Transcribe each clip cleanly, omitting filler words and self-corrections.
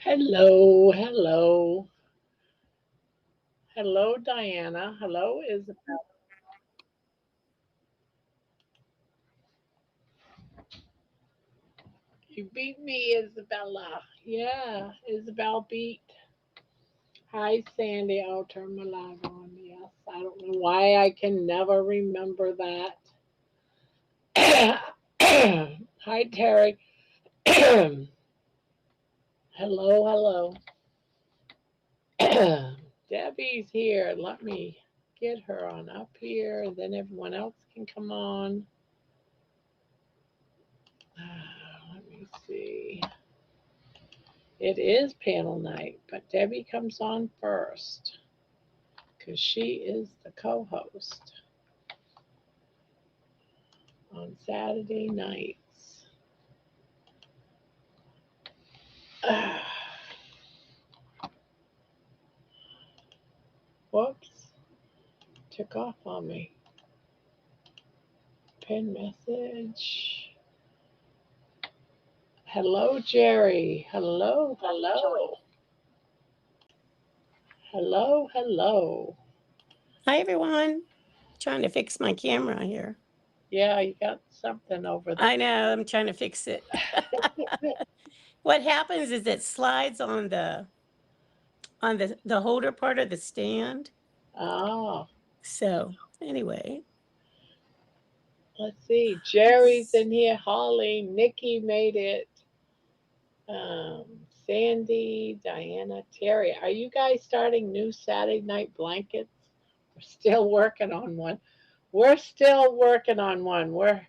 Hello, hello, hello, Diana. Hello, Isabel. You beat me, Isabella. Yeah, Isabel beat. Hi, Sandy. I'll turn my live on. Yes, I don't know why I can never remember that. Hi, Terry. Hello, hello. Debbie's here. Let me get her on up here, and then everyone else can come on. Let me see. It is panel night, but Debbie comes on first because she is the co host on Saturday nights. Whoops, took off on me. Pin message. Hello, Jerry. Hello, hello. Hello, hello. Hi, everyone. Trying to fix my camera here. Yeah, you got something over there. I know, I'm trying to fix it. What happens is it slides on the holder part of the stand. Oh, So, anyway. let's see. Jerry's in here. Holly, Nikki made it. Um, Sandy, Diana, Terry, are you guys starting new Saturday night blankets? We're still working on one. We're still working on one. We're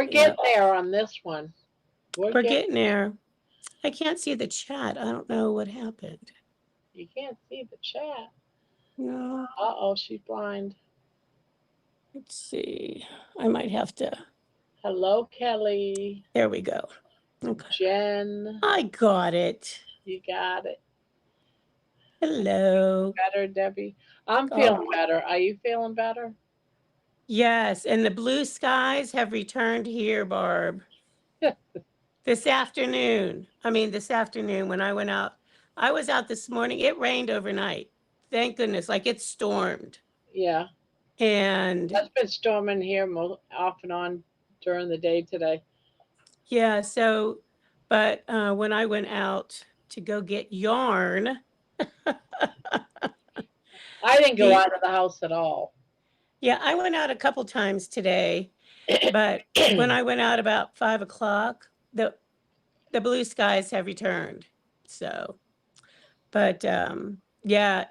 getting Yep, there on this one. We're we're getting. getting there. I can't see the chat. I don't know what happened. You can't see the chat. No, Uh oh, she's blind. let's see. I might have to. Hello, Kelly. There we go. Okay. Jen, I got it. you got it. Hello. Better, Debbie. I'm Oh, feeling better. Are you feeling better? yes. And the blue skies have returned here, Barb. This afternoon when I went out, I was out this morning. It rained overnight. Thank goodness. Like it stormed. Yeah, And that's been storming here off and on during the day today. yeah, but when I went out to go get yarn, I didn't go the, out of the house at all. yeah, I went out a couple times today, but when I went out about 5 o'clock, the blue skies have returned. So, but yeah,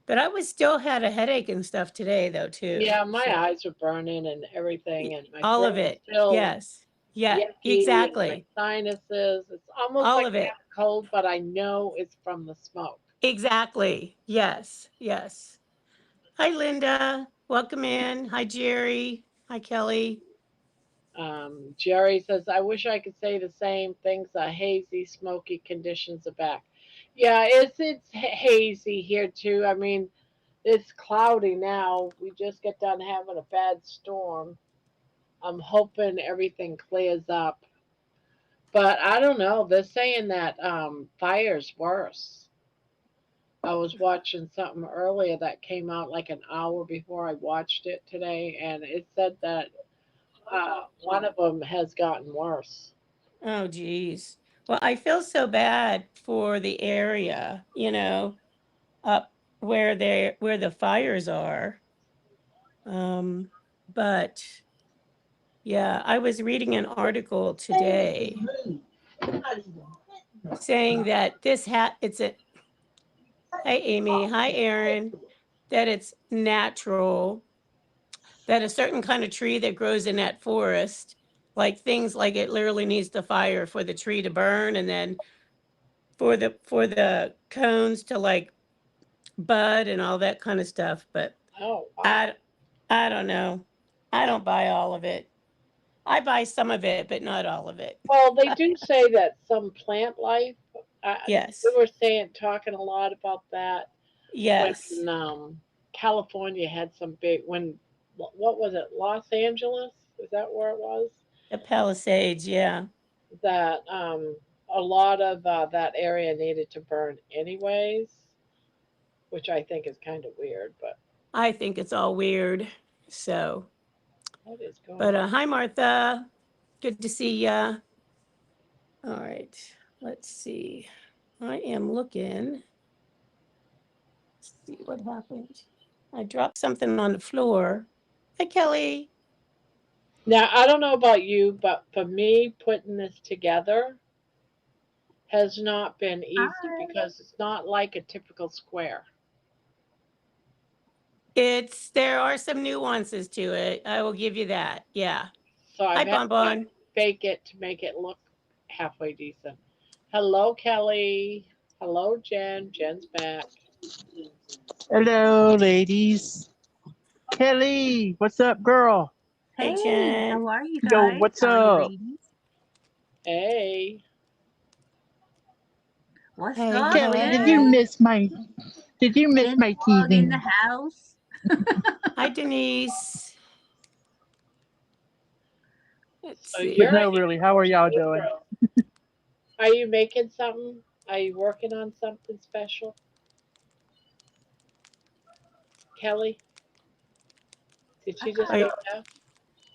but I was still had a headache and stuff today though too. Yeah, my So eyes are burning and everything, and my all of throat's it. still Yes. Yeah, yucky, and my exactly. sinuses. It's almost All like of I it. have a cold, but I know it's from the smoke. Exactly. Yes. Yes. Hi, Linda. Welcome in. Hi, Jerry. Hi, Kelly. Jerry says, "I wish I could say the same. Things are hazy, smoky conditions are back." Yeah, hazy here too. I mean, it's cloudy now. We just get done having a bad storm. I'm hoping everything clears up. But I don't know. They're saying that fire's worse. I was watching something earlier that came out like an hour before I watched it today, and it said that one of them has gotten worse. Oh, geez. Well, I feel so bad for the area, up where the fires are. Um, but yeah, I was reading an article today saying that it's a hi Amy, hi Aaron, that it's natural, that a certain kind of tree that grows in that forest, like things like it literally needs the fire for the tree to burn and then for the cones to like bud and all that kind of stuff. But Oh wow. I I don't know. I don't buy all of it. I buy some of it, but not all of it. Well, they do say that some plant life. They Yes. were talking a lot about that when Yes. California had some big when what was it, Los Angeles? Is that where it was? The Palisades, yeah. That a lot of that area needed to burn anyways, which I think is kind of weird. But I think it's all weird. So, what is going but on? hi, Martha. Good to see ya. All right, let's see. I am looking. Let's see what happened. I dropped something on the floor. Hi, Kelly. Now I don't know about you, but for me, putting this together has not been easy Hi. because it's not like a typical square. There are some nuances to it. I will give you that. Yeah. So Hi, I've had to Bonbon. fake it to make it look halfway decent. Hello, Kelly. Hello, Jen. Jen's back. Hello, ladies. Kelly, what's up, girl? Hey, Hey, Jen. how are you Yo, guys? what's How are you up? ladies? Hey. What's Hey, up, Kelly, did you Jen? hey. miss my did you miss Jen's my dog in the teasing? house. Hi, Denise. Let's So But you're see. no, in really, how are y'all doing? April. Are you making something? Are you working on something special, Kelly? Did I she just got, go Wait, deaf?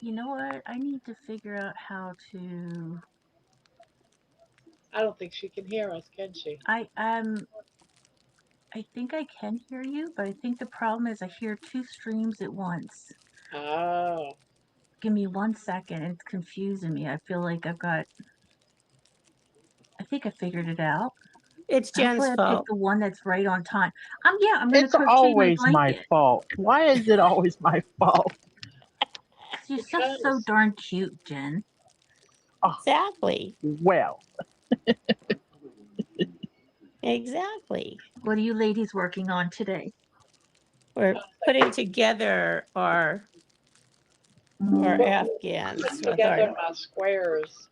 you know what? I need to figure out how to. I don't think she can hear us, can she? I think I can hear you, but I think the problem is I hear two streams at once. Oh. Give me 1 second. It's confusing me. I feel like I think I figured it out. it's Hopefully Jen's I picked fault. the one that's right on time. Yeah, I'm gonna It's crochet my always my blanket. fault. Why is it always my fault? 'Cause you're just so Because darn cute, Jen. Oh, Exactly. well, Exactly. What are you ladies working on today? We're I was like, putting together our putting Afghans with our. together my squares.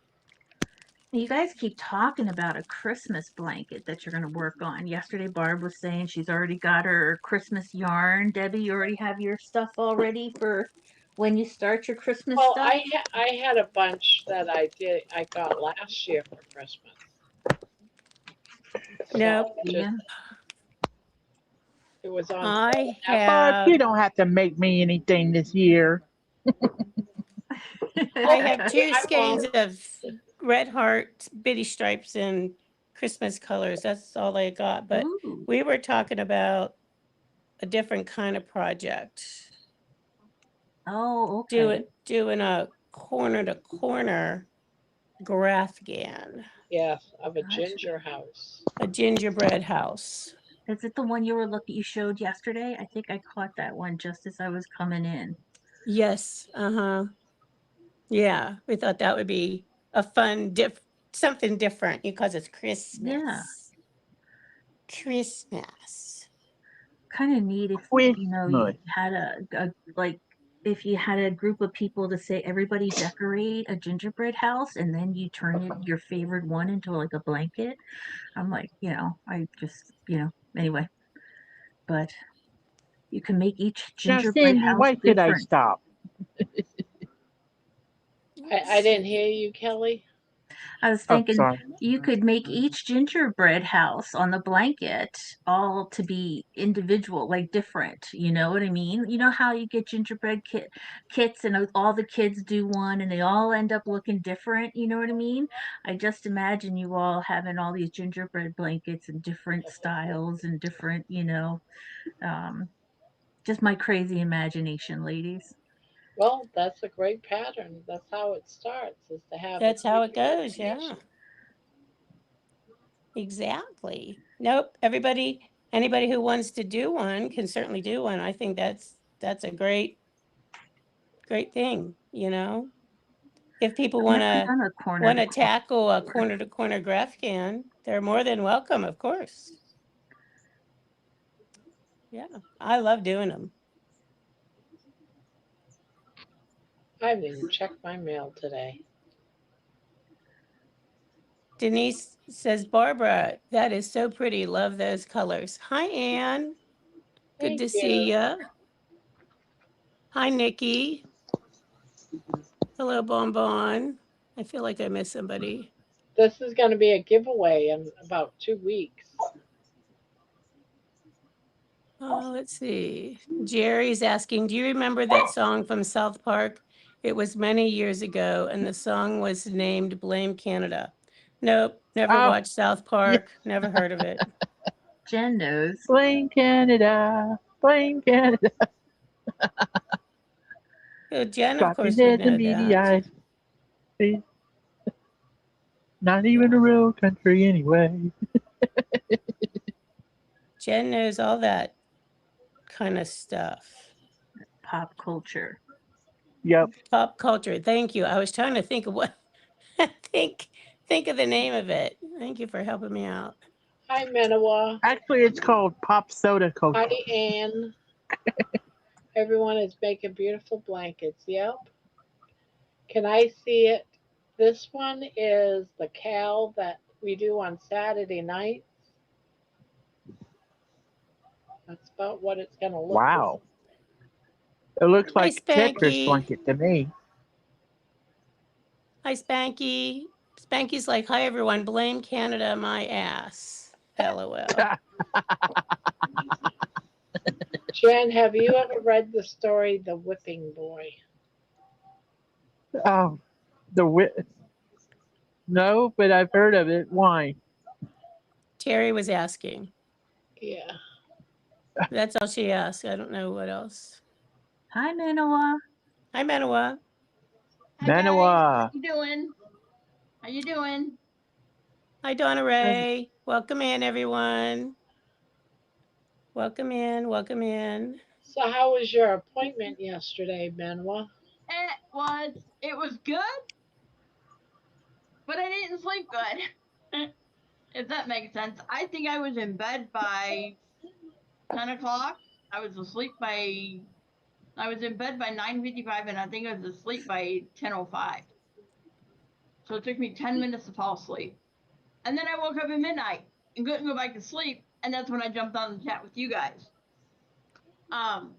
You guys keep talking about a Christmas blanket that you're going to work on. Yesterday, Barb was saying she's already got her Christmas yarn. Debbie, you already have your stuff all ready for when you start your Christmas Well, stuff? I had a bunch that I got last year for Christmas. Nope. So just Yeah. it was on sale I last. Barb, have you don't have to make me anything this year. I Okay, have two I skeins won't. of red heart bitty stripes and Christmas colors. That's all I got. But Ooh. we were talking about a different kind of project. Oh, okay. Doing a corner to corner Graphgan, Yes, of a Gotcha. ginger house. a gingerbread house. Is it the one you showed yesterday? I think I caught that one just as I was coming in. Yes. Uh-huh. Yeah. We thought that would be a fun something different because it's Yeah. Christmas. Christmas. Kind of neat if you Christmas. had a like if you had a group of people to say everybody decorate a gingerbread house and then you turn your favorite one into like a blanket. I'm like, I just, anyway, but you can make each Now, gingerbread Sandy, house why should I different. stop? Let's I didn't see. hear you, Kelly. I was Oh, thinking sorry. you could make each gingerbread house on the blanket all to be individual, like different. You know what I mean? You know how you get gingerbread kits and all the kids do one and they all end up looking different. You know what I mean? I just imagine you all having all these gingerbread blankets and different styles and different, um, just my crazy imagination, ladies. Well, that's a great pattern. That's how it starts, is to have the That's how it crazy goes. Yeah. imagination. Exactly. Nope. Anybody who wants to do one can certainly do one. I think that's a great thing, you know. If people I've never done a corner want to to tackle a corner. corner to corner graph can, they're more than welcome, of course. Yeah, I love doing them. I haven't even checked my mail today. Denise says, Barbara, that is so pretty. Love those colors. Hi, Anne. Good Thank to see you. ya. Hi, Nikki. Hello, Bonbon. I feel like I missed somebody. This is going to be a giveaway in about 2 weeks. Let's see. Jerry's asking, do you remember that song from South Park? It was many years ago, and the song was named Blame Canada. Nope, never Oh, watched South yeah. Park, never heard of it. Jen knows. Blame Canada. Blame Canada. Oh, Jen, of Clap your course, would hands and know beady that. eyes. Not even a real country anyway. Jen knows all that kind of stuff. Pop culture. Yep. Pop culture. Thank you. I was trying to think of what think think of the name of it. Thank you for helping me out. Hi, Menawa. Actually, it's called pop soda Hi, culture. Anne. Everyone is making beautiful blankets. Yep. Can I see it? This one is the cowl that we do on Saturday nights. That's about what it's going to look like. Wow. It looks Hi, like a Tetris Spanky. blanket to me. Hi, Spanky. Spanky's like, hi, everyone. Blame Canada, my ass. LOL. Jen, have you ever read the story The Whipping Boy? Oh, the no, but I've heard of it. Why? Terry was asking. Yeah. That's all she asked. I don't know what else. Hi, Manoa. Hi, Manawa. Hi guys, how Manawa. you doing? How you doing? Hi, Donna Ray. Welcome in, everyone. Welcome in. Welcome in. So, how was your appointment yesterday, Benoit? It was good, but I didn't sleep good. If that makes sense. I think I was in bed by 10 o'clock. I was asleep by I was in bed by 9:55 and I think I was asleep by 10:05. So it took me 10 minutes to fall asleep. And then I woke up at midnight and couldn't go back to sleep, and that's when I jumped on the chat with you guys. Um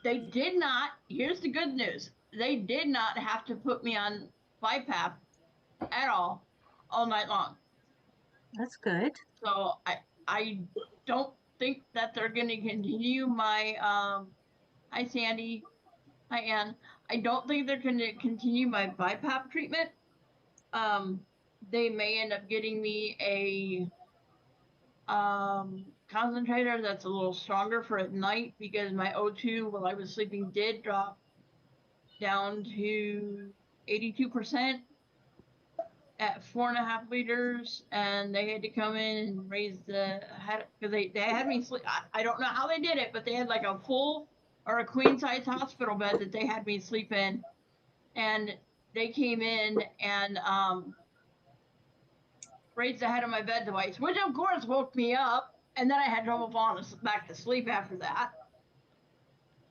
they did not, here's the good news, they did not have to put me on BiPAP at all night long. That's good. So I don't think that they're going to continue my hi Sandy, hi Ann. I don't think they're going to continue my BiPAP treatment. They may end up getting me a concentrator that's a little stronger for at night, because my O2 while I was sleeping did drop down to 82% at 4.5 liters, and they had to come in and raise the had because they had me sleep. I don't know how they did it, but they had like a full or a queen size hospital bed that they had me sleep in, and they came in and raised the head of my bed device, which of course woke me up, and then I had trouble falling back to sleep after that.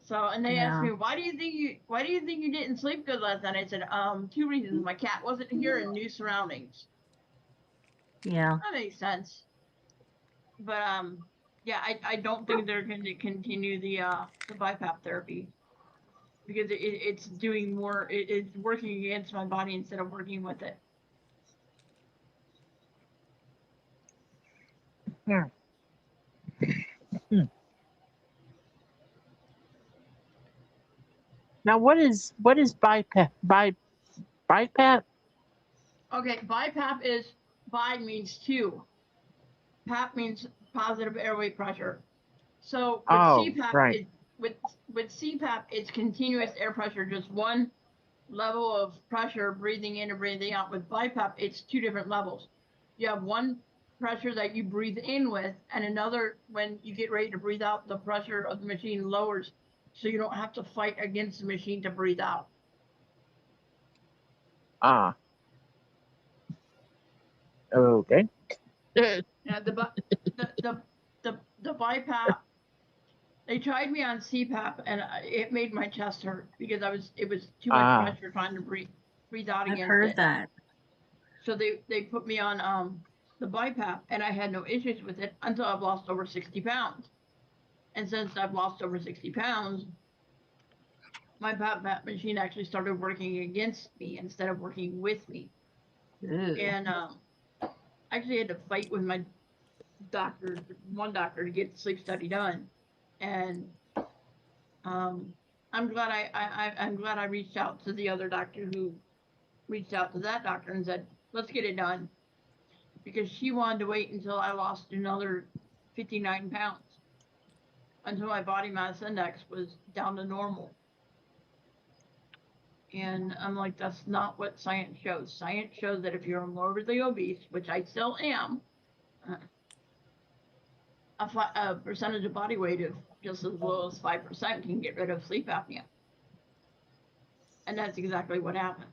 So, and they asked Yeah. me, why do you think you didn't sleep good last night? I said, 2 reasons. My cat wasn't here and new surroundings. Yeah. That makes sense. But yeah, I don't think they're going to continue the BiPAP therapy, because it's doing more. It's working against my body instead of working with it. Hmm. Hmm. Now, what is BiPAP? BiPAP? Okay, BiPAP is bi means two. PAP means positive airway pressure. So with Oh, CPAP, right. it with CPAP, it's continuous air pressure, just one level of pressure breathing in and breathing out. With BiPAP, it's two different levels. You have one pressure that you breathe in with, and another when you get ready to breathe out, the pressure of the machine lowers, so you don't have to fight against the machine to breathe out. Ah, okay. Yeah, the BiPAP. They tried me on CPAP, and it made my chest hurt because it was too much Ah, pressure trying to breathe out I've against heard it. that. So they put me on the BiPAP, and I had no issues with it until I've lost over 60 pounds. And since I've lost over 60 pounds, my BiPAP machine actually started working against me instead of working with me. Ooh. And I actually had to fight with my one doctor, to get the sleep study done. And I'm glad I'm glad I reached out to the other doctor who reached out to that doctor and said, let's get it done, because she wanted to wait until I lost another 59 pounds, until my body mass index was down to normal. And I'm like, that's not what science shows. Science shows that if you're morbidly obese, which I still am, a percentage of body weight of just as low as 5% can get rid of sleep apnea. And that's exactly what happened.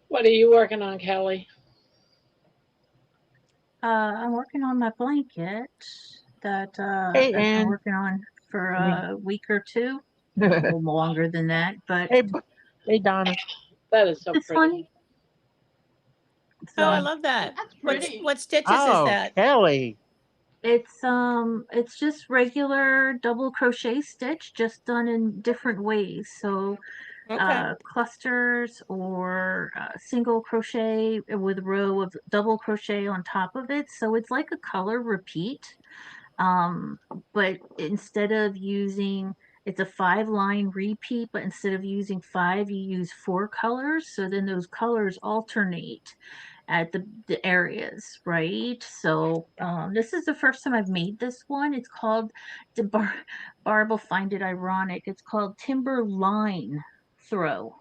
What are you working on, Kelly? I'm working on my blanket that Hey, I've been Ann. working on for I mean, a week or two, a little longer than that, but hey, hey, Donna. That is so it's pretty. funny. Oh, I So love that. That's What's pretty. what stitches is Oh, that? Kelly. it's just regular double crochet stitch, just done in different ways. So Okay. clusters or single crochet with a row of double crochet on top of it. So it's like a color repeat. Um, but instead of using, it's a 5-line repeat, but instead of using 5, you use 4 colors. So then those colors alternate at the areas, right? So this is the first time I've made this one. It's called, Barb will find it ironic. It's called Timber Line Throw.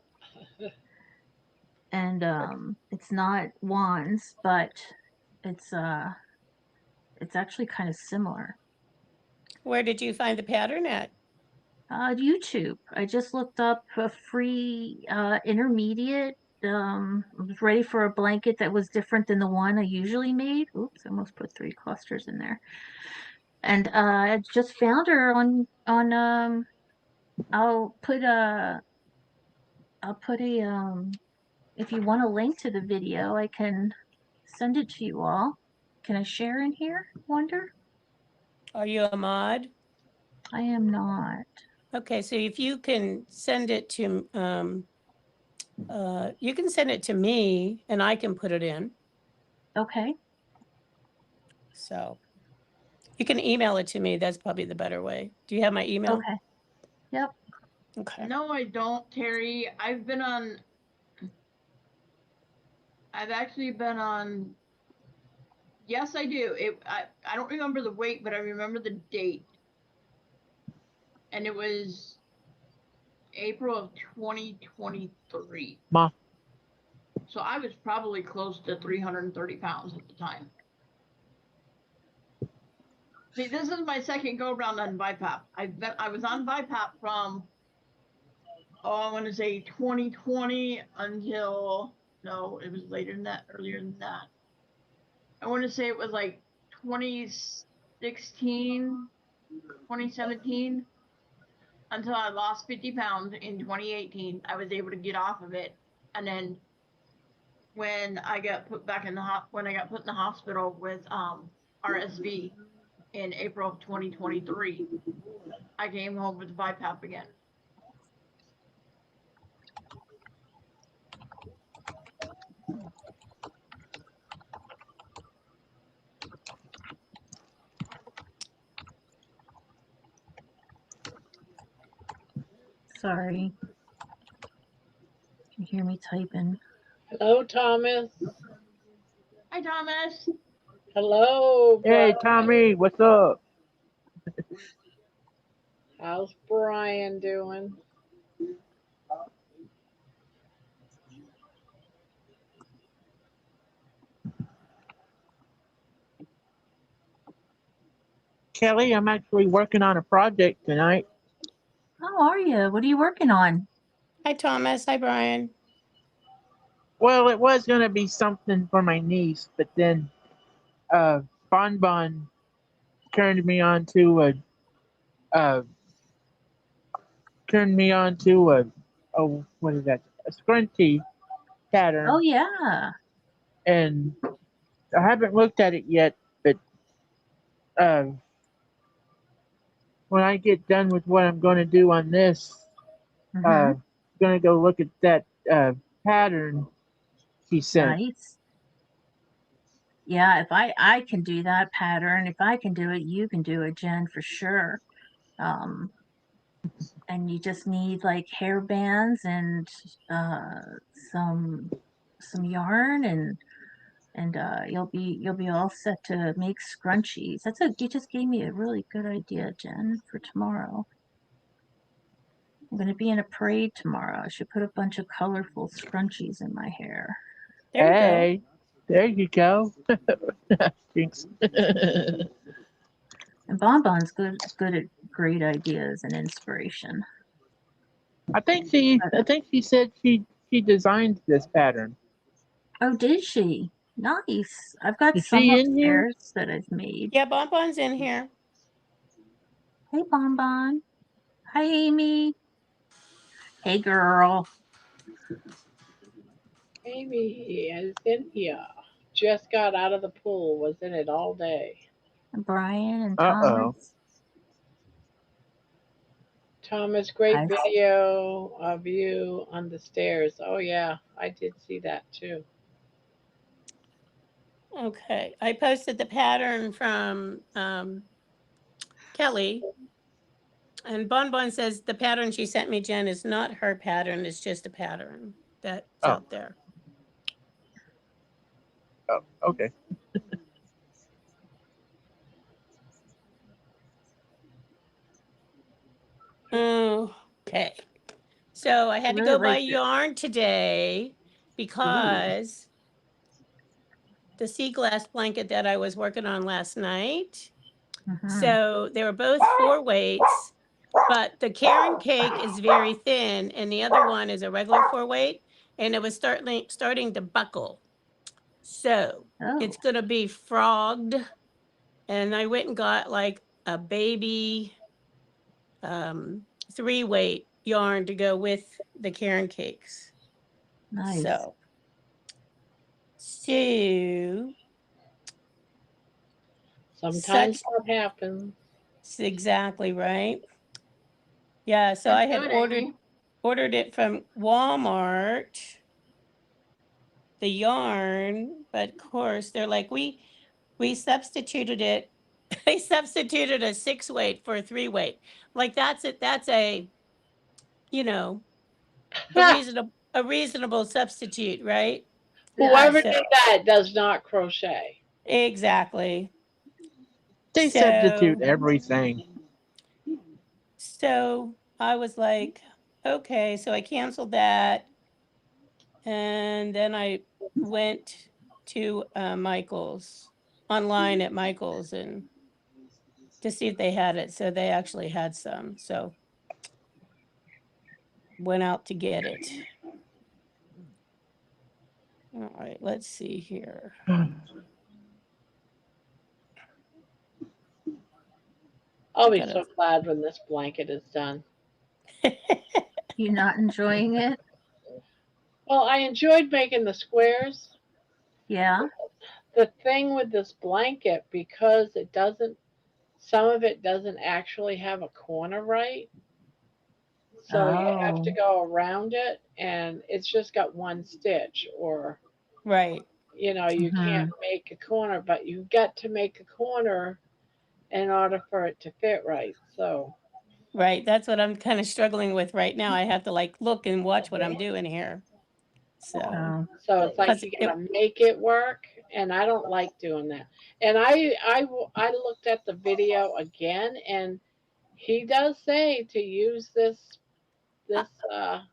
And it's not wands, but it's uh it's actually kind of similar. Where did you find the pattern at? YouTube. I just looked up a free intermediate. I was ready for a blanket that was different than the one I usually made. Oops, I almost put 3 clusters in there. And I just found her on I'll put a if you want a link to the video, I can send it to you all. Can I share in here? Wonder? Are you a mod? I am not. Okay, so if you can send it to you can send it to me and I can put it in. Okay. So you can email it to me. That's probably the better way. Do you have my email? Okay. Yep. Okay. No, I don't, Terry. I've actually been on. Yes, I do. I don't remember the weight, but I remember the date. And it was April of 2023. Ma. So I was probably close to 330 pounds at the time. See, this is my second go round on BiPAP. I was on BiPAP from, I want to say 2020 until, no, it was later than that, earlier than that. I want to say it was like 2016, 2017, until I lost 50 pounds in 2018. I was able to get off of it. And then when I got put back in when I got put in the hospital with RSV in April of 2023, I came home with BiPAP again. Sorry. You hear me typing. Hello, Thomas. Hi, Thomas. Hello, Hey, Brian. Tommy. What's up? How's Brian doing? Kelly, I'm actually working on a project tonight. How are you? What are you working on? Hi, Thomas. Hi, Brian. Well, it was going to be something for my niece, but then Bon Bon turned me on to uh, what is that? A scrunchie pattern. Oh yeah. And I haven't looked at it yet, but uh, when I get done with what I'm going to do on this, Mm-hmm. gonna go look at that pattern she sent. Nice. Yeah, if I can do that pattern, if I can do it, you can do it, Jen, for sure. Um, and you just need like hair bands and uh, some yarn and you'll be all set to make scrunchies. You just gave me a really good idea, Jen, for tomorrow. I'm going to be in a parade tomorrow. I should put a bunch of colorful scrunchies in my hair. There you go. Hey, there you go. Jinx. And Bonbon's good at great ideas and inspiration. I think she said she designed this pattern. Oh, did she? Nice. I've got Is some she in here? upstairs that I've made. Yeah, Bonbon's in here. Hey, Bonbon. Hi, Amy. Hey, girl. Amy is in here. Just got out of the pool. Was in it all day. And Brian and Uh-oh. Thomas. Thomas, great I video of you on the stairs. Oh yeah, I did see that too. Okay, I posted the pattern from Kelly, and Bonbon says the pattern she sent me, Jen, is not her pattern. It's just a pattern that's Oh. out there. Oh, okay. Okay, so I had to really go buy like it. yarn today because the sea glass blanket that I was working on last night. Mhm. So they were both 4 weights, but the Karen cake is very thin and the other one is a regular 4 weight, and it was starting to buckle. So Oh, it's gonna be frogged, and I went and got like a baby 3 weight yarn to go with the Karen cakes. nice. So Sometimes such that happens. exactly right. Yeah, so That's I had good, Amy. ordered it from Walmart, the yarn, but of course they're like, we substituted it. They substituted a 6 weight for a 3 weight. Like that's a, you know, a reasonable substitute, right? Whoever So did that does not crochet. exactly. They substitute So everything. I was like, okay, so I canceled that. And then I went to Michael's online at Michael's and to see if they had it. So they actually had some. So went out to get it. All right, let's see here. I'll be Gotta- so glad when this blanket is done. You not enjoying it? Well, I enjoyed making the squares. Yeah. The thing with this blanket, because some of it doesn't actually have a corner right. So you have to Oh, go around it, and it's just got one stitch, or right, you can't Mhm. make a corner, but you've got to make a corner in order for it to fit right. So, right. That's what I'm kind of struggling with right now. I have to like look and watch what I'm doing here. So, Oh, so it's like because you gotta make it work, and I don't like doing that. And I looked at the video again, and he does say to use this.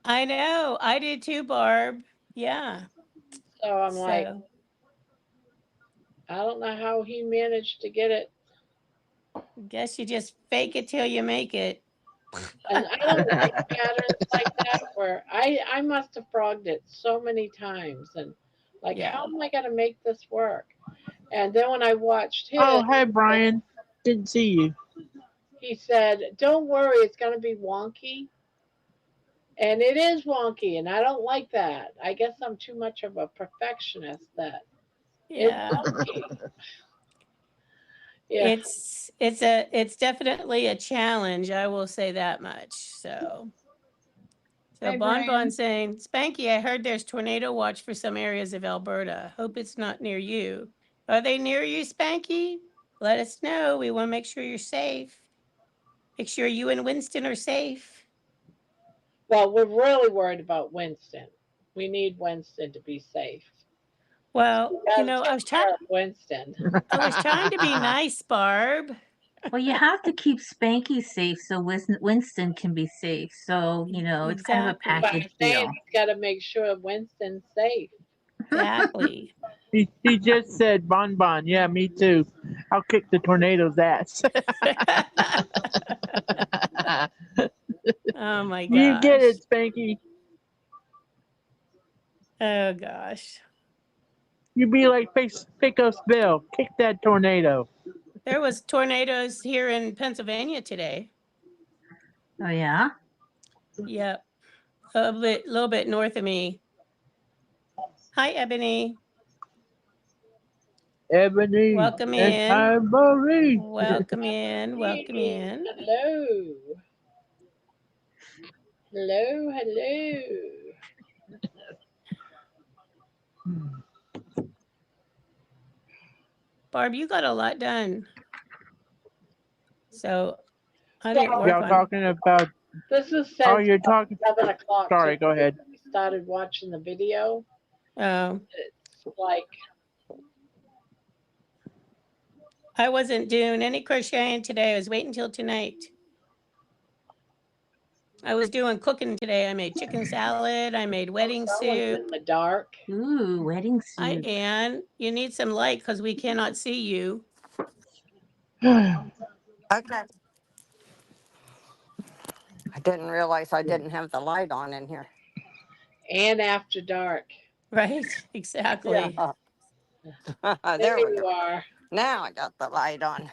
I know I did too, Barb. Yeah. So I'm like, So I don't know how he managed to get it. guess you just fake it till you make it. And I don't like patterns like that where I must have frogged it so many times, and like, Yeah. how am I gonna make this work? And then when I watched his, Oh, hey, Brian. Didn't see you. he said, "Don't worry, it's gonna be wonky." And it is wonky, and I don't like that. I guess I'm too much of a perfectionist that it's Yeah. wonky. Yeah. It's definitely a challenge, I will say that much. So So Hey, Bon Brian. saying, Spanky, I heard there's tornado watch for some areas of Alberta. Hope it's not near you. Are they near you, Spanky? Let us know. We want to make sure you're safe. Make sure you and Winston are safe. Well, we're really worried about Winston. We need Winston to be safe. Well, We you gotta know, take care of Winston. I was trying to be nice, Barb. Well, you have to keep Spanky safe so Winston can be safe. So, it's kind of a Exactly. But I'm package saying deal. he's got to make sure Winston's safe. Exactly. He just said bonbon. Yeah, me too. I'll kick the tornado's ass. Oh my You get gosh. it, Spanky. Oh gosh. You be like Pecos Bill. Kick that tornado. There was tornadoes here in Pennsylvania today. Oh, yeah? Yep. A little bit north of me. Hi, Ebony. Ebony Welcome and in. Ivory. Welcome in. Welcome in. Hello. Hello, hello. Barb, you got a lot done. So I didn't work Y'all on talking about? This is Oh, since you're talking. 7 o'clock. Sorry, go ahead. We started watching the video. Oh. It's like, I wasn't doing any crocheting today. I was waiting till tonight. I was doing cooking today. I made chicken salad. I made wedding someone's soup. in the dark. Ooh, wedding soup. Anne, you need some light because we cannot see you. Okay. I didn't realize I didn't have the light on in here. And after dark. Right? Exactly. Yeah. There There we you go. are. Now I got the light on.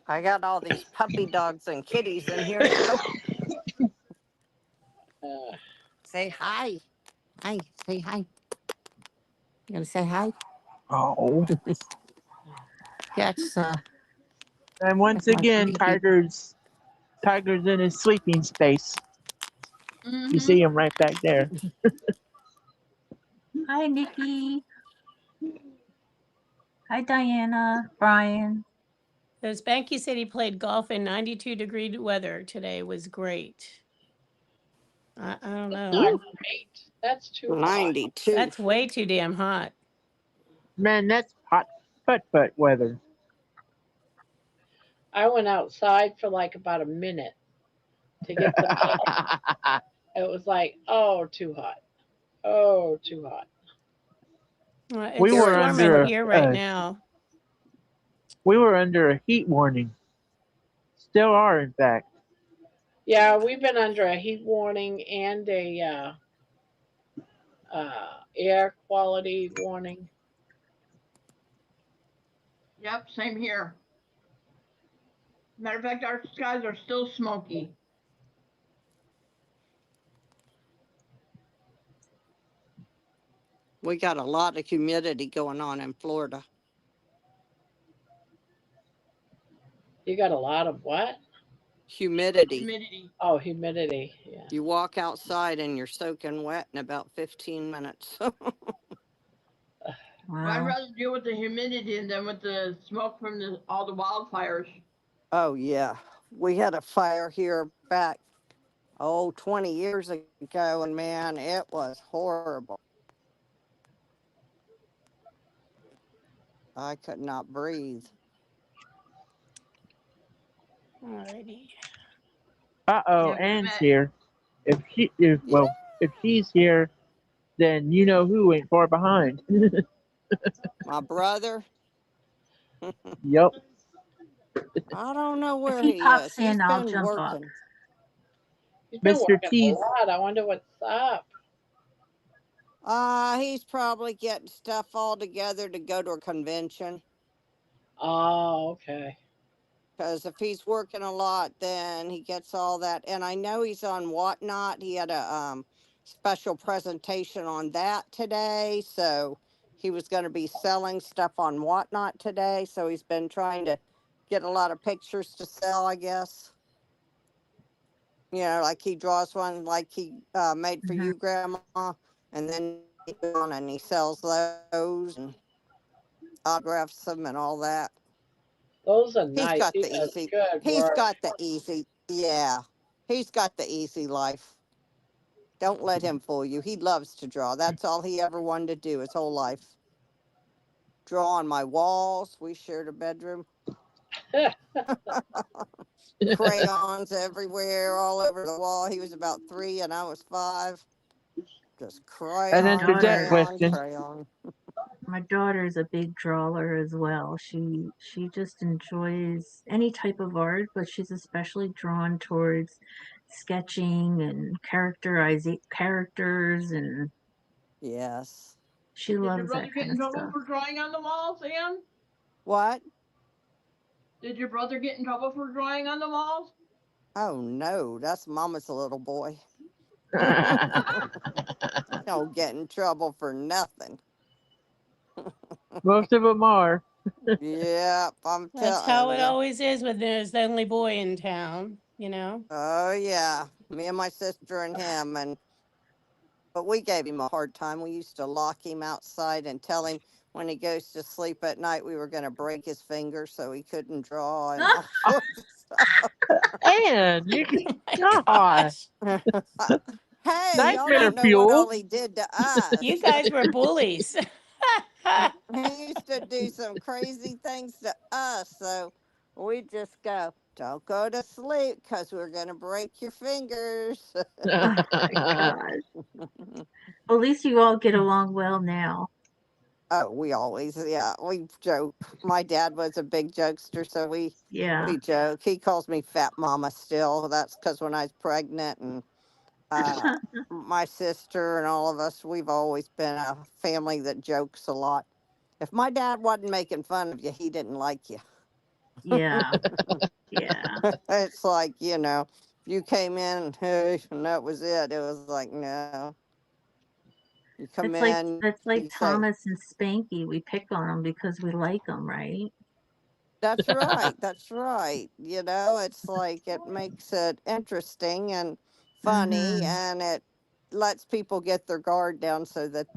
I got all these puppy dogs and kitties in here. Uh, Say hi. Hi. Say hi. You gonna say hi? Oh. That's And once that's my again, baby. Tiger's in his sleeping space. You see him right back there. Hi, Nikki. Hi, Diana. Brian. So Spanky said he played golf in 92-degree weather today. Was great. I don't know. not great. That's too hot. 92. That's way too damn hot. Man, that's hot putt weather. I went outside for like about a minute to get some air. It was like, oh, too hot. Oh, too hot. It's We were storming under here right now. we were under a heat warning. Still are, in fact. Yeah, we've been under a heat warning and a air quality warning. Yep, same here. Matter of fact, our skies are still smoky. We got a lot of humidity going on in Florida. You got a lot of what? Humidity. Humidity. Oh, humidity. Yeah. You walk outside and you're soaking wet in about 15 minutes. I'd Wow. rather deal with the humidity than with the smoke from all the wildfires. Oh, yeah. We had a fire here back, 20 years ago, and man, it was horrible. I could not breathe. Alrighty. Uh-oh, Yeah, Anne's here. If she's here, then you know who ain't far behind. My brother, Yep. I don't know If where he he pops is. He's in, I'll been jump up. working. He's been Mr. working T's. a lot. I wonder what's up. He's probably getting stuff all together to go to a convention. Oh, okay. Because if he's working a lot, then he gets all that. And I know he's on Whatnot. He had a special presentation on that today. So he was going to be selling stuff on Whatnot today. So he's been trying to get a lot of pictures to sell, I guess. Like he draws one like he made for Mhm. you, Grandma, and then he goes on and he sells those and autographs them and all that. Those are He's nice. got He the does easy. good He's work. got the easy. Yeah, he's got the easy life. Don't let him fool you. He loves to draw. That's all he ever wanted to do his whole life. Draw on my walls. We shared a bedroom. Crayons everywhere, all over the wall. He was about 3 and I was 5. Just An My crayon, interject daughter, crayon, question. crayon. my daughter's a big drawer as well. She just enjoys any type of art, but she's especially drawn towards sketching and characterizing characters, and Yes. she Did your loves brother that get kind in of trouble stuff. for drawing on the wall, Sam? What? Did your brother get in trouble for drawing on the walls? Oh no, that's Mama's little boy. He don't get in trouble for nothing. Most of them are. Yep, I'm That's how telling it you. always is when there's the only boy in town, you know? Oh yeah, me and my sister and him, and but we gave him a hard time. We used to lock him outside and tell him when he goes to sleep at night we were going to break his fingers so he couldn't draw and all sorts of stuff. And you can, Oh my God, gosh. Hey, y'all nightmare don't know what all fuel. he did to You us. guys were bullies. He used to do some crazy things to us, so we just go, don't go to sleep because we're going to break your fingers. Oh my gosh. At least you all get along well now. Oh, we always, yeah, we joke. My dad was a big jokester, so Yeah. we joke. He calls me Fat Mama still. That's because when I was pregnant, and uh, my sister and all of us, we've always been a family that jokes a lot. If my dad wasn't making fun of you, he didn't like you. Yeah. Yeah. It's like, if you came in and that was it. It was like, no. You come in, That's like you say, Thomas and Spanky. We pick on them because we like them, right? that's right. That's right. It's like it makes it interesting and funny Mhm. and it lets people get their guard down so that,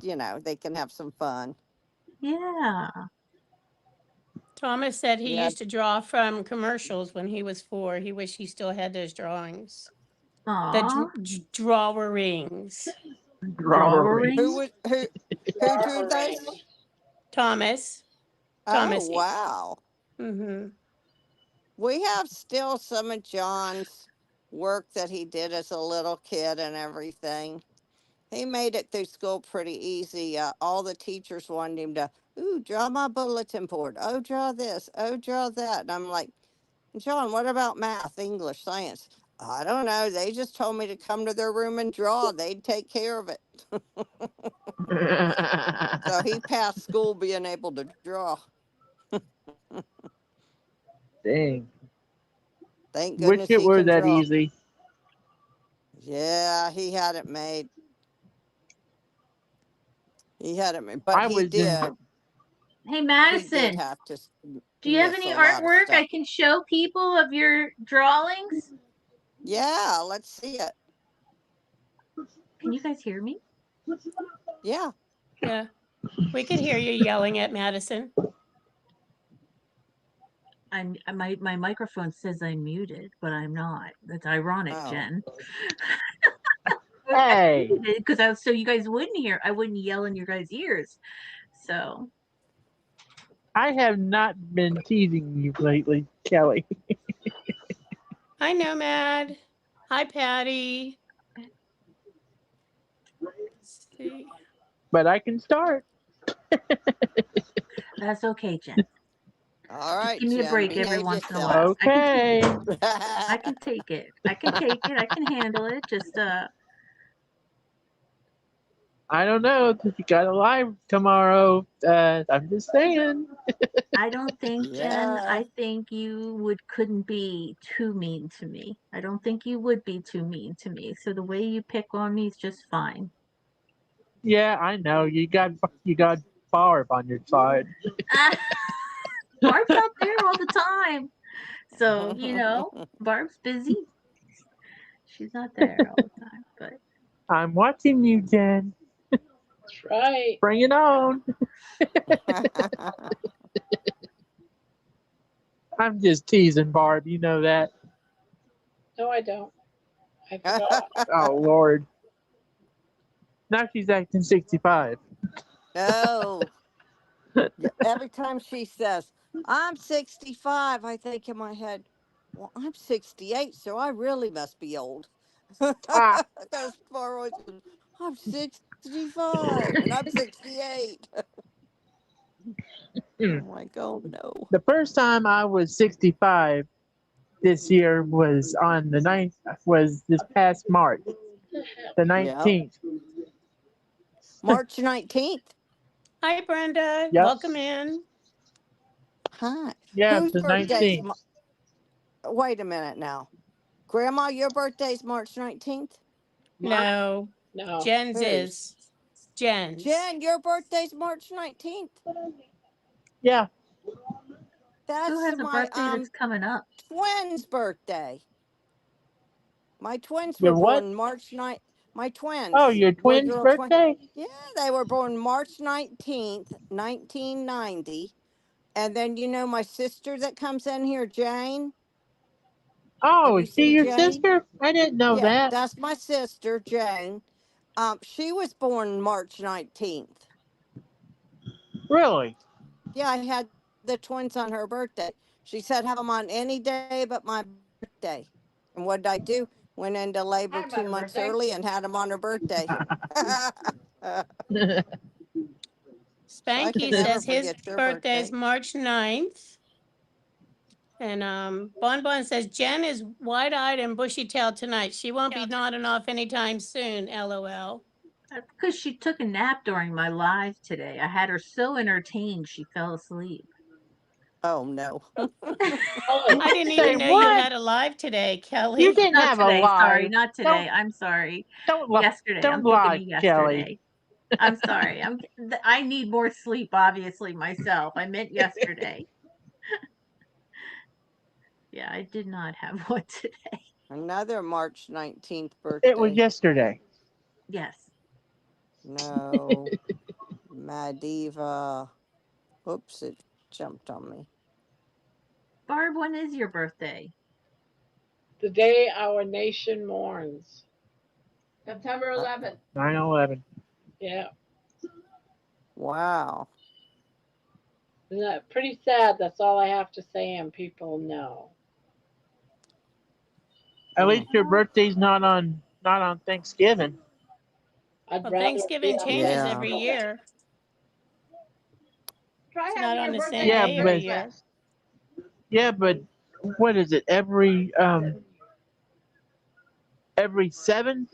they can have some fun. Yeah. Thomas said he Yeah, used to draw from commercials when he was 4. He wished he still had those drawings. The Aw. drawings. Robberies. Drawings. who drew those? Thomas. Oh, Thomas. wow. Mm-hmm. We have still some of John's work that he did as a little kid and everything. He made it through school pretty easy. All the teachers wanted him to, ooh, draw my bulletin board. Oh, draw this. Oh, draw that. And I'm like, John, what about math, English, science? I don't know. They just told me to come to their room and draw. They'd take care of it. So he passed school being able to draw. Dang. Thank Wish goodness it he were can that draw. easy. Yeah, he had it made. He had it made. But I was in. Hey, he did Madison, have to do you have miss a any lot of artwork I stuff. can show people of your drawings? Yeah, let's see it. Can you guys hear me? Yeah. Yeah. We could hear you yelling at Madison. My microphone says I'm muted, but I'm not. That's ironic, Oh. Jen. Hey, Because I was so you guys wouldn't hear. I wouldn't yell in your guys' ears. So I have not been teasing you lately, Kelly. Hi, Nomad. Hi, Patty. Let's see. But I can start. that's okay, Jen. All Just right, give me a Jen. break every Behave once in a yourself. while. I can take Okay. it. I can take it. I can take it. I can handle it. Just I don't know. You got a live tomorrow. I'm just saying. I don't think, Jen, Yeah. I think you couldn't be too mean to me. I don't think you would be too mean to me. So the way you pick on me is just fine. Yeah, I know. You got Barb on your side. Barb's out there all the time. So, Barb's busy. She's not there all the time, but I'm watching you, Jen. That's right. Bring it on. I'm just teasing, Barb. You know that. No, I don't. I forgot. Oh, Lord. Now she's acting 65. No. Yeah, every time she says, I'm 65, I think in my head, well, I'm 68, so I really must be old. Ah, Because far always says, I'm 65 and I'm 68. hmm. I'm like, oh no. The first time I was 65 this year was on the ninth. Was this past March, the Yeah. 19th. March 19th. Hi, Brenda. Yep. Welcome in. Hi. Yeah, Whose the birthday's, 19th. wait a minute now. Grandma, your birthday's March 19th? Mark? No, No. Jen's Whose? is. Jen's. Jen, your birthday's March 19th. Yeah. who That's has a my birthday that's coming up? twins' birthday. My twins were Your what? born March 9th. My Oh, twins, your boy twins' girl twin. birthday? Yeah, they were born March 19th, 1990. And then you know my sister that comes in here, Jane. Have Oh, you is she seen your Jane? sister? I didn't know Yeah, that. that's my sister, Jane. She was born March 19th. Really? Yeah, I had the twins on her birthday. She said have them on any day but my birthday. And what did I do? Went into labor Had 'em on 2 her months birthday. early and had them on her birthday. So I can Spanky never says his forget your birthday is birthday. March 9th. And Bon Bon says Jen is wide-eyed and bushy-tailed tonight. She won't be nodding off anytime soon, LOL. Because she took a nap during my live today. I had her so entertained she fell asleep. Oh no. Kelly. I didn't Say even know you what? had a live today, You Kelly. didn't Not have a today, sorry, live. not Don't today. I'm sorry. don't Yesterday, don't I'm thinking lie, of Kelly. yesterday. I'm sorry. I need more sleep, obviously myself. I meant yesterday. Yeah, I did not have one today. Another March 19th It was birthday. yesterday. Yes. No. Madiva. Oops, it jumped on me. Barb, when is your birthday? The day our nation mourns. September Uh, 11th. 9/11. Yeah. wow. Isn't that pretty sad? That's all I have to say, and people know. At Mm. least your birthday's not on Thanksgiving. I'd Well, rather it be Thanksgiving on changes Yeah. every year. Try It's not having on your the birthday same Yeah, on day every but year. Christmas. what is it? Every 7?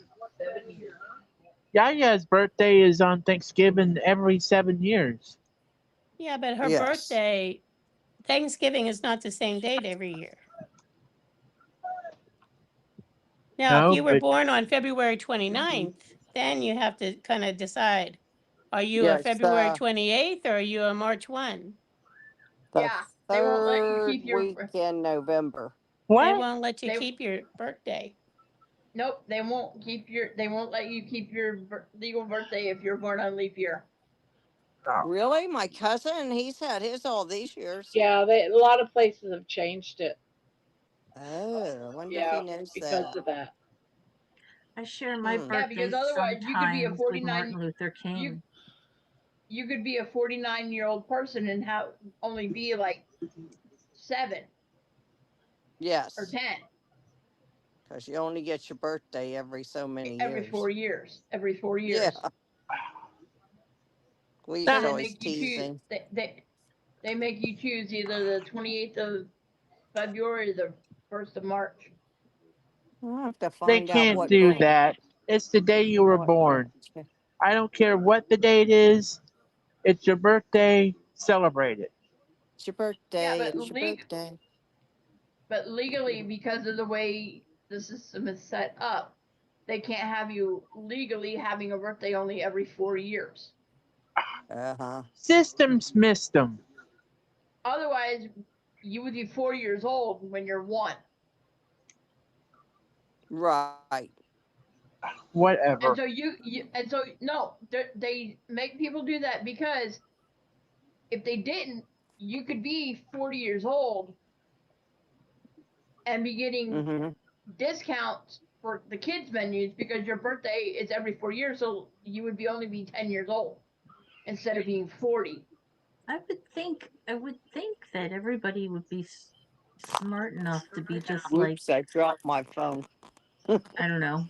Yaya's birthday is on Thanksgiving every 7 years. Yeah, but her Yes. birthday, Thanksgiving is not the same date every year. Now, if No, you were but born on February 29th, then you have to kind of decide, are you a Yes. February 28th or are you a March 1? The Yeah, they won't let you third keep your. week in November. They what? won't let you They keep your birthday. nope. They won't keep your. They won't let you keep your legal birthday if you're born on leap year. Oh, Really? My cousin, he's had his all these years. Yeah, a lot of places have changed it. Oh, I wonder if he Yeah, knows because that. of that. I share my Hmm. Yeah, because birthday otherwise you could be a sometimes with 49. Martin Luther You King. you could be a 49-year-old person and have only be like 7 or Yes. 10 Because you only get your birthday every so many every 4 years. years. Every 4 Yeah. years, We used and to Ah, they always make you tease choose. him. They make you choose either the 28th of February or the 1st of March. I'll have to they find out can't what do grant. that. It's the day you were What born. grant? I don't care what the date is. It's your birthday. Celebrate it. It's your Yeah, birthday. It's your birthday. but legally, because of the way the system is set up, they can't have you legally having a birthday only every 4 years. Uh-huh. Systems missed them. Otherwise, you would be 4 years old when you're 1. Right. Whatever. And so no, they make people do that because if they didn't, you could be 40 years old and be getting Mm-hmm. discounts for the kids menus because your birthday is every 4 years, so you would be only be 10 years old instead of being 40. I would think that everybody would be smart enough to be just like, Whoops! I dropped my phone. I don't know,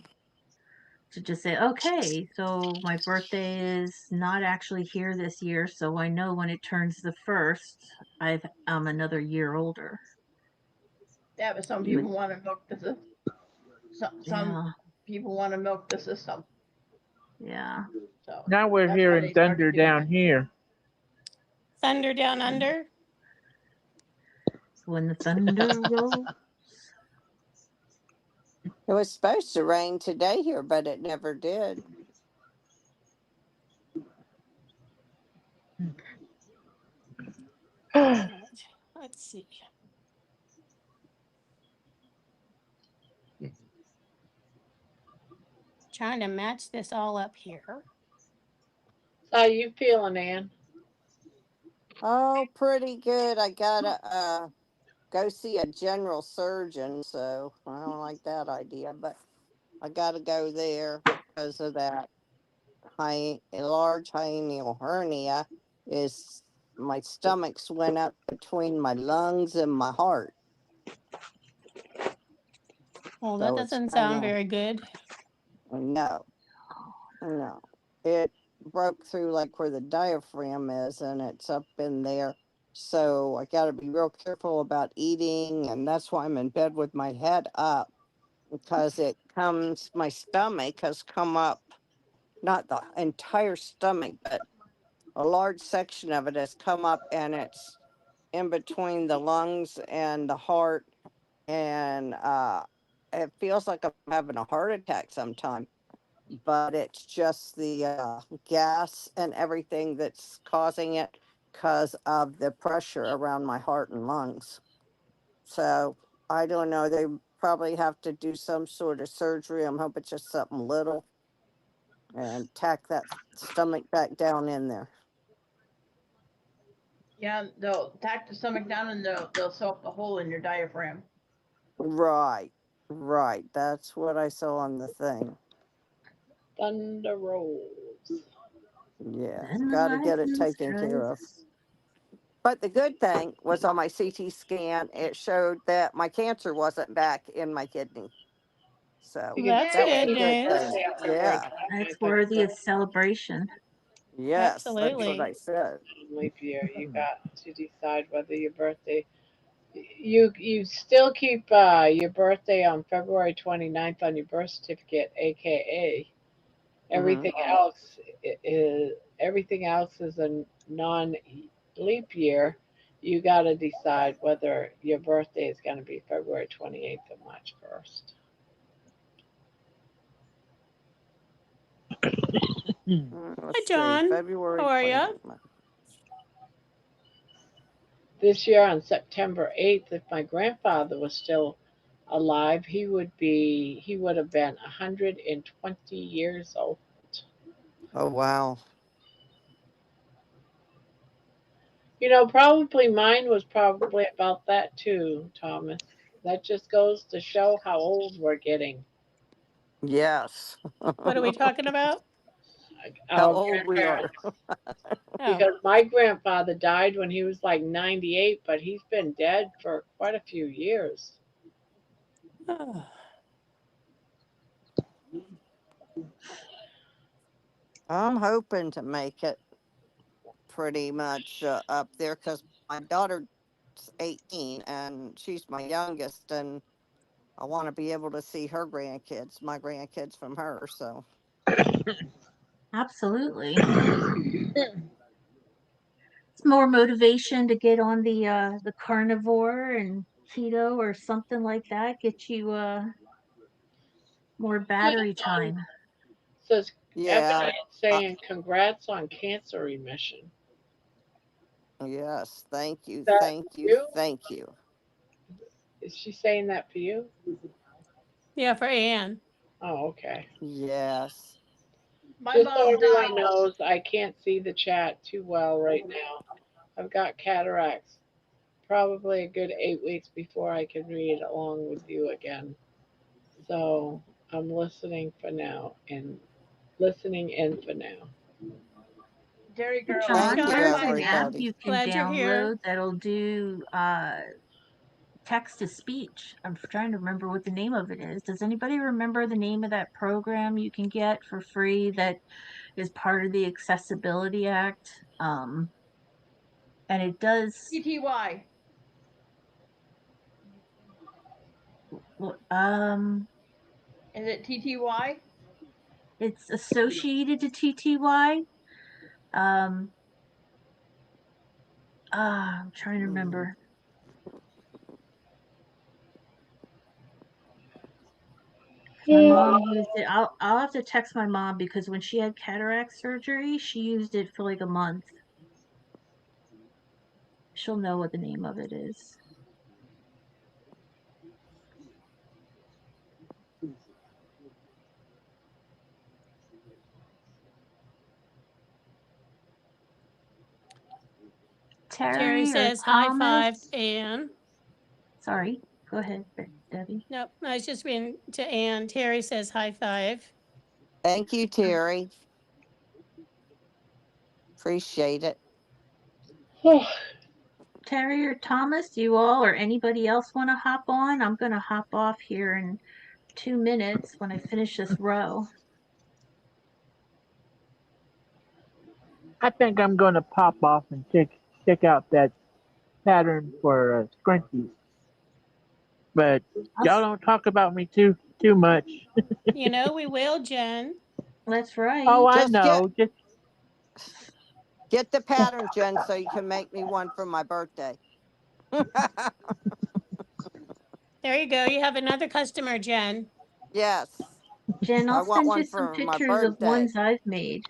to just say, okay, so my birthday is not actually here this year, so I know when it turns the first, I'm another year older. Yeah, but some You would, people want to milk the system. Some yeah, people want to milk the system. yeah. So Now we're that's why hearing they thunder started doing down it. here. Thunder down under. When the thunder rolls. It was supposed to rain today here, but it never did. All right. Let's see. Trying to match this all up here. How you feeling, Ann? Oh, pretty good. I gotta go see a general surgeon, so I don't like that idea, but I gotta go there because of that a large hiatal hernia is my stomach's went up between my lungs and my heart. Well, that So it's doesn't kind sound of very good. no, no. It broke through like where the diaphragm is and it's up in there. So I got to be real careful about eating, and that's why I'm in bed with my head up because my stomach has come up, not the entire stomach, but a large section of it has come up and it's in between the lungs and the heart. And it feels like I'm having a heart attack sometime, but it's just the gas and everything that's causing it because of the pressure around my heart and lungs. So I don't know. They probably have to do some sort of surgery. I'm hoping it's just something little and tack that stomach back down in there. Yeah, they'll tack the stomach down and they'll sew up the hole in your diaphragm. Right, right. That's what I saw on the thing. Thunder rolls. Yes, Then the got to get it lightning taken care of. strikes. But the good thing was on my CT scan, it showed that my cancer wasn't back in my kidney. So You Well, can that's that say was a good happy good news. thing. birthday on February Yeah, 29th That's on your worthy of celebration. yes, that's what I Absolutely. said. leap year. You got to decide whether your birthday. You still keep your birthday on February 29th on your birth certificate, aka Hmm. everything else is a non leap year. You got to decide whether your birthday is going to be February 28th or March 1st. Hi, Let's see, John. How February are you? 29th. This year on September 8th, if my grandfather was still alive, he would have been 120 years old. Oh, wow. Probably mine was probably about that too, Thomas. That just goes to show how old we're getting. Yes. What are we talking about? How Our old we are. grandparents. Oh. Because my grandfather died when he was like 98, but he's been dead for quite a few years. Oh. I'm hoping to make it pretty much up there because my daughter's 18 and she's my youngest, and I want to be able to see my grandkids from her. So, Absolutely. It's more motivation to get on the carnivore and keto or something like that. Get you more Yeah, battery time. says yeah, Evan saying congrats on cancer remission. yes, thank you, Is that thank you, you? thank you. Is she saying that for you? Yeah, for Anne. Oh, okay. Yes. My Just so mom everyone died. knows, I can't see the chat too well right now. I've got cataracts. Probably a good 8 weeks before I can read along with you again. So I'm listening for now and listening in for now. Jerry girl, Hi, I John, Thank you, there's John. an app everybody. you can Glad you're here. download that'll do text to speech. I'm trying to remember what the name of it is. Does anybody remember the name of that program you can get for free that is part of the Accessibility Act? And it does TTY. um Is it TTY? it's associated to TTY. Um I'm trying to remember. My mom used it. I'll have to text my mom because when she had cataract surgery, she used it for like a month. She'll know what the name of it is. Terry Terry or says high five, Thomas? Anne. Sorry, go ahead, Debbie. Nope, I was just reading to Anne. Terry says high five. Thank you, Terry. Appreciate it. Terry or Thomas, you all or anybody else want to hop on? I'm going to hop off here in 2 minutes when I finish this row. I think I'm going to pop off and check out that pattern for scrunchies. But y'all don't talk about me too much. You know we will, Jen. That's right. Oh, I Just know. Just get the pattern, Jen, so you can make me one for my birthday. There you go. You have another customer, Jen. Yes. Jen, I I'll want send you one some for my pictures of birthday. ones I've made.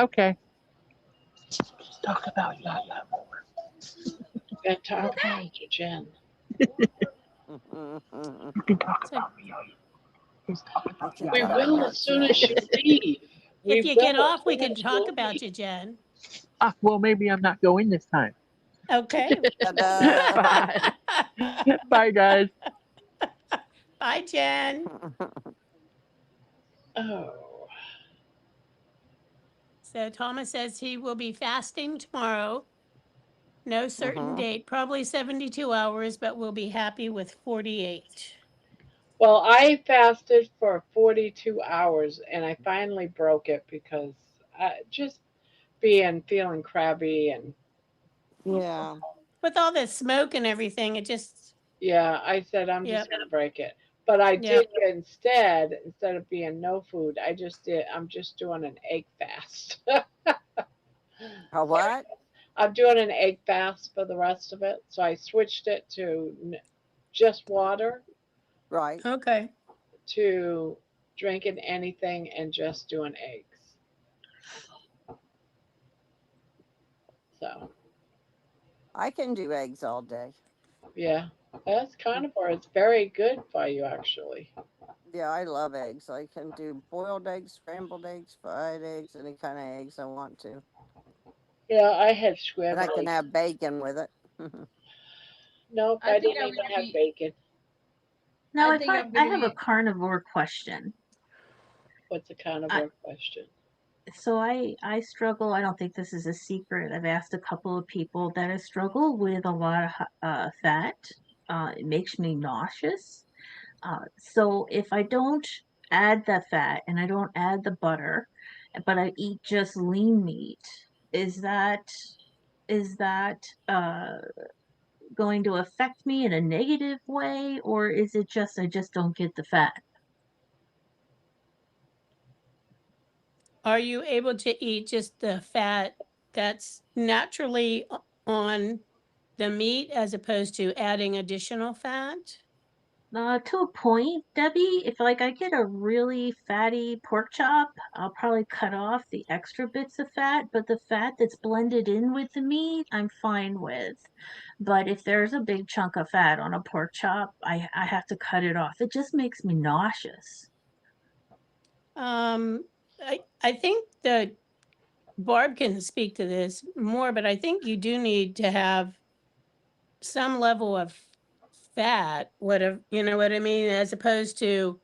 okay. Let's talk about Yaya more. Gotta talk Okay. about you, Jen. You can talk So about me. Let's talk We about can We talk Yaya will more. as about soon as you you. leave. if We you get will off, as we soon can as you talk about leave. you, Jen. Well, maybe I'm not going this time. Okay. Ta-da. Bye. Bye, guys. Bye, Jen. Oh. So Thomas says he will be fasting tomorrow. No certain Mhm. date, probably 72 hours, but we'll be happy with 48. Well, I fasted for 42 hours and I finally broke it because I just feeling crabby and Yeah. With all the smoke and everything, it just, yeah, I said I'm yep, just gonna break it. But I did yep. instead of being no food, I'm just doing an egg fast. A what? I'm doing an egg fast for the rest of it. So I switched it to just water Right. Okay. to drinking anything and just doing eggs. So I can do eggs all day. yeah, that's carnivore. It's very good for you, actually. Yeah, I love eggs. I can do boiled eggs, scrambled eggs, fried eggs, any kind of eggs I want to. Yeah, I had And I scrambled can eggs. have bacon with it. Nope, I I think didn't I'm even gonna have be. bacon. Now, I think I'm I gonna have a be. carnivore question. What's a I, carnivore question? so I struggle. I don't think this is a secret. I've asked a couple of people that I struggle with a lot of fat. It makes me nauseous. So if I don't add the fat and I don't add the butter, but I eat just lean meat, is that is that going to affect me in a negative way, or is it just I just don't get the fat? Are you able to eat just the fat that's naturally on the meat as opposed to adding additional fat? To a point, Debbie. If like I get a really fatty pork chop, I'll probably cut off the extra bits of fat, but the fat that's blended in with the meat, I'm fine with. But if there's a big chunk of fat on a pork chop, I have to cut it off. It just makes me nauseous. Um, I think that Barb can speak to this more, but I think you do need to have some level of fat, whatever, you know what I mean? As opposed to,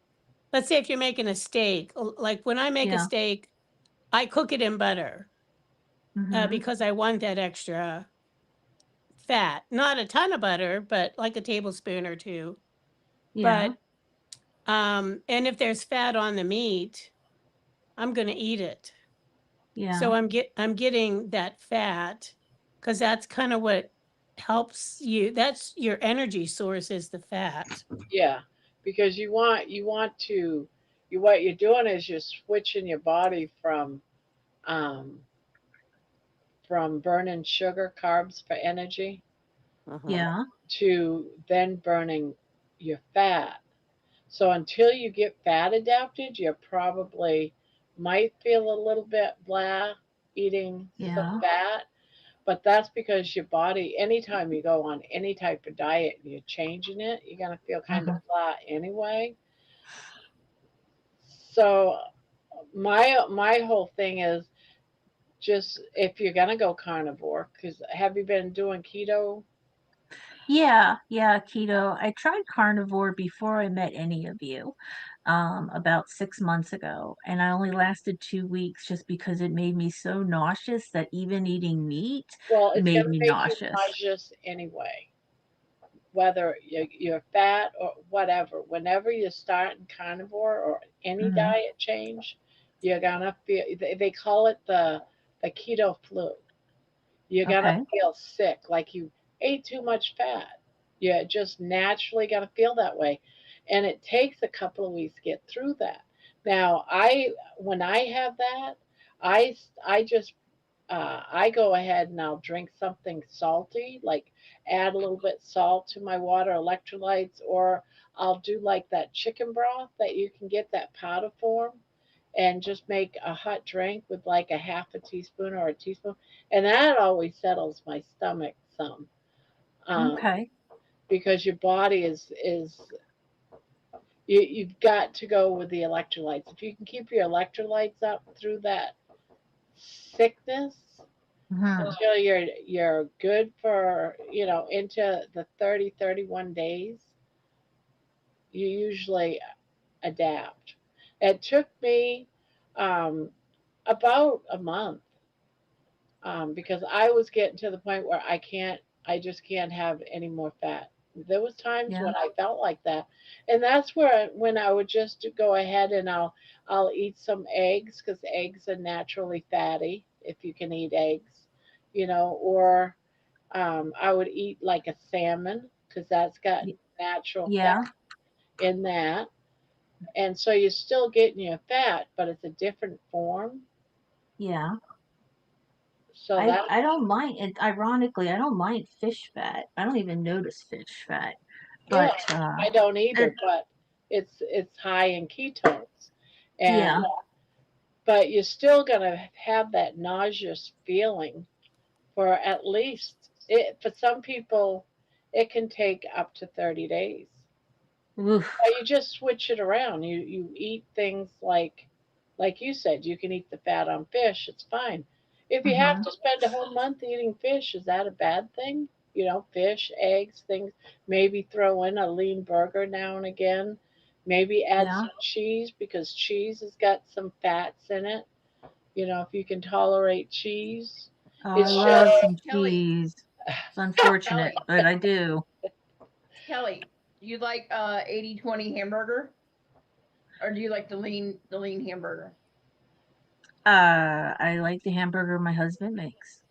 let's say if you're making a steak, like when I make a Yeah. steak, I cook it in butter Mm-hmm. because I want that extra fat. Not a ton of butter, but like a tablespoon or two. Yeah. But and if there's fat on the meat, I'm going to eat it. Yeah. So I'm getting that fat because that's kind of what helps you. That's your energy source is the fat. Yeah, because you want to you what you're doing is you're switching your body um from burning sugar carbs for energy Uh-huh. Yeah. to then burning your fat. So until you get fat adapted, you probably might feel a little bit blah eating some Yeah. fat, but that's because your body, anytime you go on any type of diet and you're changing it, you're gonna feel kind of Mm-hmm. blah anyway. So my whole thing is just if you're gonna go carnivore, because have you been doing keto? Yeah, yeah, keto. I tried carnivore before I met any of you, about 6 months ago, and I only lasted 2 weeks just because it made me so nauseous that even eating meat Well, it's made gonna me make you nauseous. nauseous anyway, whether you're fat or whatever. Whenever you're starting carnivore or any Hmm. diet change, you're gonna feel. They call it the keto flu. You're gonna Okay. feel sick, like you ate too much fat. You're just naturally gonna feel that way, and it takes a couple of weeks to get through that. Now, when I have that, I just I go ahead and I'll drink something salty, like add a little bit salt to my water, electrolytes, or I'll do like that chicken broth that you can get that powder form and just make a hot drink with like a half a teaspoon or a teaspoon, and that always settles my stomach some. Um, Okay. because your body is you've got to go with the electrolytes. If you can keep your electrolytes up through that sickness Hmm. until you're good for into the 30-31 days, you usually adapt. It took me um, about a month because I was getting to the point where I just can't have any more fat. There was times Yeah. when I felt like that, and that's where when I would just go ahead and I'll eat some eggs because eggs are naturally fatty if you can eat eggs, or I would eat like a salmon because that's got y- natural fat Yeah. in that, and so you're still getting your fat, but it's a different form. Yeah. So I that I don't mind it. Ironically, I don't mind fish fat. I don't even notice fish fat, Yeah, but I don't either, it, but it's high in ketones, and yeah. but you're still gonna have that nauseous feeling for at least for some people it can take up to 30 days. Oof. But you just switch it around. You eat things like you said, you can eat the fat on fish, it's fine. If you have Hmm. to spend a whole month eating fish, is that a bad thing? Fish, eggs, things, maybe throw in a lean burger now and again. Maybe add Yeah. some cheese because cheese has got some fats in it. If you can tolerate cheese. Oh, I It's love just some Kelly, cheese. It's unfortunate, Kelly, but I do. Kelly, you like 80/20 hamburger, or do you like the lean hamburger? I like the hamburger my husband makes.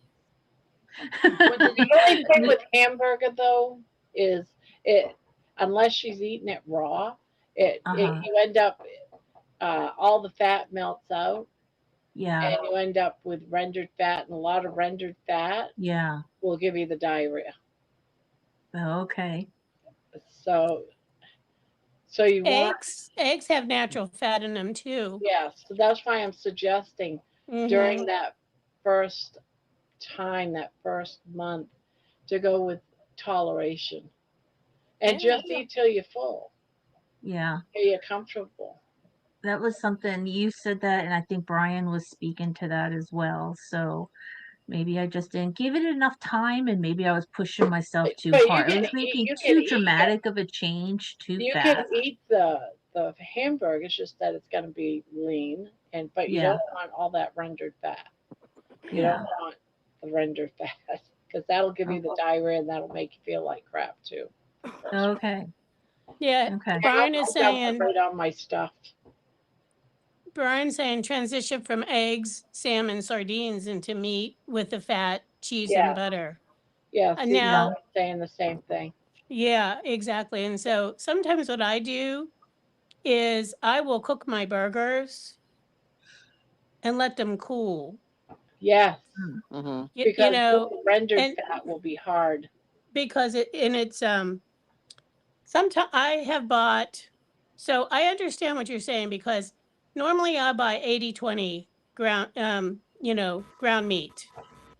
What does the he only thing We- with hamburger though is it unless she's eating it raw, it uh-huh. you end up all the fat melts out Yeah. and you end up with rendered fat, and a lot of rendered fat Yeah. will give you the diarrhea. Okay. So So you want, Eggs have natural fat in them too. yeah, so that's why I'm suggesting during Mm-hmm. that first that first month, to go with toleration and Yeah. just eat till you're full, Yeah. till you're comfortable. That was something you said that, and I think Brian was speaking to that as well. So maybe I just didn't give it enough time, and maybe I was pushing myself too But hard. I was making you can too eat it. dramatic of a change too You can fast. eat the hamburger. It's just that it's going to be lean, and but you Yeah, don't want all that rendered fat. You don't yeah. want the rendered fat because that'll give you Oh, the diarrhea and that'll make you feel like crap too. First. okay, Yeah. okay. Now Brian is I dump it saying right on my stuff. Brian's saying transition from eggs, salmon, sardines into meat with the fat, cheese, and Yeah, butter. yeah. See, now Yeah. Now, I'm saying the same thing. yeah, exactly. And so sometimes what I do is I will cook my burgers and let them cool. Yes, Mm, Mm-hmm. You because know, the rendered and fat will be hard. because it's sometimes I have bought, so I understand what you're saying because normally I buy 80/20 ground ground meat.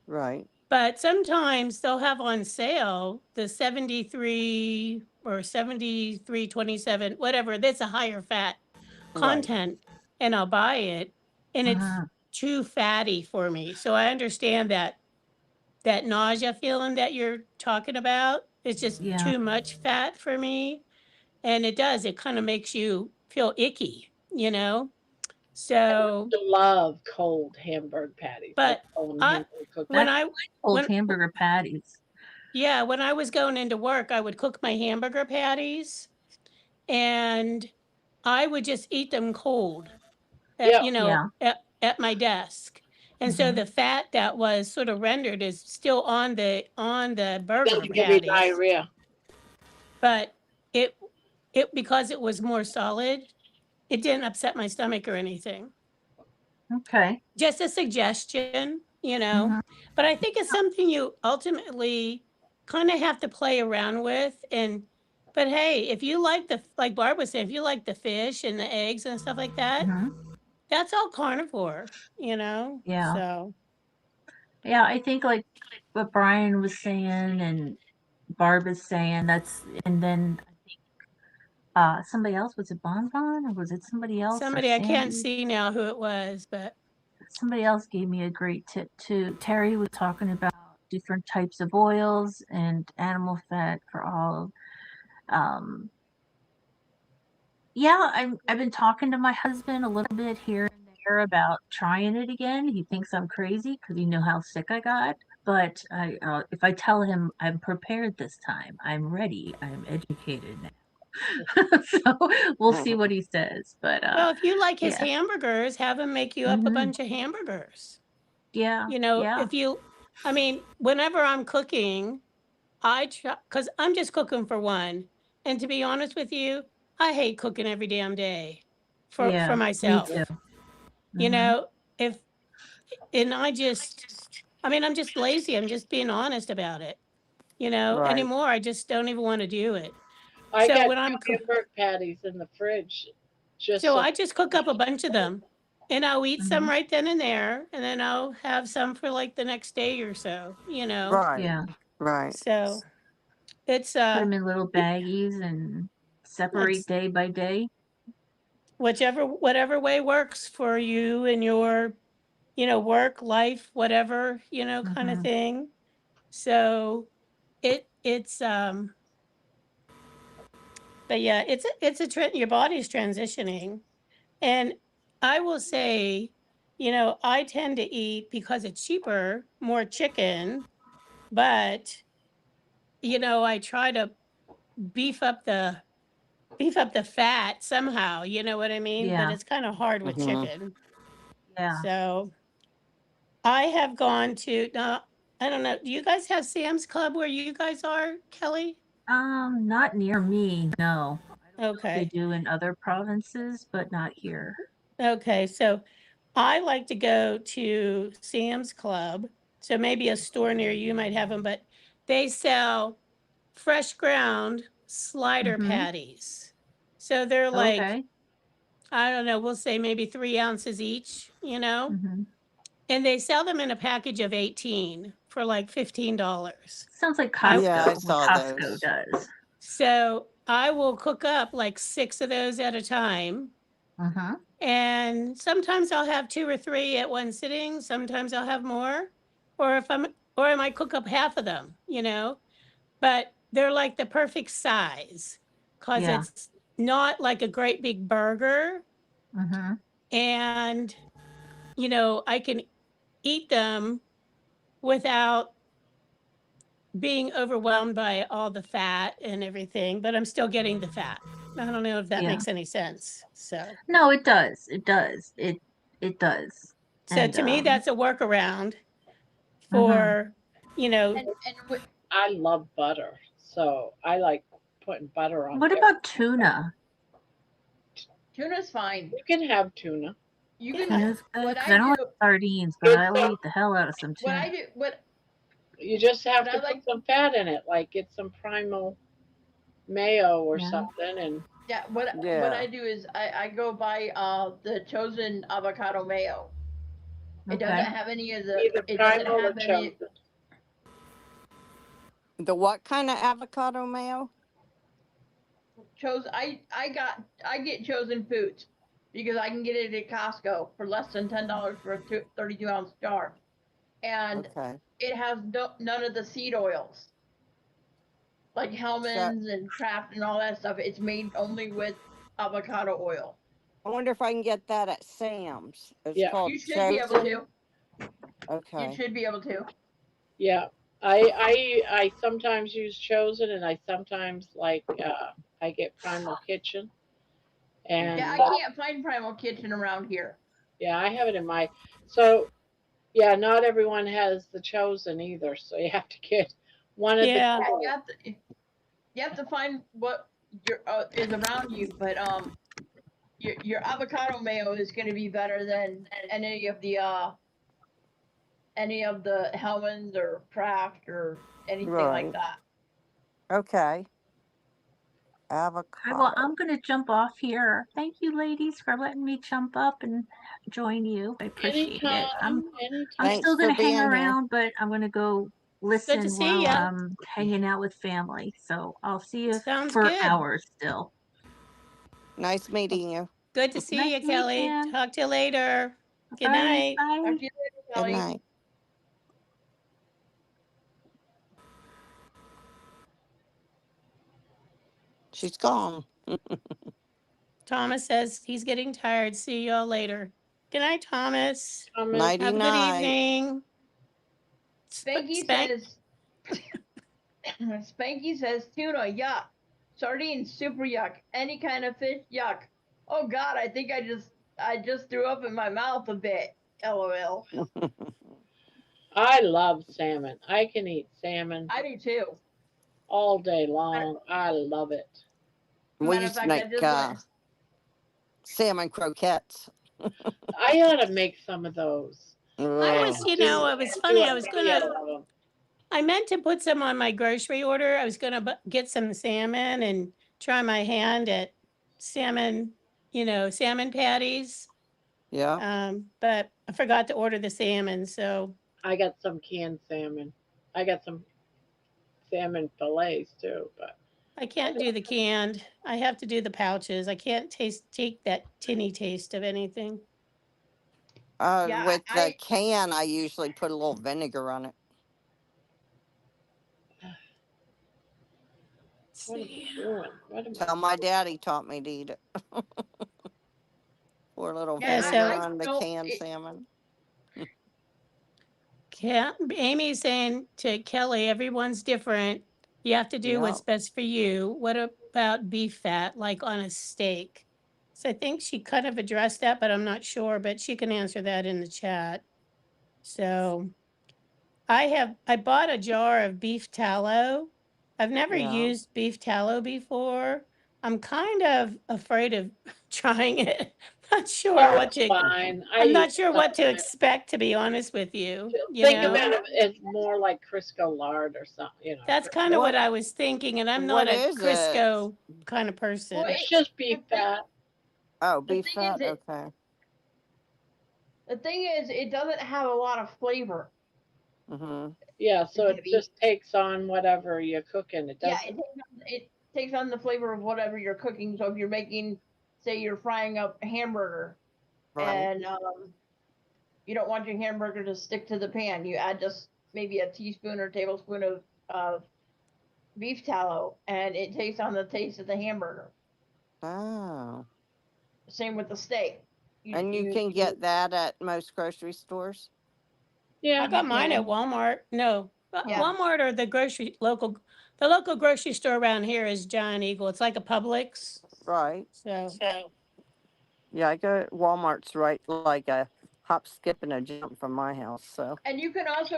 Right. But sometimes they'll have on sale the 73 or 73/27, whatever, that's a higher fat Right. content, and I'll buy it, and it's uh-huh. too fatty for me. So I understand that nausea feeling that you're talking about. It's just Yeah. too much fat for me, and it kind of makes you feel icky, you know? So, I love cold hamburger patties, like but cold I hamburger cookies. when That's I old when hamburger patties. yeah, when I was going into work, I would cook my hamburger patties and I would just eat them cold at, Yeah, Yeah. at my desk. And so Hmm. the fat that was sort of rendered is still on the burger doesn't give you patties, diarrhea. but it it because it was more solid, it didn't upset my stomach or anything. Okay. Just a suggestion. Hmm. But I think it's something you ultimately kind of have to play around with. But hey, if you like like Barb was saying, if you like the fish and the eggs and stuff like that, Hmm. that's all carnivore. Yeah. So Yeah. I think like what Brian was saying and Barb is saying, and then somebody else, was it Bonbon or was it somebody else or somebody, I can't Sandy? see now who it was, but Somebody else gave me a great tip too. Terry was talking about different types of oils and animal fat for all. Um, yeah, I've been talking to my husband a little bit here and there about trying it again. He thinks I'm crazy because he knew how sick I got. But if I tell him I'm prepared this time, I'm ready, I'm educated now. So we'll see what he says. But well, if you like his yeah, hamburgers, have him make you up a hmm, bunch of hamburgers. yeah, yeah, If you, I mean, whenever I'm cooking, I try because I'm just cooking for one. And to be honest with you, I hate cooking every damn day for yeah. Me Yeah. too. myself. You Hmm. know, if and I mean, I'm just lazy. I'm just being honest about it. Right. Anymore, I just don't even want to do it. I So got when two hamburger patties in the fridge, just so so. I just cook up a bunch of them, and I'll eat some Hmm. right then and there, and then I'll have some for like the next day or so. Right. Yeah. Right. So it's Put them in little baggies and separate it's day by day. whatever way works for you and your work, life, whatever, kind of Hmm. thing. So it's but yeah, it's a trend. Your body's transitioning, and I will say, I tend to eat because it's cheaper, more chicken, but I try to beef up the beef up the fat somehow. You know what I mean? But Yeah. it's kind of hard with Mm-hmm. chicken. Yeah. So I have gone to now. I don't know. Do you guys have Sam's Club where you guys are, Kelly? Not near me, no. I don't know if they Okay. do in other provinces, but not here. Okay. So I like to go to Sam's Club. So maybe a store near you might have them, but they sell fresh ground slider Hmm. patties. So they're like, Okay. I don't know, we'll say maybe 3 ounces each, Hmm. and they sell them in a package of 18 for like $15. Sounds like I Yeah, I Costco, what saw Costco those. does. so I will cook up like 6 of those at a time. Uh-huh. And sometimes I'll have 2 or 3 at one sitting, sometimes I'll have more, or if I'm or I might cook up half of them, but they're like the perfect size because Yeah. it's not like a great big burger, Uh-huh. and I can eat them without being overwhelmed by all the fat and everything, but I'm still getting the fat. I don't know if that Yeah. makes any sense. No, it does. It does. It does. So And to me, that's a workaround uh-huh. for, you know, And I love butter, so I like putting butter on What about everything. tuna? tuna's fine. You can have tuna. You yeah, can. Tuna's good What because I I don't do, like sardines, but It's I will eat the hell out of some what tuna. I do, what you just have what to I put like. some fat in it, like get some primal mayo or Yeah. something, and Yeah, what Yeah. I do is I go buy the chosen avocado mayo. It doesn't Okay. have any of the. either It doesn't primal or have any. chosen. The what kind of avocado mayo? Chosen. I get chosen foods because I can get it at Costco for less than $10 for a 32-ounce jar, and Okay. it has none of the seed oils like So Hellman's and Kraft and all that stuff. It's made only with avocado oil. I wonder if I can get that at Sam's. It's Yeah, You called should be able Chosen. to. You Okay. should be able to. yeah. I sometimes use chosen, and I sometimes I get Primal Kitchen, and Yeah, I Hmm. can't find Primal Kitchen around here. yeah, I have it in my. So yeah, not everyone has the chosen either, so you have to get one of the yeah, Yeah, two. you have to find what your is around you, but your avocado mayo is going to be better than any of the Hellman's or Kraft or anything like Right. that. Okay. All right, well, Avocado. I'm going to jump off here. Thank you, ladies, for letting me jump up and join you. I appreciate it. Anytime, I'm anytime. Thanks still going for to hang being here. around, but I'm going to go good to listen see while ya. I'm hanging out with family. So I'll see you Sounds for good. hours still. Nice meeting you. Good to see Nice you, to meet Kelly. you. Talk to you later. Good All right, night. bye. Talk to you later, Good Kelly. night. She's gone. Thomas says he's getting tired. See y'all later. Good night, Thomas. Thomas, Nighty Have a good night. evening. Spanky Spank. says Spanky says tuna, yuck. Sardines, super yuck. Any kind of fish, yuck. Oh God, I think I just threw up in my mouth a bit. LOL. I love salmon. I can eat salmon I do too. all day Matter, long. I love it. We matter of used to fact, I make just went. salmon croquettes. I ought to make some of those. I I was, Oh, it was do funny. a video of them. I meant to put some on my grocery order. I was going to get some salmon and try my hand at salmon, salmon patties. yeah. But I forgot to order the salmon. So I got some canned salmon. I got some salmon fillets too, but I can't do the canned. I have to do the pouches. I can't take that tinny taste of anything. Yeah, With the can, I usually put a little vinegar on it. Let's what am see. I doing? What am Tell my daddy taught me to eat it. Pour a little yeah. So vinegar I on the don't. canned salmon. Amy's saying to Kelly, everyone's different. You have to do Yeah. what's best for you. What about beef fat, like on a steak? So I think she kind of addressed that, but I'm not sure. But she can answer that in the chat. So I bought a jar of beef tallow. I've never Yeah. used beef tallow before. I'm kind of afraid of trying it Not sure Oh, what it's to. fine. I I'm use not it sure what to sometimes. expect, to be honest with you. You Think of know, it as more like Crisco lard or something, that's kind of What what I was thinking, and I'm not what a is it? Crisco kind of Well, person. It's just the beef thing fat. Oh, the beef thing is fat. it Okay. the thing is it doesn't have a lot of flavor. Mhm. Yeah, so it Debbie. just takes on whatever you're cooking. It Yeah, doesn't. it takes on the flavor of whatever you're cooking. So if you're making, say, you're frying up a hamburger, Right. and you don't want your hamburger to stick to the pan, you add just maybe a teaspoon or tablespoon of beef tallow, and it takes on the taste of the hamburger. Oh. Same with the steak. And you can You get that at most grocery stores. Yeah. I got mine at can, Walmart. No, yeah. Oh. Walmart or the local grocery store around here is Giant Eagle. It's like a Publix. Right. So Yeah, I go. Walmart's right like a hop, skip, and a jump from my house. So. And you can also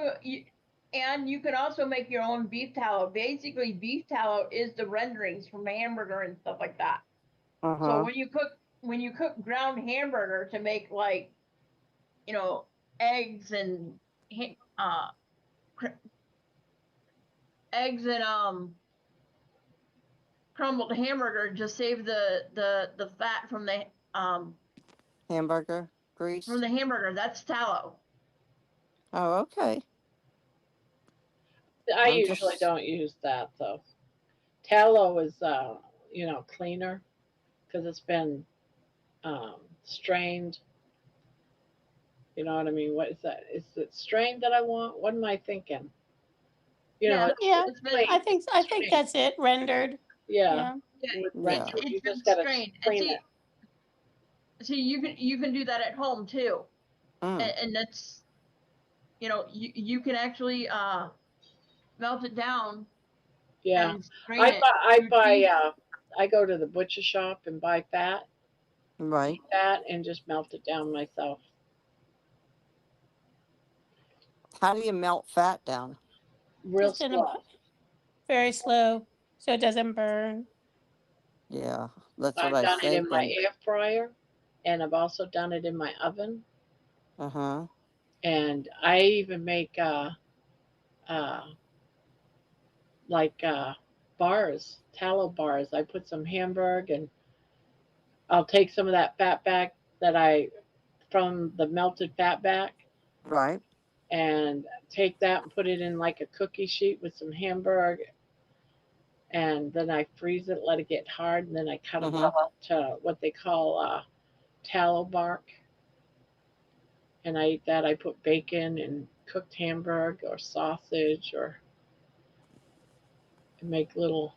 make your own beef tallow. Basically, beef tallow is the renderings from a hamburger and stuff like that. Uh So huh. when you cook ground hamburger to make, like, you know, eggs and uh eggs and crumbled hamburger, just save the fat Hamburger from grease. the hamburger. That's tallow. Oh, okay. I I'm usually just. don't use that though. Tallow is, cleaner because it's been strained. You know what I mean? What is that? Is it strained that I want? What am I thinking? Yeah, yeah, it's been Clean, I think strained. that's it. Rendered. Yeah, Yeah. yeah, with Yeah. render. it's You been just gotta strained. And clean it. see, you can do that at home too, Mm. and that's, you can actually melt it down Yeah, and strain it I through buy. cheese. I go to the butcher shop and buy fat, Right. beef fat, and just melt it down myself, How do you melt fat down? real Just in a slow. very slow, so it doesn't burn. Yeah, that's what I've I was done it in my thinking. air fryer, and I've also done it in my oven, Uh huh. and I even make uh, like bars, tallow bars. I put some hamburg, and I'll take some of that fat back that I from the melted fat back, Right. and take that and put it in like a cookie sheet with some hamburg, and then I freeze it, let it get hard, and then I cut them Mhm. up to what they call tallow bark, and I eat that. I put bacon and cooked hamburg or sausage, or make little.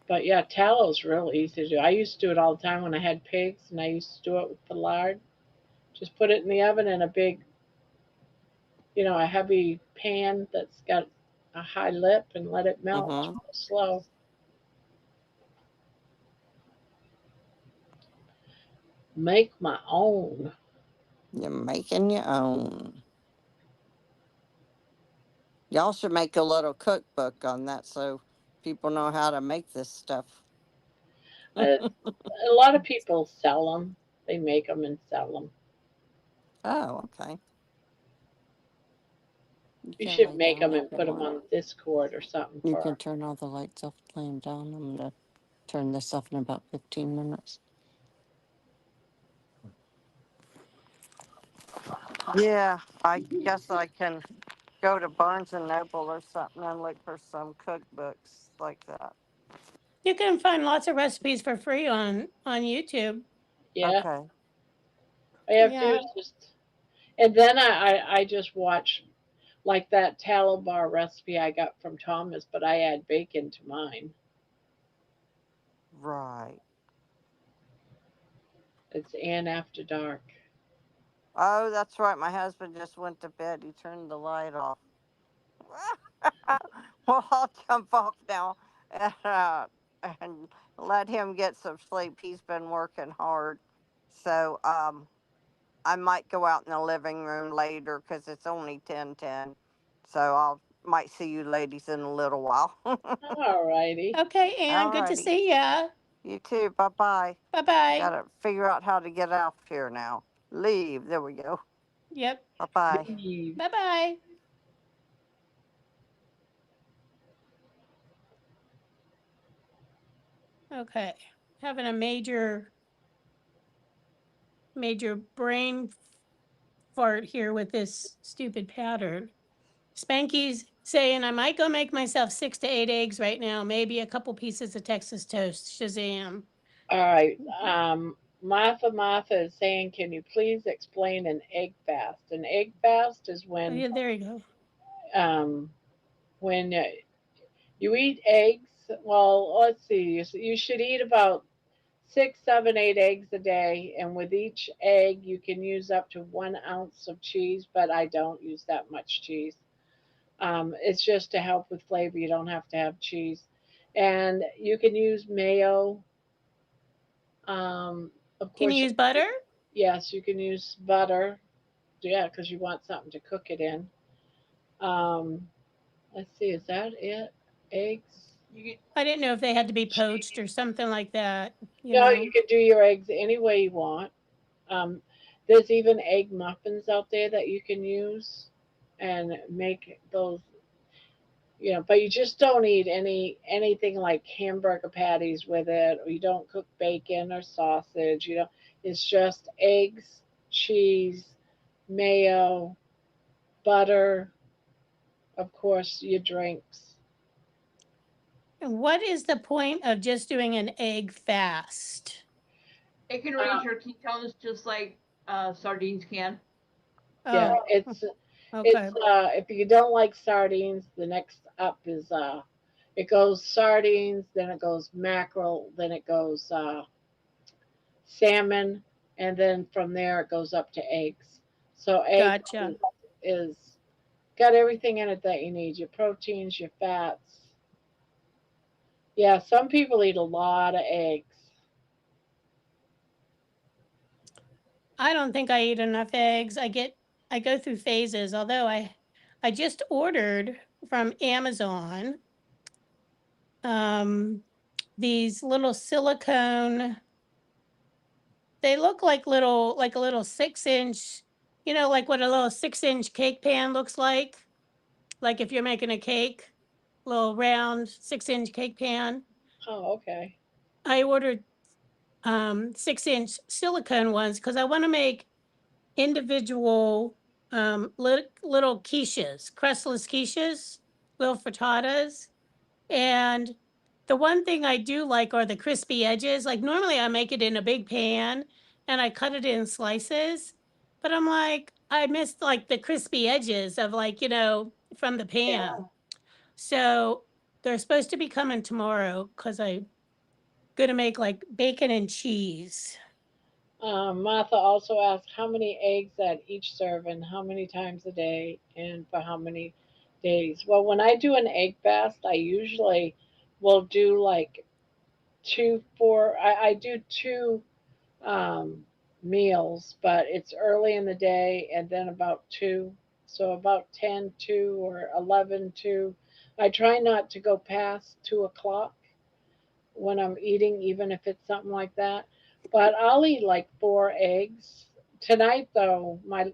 But yeah, tallow's real easy to do. I used to do it all the time when I had pigs, and I used to do it with the lard. Just put it in the oven in a big, a heavy pan that's got a high lip, and let it melt Mhm. real slow. Make my own. You're making your own. Y'all should make a little cookbook on that so people know how to make this stuff. A lot of people sell them. They make them and sell them. Oh, okay. You You can should lay make down them if and you put them want. on Discord or something You can for. turn all the lights off laying down. I'm going to turn this off in about 15 minutes. Yeah, I guess I can go to Barnes and Noble or something and look for some cookbooks like that. You can find lots of recipes for free on YouTube. Yeah, Okay. I have to Yeah. just. And then I just watch like that tallow bar recipe I got from Thomas, but I add bacon to mine. Right. It's Ann After Dark. Oh, that's right. My husband just went to bed. He turned the light off. Well, I'll jump off now and let him get some sleep. He's been working hard. So I might go out in the living room later because it's only 10:10. So I'll might see you ladies in a little while. All righty. Okay, Anne, good to Alrighty. see ya. You too. Bye bye. Bye I bye. gotta figure out how to get off here now. Leave. There we go. Yep. Bye bye. Leave. Bye bye. Okay. Having a major brain fart here with this stupid pattern. Spanky's saying I might go make myself 6 to 8 eggs right now, maybe a couple pieces of Texas toast. Shazam. All right. Martha is saying, can you please explain an egg fast? An egg fast is Oh, yeah, there you go. um, when you eat eggs. Well, let's see. You should eat about 6, 7, 8 eggs a day, and with each egg, you can use up to 1 ounce of cheese. But I don't use that much cheese. It's just to help with flavor. You don't have to have cheese, and you can use mayo. Of Can you course, use butter? yes, you can use butter. Yeah, because you want something to cook it in. Um, let's see, is that it? Eggs? You get I didn't know if they had to be poached or Cheese. something like that, you No, you know. can do your eggs any way you want. Um, there's even egg muffins out there that you can use and make those. But you just don't eat anything like hamburger patties with it, or you don't cook bacon or sausage. It's just eggs, cheese, mayo, butter, of course, your drinks. And what is the point of just doing an egg fast? it can Uh, raise your ketones just like sardines can. yeah, Oh, it's okay. if you don't like sardines, the next up is it goes sardines, then it goes mackerel, then it goes salmon, and then from there it goes up to eggs. So eggs Gotcha. is got everything in it that you need, your proteins, your fats. Yeah, some people eat a lot of eggs. I don't think I eat enough eggs. I go through phases, although I just ordered from Amazon um these little silicone, they look like a little 6 inch, like what a little 6 inch cake pan looks like if you're making a cake, little round 6 inch cake pan. Oh, okay. I ordered 6 inch silicone ones because I want to make individual little quiches, crustless quiches, little frittatas. And the one thing I do like are the crispy edges. Like normally I make it in a big pan and I cut it in slices, but I'm like, I missed like the crispy edges of like, from the Yeah. pan. So they're supposed to be coming tomorrow because I'm gonna make like bacon and cheese. Martha also asked how many eggs at each serving, how many times a day, and for how many days. Well, when I do an egg fast, I usually will do like I do two um, meals, but it's early in the day and then about two. So about 10 2 or 11 2. I try not to go past 2 o'clock when I'm eating, even if it's something like that. But I'll eat like 4 eggs. Tonight, though, my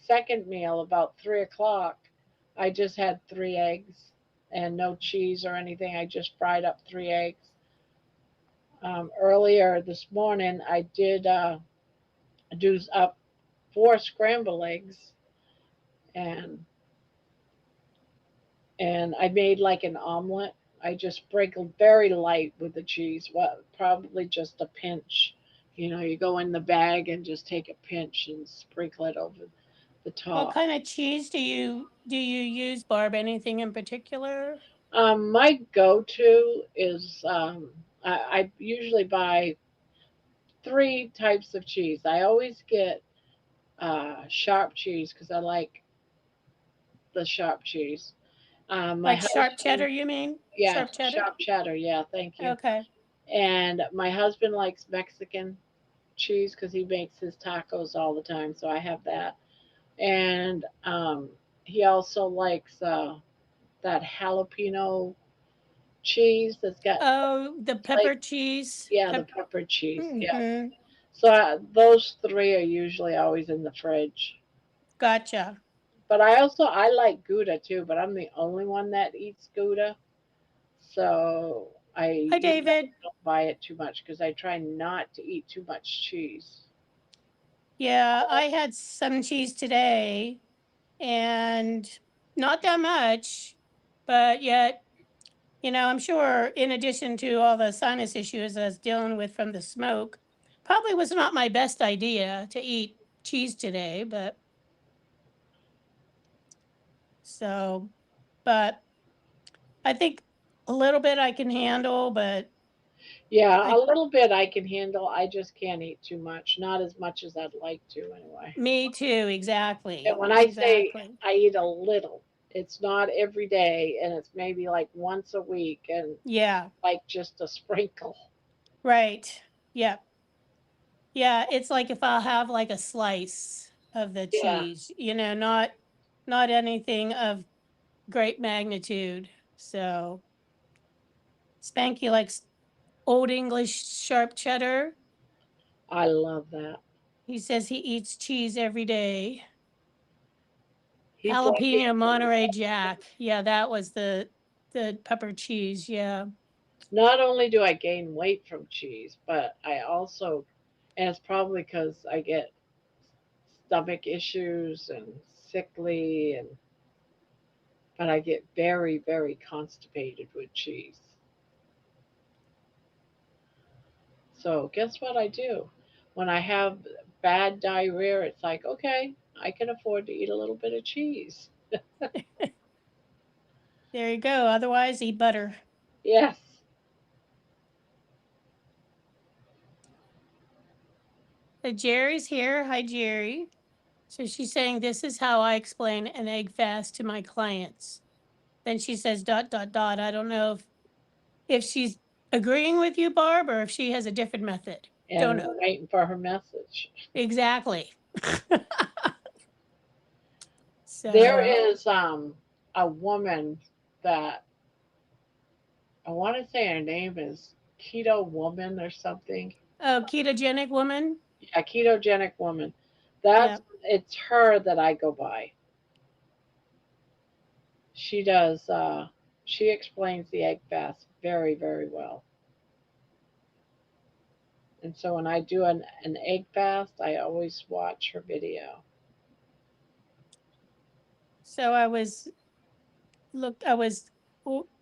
second meal, about 3 o'clock, I just had 3 eggs and no cheese or anything. I just fried up 3 eggs. Earlier this morning, I did do up 4 scrambled eggs, and I made like an omelet. I just sprinkled very light with the cheese, what probably just a pinch. You go in the bag and just take a pinch and sprinkle it over the What top. kind of cheese do you use, Barb? Anything in particular? My go-to is I usually buy 3 types of cheese. I always get sharp cheese because I like the sharp cheese. My Like sharp cheddar, husband, you mean? yeah, Sharp cheddar? sharp cheddar. Yeah, thank you. Okay. And my husband likes Mexican cheese because he makes his tacos all the time, so I have that. And he also likes that jalapeno cheese that's got Oh, the like pepper cheese. yeah, the pepper cheese. Yeah. Mm-hmm. So those three are usually always in the fridge. Gotcha. But I like Gouda too, but I'm the only one that eats Gouda. So I Hi, usually David. don't buy it too much because I try not to eat too much cheese. Yeah, I had some cheese today and not that much, but yet, I'm sure in addition to all the sinus issues I was dealing with from the smoke, probably was not my best idea to eat cheese today, but so, but I think a little bit I can handle, but Yeah, a I, little bit I can handle. I just can't eat too much. Not as much as I'd like to anyway. me too, And exactly, when I say exactly. I eat a little, it's not every day and it's maybe like once a week and Yeah, like just a sprinkle. right. Yeah. Yeah, it's like if I'll have like a slice of the Yeah, cheese, not anything of great magnitude. So Spanky likes Old English sharp cheddar. I love that. He says he eats cheese every day. He's like Jalapeno Monterey Jack. Yeah, that was the pepper cheese. Yeah. not only do I gain weight from cheese, but I also, and it's probably because I get stomach issues and sickly, and but I get very, very constipated with cheese. So guess what I do? When I have bad diarrhea, it's like, okay, I can afford to eat a little bit of cheese. There you go. Otherwise, eat butter. Yes, Jerry's here. Hi, Jerry. So she's saying this is how I explain an egg fast to my clients. Then she says dot dot dot. I don't know if she's agreeing with you, Barb, or if she has a different method. Don't and know. we're waiting for her message. Exactly. There So, is a woman that I want to say her name is Keto Woman or something. oh, ketogenic woman. Yeah, ketogenic woman. That's Yep. it's her that I go by. She does. She explains the egg fast very, very well. And so when I do an egg fast, I always watch her video. So I was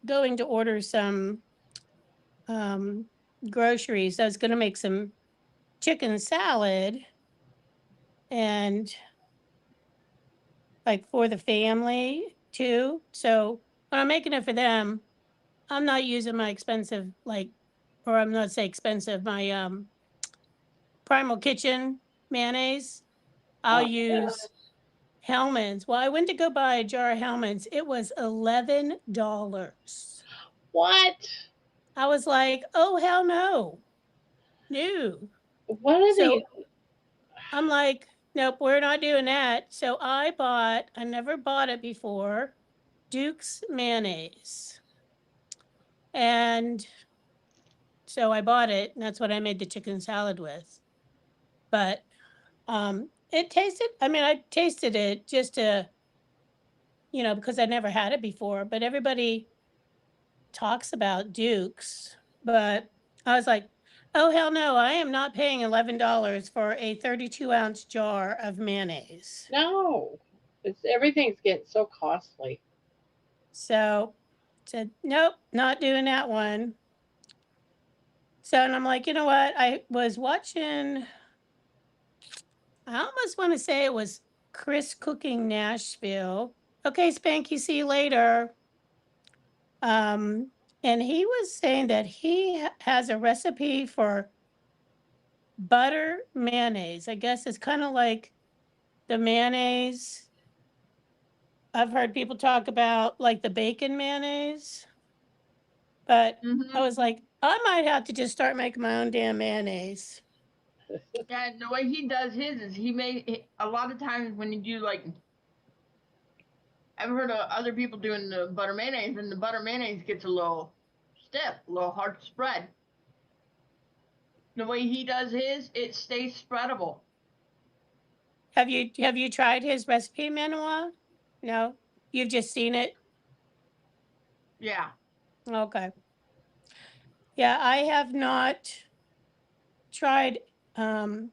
going to order some um, groceries. I was going to make some chicken salad and like for the family too. So when I'm making it for them, I'm not using my expensive or I'm not say expensive, my Primal Kitchen mayonnaise. I'll Yeah. use Hellman's. Well, I went to go buy a jar of Hellman's. It was $11. What? I was like, oh hell no. No. What are these? So I'm like, nope, we're not doing that. So I never bought it before, Duke's mayonnaise. And so I bought it, and that's what I made the chicken salad with. But it tasted, I mean, I tasted it just to, because I never had it before, but everybody talks about Duke's. But I was like, oh, hell no, I am not paying $11 for a 32-ounce jar of mayonnaise. No. It's everything's getting so costly. So said, nope, not doing that one. So, and I'm like, you know what? I was watching, I almost want to say it was Chris Cooking Nashville. Okay, Spanky, see you later. Um, and he was saying that he has a recipe for butter mayonnaise. I guess it's kind of like the mayonnaise I've heard people talk about, like the bacon mayonnaise. But I Mhm. was like, I might have to just start making my own damn mayonnaise. Yeah, the way he does his is a lot of times when you do like I've heard of other people doing the butter mayonnaise, and the butter mayonnaise gets a little stiff, a little hard to spread. The way he does his, it stays spreadable. Have you tried his recipe, Manuel? No, you've just seen it. Yeah. Okay. Yeah, I have not tried. I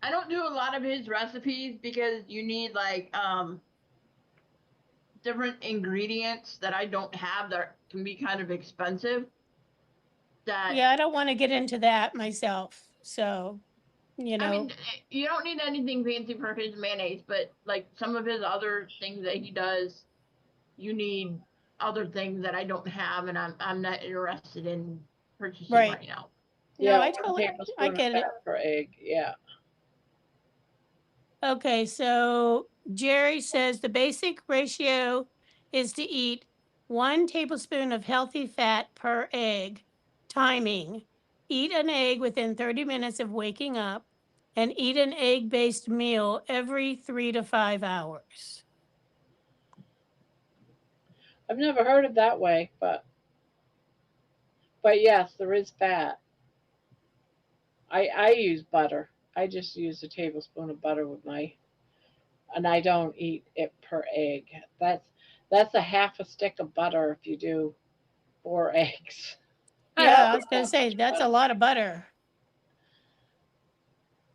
don't do a lot of his recipes because you need like different ingredients that I don't have that can be kind of expensive. That Yeah, I don't want to get into that myself. So, you I know, mean, you don't need anything fancy for his mayonnaise, but like some of his other things that he does, you need other things that I don't have, and I'm not interested in purchasing right. right now. No, Yeah, I one totally, I tablespoon of get it. fat per egg. Yeah. Okay, so Jerry says the basic ratio is to eat 1 tablespoon of healthy fat per egg. Timing: eat an egg within 30 minutes of waking up and eat an egg based meal every 3 to 5 hours. I've never heard it that way, but yes, there is fat. I use butter. I just use a tablespoon of butter with my, and I don't eat it per egg. That's that's a half a stick of butter if you do 4 eggs. I don't Yeah, I was eat going to that say much that's a butter. lot of butter,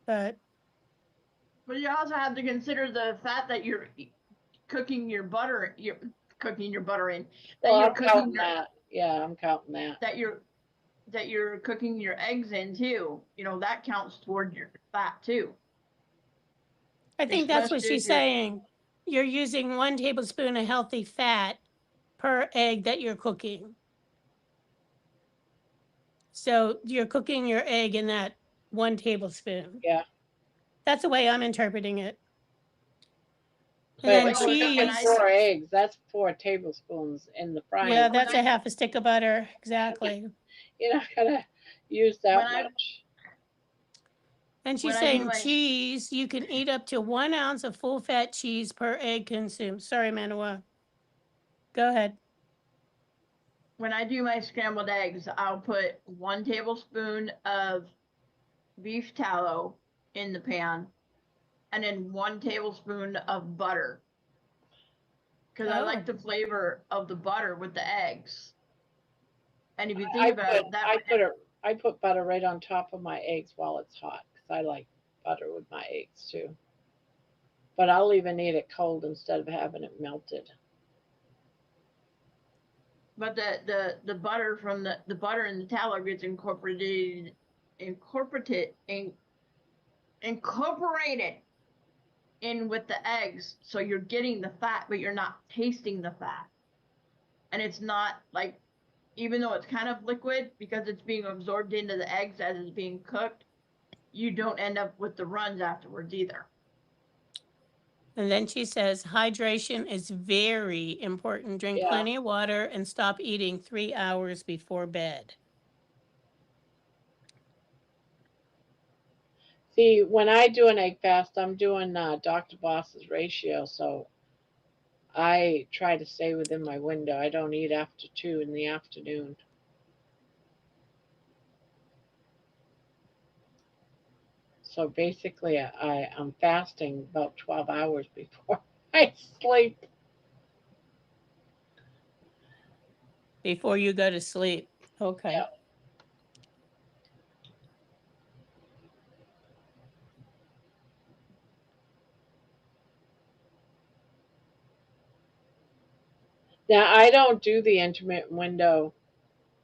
but But you also have to consider the fat that you're cooking your butter. You're cooking your butter in. Well, That you're I'm cooking counting your that. Yeah, I'm counting that. that you're that you're cooking your eggs in too. You know that counts toward your fat too. I think that's what Especially she's if you're saying. You're using 1 tablespoon of healthy fat per egg that you're cooking. So you're cooking your egg in that 1 tablespoon. Yeah. That's the way I'm interpreting it. And But then if like you're cooking cheese. 4 eggs, that's 4 tablespoons in the frying Yeah, when that's a I half a stick of butter. Exactly. You're not gonna use when that I much. And when she's I do saying my cheese, you can eat up to 1 ounce of full fat cheese per egg consumed. Sorry, Manuel. Go ahead. when I do my scrambled eggs, I'll put 1 tablespoon of beef tallow in the pan, and then 1 tablespoon of butter because I like Oh, the flavor of the butter with the eggs. And if you think I about put it, that I put it I put butter right on top of my eggs while it's hot because I like butter with my eggs too. But I'll even eat it cold instead of having it melted. but the butter from the butter and the tallow gets incorporated in, incorporated in with the eggs, so you're getting the fat, but you're not tasting the fat, and it's not like even though it's kind of liquid because it's being absorbed into the eggs as it's being cooked, you don't end up with the runs afterwards either. and then she says hydration is very important. Drink Yeah. plenty of water and stop eating 3 hours before bed. See, when I do an egg fast, I'm doing Dr. Boss's ratio, so I try to stay within my window. I don't eat after 2 in the afternoon. So basically, I'm fasting about 12 hours before I sleep. Before you go to sleep. Okay. Yeah. Now, I don't do the intermittent window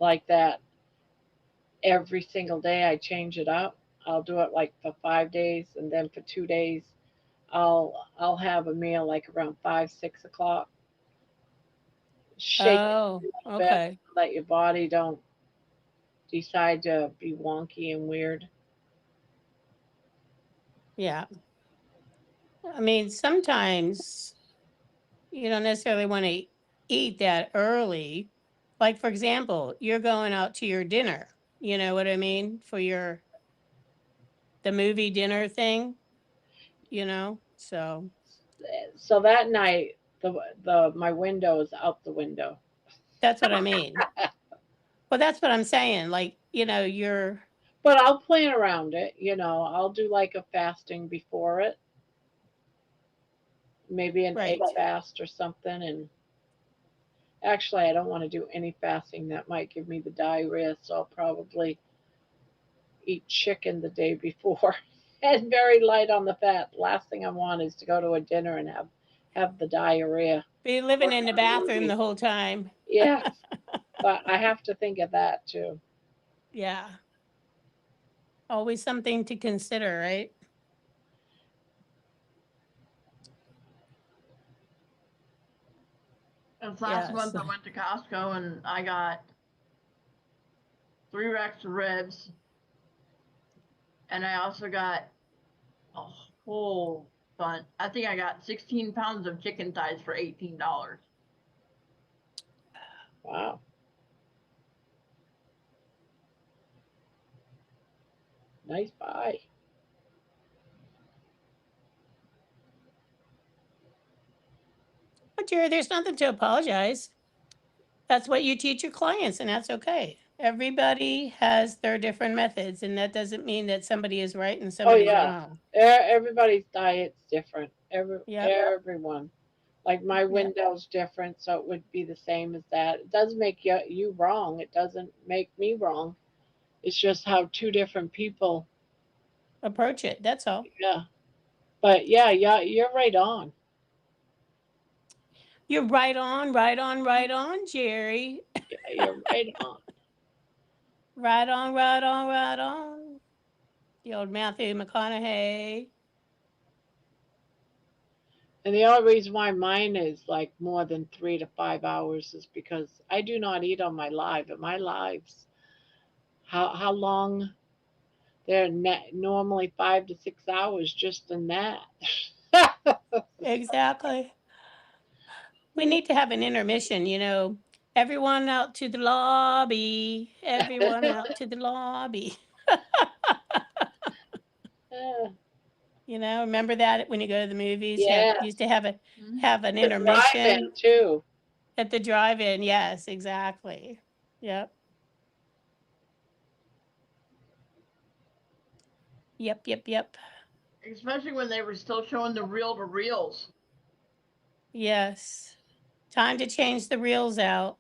like that every single day. I change it up. I'll do it like for 5 days, and then for 2 days, I'll have a meal like around 5, 6 o'clock. Shake it Oh, a little bit, okay. let your body don't decide to be wonky and weird. Yeah. I mean, sometimes you don't necessarily want to eat that early. Like, for example, you're going out to your dinner. You know what I mean? For the movie dinner thing, So So that night, the my window is out the window. That's what I mean. Well, that's what I'm saying. Like, you're But I'll plan around it. I'll do like a fasting before it, maybe an egg right. fast or something. And actually, I don't want to do any fasting. That might give me the diarrhea. So I'll probably eat chicken the day before and very light on the fat. Last thing I want is to go to a dinner and have the diarrhea. Be living in the bathroom the whole time. Yeah, but I have to think of that too. Yeah. Always something to consider, right? This last Yes. month I went to Costco and I got 3 racks of ribs, and I also got a whole bunch. I think I got 16 pounds of chicken thighs for $18. Wow. Nice buy. But Jerry, there's nothing to apologize. That's what you teach your clients, and that's okay. Everybody has their different methods, and that doesn't mean that somebody is right and Oh somebody's yeah. wrong. Everybody's diet's different. Yep. Everyone. Like my Yep. window's different, so it would be the same as that. It doesn't make you wrong. It doesn't make me wrong. It's just how two different people. Approach it. That's all. Yeah. But yeah, you're right on. You're right on, right on, right on, Jerry. Yeah, you're right on. Right on, right on, right on. The old Matthew McConaughey. And the only reason why mine is like more than 3 to 5 hours is because I do not eat on my live. And my lives, how long? They're normally 5 to 6 hours just in that. Exactly. We need to have an intermission. Everyone out to the lobby. Everyone out to the lobby. Remember that when you go to the movies, used Yes, to have an the drive-in intermission too. at the drive-in. Yes, exactly. Yep. Yep, yep, yep. Especially when they were still showing the reel to reels. Yes. Time to change the reels out.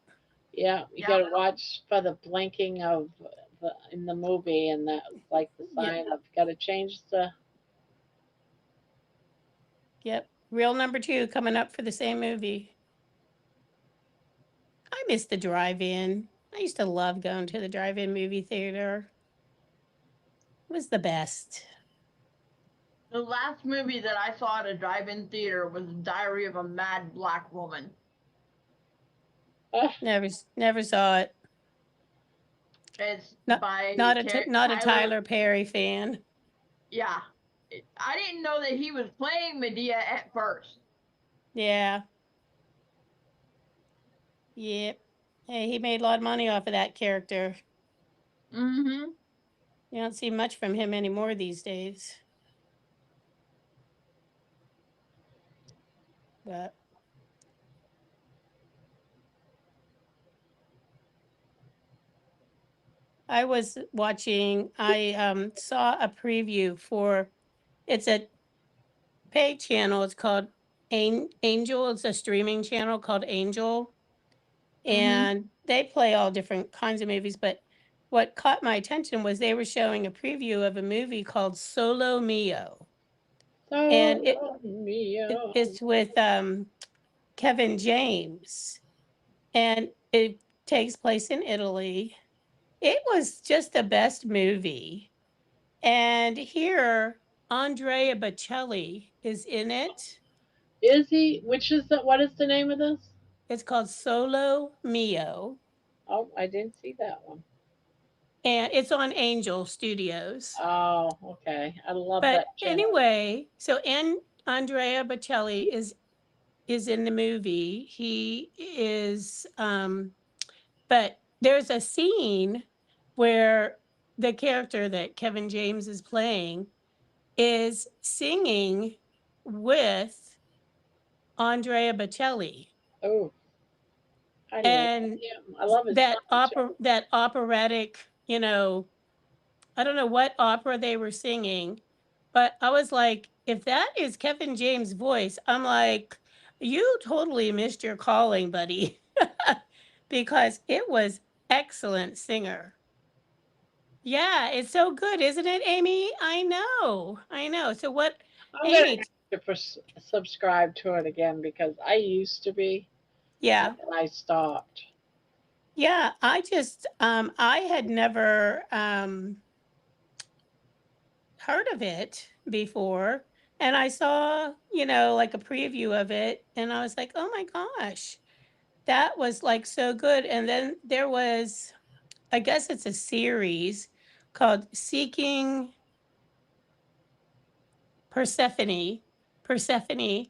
Yeah, you got to watch for the blinking of in the movie, and that's like the Yep. sign of got to change the. Yep. Reel number 2 coming up for the same movie. I miss the drive-in. I used to love going to the drive-in movie theater. It was the best. The last movie that I saw at a drive-in theater was Diary of a Mad Black Woman. Never saw it. It's Not by not a Tyler. Tyler Perry fan. Yeah. I didn't know that he was playing Medea at first. Yeah. Yep. Hey, he made a lot of money off of that character. Mm-hmm. You don't see much from him anymore these days. But I was watching. I saw a preview for. It's a paid channel. It's called Angel. It's a streaming channel called Angel, Mm-hmm. and they play all different kinds of movies. But what caught my attention was they were showing a preview of a movie called Solo Mio, and So it, it Romeo. it's with Kevin James, and it takes place in Italy. It was just the best movie. And here, Andrea Bocelli is in it. Is he? Which is the? What is the name of this? It's called Solo Mio, Oh, I didn't see that one. and it's on Angel Studios. Oh, okay. I love But that channel. anyway, so Andrea Bocelli is in the movie. He is but there's a scene where the character that Kevin James is playing is singing with Andrea Bocelli. Oh, I love and him. I love his son too. that operatic, I don't know what opera they were singing, but I was like, if that is Kevin James' voice, I'm like, you totally missed your calling, buddy. Because it was excellent singer. Yeah, it's so good, isn't it, Amy? I know. I know. So what I'm gonna Amy, have to subscribe to it again because I used to be, and yeah. then I stopped. Yeah, I just I had never heard of it before, and I saw, like a preview of it, and I was like, "Oh my gosh, that was like so good." And then there was, I guess it's a series called Seeking Persephone, Persephone,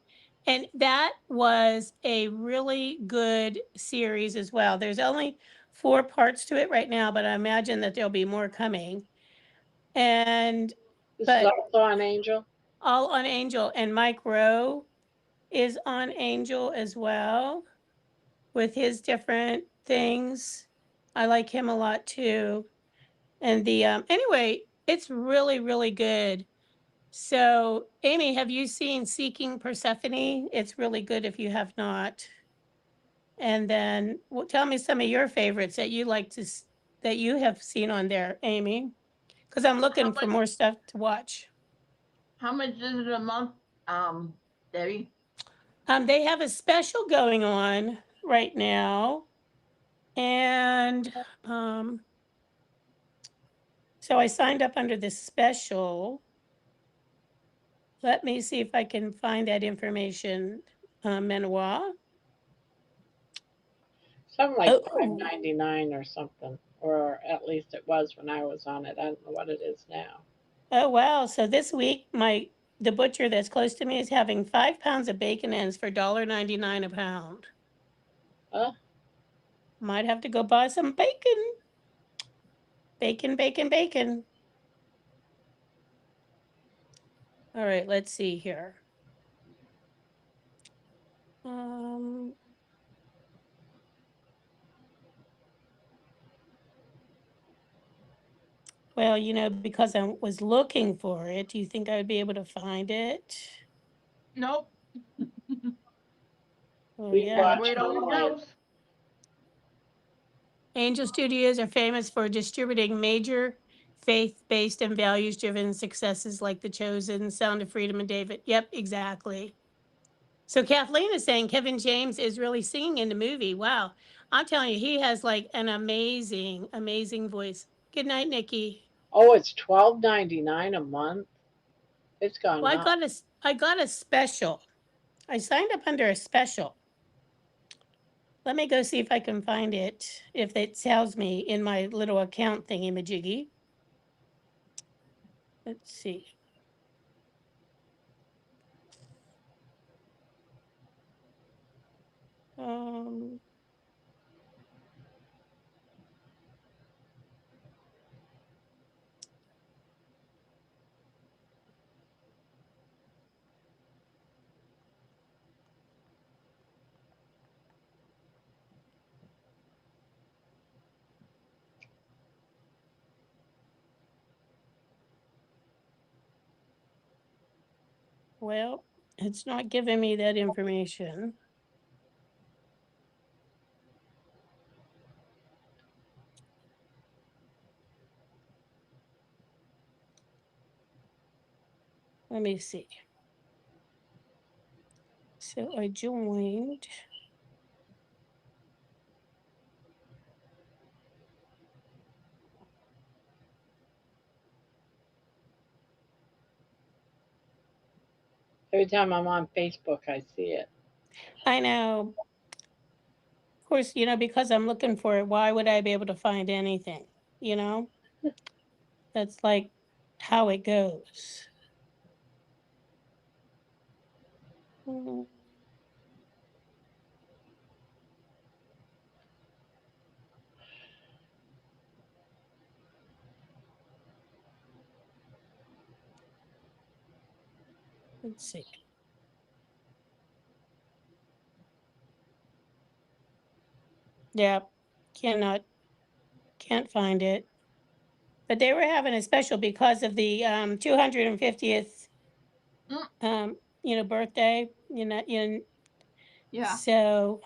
and that was a really good series as well. There's only 4 parts to it right now, but I imagine that there'll be more coming. And This is but also on Angel. all on Angel, and Mike Rowe is on Angel as well with his different things. I like him a lot too. And the anyway, it's really really good. So, Amy, have you seen Seeking Persephone? It's really good if you have not. And then tell me some of your favorites that you like that you have seen on there, Amy, because I'm How looking for much? more stuff to watch. How much is it a month, Debbie? They have a special going on right now, and um, so I signed up under the special. Let me see if I can find that information, Manoa. Something like five Oh, ninety nine or something, or at least it was when I was on it. I don't know what it is now. oh wow! So this week, the butcher that's close to me is having 5 pounds of bacon ends for $1.99 a pound. Huh? Might have to go buy some bacon. Bacon, bacon, bacon. All right, let's see here. Um, well, because I was looking for it, do you think I would be able to find it? Nope. Oh We That's yeah. the way watch it always online. goes. Angel Studios are famous for distributing major faith-based and values-driven successes like The Chosen, Sound of Freedom, and David. Yep, exactly. So Kathleen is saying Kevin James is really singing in the movie. Wow. I'm telling you, he has like an amazing, amazing voice. Good night, Nikki. Oh, it's 12.99 a month. It's gone Well, up. I got a special. I signed up under a special. Let me go see if I can find it, if it tells me in my little account thingy majiggy. Let's see. Um, well, it's not giving me that information. Let me see. So I joined. Every time I'm on Facebook, I see it. I know. Of course, because I'm looking for it, why would I be able to find anything? You know? That's like how it goes. Mm, let's see. Yep. Can't find it. But they were having a special because of the 250th Mm, birthday, yeah. so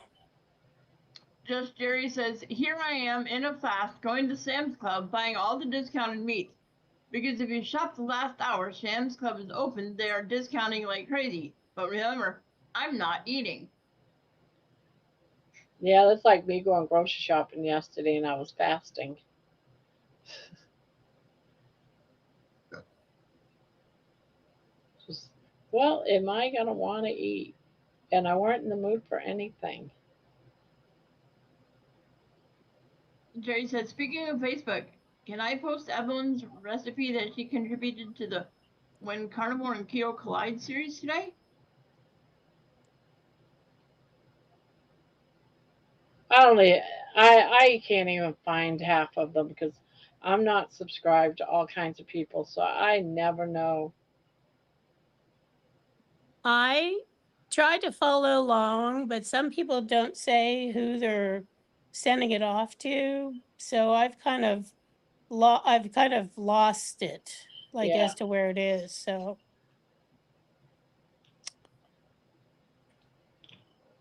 Just Jerry says, here I am in a fast going to Sam's Club buying all the discounted meats. Because if you shop the last hour, Sam's Club is open, they are discounting like crazy. But remember, I'm not eating. Yeah, that's like me going grocery shopping yesterday and I was fasting. Just, well, am I going to want to eat? And I weren't in the mood for anything. Jerry says, speaking of Facebook, can I post Evelyn's recipe that she contributed to the When Carnivore and Keto Collide series today? I only, I can't even find half of them because I'm not subscribed to all kinds of people, so I never know. I try to follow along, but some people don't say who they're sending it off to. So I've kind of lost it, like Yeah, as to where it is. So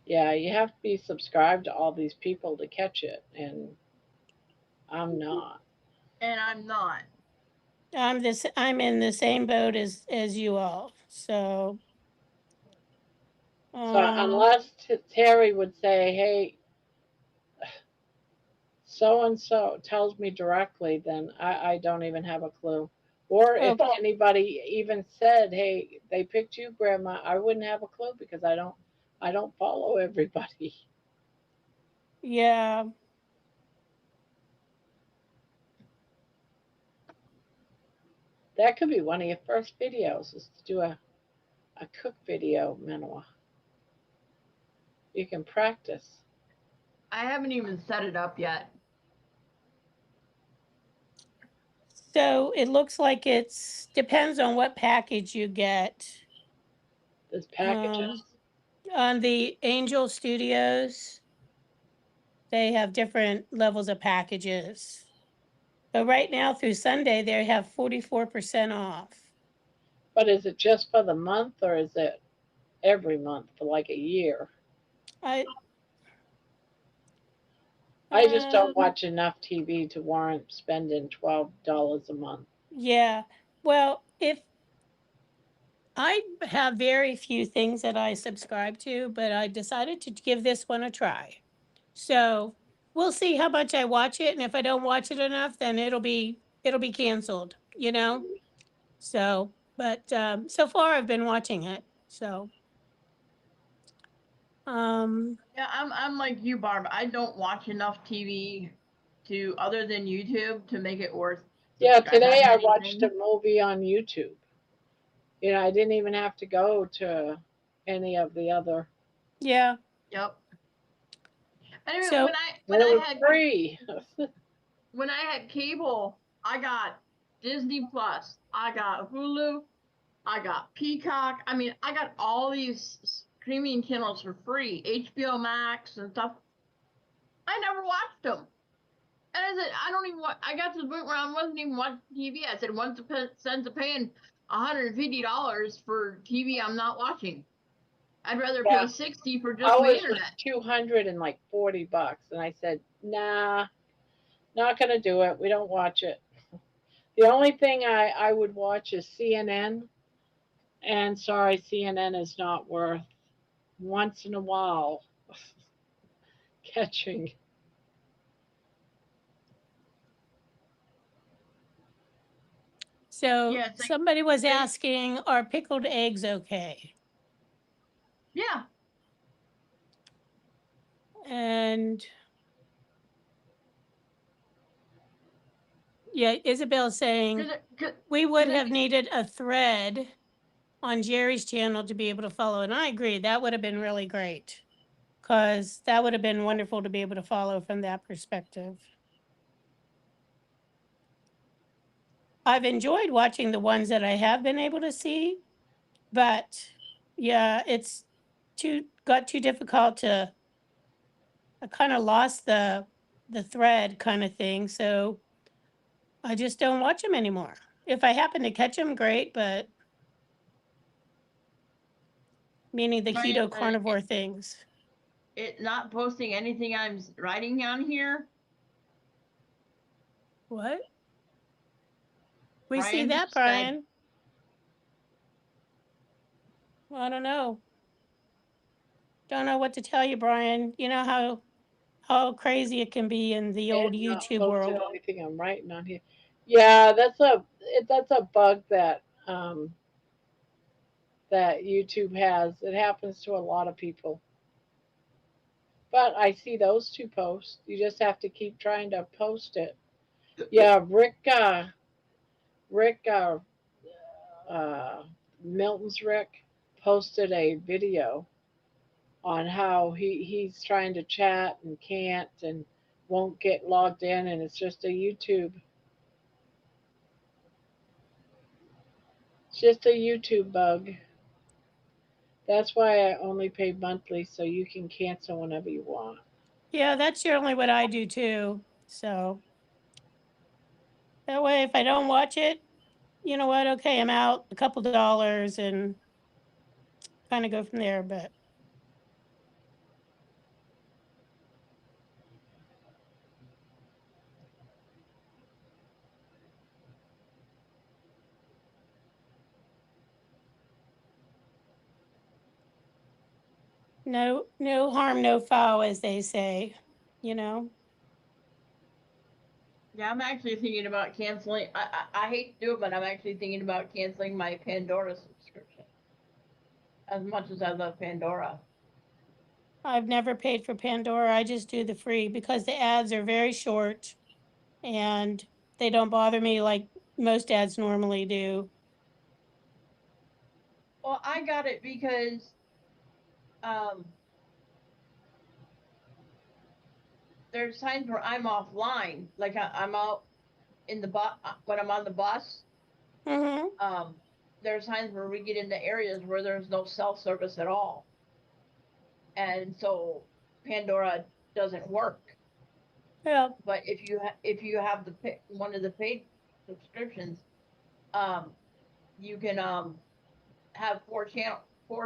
yeah, you have to be subscribed to all these people to catch it, and I'm not. And I'm not. I'm in the same boat as you all. So So um unless Terry would say, "Hey, so and so," tells me directly, then I don't even have a clue. Or if okay. anybody even said, "Hey, they picked you, Grandma," I wouldn't have a clue because I don't follow everybody. Yeah. That could be one of your first videos is to do a cook video, Manoa. You can practice. I haven't even set it up yet. So it looks like it's depends on what package you get. There's Um, packages. on the Angel Studios, they have different levels of packages. But right now through Sunday, they have 44% off. But is it just for the month or is it every month for like a year? I I just don't um watch enough TV to warrant spending $12 a month. yeah. Well, if I have very few things that I subscribe to, but I decided to give this one a try. So we'll see how much I watch it, and if I don't watch it enough, then it'll be canceled. So, but so far I've been watching it. So, um, Yeah, I'm like you, Barb. I don't watch enough TV to other than YouTube to make it worth Yeah, subscribing today to I watched a anything. movie on YouTube. I didn't even have to go to any of the other. yeah. Yep. Anyway, So, And it was free. when I had cable, I got Disney Plus, I got Hulu, I got Peacock. I mean, I got all these streaming channels for free, HBO Max and stuff. I never watched them. And I said, I don't even want, I got to the point where I wasn't even watching TV. I said, what's the sense of paying $150 for TV I'm not watching? I'd rather pay Yeah, 60 for just my ours was internet. 240 bucks, and I said, "Nah, not gonna do it. We don't watch it." The only thing I would watch is CNN, and sorry, CNN is not worth once in a while catching. so Yeah, it's like somebody was they, asking, are pickled eggs okay? yeah, And yeah, Isabel's saying because we would I have mean, needed a thread on Jerry's channel to be able to follow. And I agree, that would have been really great because that would have been wonderful to be able to follow from that perspective. I've enjoyed watching the ones that I have been able to see, but yeah, it's too difficult to I kind of lost the thread kind of thing, so I just don't watch them anymore. If I happen to catch them, great, but meaning the Brian, keto carnivore things. it not posting anything I'm writing on here. What? We see Brian that, just said, Brian. Well, I don't know. Don't know what to tell you, Brian. You know how crazy it can be in the old It's not YouTube posting world. anything I'm writing on here. Yeah, that's a bug that YouTube has. It happens to a lot of people. But I see those two posts. You just have to keep trying to post it. Yeah, Rick uh, Milton's Rick posted a video on how he's trying to chat and can't and won't get logged in, and it's just a YouTube. It's just a YouTube bug. That's why I only pay monthly, so you can cancel whenever you want. Yeah, that's generally what I do too. So that way, if I don't watch it, you know what? Okay, I'm out a couple dollars and kind of go from there. But no harm, no foul, as they say. You know. yeah, I'm actually thinking about canceling. I hate to do it, but I'm actually thinking about canceling my Pandora subscription. As much as I love Pandora. I've never paid for Pandora. I just do the free because the ads are very short and they don't bother me like most ads normally do. Well, I got it because um, there's times where I'm offline, like I'm out in the bus when I'm on the bus. Mm-hmm. Um, there's times where we get into areas where there's no cell service at all, and so Pandora doesn't work. Yeah, But if you have one of the paid subscriptions, um, you can have four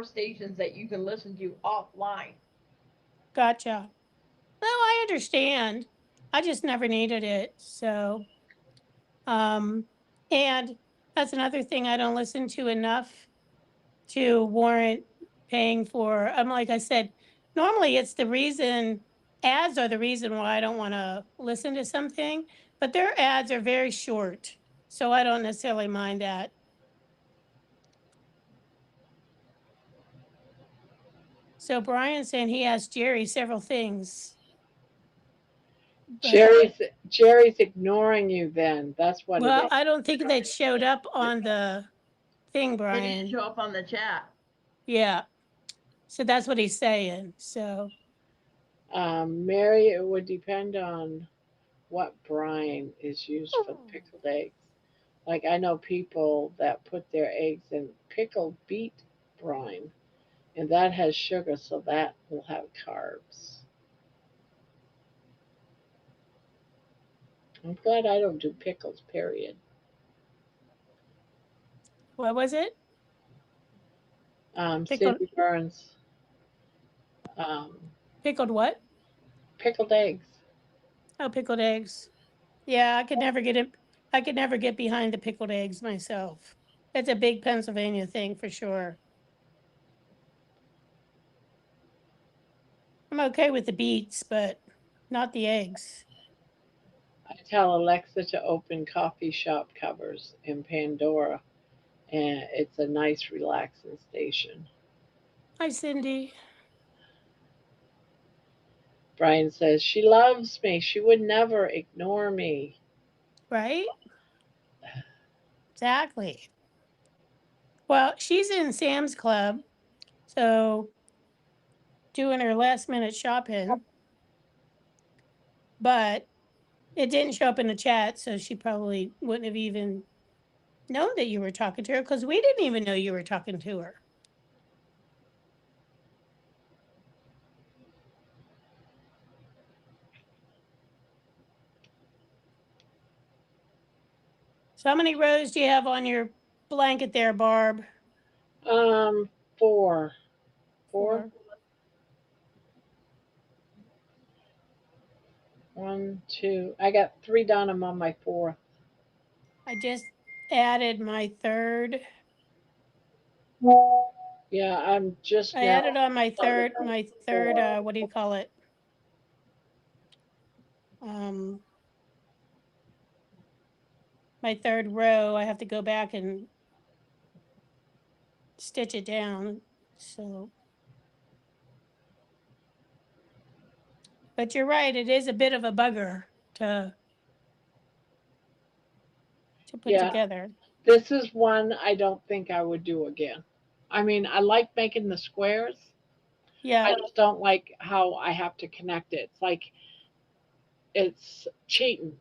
stations that you can listen to offline. gotcha. No, I understand. I just never needed it. So, um, and that's another thing I don't listen to enough to warrant paying for. Like I said, normally it's the reason ads are the reason why I don't want to listen to something, but their ads are very short. So I don't necessarily mind that. So Brian's saying he asked Jerry several things, but Jerry's ignoring you. Then that's what it well, is. I don't think that showed up on the thing, It didn't Brian. show up on the chat. Yeah. So that's what he's saying. So Mary, it would depend on what brine is used for the pickled eggs. Like I know people that put their eggs in pickled beet brine, and that has sugar, so that will have carbs. I'm glad I don't do pickles, period. what was it? Pickled Cindy Burns, um, pickled what? pickled eggs. Oh, pickled eggs. Yeah, I could never get it. I could never get behind the pickled eggs myself. It's a big Pennsylvania thing for sure. I'm okay with the beets, but not the eggs. I tell Alexa to open coffee shop covers in Pandora, and it's a nice, relaxing station. Hi, Cindy. Brian says, she loves me. She would never ignore me. Right? Exactly. Well, she's in Sam's Club, so doing her last minute shopping, but it didn't show up in the chat, so she probably wouldn't have even known that you were talking to her because we didn't even know you were talking to her. So how many rows do you have on your blanket there, Barb? 4. 4. 4. 1, 2. I got 3 done. I'm on my 4th. I just added my 3rd. Yeah, I'm just I now. added on my third, what do you call it? My 3rd row. I have to go back and stitch it down. So, but you're right, it is a bit of a bugger to put Yeah, together. this is one I don't think I would do again. I mean, I like making the squares. Yeah. I just don't like how I have to connect it. It's like it's cheating.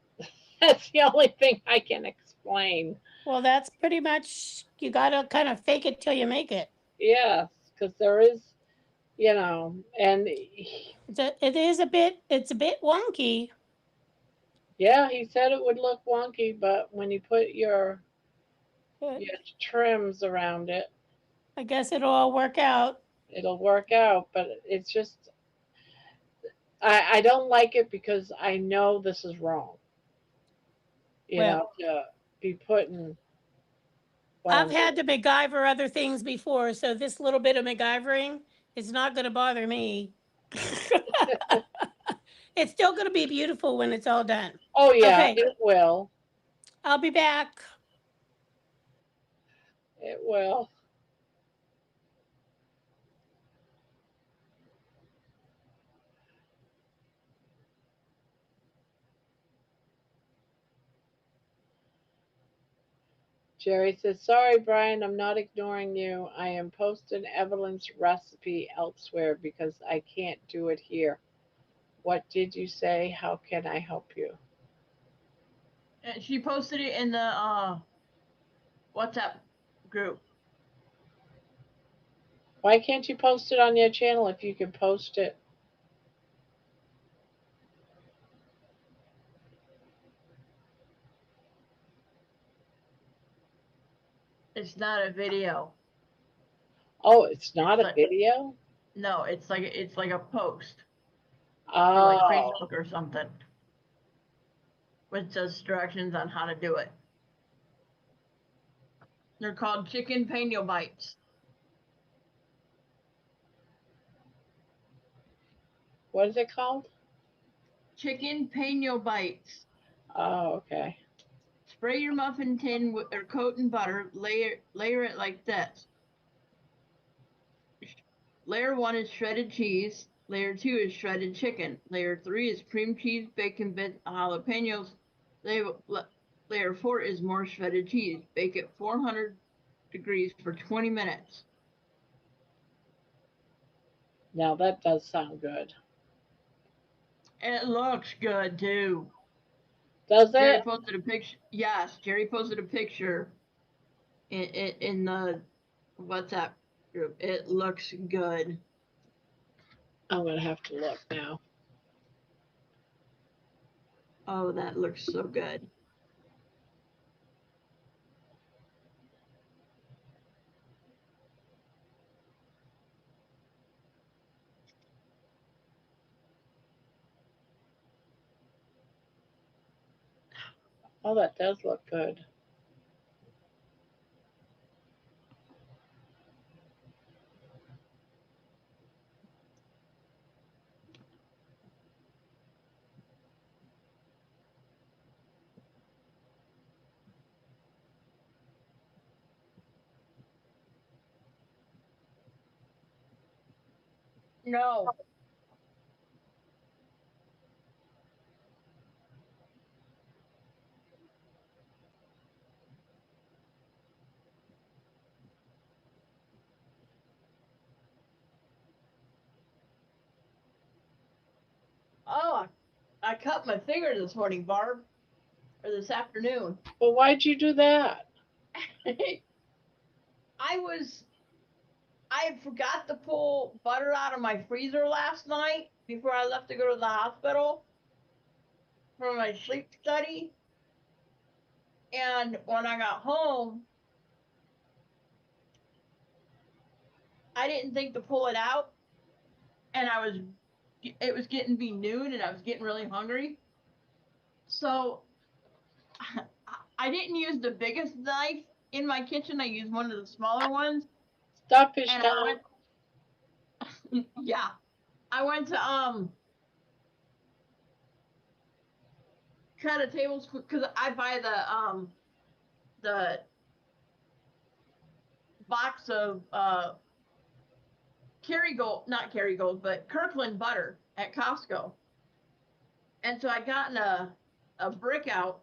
That's the only thing I can explain. Well, that's pretty much, you gotta kind of fake it till you make it. Yes, because there is, and It's a bit wonky. yeah, he said it would look wonky, but when you put your But trims around it, I guess it'll all work out. it'll work out. But it's just, I don't like it because I know this is wrong. Well, To be putting. I've had to MacGyver other things before, so this little bit of MacGyvering is not going to bother me. It's still going to be beautiful when it's all done. Oh yeah, Okay. it will. I'll be back. It will. Jerry says, sorry, Brian, I'm not ignoring you. I am posting Evelyn's recipe elsewhere because I can't do it here. What did you say? How can I help you? She posted it in the WhatsApp group. Why can't you post it on your channel if you can post it? It's not a video. Oh, it's not It's a like, video? no, it's like a post Oh. for like Facebook or something, which does directions on how to do it. They're called chicken peno bites. What is it called? Chicken peno bites. Oh, okay. Spray your muffin tin or coat in butter. Layer it like this. Layer 1 is shredded cheese. Layer 2 is shredded chicken. Layer 3 is cream cheese, bacon bits, jalapenos. Layer 4 is more shredded cheese. Bake at 400 degrees for 20 minutes. Now that does sound good. It looks good too. Does Jerry it? posted a picture. Yes, Jerry posted a picture in the WhatsApp group. It looks good. I'm going to have to look now. Oh, that looks so good. Oh, that does look good. No. Oh, I cut my finger this morning, Barb, or this afternoon. Well, why'd you do that? I forgot to pull butter out of my freezer last night before I left to go to the hospital for my sleep study. And when I got home, I didn't think to pull it out, and it was getting to be noon, and I was getting really hungry. So I didn't use the biggest knife in my kitchen. I used one of the smaller ones, Stufffish and time. yeah, I went to cut a tablespoon because I buy the box of Kerrygold, not Kerrygold, but Kirkland butter at Costco. And so I got a brick out,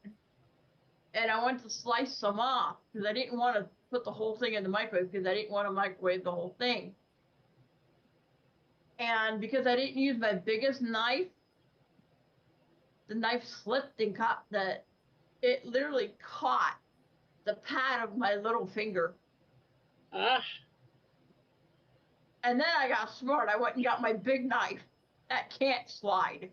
and I went to slice some off because I didn't want to put the whole thing in the microwave because I didn't want to microwave the whole thing. And because I didn't use my biggest knife, the knife slipped and caught it literally caught the pad of my little finger. Ah, And then I got smart. I went and got my big knife that can't slide.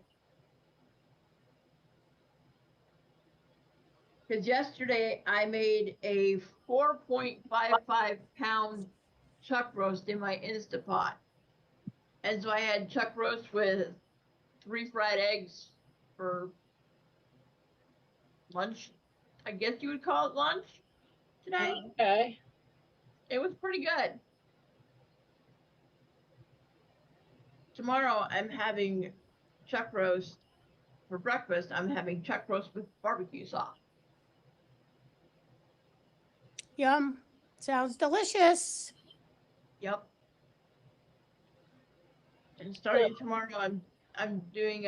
Because yesterday I made a 4.55 pound chuck roast in my Instapot. And so I had chuck roast with 3 fried eggs for lunch. I guess you would call it lunch today. okay. It was pretty good. Tomorrow I'm having chuck roast for breakfast. I'm having chuck roast with barbecue sauce. Yum. Sounds delicious. Yep. And starting tomorrow, I'm doing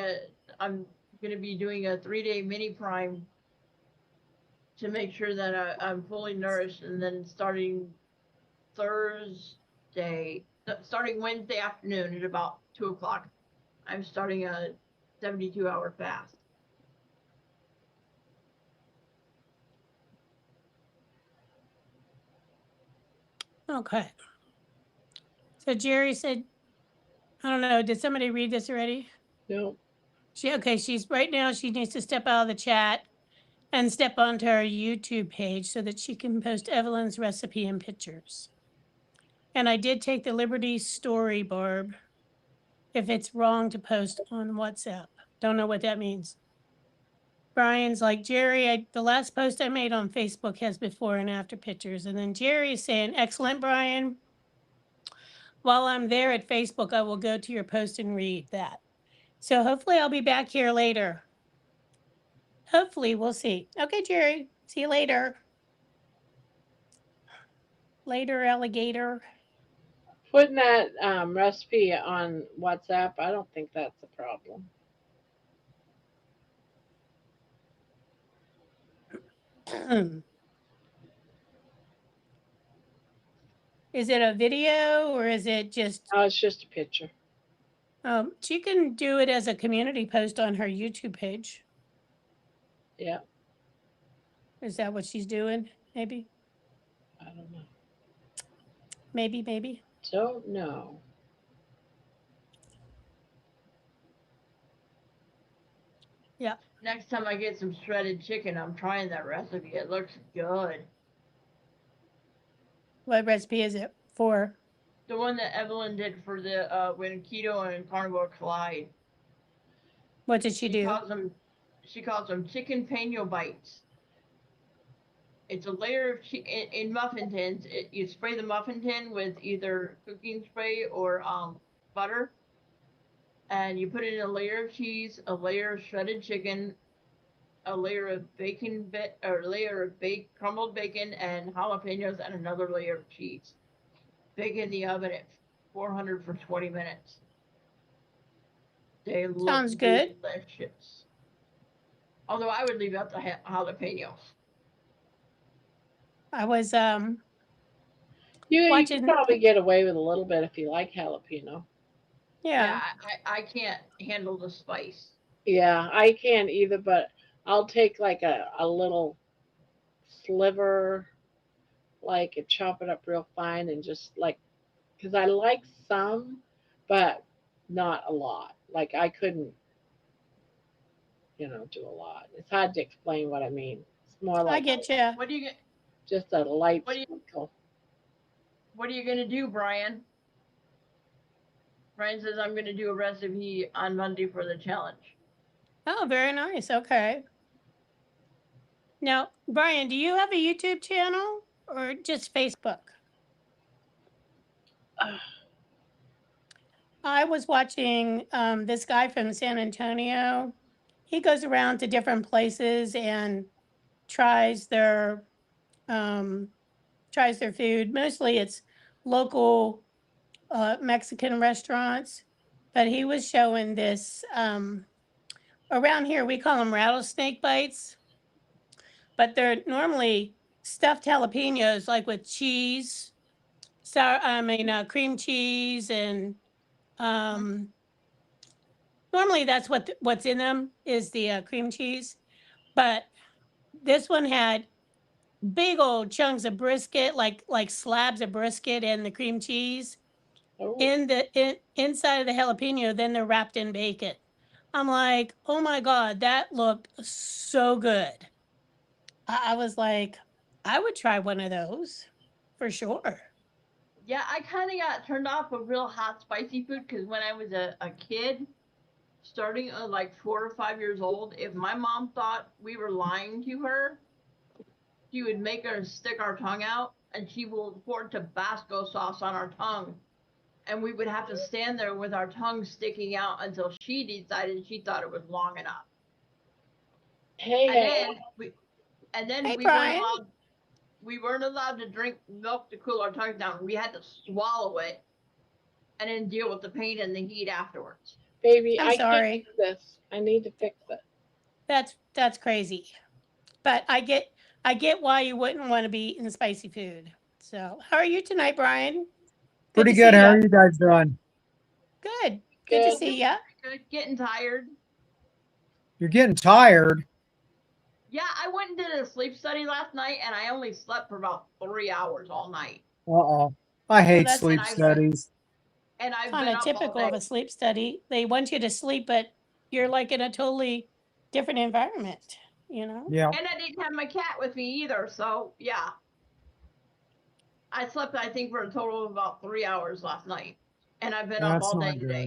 I'm going to be doing a 3-day mini prime to make sure that I'm fully nourished, and then starting Wednesday afternoon at about 2 o'clock, I'm starting a 72-hour fast. Okay. So Jerry said, I don't know, did somebody read this already? No. She's right now, she needs to step out of the chat and step onto our YouTube page so that she can post Evelyn's recipe and pictures. And I did take the liberty story, Barb, if it's wrong to post on WhatsApp. Don't know what that means. Brian's like, Jerry, the last post I made on Facebook has before and after pictures. And then Jerry is saying, excellent, Brian. While I'm there at Facebook, I will go to your post and read that. So hopefully I'll be back here later. Hopefully, we'll see. Okay, Jerry. See you later. Later, alligator. Putting that recipe on WhatsApp, I don't think that's a problem. Is it a video or is it just? Oh, it's just a picture. She can do it as a community post on her YouTube page. Yeah, Is that what she's doing? Maybe. I don't know. Maybe. Don't know. Yeah. Next time I get some shredded chicken, I'm trying that recipe. It looks good. What recipe is it for? The one that Evelyn did for the when keto and carnivore collide. What did she do? She calls them chicken peño bites. It's a layer of in muffin tins. You spray the muffin tin with either cooking spray or butter, and you put in a layer of cheese, a layer of shredded chicken, a layer of crumbled bacon and jalapenos, and another layer of cheese. Bake in the oven at 400 for 20 minutes. They look Sounds good. delicious. Although I would leave out the jalapenos. I was You can watching. probably get away with a little bit if you like jalapeno. Yeah. I can't handle the spice. Yeah, I can't either, but I'll take like a little sliver, like and chop it up real fine and just like, because I like some, but not a lot. Like I couldn't, do a lot. It's hard to explain what I mean. more I like get you. What are you just a light what are you sprinkle. what are you gonna do, Brian? Brian says I'm gonna do a recipe on Monday for the challenge. Oh, very nice. Okay. Now, Brian, do you have a YouTube channel or just Facebook? I was watching this guy from San Antonio. He goes around to different places and tries their um, tries their food. Mostly, it's local Mexican restaurants. But he was showing this around here. We call them rattlesnake bites, but they're normally stuffed jalapenos, like with cheese, cream cheese, and um, normally that's what's in them is the cream cheese. But this one had big old chunks of brisket, like slabs of brisket and the cream cheese Oh, in inside of the jalapeno. Then they're wrapped in bacon. I'm like, oh my god, that looked so good. I was like, I would try one of those for sure. Yeah, I kind of got turned off of real hot, spicy food because when I was a kid, starting at like 4 or 5 years old, if my mom thought we were lying to her, she would make us stick our tongue out and she will pour Tabasco sauce on our tongue. And we would have to stand there with our tongue sticking out until she decided she thought it was long enough. hey, And hey. then we, and then Hey, we weren't Brian. allowed to drink milk to cool our tongues down. We had to swallow it and then deal with the pain and the heat afterwards. Baby, I'm I can't sorry. do this. I need to fix it. That's crazy. But I get why you wouldn't want to be eating spicy food. So, how are you tonight, Brian? Good Pretty to good. see How you. are you guys doing? Good. Good to Good. see you. Good, getting tired. You're getting tired. Yeah, I went and did a sleep study last night, and I only slept for about 3 hours all night. Uh-oh. I hate that's sleep studies. And I've Kind been of up all typical of day. a sleep study. They want you to sleep, but you're like in a totally different environment, you know? Yeah. And I didn't have my cat with me either, so yeah. I slept, I think, for a total of about 3 hours last night, and I've been up That's all day not today.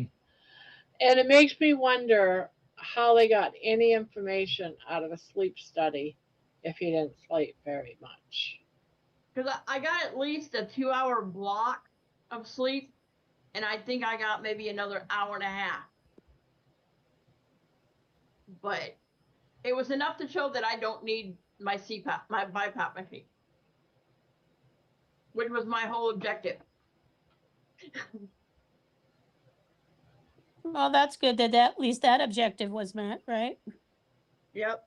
good. And it makes me wonder how they got any information out of a sleep study if you didn't sleep very much. Because I got at least a 2 hour block of sleep, and I think I got maybe another hour and a half. But it was enough to show that I don't need my CPAP, my BiPAP machine, which was my whole objective. Well, that's good that at least that objective was met, right? Yep.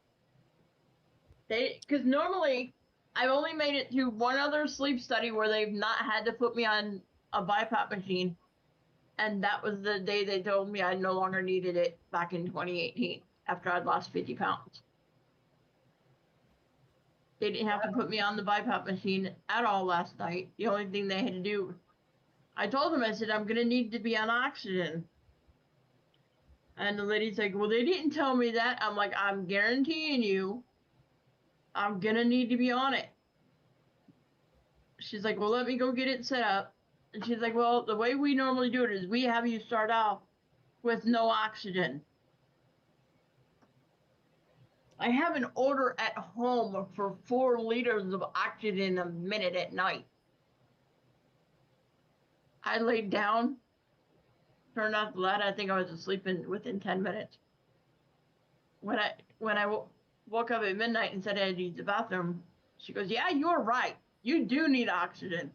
Because normally I've only made it to one other sleep study where they've not had to put me on a BiPAP machine, and that was the day they told me I no longer needed it back in 2018 after I'd lost 50 pounds. They didn't have to put me on the BiPAP machine at all last night. The only thing they had to do, I told them, I said, I'm going to need to be on oxygen. And the lady's like, well, they didn't tell me that. I'm like, I'm guaranteeing you, I'm going to need to be on it. She's like, well, let me go get it set up. And she's like, well, the way we normally do it is we have you start off with no oxygen. I have an order at home for 4 liters of oxygen a minute at night. I laid down, turned off the light. I think I was asleep within 10 minutes. When I woke up at midnight and said I had to use the bathroom, she goes, yeah, you're right. You do need oxygen.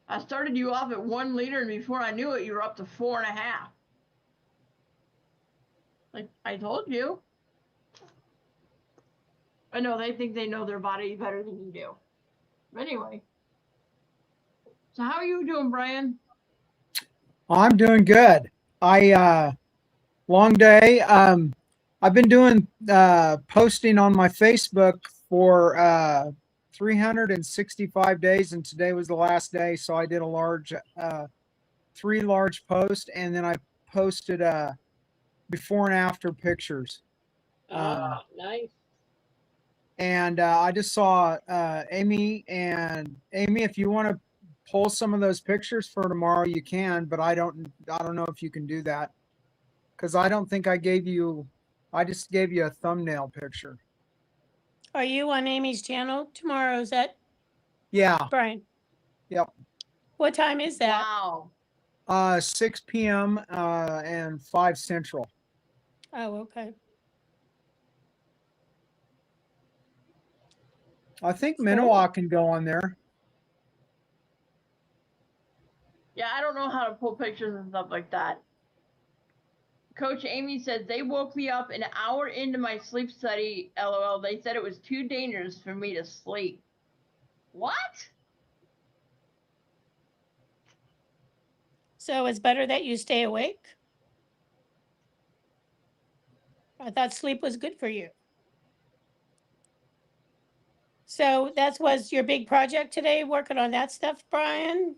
I started you off at 1 liter, and before I knew it, you were up to 4.5. Like I told you. I know they think they know their body better than you do. But anyway. So how are you doing, Brian? I'm doing good. Long day. I've been doing posting on my Facebook for 365 days, and today was the last day, so I did a large 3 large posts, and then I posted before and after pictures. Ah, nice. And I just saw Amy. And Amy, if you want to pull some of those pictures for tomorrow, you can. But I don't know if you can do that because I don't think I gave you. I just gave you a thumbnail picture. Are you on Amy's channel tomorrow? Is that Yeah. Brian? Yep. What time is that? Wow. 6 p.m. And 5 Central. Oh, okay. I think Cool. Minowa can go on there. Yeah, I don't know how to pull pictures and stuff like that. Coach Amy said they woke me up an hour into my sleep study. LOL. They said it was too dangerous for me to sleep. What? So it's better that you stay awake? I thought sleep was good for you. So that was your big project today, working on that stuff, Brian?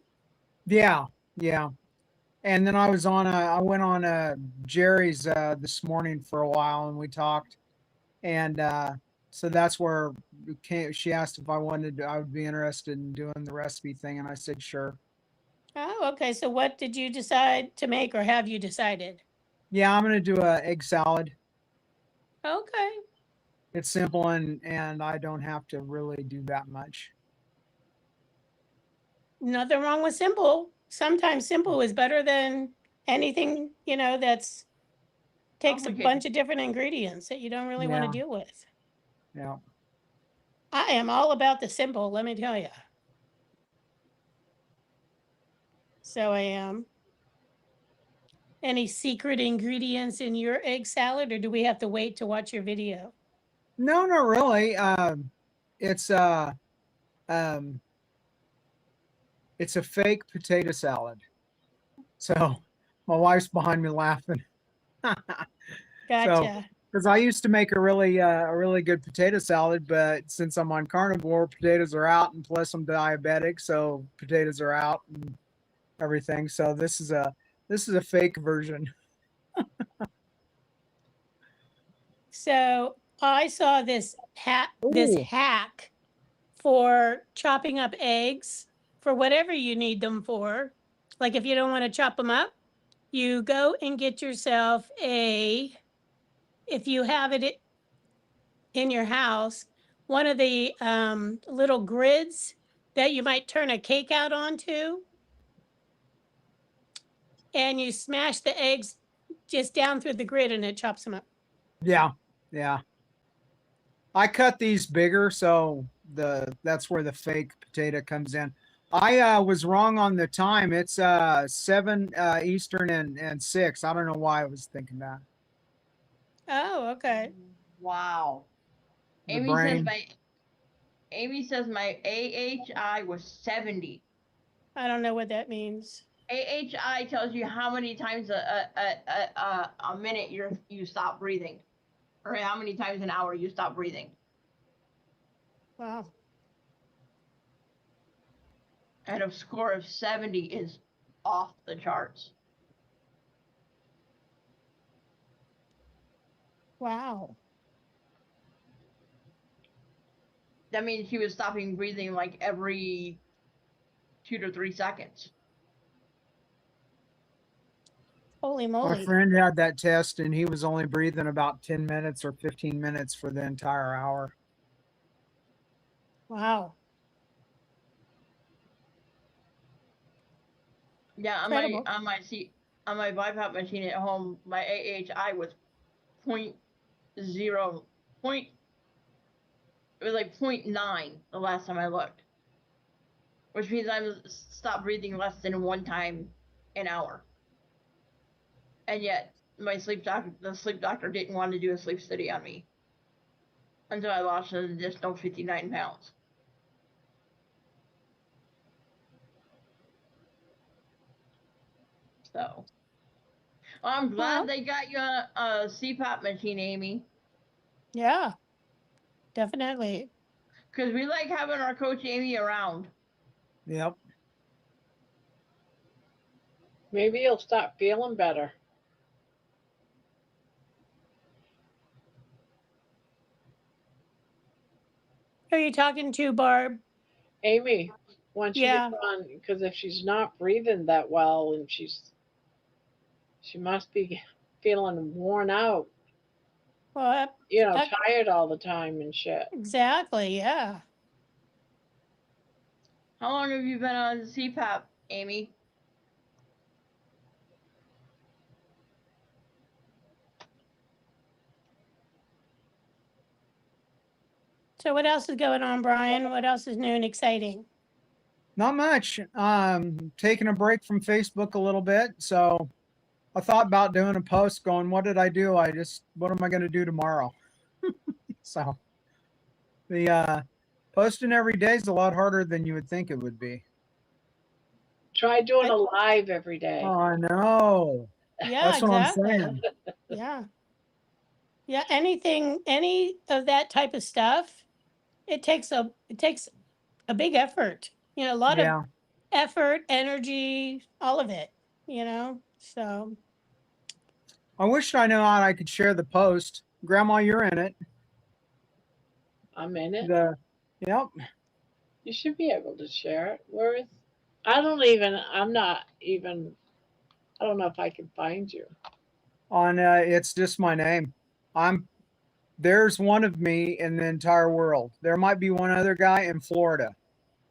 Yeah. Yeah. And then I went on Jerry's this morning for a while and we talked. And so that's where she asked if I would be interested in doing the recipe thing. And I said, sure. Oh, okay. So what did you decide to make, or have you decided? Yeah, I'm going to do a egg salad. Okay. It's simple and I don't have to really do that much. Nothing wrong with simple. Sometimes simple is better than anything, that's takes a Complicated. bunch of different ingredients that you don't really want to Yeah. deal with. Yeah. I am all about the simple, let me tell you. So I am. Any secret ingredients in your egg salad, or do we have to wait to watch your video? No, not really. It's um it's a fake potato salad. So my wife's behind me laughing. So Gotcha. because I used to make a really good potato salad, but since I'm on carnivore, potatoes are out, and plus I'm diabetic, so potatoes are out and everything. So this is a fake version. So I saw this Ooh. hack for chopping up eggs for whatever you need them for. Like if you don't want to chop them up, you go and get yourself if you have it in your house, one of the little grids that you might turn a cake out onto, and you smash the eggs just down through the grid and it chops them up. Yeah, yeah. I cut these bigger, so that's where the fake potato comes in. I was wrong on the time. It's 7 Eastern and 6. I don't know why I was thinking that. Oh, okay. Wow. The Amy says brain. my AHI was 70. I don't know what that means. AHI tells you how many times a minute you stop breathing, or how many times an hour you stop breathing. Wow. And a score of 70 is off the charts. Wow. That means he was stopping breathing like every 2 to 3 seconds. Holy My moly. friend had that test and he was only breathing about 10 minutes or 15 minutes for the entire hour. Wow. Yeah, Incredible. on my BiPAP machine at home, my AHI was point zero point. It was like 0.9 the last time I looked, which means I'm stopped breathing less than one time an hour. And yet, the sleep doctor didn't want to do a sleep study on me until I lost an additional 59 pounds. So, I'm glad Well, they got you a CPAP machine, Amy, yeah, definitely. because we like having our coach Amy around. Yep. Maybe you'll start feeling better. Who are you talking to, Barb? Amy, when she gets Yeah. on, because if she's not breathing that well and she must be feeling worn out, Well, tired all the time and shit. exactly. Yeah. How long have you been on CPAP, Amy? So what else is going on, Brian? What else is new and exciting? Not much. Taking a break from Facebook a little bit. So I thought about doing a post going, what did I do? What am I going to do tomorrow? So the posting every day is a lot harder than you would think it would be. Try doing I, a live every day. Oh, I know. yeah, That's what I'm exactly. saying. Yeah. Yeah. Any of that type of stuff, it takes a big effort. A lot of Yeah. effort, energy, all of it. So I wish I knew how I could share the post. Grandma, you're in it. I'm in it. The Yep. You should be able to share it. Where is? I don't even. I'm not even. I don't know if I can find you. On it's just my name. I'm There's one of me in the entire world. There might be one other guy in Florida.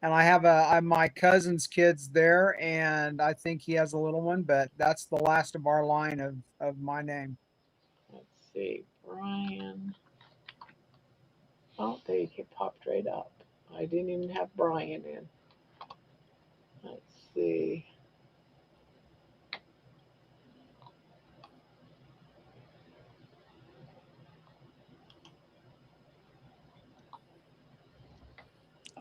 And my cousin's kids there, and I think he has a little one, but that's the last of our line of my name. Let's see, Brian. Oh, there you popped right up. I didn't even have Brian in. Let's see.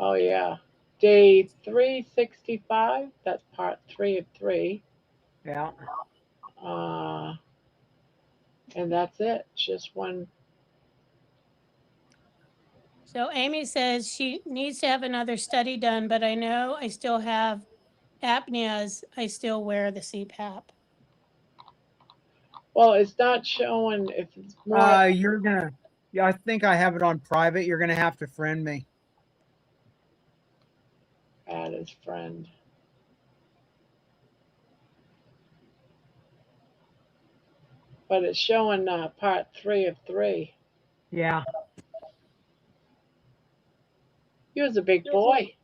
Oh yeah, day 365. That's part 3 of 3. Yeah. Uh, and that's it. Just one. so Amy says she needs to have another study done, but I know I still have apneas. I still wear the CPAP. Well, it's not showing if it's more You're gonna Yeah, I think I have it on private. You're gonna have to friend me. at his friend. But it's showing part 3 of 3. Yeah. He was a big boy.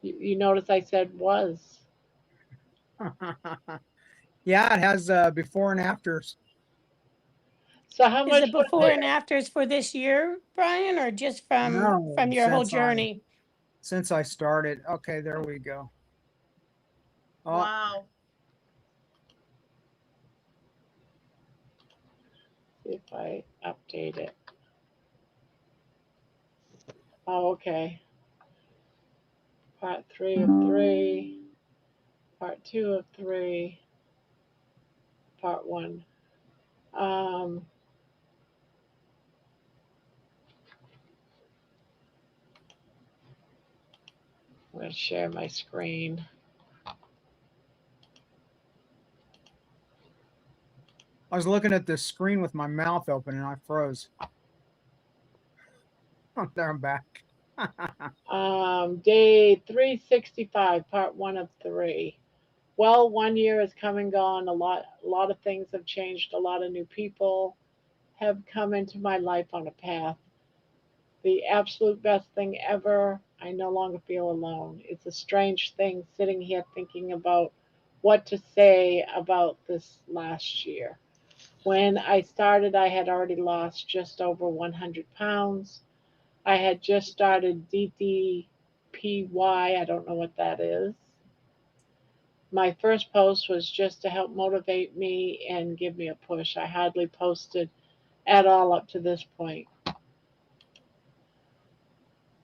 You notice I said was. Yeah, it has before and afters. So how Is much it was before and it? afters for this year, Brian, or just from No, from your whole journey? since I started. Okay, there we go. Oh, Wow. See if I update it. Oh, okay. Part 3 of 3. Part 2 of 3. Part 1. Um, I'm going to share my screen. I was looking at this screen with my mouth open and I froze. Oh, there I'm back. Day 365, part 1 of 3. Well, 1 year has come and gone. A lot of things have changed. A lot of new people have come into my life on a path. The absolute best thing ever. I no longer feel alone. It's a strange thing sitting here thinking about what to say about this last year. When I started, I had already lost just over 100 pounds. I had just started DDPY. I don't know what that is. My first post was just to help motivate me and give me a push. I hardly posted at all up to this point.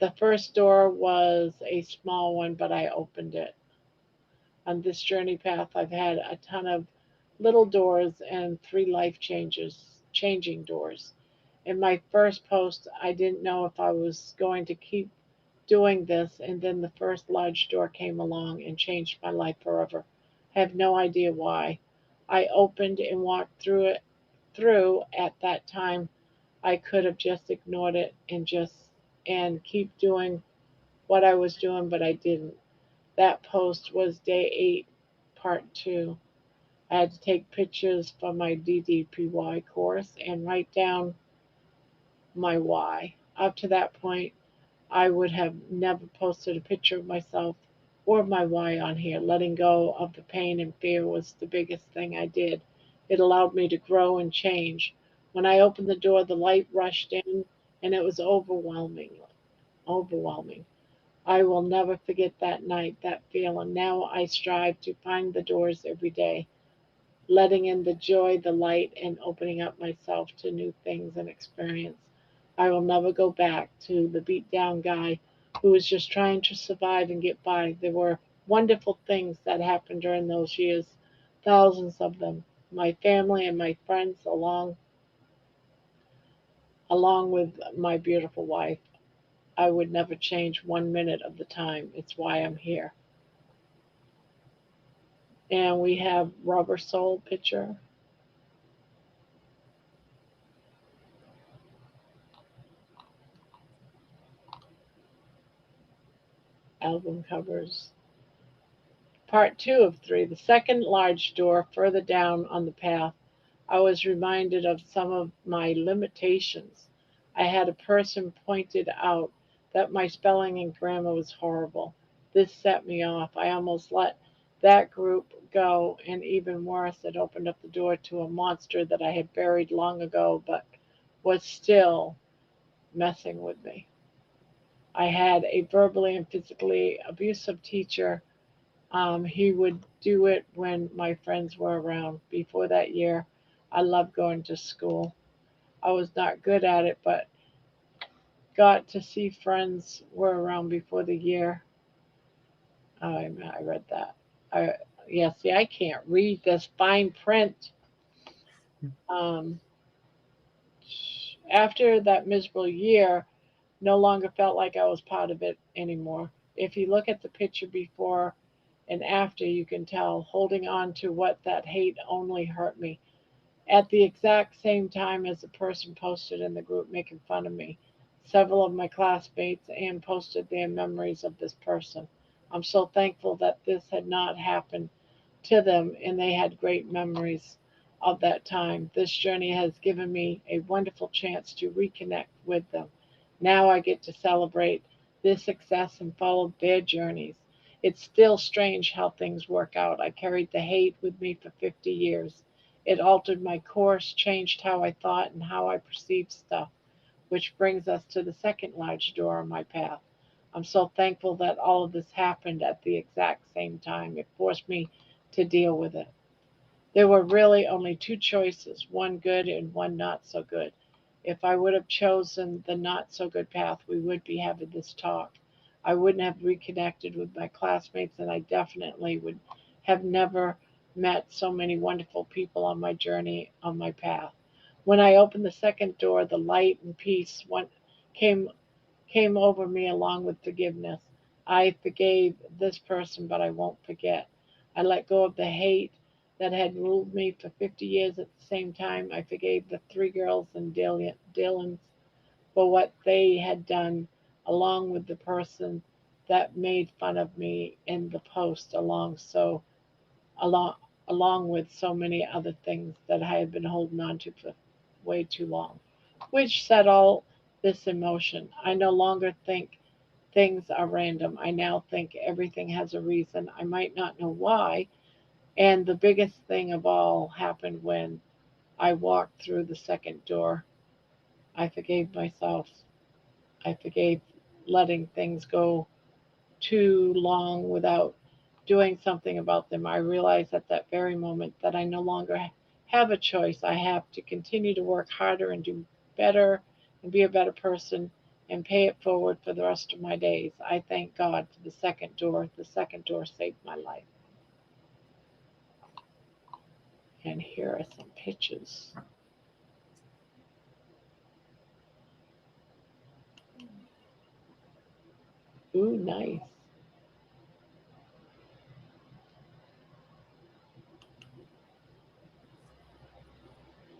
The first door was a small one, but I opened it. On this journey path, I've had a ton of little doors and 3 life changing doors. In my first post, I didn't know if I was going to keep doing this, and then the first large door came along and changed my life forever. I have no idea why. I opened and walked through at that time. I could have just ignored it and keep doing what I was doing, but I didn't. That post was day 8, part 2. I had to take pictures for my DDPY course and write down my why. Up to that point, I would have never posted a picture of myself or my why on here. Letting go of the pain and fear was the biggest thing I did. It allowed me to grow and change. When I opened the door, the light rushed in and it was overwhelming. Overwhelming. I will never forget that night, that feeling. Now I strive to find the doors every day, letting in the joy, the light, and opening up myself to new things and experience. I will never go back to the beat down guy who was just trying to survive and get by. There were wonderful things that happened during those years, thousands of them. My family and my friends along with my beautiful wife. I would never change 1 minute of the time. It's why I'm here. And we have Rubber Soul picture, album covers. Part 2 of 3, the second large door further down on the path, I was reminded of some of my limitations. I had a person pointed out that my spelling and grammar was horrible. This set me off. I almost let that group go, and even worse, it opened up the door to a monster that I had buried long ago but was still messing with me. I had a verbally and physically abusive teacher. He would do it when my friends were around. Before that year, I loved going to school. I was not good at it, but got to see friends were around before the year. I read that. I yeah. See, I can't read this fine print. Um, After that miserable year, no longer felt like I was part of it anymore. If you look at the picture before and after, you can tell holding on to what that hate only hurt me. At the exact same time as the person posted in the group making fun of me, several of my classmates and posted their memories of this person. I'm so thankful that this had not happened to them and they had great memories of that time. This journey has given me a wonderful chance to reconnect with them. Now I get to celebrate their success and follow their journeys. It's still strange how things work out. I carried the hate with me for 50 years. It altered my course, changed how I thought and how I perceived stuff, which brings us to the second large door on my path. I'm so thankful that all of this happened at the exact same time. It forced me to deal with it. There were really only two choices, one good and one not so good. If I would have chosen the not so good path, we would be having this talk. I wouldn't have reconnected with my classmates, and I definitely would have never met so many wonderful people on my journey, on my path. When I opened the second door, the light and peace came came over me along with forgiveness. I forgave this person, but I won't forget. I let go of the hate that had ruled me for 50 years. At the same time, I forgave the three girls and Dylan's for what they had done, along with the person that made fun of me in the post, along along with so many other things that I had been holding on to for way too long, which set all this in motion. I no longer think things are random. I now think everything has a reason. I might not know why. And the biggest thing of all happened when I walked through the second door. I forgave myself. I forgave letting things go too long without doing something about them. I realized at that very moment that I no longer have a choice. I have to continue to work harder and do better and be a better person and pay it forward for the rest of my days. I thank God for the second door. The second door saved my life. And here are some pictures. Ooh, nice.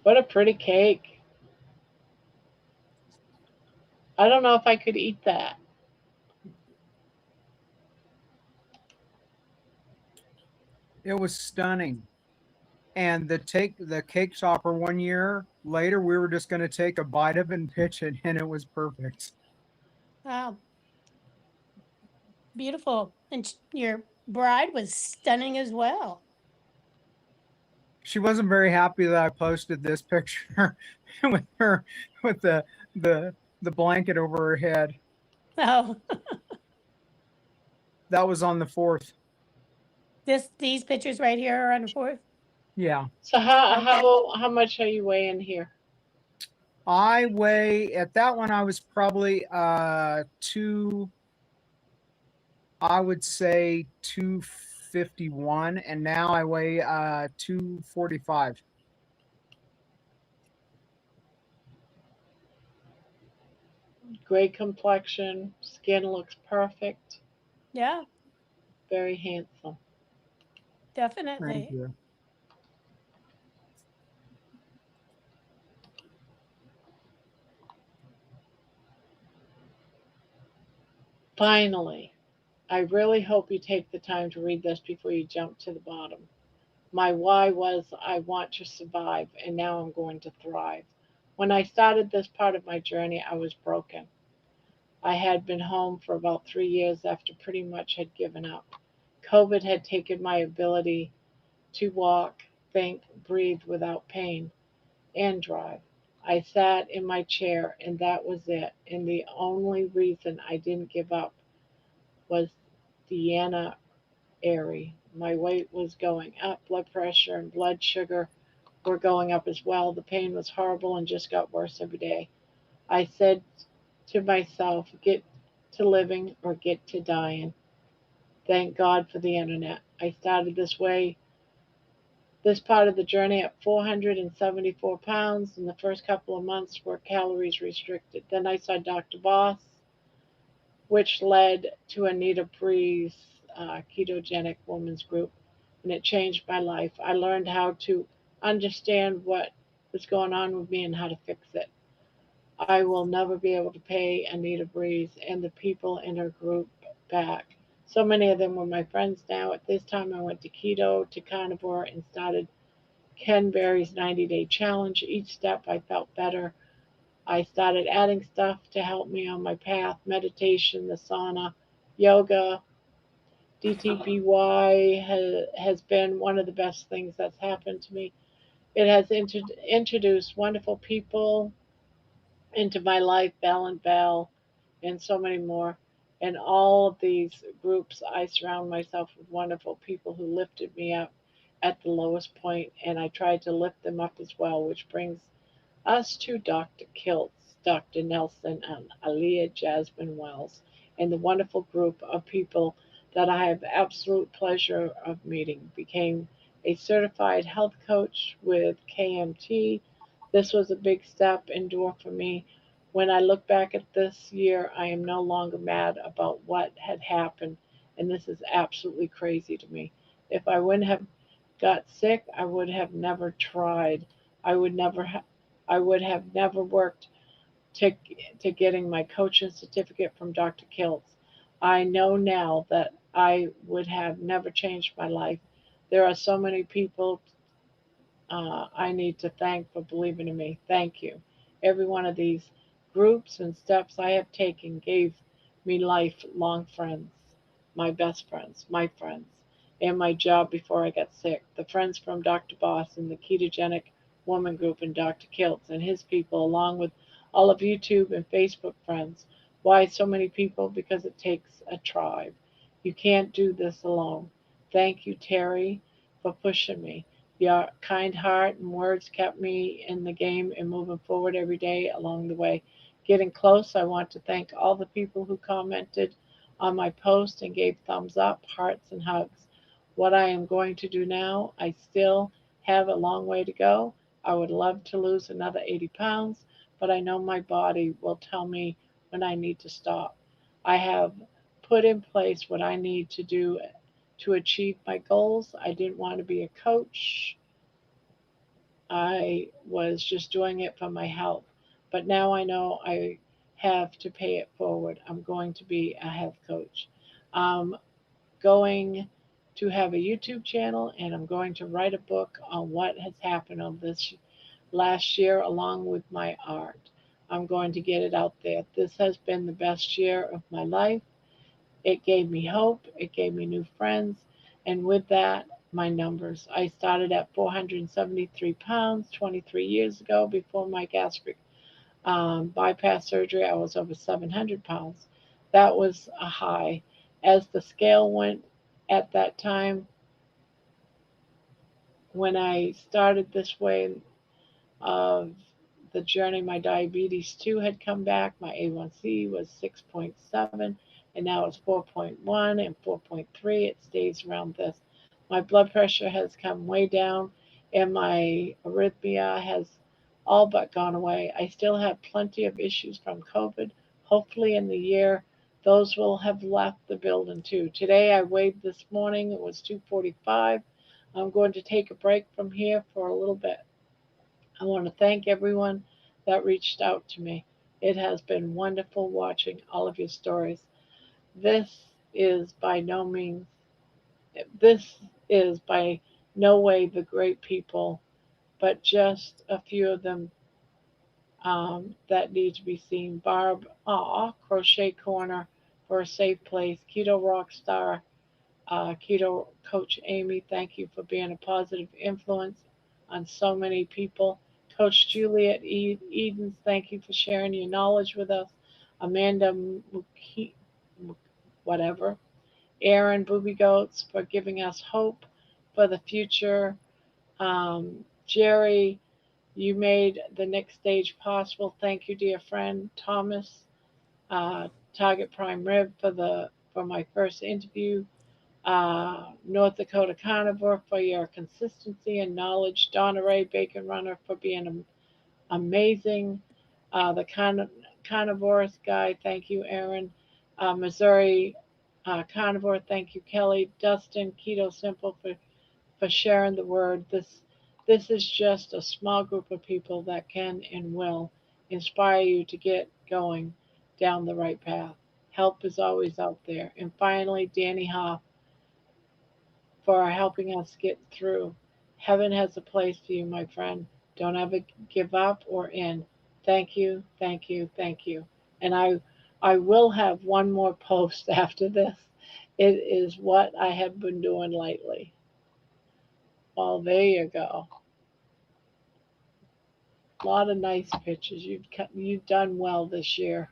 What a pretty cake. I don't know if I could eat that. It was stunning. And the cake topper one year later, we were just going to take a bite of it and pitch it, and it was perfect. Wow, beautiful. And your bride was stunning as well. She wasn't very happy that I posted this picture with her with the the blanket over her head. Oh, That was on the 4th. these pictures right here are on the fourth. Yeah. So Okay. how much are you weighing here? I weigh at that one I was probably two I would say 251, and now I weigh 245. Great complexion, skin looks perfect, Yeah, very handsome. Thank definitely. you. Finally, I really hope you take the time to read this before you jump to the bottom. My why was I want to survive, and now I'm going to thrive. When I started this part of my journey, I was broken. I had been home for about 3 years after pretty much had given up. COVID had taken my ability to walk, think, breathe without pain, and drive. I sat in my chair, and that was it. And the only reason I didn't give up was Deanna Airy. My weight was going up, blood pressure and blood sugar were going up as well. The pain was horrible and just got worse every day. I said to myself, get to living or get to dying. Thank God for the internet. I started this way, this part of the journey at 474 pounds. In the first couple of months were calories restricted. Then I saw Dr. Boss, which led to Anita Bree's ketogenic women's group, and it changed my life. I learned how to understand what was going on with me and how to fix it. I will never be able to pay Anita Breeze and the people in her group back. So many of them were my friends now. At this time, I went to keto, to carnivore, and started Ken Berry's 90-day challenge. Each step I felt better. I started adding stuff to help me on my path: meditation, the sauna, yoga. DTBY has been one of the best things that's happened to me. It has introduced wonderful people into my life, Bell and Bell, and so many more. And all of these groups, I surround myself with wonderful people who lifted me up at the lowest point, and I tried to lift them up as well, which brings us to Dr. Kiltz, Dr. Nelson, and Aliyah Jasmine Wells, and the wonderful group of people that I have absolute pleasure of meeting. Became a certified health coach with KMT. This was a big step and door for me. When I look back at this year, I am no longer mad about what had happened, and this is absolutely crazy to me. If I wouldn't have got sick, I would have never tried. I would never have I would have never worked to, to getting my coaching certificate from Dr. Kiltz. I know now that I would have never changed my life. There are so many people I need to thank for believing in me. Thank you. Every one of these groups and steps I have taken gave me lifelong friends, my best friends, my friends, and my job before I got sick. The friends from Dr. Boss and the ketogenic woman group and Dr. Kiltz and his people, along with all of YouTube and Facebook friends. Why so many people? Because it takes a tribe. You can't do this alone. Thank you, Terry, for pushing me. Your kind heart and words kept me in the game and moving forward every day along the way. Getting close, I want to thank all the people who commented on my post and gave thumbs up, hearts, and hugs. What I am going to do now, I still have a long way to go. I would love to lose another 80 pounds, but I know my body will tell me when I need to stop. I have put in place what I need to do to achieve my goals. I didn't want to be a coach. I was just doing it for my health. But now I know I have to pay it forward. I'm going to be a health coach. I'm going to have a YouTube channel, and I'm going to write a book on what has happened on this last year along with my art. I'm going to get it out there. This has been the best year of my life. It gave me hope, it gave me new friends, and with that, my numbers. I started at 473 pounds 23 years ago before my gastric bypass surgery. I was over 700 pounds. That was a high. As the scale went at that time, when I started this way of the journey, my diabetes too had come back. My A1C was 6.7, and now it's 4.1 and 4.3. It stays around this. My blood pressure has come way down, and my arrhythmia has all but gone away. I still have plenty of issues from COVID. Hopefully, in the year, those will have left the building too. Today, I weighed this morning, it was 245. I'm going to take a break from here for a little bit. I want to thank everyone that reached out to me. It has been wonderful watching all of your stories. This is by no means, this is by no way the great people, but just a few of them that need to be seen. Barb, Crochet Corner for a safe place. Keto Rockstar, Keto Coach Amy, thank you for being a positive influence on so many people. Coach Juliet Edens, thank you for sharing your knowledge with us. Amanda whatever. Aaron Booby Goats for giving us hope for the future. Um, Jerry, you made the next stage possible. Thank you, dear friend. Thomas, uh, Target Prime Rib for my first interview. North Dakota Carnivore for your consistency and knowledge. Donna Ray Bacon Runner for being amazing. The Carnivorous guy, thank you, Aaron. Missouri Carnivore, thank you, Kelly. Dustin Keto Simple for sharing the word. This is just a small group of people that can and will inspire you to get going down the right path. Help is always out there. And finally, Danny Hoff for helping us get through. Heaven has a place for you, my friend. Don't ever give up or end. Thank you, thank you, thank you. And I will have one more post after this. It is what I have been doing lately. Well, there you go. A lot of nice pictures. You've done well this year.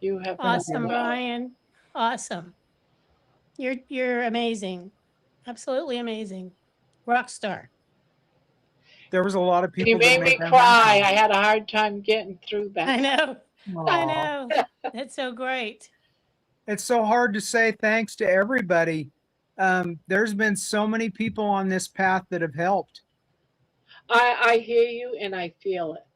You have done Awesome, well. Brian. Awesome. You're amazing. Absolutely amazing. Rock star. There was a lot of You people that made made me that cry. I happen. had a hard time getting through that. I know. I Aw. know. That's so great. It's so hard to say thanks to everybody. There's been so many people on this path that have helped. I hear you and I feel it.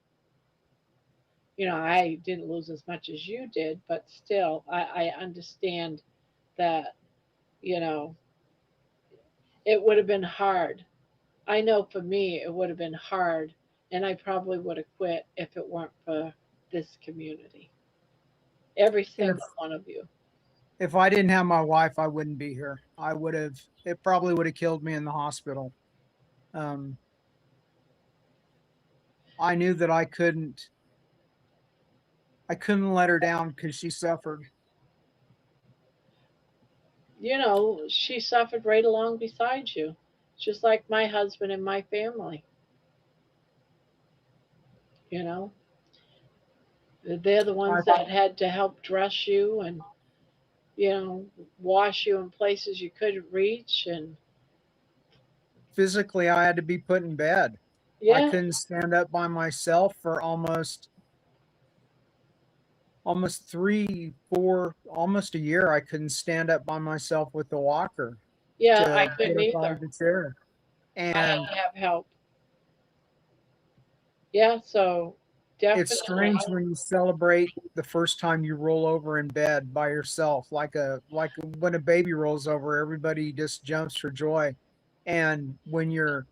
I didn't lose as much as you did, but still, I understand that, you know, it would have been hard. I know for me, it would have been hard, and I probably would have quit if it weren't for this community. Every If single one of you. if I didn't have my wife, I wouldn't be here. I would have. It probably would have killed me in the hospital. Um, I knew that I couldn't. I couldn't let her down because she suffered. She suffered right along beside you, just like my husband and my family. You know, they're the I ones that had to help dress you and you know wash you in places you couldn't reach, and physically, I had to be put in bed. I yeah, couldn't stand up by myself for almost 3, 4, almost a year. I couldn't stand up by myself with the walker yeah, I to get couldn't up either. out of the chair. I had And to have help. Yeah, so it's definitely. strange when you celebrate the first time you roll over in bed by yourself, like when a baby rolls over, everybody just jumps for joy. And when you're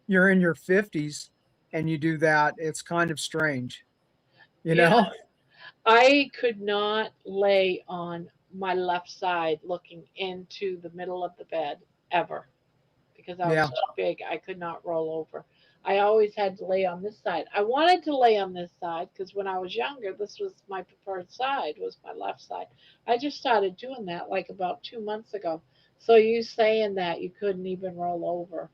you're in your 50s and you do that, it's kind of strange. you Yeah, know? I could not lay on my left side looking into the middle of the bed ever because I was Yeah. too big. I could not roll over. I always had to lay on this side. I wanted to lay on this side because when I was younger, this was my preferred side, was my left side. I just started doing that like about 2 months ago. So you saying that you couldn't even roll over.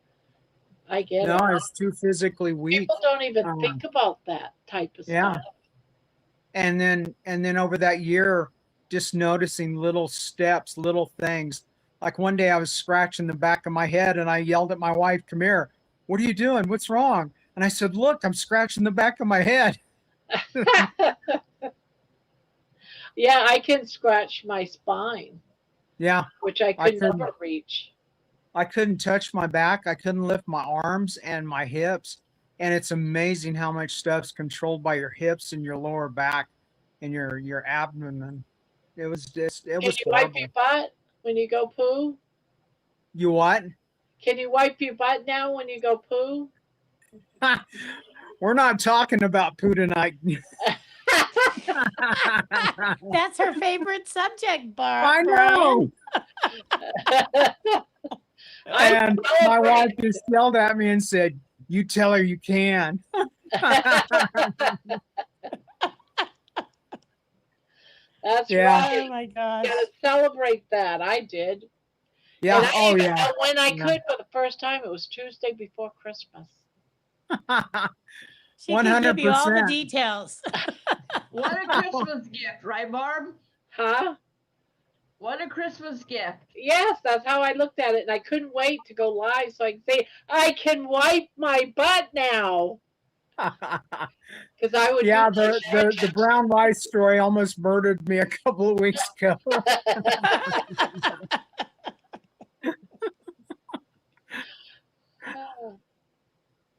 I get No, it. I was too physically weak. People don't even Um, think about that type of yeah. stuff. And then over that year, just noticing little steps, little things. Like one day I was scratching the back of my head and I yelled at my wife, "Come here. What are you doing? What's wrong?" And I said, "Look, I'm scratching the back of my head." Yeah, I can scratch my spine, Yeah. which I I could couldn't never reach. I couldn't touch my back. I couldn't lift my arms and my hips. And it's amazing how much stuff's controlled by your hips and your lower back and your abdomen. It Can was you wipe your horrible. butt when you go poo? You what? Can you wipe your butt now when you go poo? We're not talking about poo tonight. That's her favorite subject, I Brian. know. I And my wife celebrate. just yelled at me and said, "You tell her you can." That's Yeah. right. Oh my You gotta gosh. celebrate that. I did. And Yeah. I Oh even yeah. know when I Yeah. could for the first time. It was Tuesday before Christmas. She can give you all the 100%. details. What a Christmas gift, right, Barb? Huh? What a Christmas gift. Yes, that's how I looked at it. And I couldn't wait to go live so I could say, I can wipe my butt now. Because I would do Yeah, my the brown rice story almost murdered me a couple of weeks ago.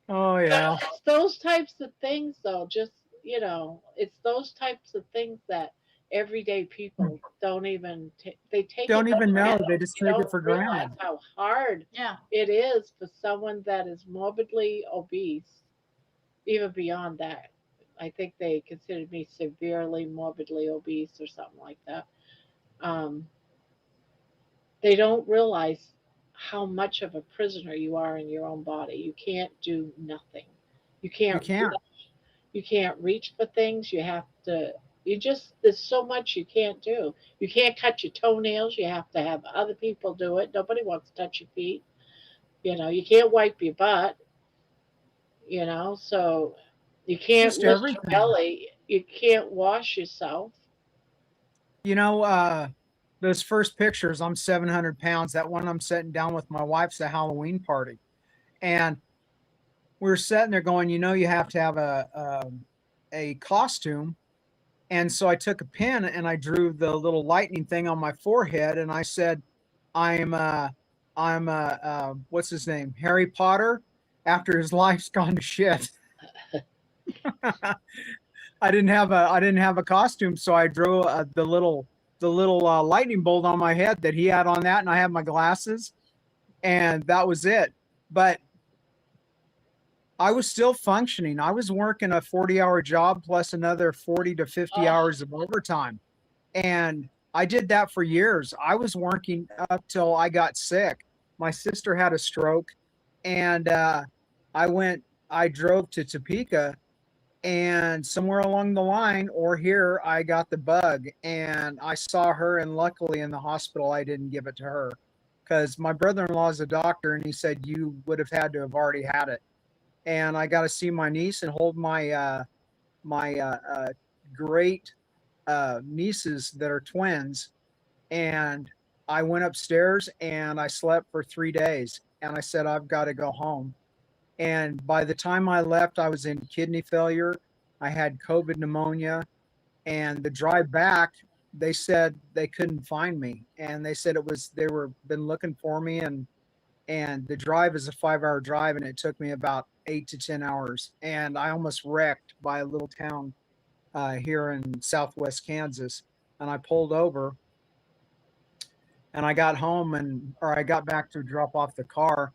Oh yeah. It's those types of things, though. Just it's those types of things that everyday people don't even they take it Don't for even know. granted. They just They take it don't for realize granted. how hard Yeah. it is for someone that is morbidly obese. Even beyond that, I think they considered me severely morbidly obese or something like that. Um, they don't realize how much of a prisoner you are in your own body. You can't do nothing. You You can't can't. you can't reach for things. You have to. You just there's so much you can't do. You can't cut your toenails. You have to have other people do it. Nobody wants to touch your feet. You can't wipe your butt. So you can't Just lift your everything. belly. You can't wash yourself. You know, those first pictures, I'm 700 pounds. That one I'm sitting down with my wife's a Halloween party. And we were sitting there going, you have to have a costume. And so I took a pen and I drew the little lightning thing on my forehead and I said, I'm what's his name? Harry Potter after his life's gone to shit. I didn't have a costume, so I drew the little lightning bolt on my head that he had on that, and I had my glasses, and that was it. But I was still functioning. I was working a 40-hour job plus another 40 to 50 Oh, hours of overtime. And I did that for years. I was working up till I got sick. My sister had a stroke, and I drove to Topeka, and somewhere along the line or here, I got the bug and I saw her. And luckily in the hospital, I didn't give it to her because my brother in law is a doctor and he said, "You would have had to have already had it." And I got to see my niece and hold my great nieces that are twins. And I went upstairs and I slept for 3 days. And I said, "I've got to go home." And by the time I left, I was in kidney failure. I had COVID pneumonia. And the drive back, they said they couldn't find me. And they said they were been looking for me. And the drive is a 5-hour drive. And it took me about 8 to 10 hours. And I almost wrecked by a little town here in Southwest Kansas. And I pulled over and I got home or I got back to drop off the car.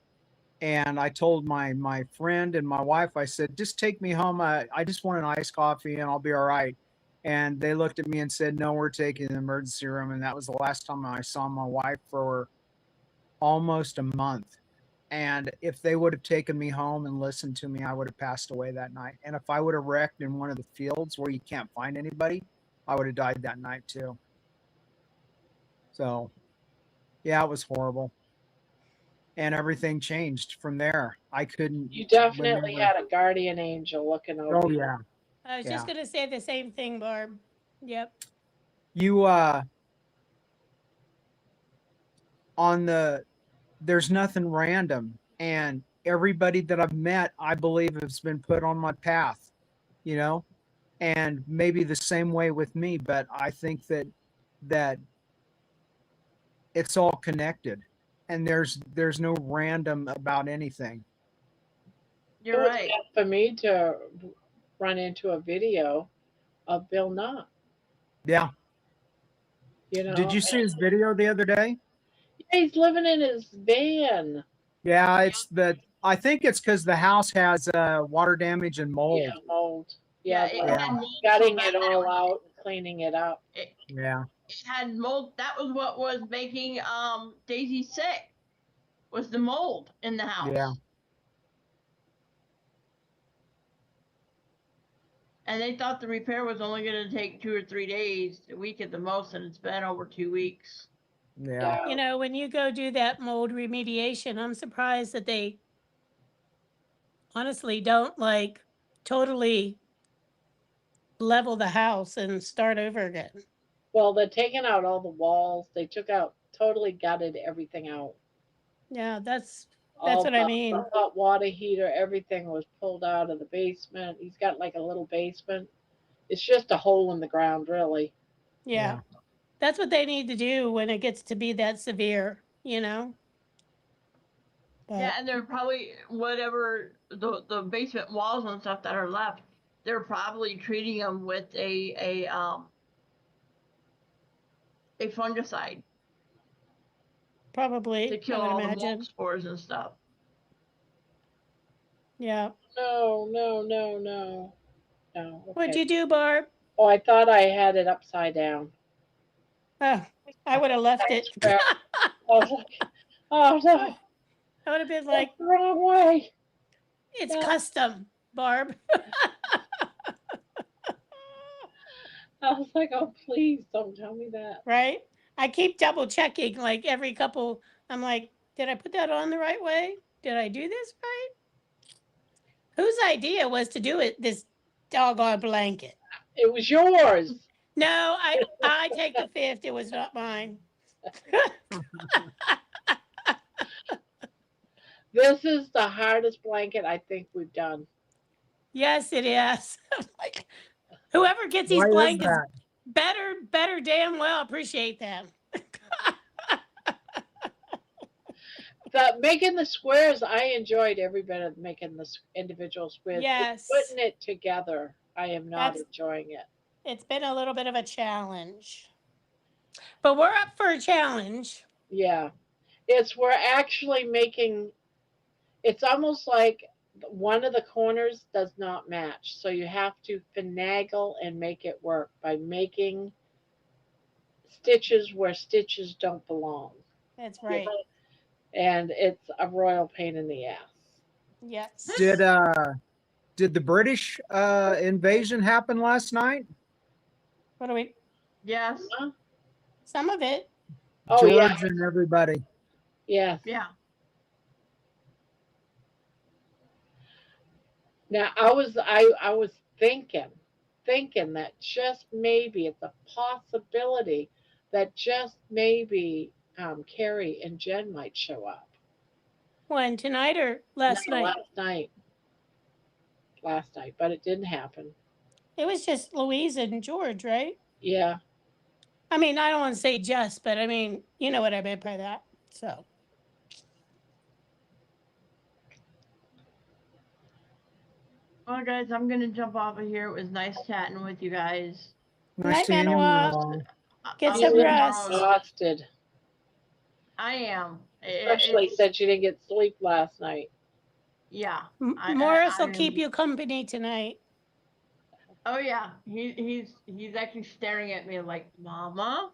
And I told my friend and my wife, I said, just take me home. I just want an iced coffee and I'll be all right. And they looked at me and said, no, we're taking the emergency room. And that was the last time I saw my wife for almost a month. And if they would have taken me home and listened to me, I would have passed away that night. And if I would have wrecked in one of the fields where you can't find anybody, I would have died that night too. So, yeah, it was horrible. And everything changed from there. I couldn't You definitely remember. had a guardian angel looking over Oh you. yeah, I was yeah. just gonna say the same thing, Barb. Yep. You on there's nothing random, and everybody that I've met, I believe, has been put on my path, you know, and maybe the same way with me, but I think that it's all connected, and there's no random about anything. It You're was right. meant for me to run into a video of Bill Knott, Yeah. you Did know. you see his video the other day? Yeah, he's living in his van. Yeah, it's the I think it's because the house has water damage and Yeah, mold. mold. Yeah, Yeah, it they're Yeah, had mold so gutting bad it all out and cleaning it up. it, yeah, it had mold. That was what was making Daisy sick. Was the mold in the yeah. house. And they thought the repair was only going to take 2 or 3 days, a week at the most, and it's been over 2 weeks. Yeah. You Yeah. know, when you go do that mold remediation, I'm surprised that they honestly don't like totally level the house and start over again. Well, they're taking out all the walls. They took out, totally gutted everything out. Yeah, that's All what I the mean. hot water heater, everything was pulled out of the basement. He's got like a little basement. It's just a hole in the ground, really. Yeah. Yeah. That's what they need to do when it gets to be that severe, you know? Yeah, But and they're probably whatever the basement walls and stuff that are left. They're probably treating them with a fungicide to probably, I kill would all the mold imagine. spores and stuff. Yeah. No, no, no, no, no. What'd Okay. you do, Barb? Oh, I thought I had it upside down. Oh, I would have left I it. swear. I was like, oh no, I would have been that's like, the wrong way. it's No. custom, Barb. I was like, oh please don't tell me that. Right? I keep double checking like every couple. I'm like, did I put that on the right way? Did I do this right? Whose idea was to do it this doggone blanket? It was yours. No, I take the fifth. It was not mine. This is the hardest blanket I think we've done. Yes, it is. Like, whoever gets these Why is blankets that? better damn well appreciate them. The making the squares, I enjoyed every bit of making the individual squares. It's Yes, putting it together. I am not that's enjoying it. it's been a little bit of a challenge. But we're up for a challenge. Yeah, it's we're actually making. It's almost like one of the corners does not match, so you have to finagle and make it work by making stitches where stitches don't belong. That's You right. know, and it's a royal pain in the ass. Yes. Did the British invasion happen last night? What do we Yes. Huh? some of it? Oh yeah, George and everybody. yes. Yeah. Now I was thinking that just maybe it's a possibility that just maybe Carrie and Jen might show up. When tonight or No, last night? last night, but it didn't happen. It was just Louise and George, right? Yeah, I mean, I don't want to say just, but I mean, you know what I meant by that. So, Well, guys, I'm gonna jump off of here. It was nice chatting with you guys. Nice night, seeing you Manawa. along. Get I'll some see you feeling rest. tomorrow. exhausted. I am, especially It's since you didn't get sleep last night. yeah. Morris will I keep you company tonight. Oh yeah, he's actually staring at me like, Mama,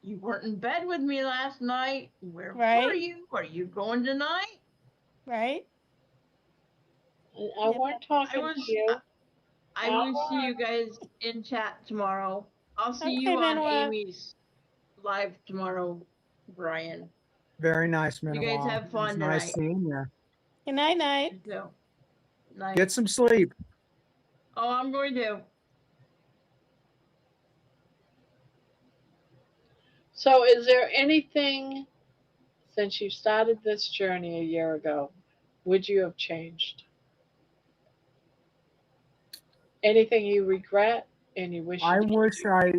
you weren't in bed with me last night. Where were Right? you? Are you going tonight? Right? I Yep. weren't I talking was. to you. I will see you guys in chat tomorrow. I'll see Okay, you on Manuel. Amy's live tomorrow, Brian. Very nice, You guys Minimal. have It was fun nice tonight. seeing you. Good night, night. So, night. Get some sleep. Oh, I'm going to. So, is there anything since you started this journey a year ago, would you have changed? Anything you regret and you wish I you'd wish I,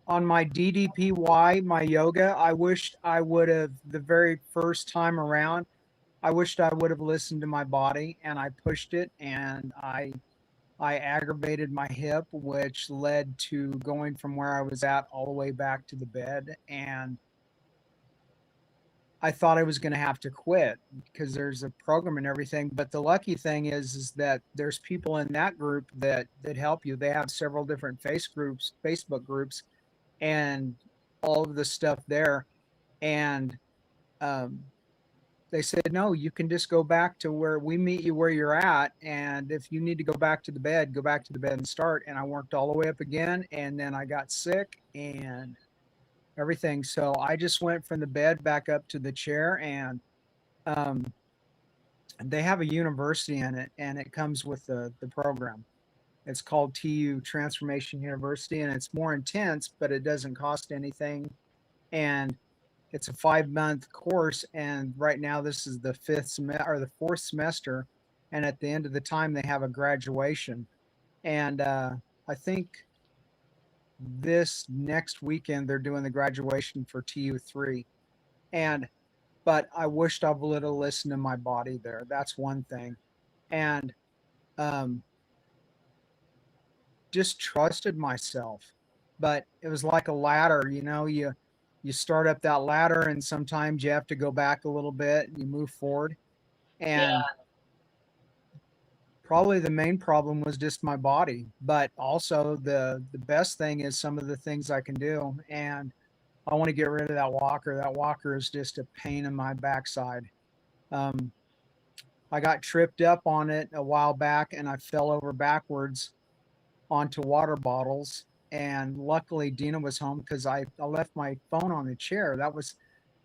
on my DDPY, my yoga, I wished I would have, the very first time around, I wished I would have listened to my body and I pushed it and I aggravated my hip, which led to going from where I was at all the way back to the bed. And I thought I was going to have to quit because there's a program and everything. But the lucky thing is that there's people in that group that help you. They have several different Facebook groups, and all of the stuff there. And um, they said, no, you can just go back to where we meet you where you're at. And if you need to go back to the bed, go back to the bed and start. And I worked all the way up again. And then I got sick and everything. So I just went from the bed back up to the chair. And um, they have a university in it and it comes with the program. It's called TU Transformation University and it's more intense, but it doesn't cost anything. And it's a 5-month course. And right now this is the fourth semester. And at the end of the time, they have a graduation. And I think this next weekend, they're doing the graduation for TU3. And but I wished I would have listened to my body there. That's one thing. And um, just trusted myself. But it was like a ladder, you start up that ladder and sometimes you have to go back a little bit and you move forward. And probably the main problem was just my body, but also the best thing is some of the things I can do. And I want to get rid of that walker. That walker is just a pain in my backside. Um, I got tripped up on it a while back and I fell over backwards onto water bottles. And luckily Dina was home because I left my phone on the chair. That was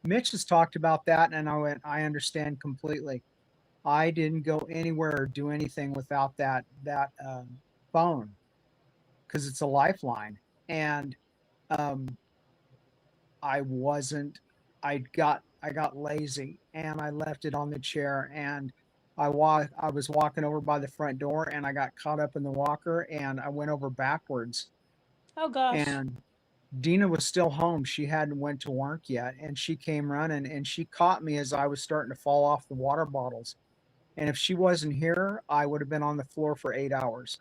Mitch has talked about that, and I went, I understand completely. I didn't go anywhere or do anything without that phone because it's a lifeline. And um, I wasn't. I got lazy and I left it on the chair and I was walking over by the front door and I got caught up in the walker and I went over backwards. Oh gosh. And Dina was still home. She hadn't went to work yet and she came running and she caught me as I was starting to fall off the water bottles. And if she wasn't here, I would have been on the floor for 8 hours.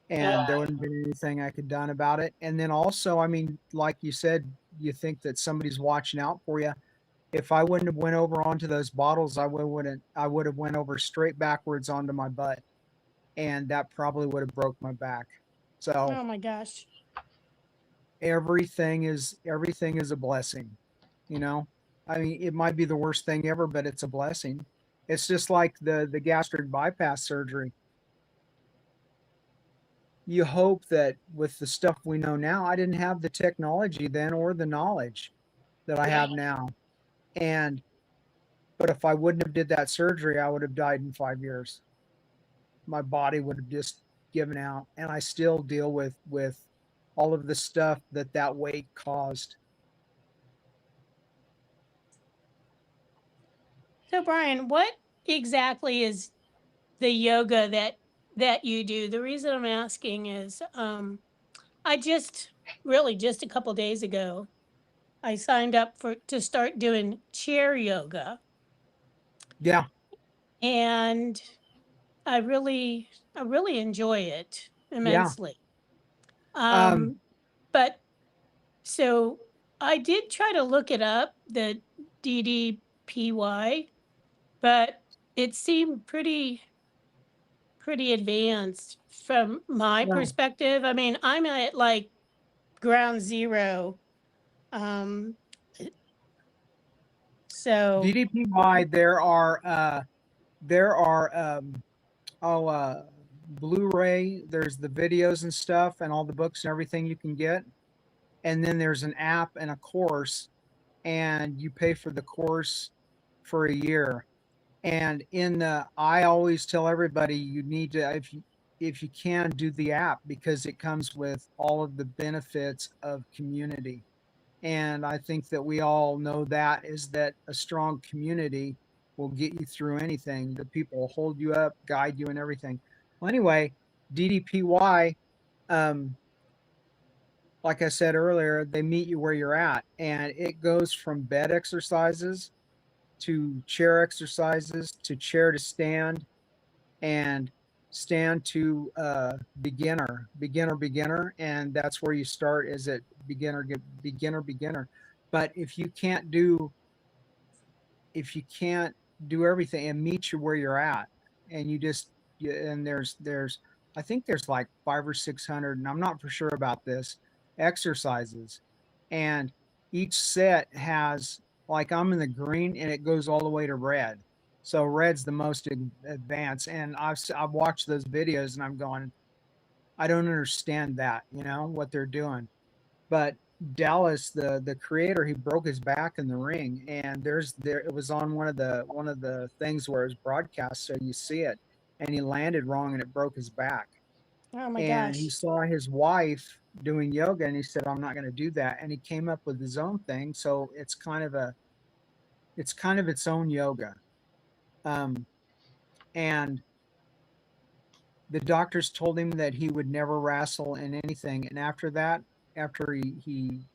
And there wouldn't been anything I could done about it. And then also, I mean, like you said, you think that somebody's watching out for you. If I wouldn't have went over onto those bottles, I would have went over straight backwards onto my butt. And that probably would have broke my back. So Oh my gosh. everything is a blessing, you know? I mean, it might be the worst thing ever, but it's a blessing. It's just like the gastric bypass surgery. You hope that with the stuff we know now, I didn't have the technology then or the knowledge that I have now. And but if I wouldn't have did that surgery, I would have died in 5 years. My body would have just given out, and I still deal with all of the stuff that weight caused. So Brian, what exactly is the yoga that you do? The reason I'm asking is I just really just a couple days ago I signed up for to start doing chair yoga Yeah, and I really enjoy it yeah. immensely. Um, But so I did try to look it up, the DDPY, but it seemed pretty advanced from my Well, perspective. I mean, I'm at like ground zero. Um, so DDPY, there are oh Blu-ray, there's the videos and stuff and all the books and everything you can get. And then there's an app and a course, and you pay for the course for a year. And I always tell everybody you need to, if you can, do the app because it comes with all of the benefits of community. And I think that we all know that is that a strong community will get you through anything. The people will hold you up, guide you, and everything. Well, anyway, DDPY, um, like I said earlier, they meet you where you're at, and it goes from bed exercises to chair exercises to chair to stand and stand to beginner, and that's where you start is at beginner. But if you can't do everything and meet you where you're at, and and there's I think there's like 500 or 600, and I'm not for sure about this, exercises, and each set has, like, I'm in the green and it goes all the way to red. So red's the most advanced, and I've watched those videos and I'm going, I don't understand that, what they're doing. But Dallas, the creator, he broke his back in the ring, and it was on one of the things where it was broadcast, so you see it, and he landed wrong and it broke his back. oh my And he gosh. saw his wife doing yoga, and he said, "I'm not going to do that." And he came up with his own thing, so it's kind of its own yoga. Um, and the doctors told him that he would never wrestle in anything, and after that, after he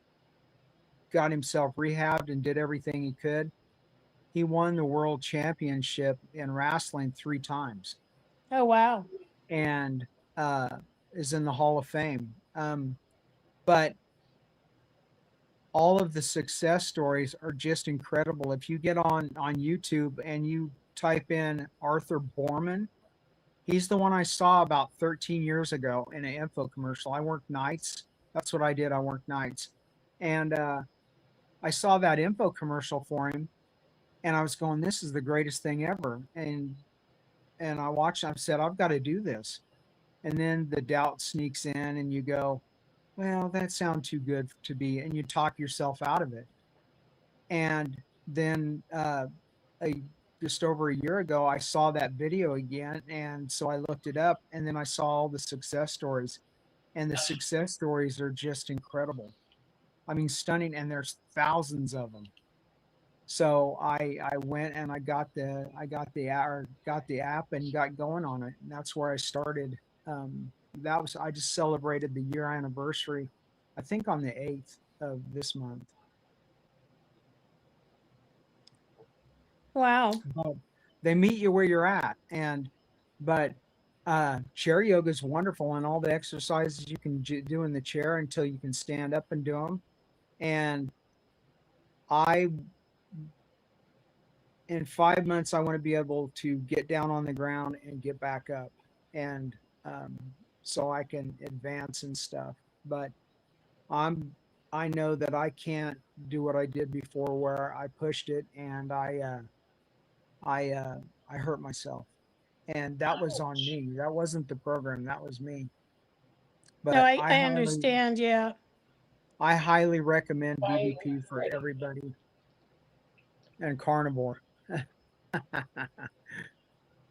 got himself rehabbed and did everything he could, he won the world championship in wrestling 3 times Oh wow. and uh, is in the Hall of Fame. But all of the success stories are just incredible. If you get on YouTube and you type in Arthur Borman, he's the one I saw about 13 years ago in an info commercial. I worked nights. That's what I did. I worked nights. And I saw that info commercial for him, and I was going, this is the greatest thing ever. And I watched, I've said, I've got to do this. And then the doubt sneaks in and you go, well, that sounds too good to be, and you talk yourself out of it. And then a, just over a year ago, I saw that video again. And so I looked it up, and then I saw all the success stories, and the success stories are just incredible. I mean, stunning. And there's thousands of them. So I went and I got the app and got going on it, and that's where I started. That was I just celebrated the year anniversary, I think on the 8th of this month. Wow. But they meet you where you're at, but chair yoga is wonderful, and all the exercises you can do in the chair until you can stand up and do them. And I in 5 months, I want to be able to get down on the ground and get back up, and um, so I can advance and stuff. But I'm, I know that I can't do what I did before, where I pushed it and I, uh, I hurt myself, and that was on Ouch. me. That wasn't the program. That was me. No, But I understand. Yeah. I highly recommend Why? DDP for everybody, and carnivore.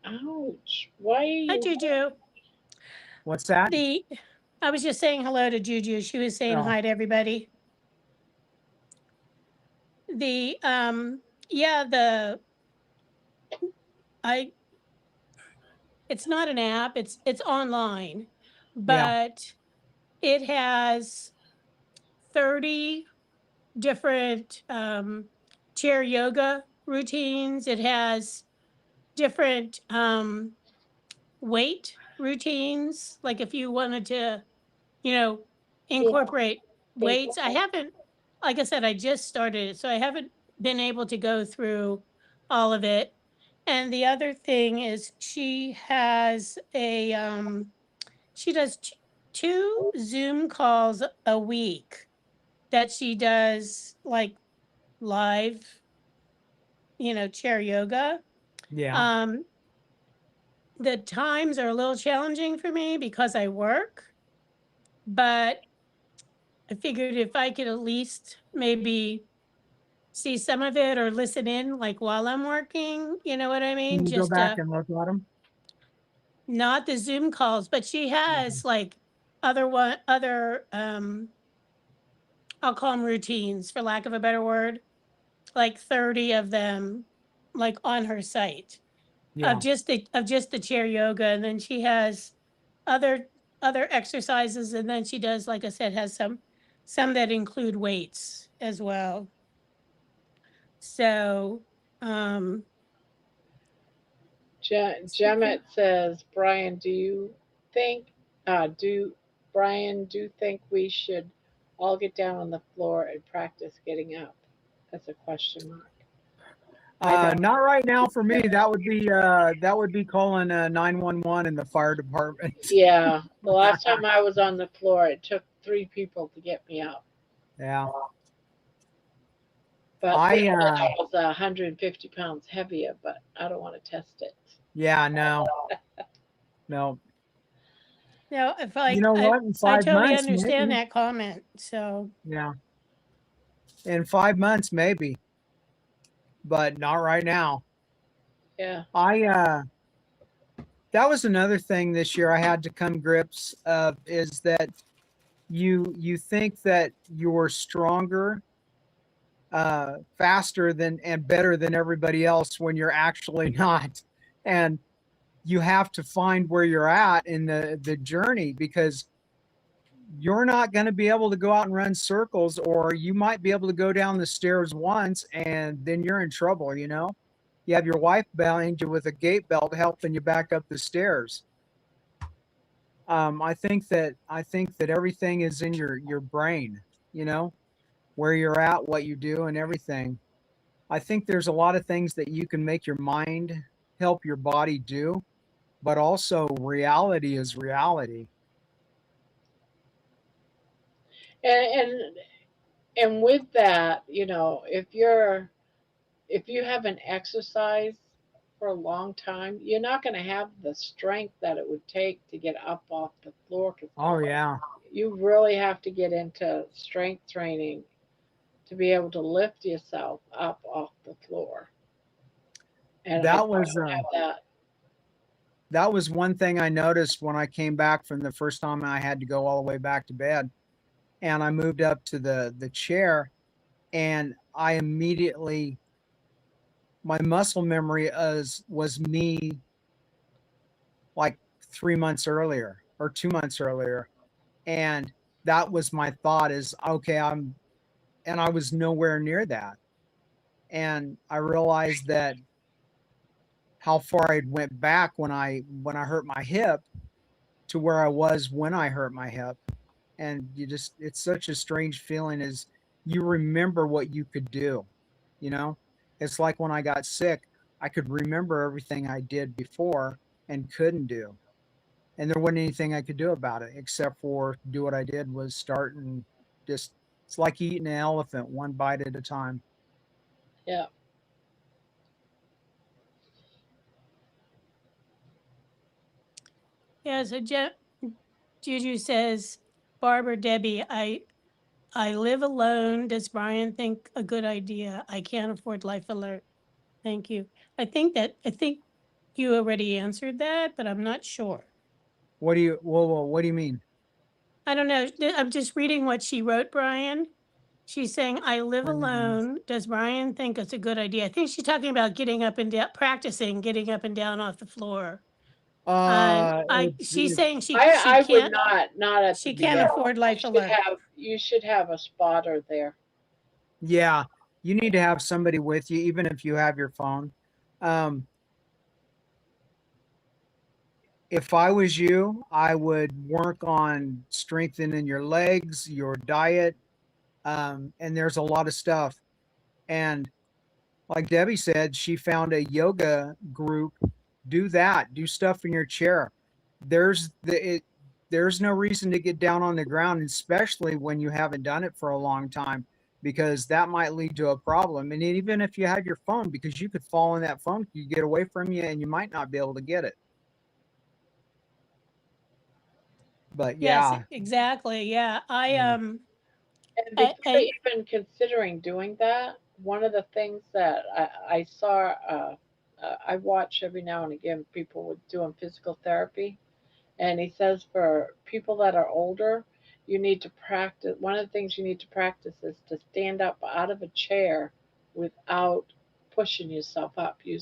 Ouch. Why are Hi, you? Juju. What's that? I was just saying hello to Juju. She was saying Oh, hi to everybody. Yeah, I it's not an app, it's online, yeah, but it has 30 different chair yoga routines. It has different weight routines. Like if you wanted to, you know, Yeah. incorporate weights. like I said, I just started it, so I haven't been able to go through all of it. And the other thing is she has a she does 2 Zoom calls a week that she does like live, chair yoga. Yeah. Um, the times are a little challenging for me because I work, but I figured if I could at least maybe see some of it or listen in like while I'm working, you know what I Can mean? you go Just back and look at them? not the Zoom calls, but she has like other I'll call them routines for lack of a better word, like 30 of them like on her site Yeah. of just the chair yoga, and then she has other other exercises, and then she does, like I said, has some that include weights as well. So, um, Gemmet says, Brian, think, do, Brian, do you think we should all get down on the floor and practice getting up? That's a question mark. I don't. Not right now for me. That would be calling 911 in the fire department. Yeah, the last time I was on the floor, it took 3 people to get me up. Yeah. But I I was 150 pounds heavier, but I don't want to test it. yeah, no. No. no, if You like know what? In I 5 totally months understand maybe. that comment. So, Yeah. In 5 months maybe, but not right now. Yeah. I that was another thing this year I had to come grips of is that you think that you're stronger, faster than and better than everybody else when you're actually not. And you have to find where you're at in the journey because you're not going to be able to go out and run circles, or you might be able to go down the stairs once and then you're in trouble, you know? You have your wife behind you with a gate belt helping you back up the stairs. I think that everything is in your brain, you know, where you're at, what you do, and everything. I think there's a lot of things that you can make your mind help your body do, but also reality is reality. And and with that, if you haven't exercised for a long time, you're not going to have the strength that it would take to get up off the floor. Because Oh yeah, you really have to get into strength training to be able to lift yourself up off the floor. And I that was don't have that. that was one thing I noticed when I came back from the first time I had to go all the way back to bed, and I moved up to the chair, and I immediately my muscle memory was me like 3 months earlier or 2 months earlier, and that was my thought is okay, and I was nowhere near that, and I realized that how far I went back when I hurt my hip to where I was when I hurt my hip. And it's such a strange feeling is you remember what you could do, you know? It's like when I got sick, I could remember everything I did before and couldn't do. And there wasn't anything I could do about it except for do what I did was start and just it's like eating an elephant one bite at a time. Yeah. yeah, so Juju says, Barbara, Debbie, I live alone. Does Brian think a good idea? I can't afford Life Alert. Thank you. I think you already answered that, but I'm not sure. What do you mean? I don't know. I'm just reading what she wrote, Brian. She's saying, I live alone. Does Brian think it's a good idea? I think she's talking about getting up and down, practicing getting up and down off the floor. She's saying I would not at the she can't beginning. afford Life Alert. You should have a spotter there. Yeah, you need to have somebody with you, even if you have your phone. Um, if I was you, I would work on strengthening your legs, your diet, And there's a lot of stuff. And like Debbie said, she found a yoga group. Do that. Do stuff in your chair. There's no reason to get down on the ground, especially when you haven't done it for a long time, because that might lead to a problem. And even if you have your phone, because you could fall in that phone, you get away from you, and you might not be able to get it. But Yes, yeah, exactly. Yeah. yeah, And I, before I even considering doing that, one of the things that I saw, I watch every now and again people with doing physical therapy, and he says for people that are older, you need to practice. One of the things you need to practice is to stand up out of a chair without pushing yourself up. You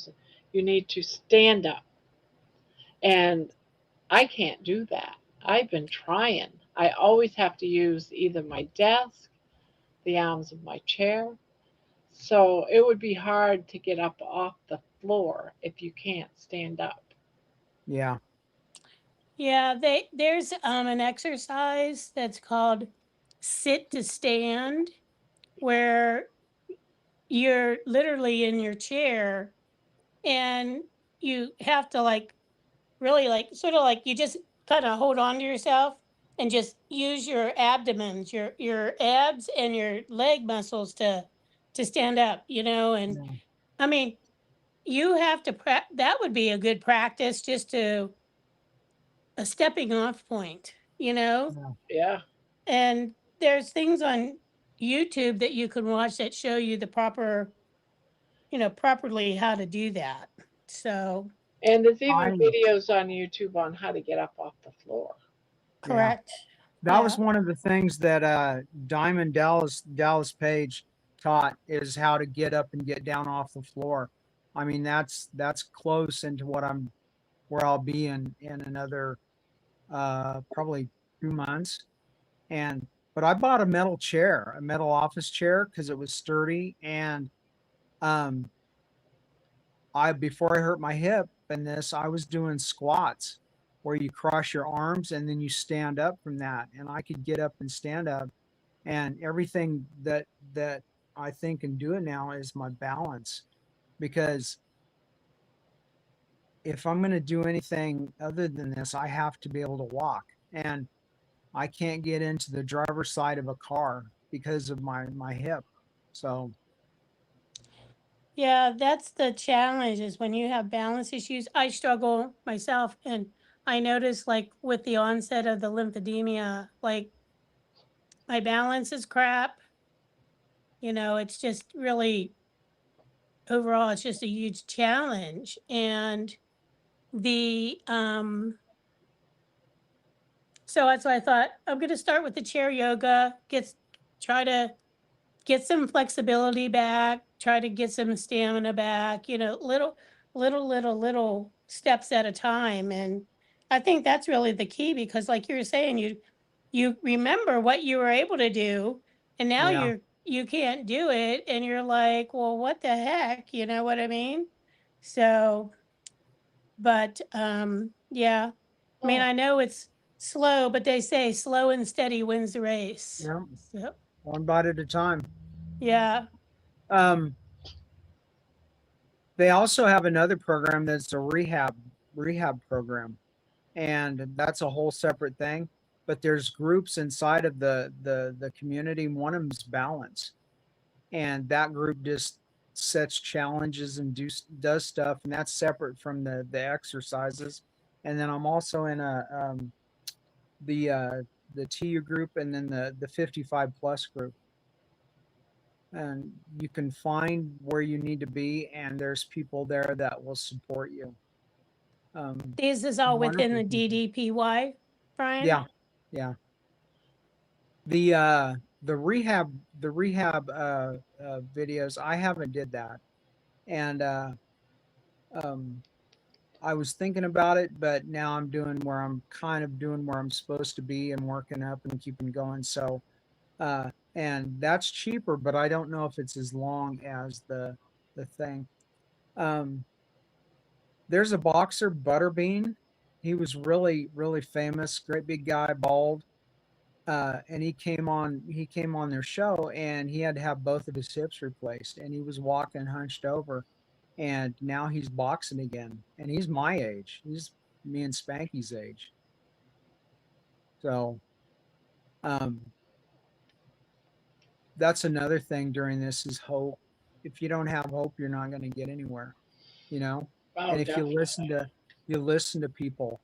need to stand up, and I can't do that. I've been trying. I always have to use either my desk, the arms of my chair. So it would be hard to get up off the floor if you can't stand up. yeah, yeah, there's an exercise that's called sit to stand, where you're literally in your chair and you have to like really like sort of like you just kind of hold on to yourself and just use your abdomens, your abs and your leg muscles to stand up, and yeah, I mean, you have to that would be a good practice, just to a stepping off point, yeah. Yeah. and there's things on YouTube that you can watch that show you the properly how to do that. So, And there's even I videos on YouTube on how to get up off the floor. yeah. correct. That was Yeah. one of the things that Diamond Dallas Page taught, is how to get up and get down off the floor. I mean, that's close into where I'll be in another probably 2 months. And but I bought a metal chair, a metal office chair, because it was sturdy. And um I before I hurt my hip in this, I was doing squats where you cross your arms and then you stand up from that. And I could get up and stand up, and everything that I think and do it now is my balance. Because if I'm going to do anything other than this, I have to be able to walk, and I can't get into the driver's side of a car because of my hip. So Yeah, that's the challenge, is when you have balance issues. I struggle myself, and I notice like with the onset of the lymphedema, like my balance is crap. It's just really overall it's just a huge challenge. And the so that's why I thought I'm going to start with the chair yoga, try to get some flexibility back, try to get some stamina back, little steps at a time. And I think that's really the key, because like you were saying, you remember what you were able to do, and now yeah, you can't do it, and you're like, well, what the heck, you know what I mean? So, but yeah. I mean, Oh, I know it's slow, but they say slow and steady wins the race. yeah, So, one bite at a time. yeah. Um, they also have another program that's a rehab program, and that's a whole separate thing. But there's groups inside of the community. One of them's balance, and that group just sets challenges and does stuff, and that's separate from the exercises. And then I'm also in the uh the TU group, and then the 55 plus group. And you can find where you need to be, and there's people there that will support you. This is all within Wonderful the people. DDPY, Brian? Yeah, yeah. The rehab videos, I haven't did that. And um I was thinking about it, but now I'm kind of doing where I'm supposed to be, and working up and keeping going. So and that's cheaper, but I don't know if it's as long as the thing. Um there's a boxer, Butterbean. He was really famous, great big guy, bald. and he came on their show, and he had to have both of his hips replaced, and he was walking hunched over, and now he's boxing again, and he's my age. He's me and Spanky's age. So um, that's another thing during this is hope. If you don't have hope, you're not going to get anywhere, you know. Oh, And if definitely. you listen to people,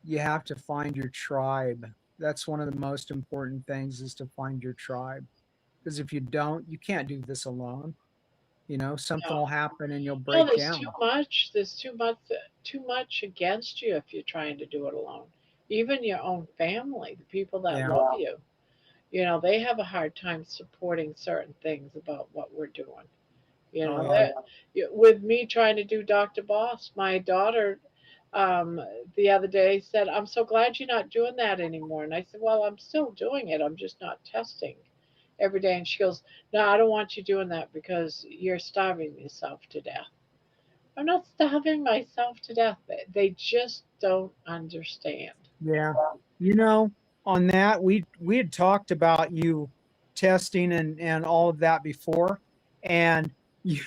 you have to find your tribe. That's one of the most important things is to find your tribe. Because if you don't, you can't do this alone. You know, something No. will happen and you'll No, break there's too down. much. There's too much against you if you're trying to do it alone. Even your own family, the people that Yeah. love you, they have a hard time supporting certain things about what we're doing. Oh yeah. That with me trying to do Dr. Boss, my daughter um, the other day said, "I'm so glad you're not doing that anymore." And I said, "Well, I'm still doing it. I'm just not testing every day." And she goes, "No, I don't want you doing that because you're starving yourself to death." I'm not starving myself to death. They just don't understand. Yeah. You know, on that we had talked about you testing and all of that before. And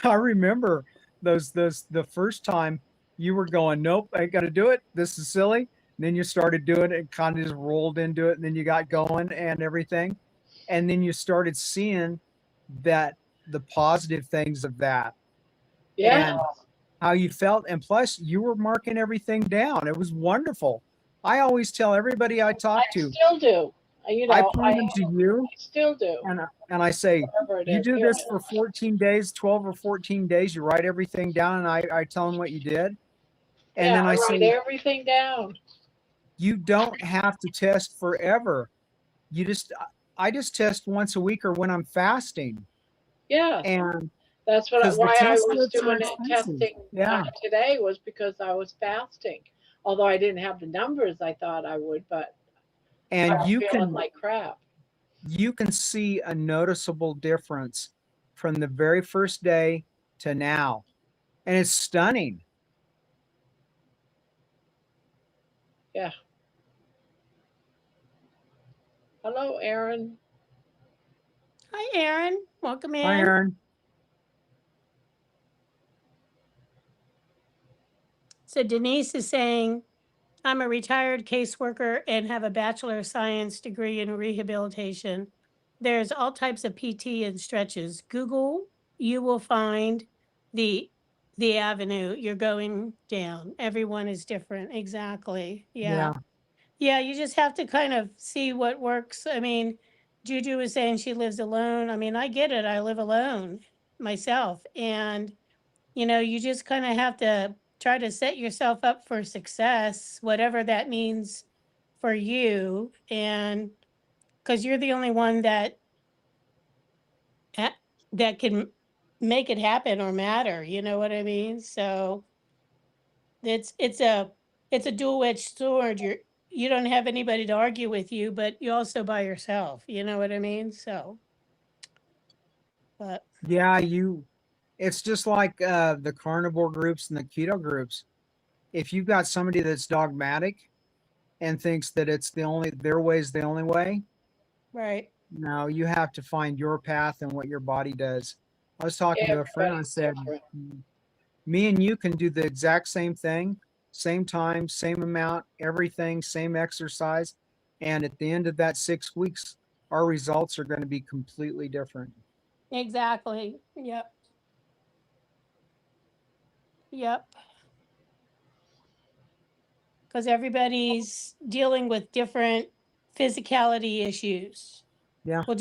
I remember those the first time you were going, nope, I gotta do it. This is silly. And then you started doing it and kind of just rolled into it, and then you got going and everything. And then you started seeing that the positive things of that Yeah, and how you felt. And plus, you were marking everything down. It was wonderful. I always tell everybody I I talk to, still do. I I point them to you, still do. and I say, Whatever it you is. do Here this it for is. 14 days, 12 or 14 days, you write everything down, and I tell them what you did. And Yeah, then I I write say, everything down. you don't have to test forever. You just, I just test once a week or when I'm fasting. Yes, And because the why I test was strips are doing it expensive. testing Yeah. today was because I was fasting. Although I didn't have the numbers I thought I would, but I And was feeling like crap. you can see a noticeable difference from the very first day to now. And it's stunning. Yeah. Hello, Aaron. Hi, Aaron. Welcome Hi, in. Aaron. So Denise is saying, I'm a retired caseworker and have a Bachelor of Science degree in rehabilitation. There's all types of PT and stretches. Google, you will find the the avenue you're going down. Everyone is different. Exactly. Yeah. Yeah. Yeah, you just have to kind of see what works. I mean, Juju was saying she lives alone. I mean, I get it. I live alone myself. And you just kind of have to try to set yourself up for success, whatever that means for you. And because you're the only one ha- that can make it happen or matter, you know what I mean? So it's a dual-edged sword. You don't have anybody to argue with you, but you're also by yourself, you know what I mean? So, but Yeah, it's just like the carnivore groups and the keto groups. If you've got somebody that's dogmatic and thinks that it's their way is the only way, right. no, you have to find your path and what your body does. I was talking to a friend, I Everybody's said, different. me and you can do the exact same thing, same time, same amount, everything, same exercise. And at the end of that 6 weeks, our results are going to be completely different. Exactly. Yep. Yep. Because everybody's dealing with different physicality issues. Yeah, your We'll body's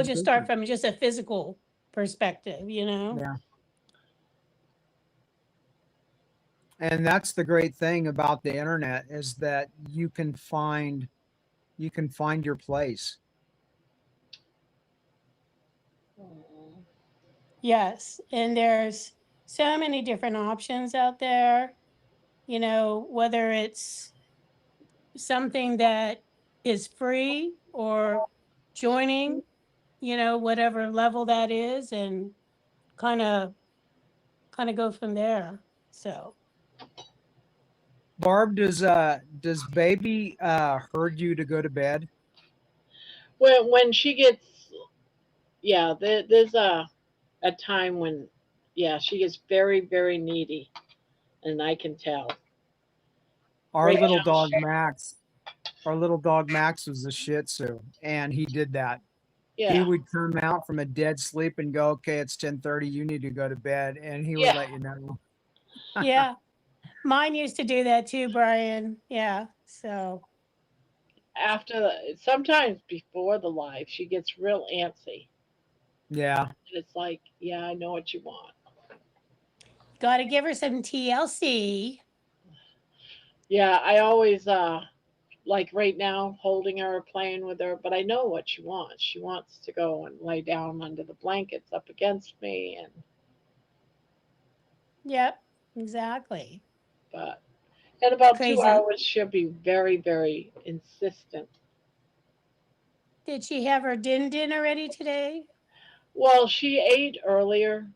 just start different. from just a physical perspective. Yeah. And that's the great thing about the internet is that you can find your place. Mm. Yes, and there's so many different options out there, whether it's something that is free or joining, whatever level that is, and kind of go from there. So, Barb, does baby herd you to go to bed? when she gets, yeah, there's a time when, yeah, she gets very very needy, and I can tell. Our Right little now, dog Max, our little dog Max was a Shih Tzu, and he did that. He yeah, would come out from a dead sleep and go, "Okay, it's 10:30. You need to go to bed," and he would yeah. let you know. Yeah. Mine used to do that too, Brian. Yeah. So, Sometimes before the live, she gets real antsy, Yeah. and it's like, yeah, I know what you want. got to give her some TLC. Yeah, I always like right now holding her, playing with her, but I know what she wants. She wants to go and lay down under the blankets up against me, and Yep. Exactly. but in about two Crazy. hours she'll be very, very insistent. Did she have her dinner ready today? Well, she ate earlier.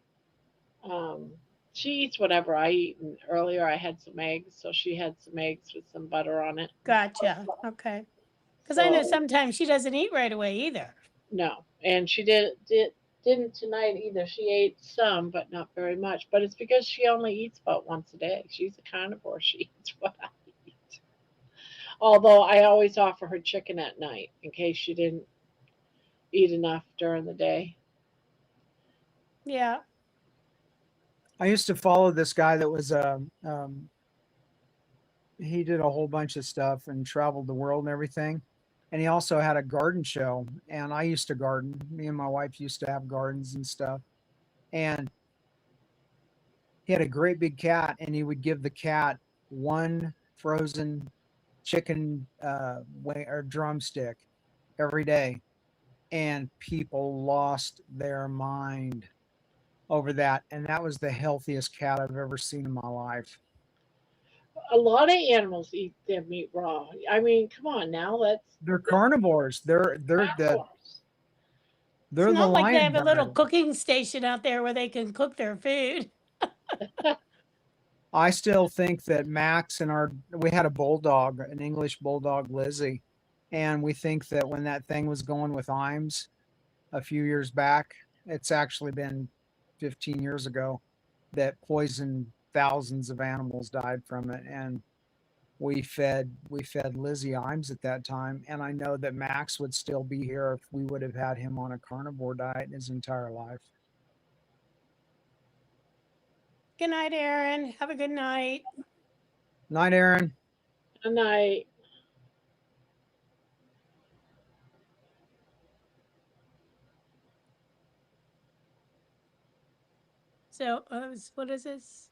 Um, she eats whatever I eat, and earlier I had some eggs, so she had some eggs with some butter on it. Gotcha. Okay. Because I know So sometimes she doesn't eat right away either. no, and she didn't tonight either. She ate some, but not very much. But it's because she only eats about once a day. She's a carnivore. She eats what I eat. Although I always offer her chicken at night in case she didn't eat enough during the day. Yeah. I used to follow this guy that was he did a whole bunch of stuff and traveled the world and everything. And he also had a garden show. And I used to garden. Me and my wife used to have gardens and stuff. And he had a great big cat, and he would give the cat one frozen chicken wing or drumstick every day. And people lost their mind over that. And that was the healthiest cat I've ever seen in my life. A lot of animals eat their meat raw. I mean, come on now, They're carnivores. carnivores. It's They're the not like they lion have a little bird. cooking station out there where they can cook their food. I still think that Max and we had a bulldog, an English bulldog, Lizzie, and we think that when that thing was going with Imes a few years back, it's actually been 15 years ago, that poison thousands of animals died from it, and we fed Lizzie Imes at that time, and I know that Max would still be here if we would have had him on a carnivore diet his entire life. Good night, Aaron. Have a good night. Night, Aaron. And I, So, what is this?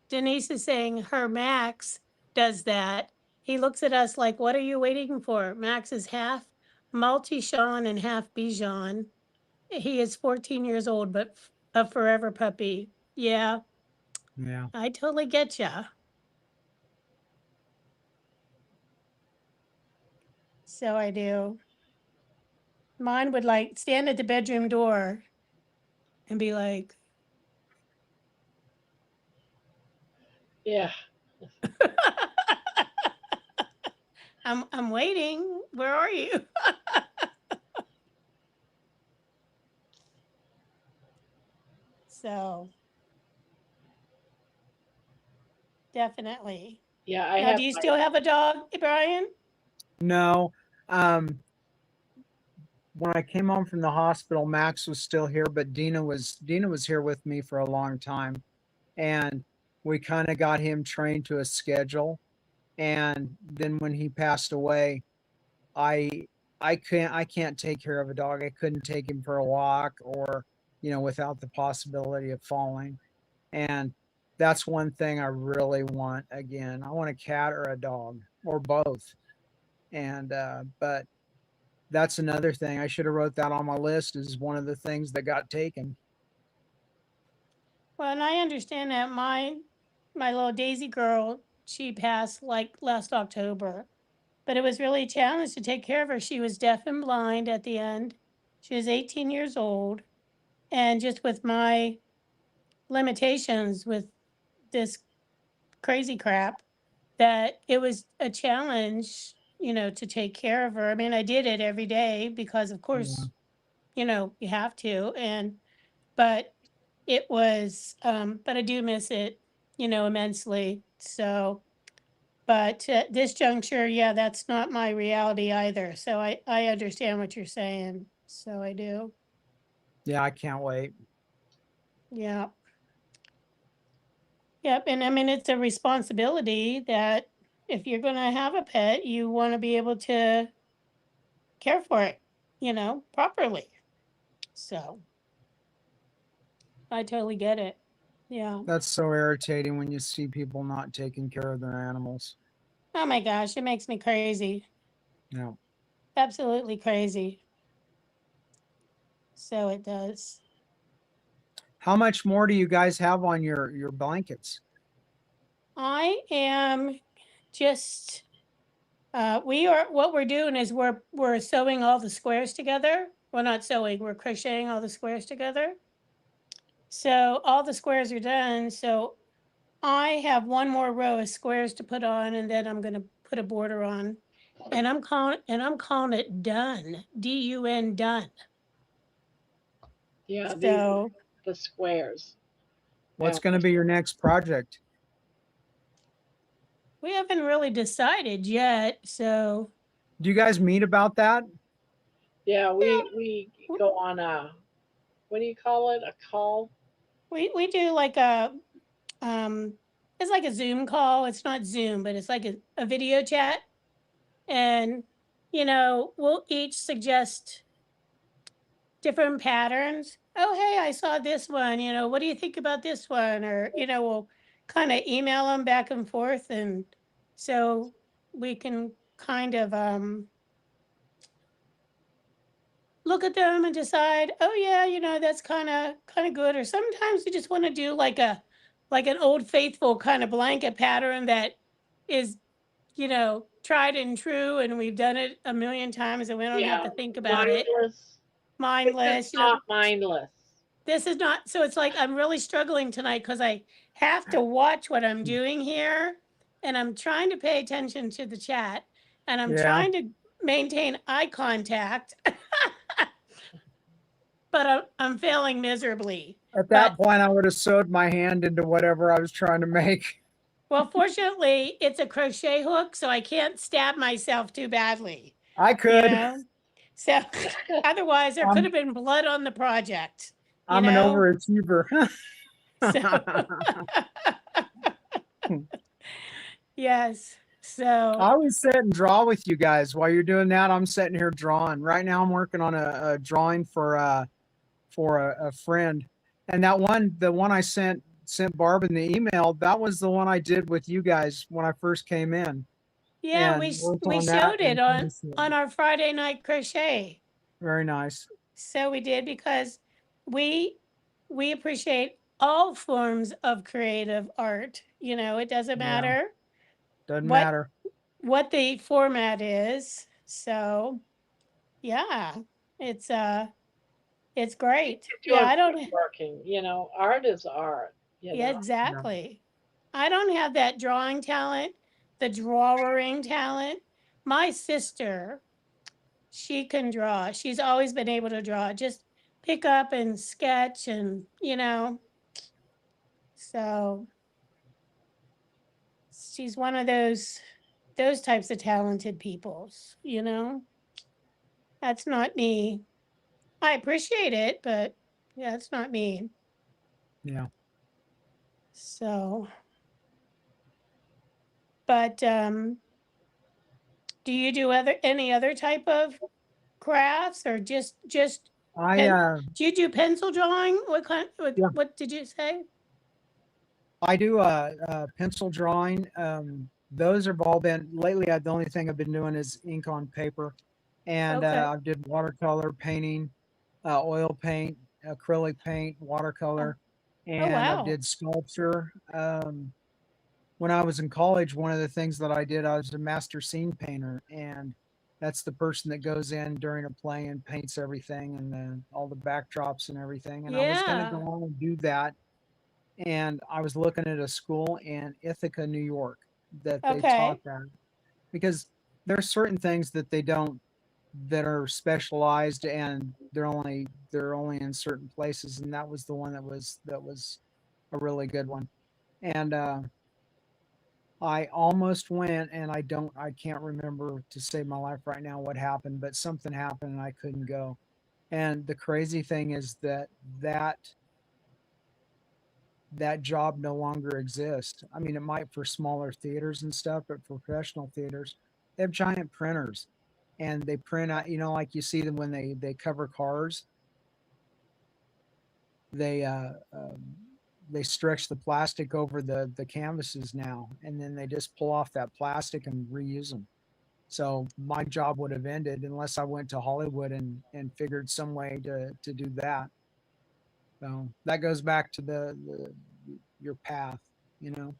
Denise is saying her Max does that. He looks at us like, what are you waiting for? Max is half Maltese and half Bichon. He is 14 years old, but a forever puppy. Yeah, Yeah. I totally get ya. So I do. Mine would like stand at the bedroom door and be like, yeah, I'm waiting. Where are you? So definitely. yeah, I Now, have do you my, still have a dog, Brian? No. Um, when I came home from the hospital, Max was still here, but Dina was here with me for a long time, and we kind of got him trained to a schedule. And then when he passed away, I I can't take care of a dog. I couldn't take him for a walk or without the possibility of falling. And that's one thing I really want again. I want a cat or a dog or both. And but that's another thing. I should have wrote that on my list is one of the things that got taken. Well, and I understand that my little Daisy girl, she passed like last October, but it was really a challenge to take care of her. She was deaf and blind at the end. She was 18 years old, and just with my limitations with this crazy crap, that it was a challenge, to take care of her. I mean, I did it every day because, of Yeah. course, you have to. But it was, but I do miss it, immensely. So, but at this juncture, yeah, that's not my reality either. So I understand what you're saying. So I do. Yeah, I can't wait. Yeah. Yep. And I mean, it's a responsibility that if you're going to have a pet, you want to be able to care for it, properly. So I totally get it. Yeah. That's so irritating when you see people not taking care of their animals. Oh my gosh, it makes me crazy. Yeah. Absolutely crazy. So it does. How much more do you guys have on your blankets? I am just what we're doing is we're sewing all the squares together. Well, not sewing, we're crocheting all the squares together. So all the squares are done. So I have one more row of squares to put on, and then I'm gonna put a border on. And I'm calling it done. DUN done. Yeah, So the squares. What's Yeah. going to be your next project? we haven't really decided yet. So Do you guys meet about that? Yeah, yeah, we w- go on a, what do you call it? A call? we do like um it's like a Zoom call. It's not Zoom, but it's like a video chat. And we'll each suggest different patterns. Oh, hey, I saw this one. What do you think about this one? Or, we'll kind of email them back and forth. And so we can kind of look at them and decide, oh yeah, that's kind of good. Or sometimes we just want to do like an old faithful kind of blanket pattern that is, tried and true, and we've done it a million times and we don't have Yeah, to think about it. mindless. This is Mindless, not mindless. this is not, so it's like I'm really struggling tonight because I have to watch what I'm doing here, and I'm trying to pay attention to the chat, and I'm Yeah. trying to maintain eye contact, but I'm failing miserably. At But that point, I would have sewed my hand into whatever I was trying to make. well, fortunately, it's a crochet hook, so I can't stab myself too badly, I you could. know? So otherwise, there could I'm have been blood on the project, you I'm an know? overachiever. So, yes. I So, always sit and draw with you guys. While you're doing that, I'm sitting here drawing. Right now, I'm working on a drawing for a friend, and the one I sent Barb in the email, that was the one I did with you guys when I first came in, yeah, and worked we on that showed it and on finished it. on our Friday night crochet. Very nice. So we did because we we appreciate all forms of creative art. It doesn't Yeah, matter doesn't what matter. what the format is. So, yeah, it's it's great. You do Yeah, a I don't working, art is art, yeah, Yeah. exactly. I don't have that drawing talent, the drawing talent. My sister, she can draw. She's always been able to draw. Just pick up and sketch and, so she's one of those types of talented peoples. That's not me. I appreciate it, but yeah, it's not me. Yeah. So, but do you do any other type of crafts, or just I pen? uh Do you do pencil drawing? What kind? yeah, What did you say? I do pencil drawing. Those have all been lately. The only thing I've been doing is ink on paper, and Okay. I did watercolor painting, oil paint, acrylic paint, Oh, watercolor, oh and I wow. did sculpture. When I was in college, one of the things that I did, I was a master scene painter, and that's the person that goes in during a play and paints everything and all the backdrops and everything. And I was going to go Yeah. on and do that, and I was looking at a school in Ithaca, New York, that they taught Okay. that because there are certain things that they don't that are specialized and they're only in certain places, and that was the one that was a really good one. And I almost went, and I can't remember to save my life right now what happened, but something happened and I couldn't go. And the crazy thing is that that job no longer exists. I mean, it might for smaller theaters and stuff, but for professional theaters, they have giant printers and they print out, like you see them when they cover cars, they they stretch the plastic over the canvases now, and then they just pull off that plastic and reuse them. So my job would have ended unless I went to Hollywood and figured some way to do that. So that goes back to the your path, you know.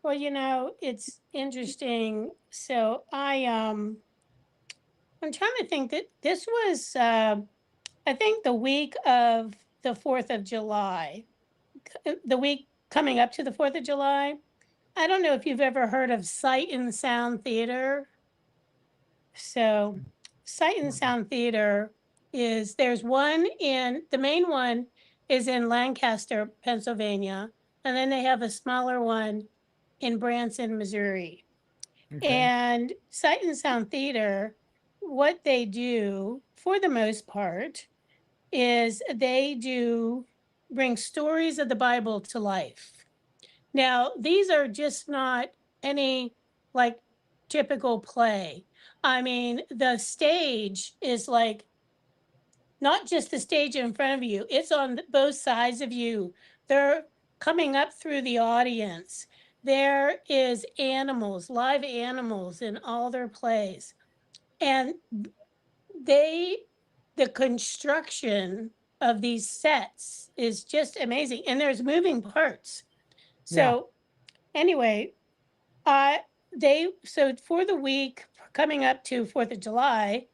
Well, it's interesting. So I'm trying to think that this was I think the week of the 4th of July, the week coming up to the 4th of July. I don't know if you've ever heard of Sight and Sound Theater. So, Sight and Sound Theater there's one the main one is in Lancaster, Pennsylvania, and then they have a smaller one in Branson, Missouri. Okay. And Sight and Sound Theater, what they do for the most part is they do bring stories of the Bible to life. Now, these are just not any like typical play. I mean, the stage is like not just the stage in front of you, it's on both sides of you. They're coming up through the audience. There is animals, live animals in all their plays. And they the construction of these sets is just amazing, and there's moving parts. Yeah. So anyway, uh they so for the week coming up to 4th of July,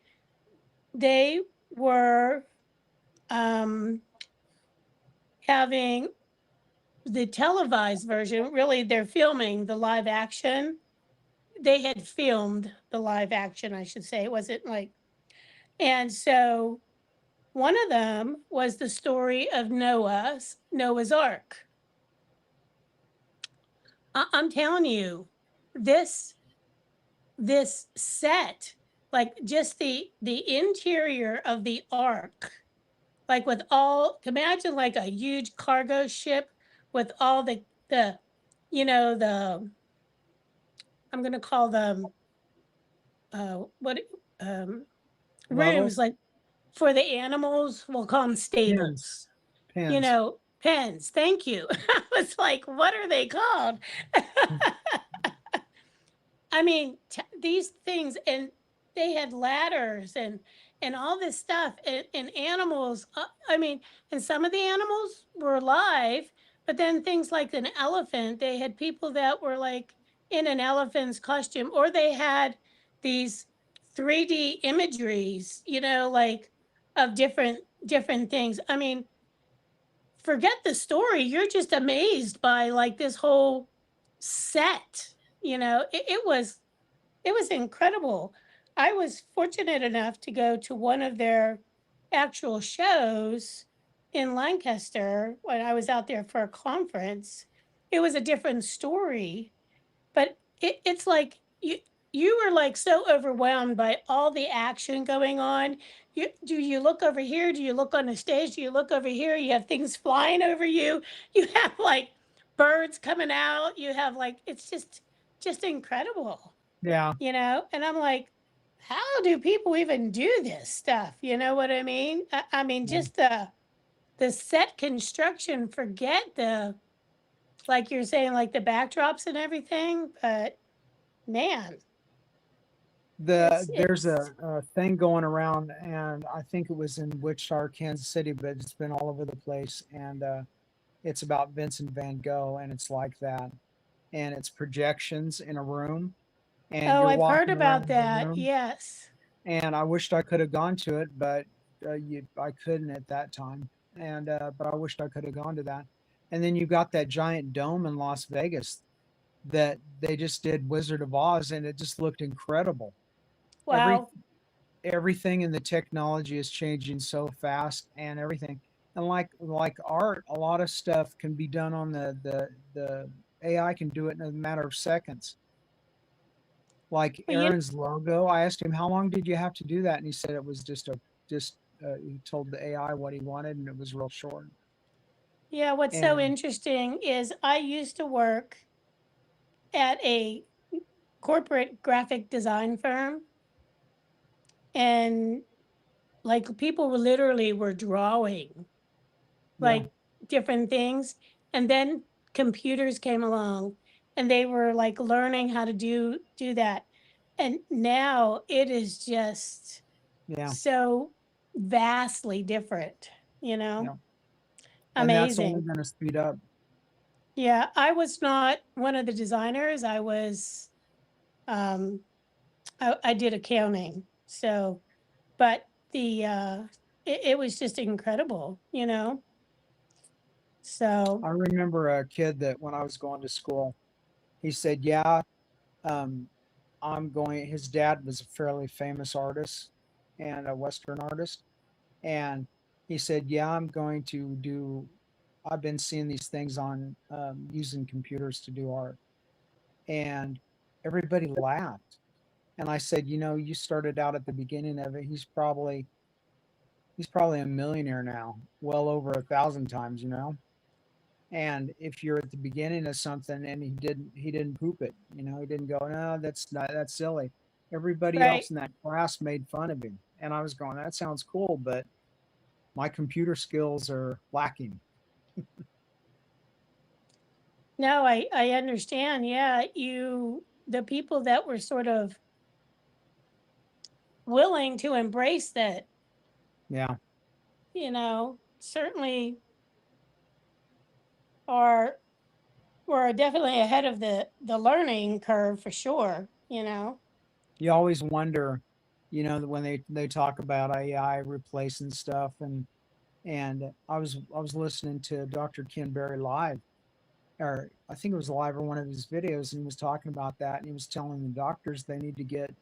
they were um having the televised version. Really, they're filming the live action. They had filmed the live action, I should say. It wasn't like, and so one of them was the story of Noah's Ark. I'm telling you, this this set, like just the interior of the ark, like with all, imagine like a huge cargo ship with all the the I'm gonna call them what um rooms Levels, like for the animals. We'll call them pins, stables. pins. Pens. Thank you. I was like, what are they called? I mean, these things, and they had ladders and all this stuff, and animals. I mean, and some of the animals were alive, but then things like an elephant, they had people that were like in an elephant's costume, or they had these 3D imageries, like of different things. I mean, forget the story. You're just amazed by like this whole set. It was incredible. I was fortunate enough to go to one of their actual shows in Lancaster when I was out there for a conference. It was a different story, but it's like you were like so overwhelmed by all the action going on. Do you look over here? Do you look on the stage? Do you look over here? You have things flying over you. You have like birds coming out. You have like it's just incredible, Yeah. and I'm like, how do people even do this stuff? You know what I mean? I mean, Yeah. just the set construction. Forget like you're saying, like the backdrops and everything. But man, There's it's a thing going around, and I think it was in Wichita, Kansas City, but it's been all over the place. And it's about Vincent Van Gogh, and it's like that. And it's projections in a room, and oh, you're I've heard walking about around the that. room. Yes. And I wished I could have gone to it, but I couldn't at that time. But I wished I could have gone to that. And then you got that giant dome in Las Vegas that they just did Wizard of Oz, and it just looked incredible. Every Wow. everything in the technology is changing so fast, and everything. And like art, a lot of stuff can be done on the AI can do it in a matter of seconds. Like Well, Aaron's logo, I asked him how long did you have to do that, and he said it was just he told the AI what he wanted, and it was real short. yeah, what's so And interesting is I used to work at a corporate graphic design firm, and like people were literally were drawing yeah, like different things, and then computers came along and they were like learning how to do that, and now it is just yeah, so vastly different, you know. yeah, and that's only Amazing. going to speed up. Yeah, I was not one of the designers. I was um I did accounting. So, but the it was just incredible, you know. So, I remember a kid that when I was going to school, he said, "Yeah, um, I'm going." His dad was a fairly famous artist and a Western artist, and he said, "Yeah, I'm going to do. I've been seeing these things on using computers to do art," and everybody laughed. And I said, "You know, you started out at the beginning of it. He's probably a millionaire now, well over 1,000 times, you know." And if you're at the beginning of something and he didn't poop it, you know, he didn't go, no, that's silly. Everybody right. else in that class made fun of him. And I was going, that sounds cool, but my computer skills are lacking. No, I understand. Yeah, you the people that were sort of willing to embrace that, Yeah. you know, certainly are were definitely ahead of the learning curve for sure, you know. You always wonder, you know, when they talk about AI replacing stuff and I was listening to Dr. Ken Berry live, or I think it was live or one of his videos, and he was talking about that, and he was telling the doctors they need to get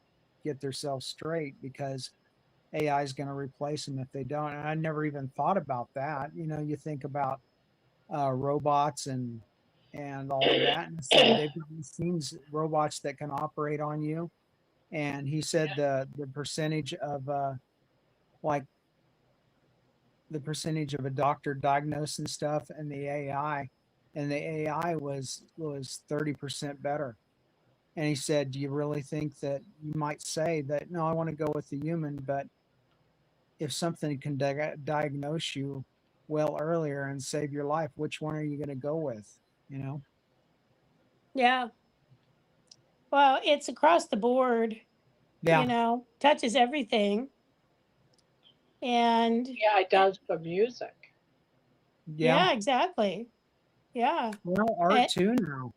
themselves straight because AI is going to replace them if they don't. And I never even thought about that. You know, you think about robots and all of that, and he said they've got machines, robots that can operate on you. And he said the percentage of like the percentage of a doctor diagnosing stuff and the AI was 30% better. And he said, "Do you really think that you might say that no, I want to go with the human, but if something can diagnose you well earlier and save your life, which one are you going to go with?" You know? Yeah. Well, it's across the board, Yeah, you know, touches everything. And Yeah, it does for music. yeah. yeah, exactly. Yeah. Well, art And, too now.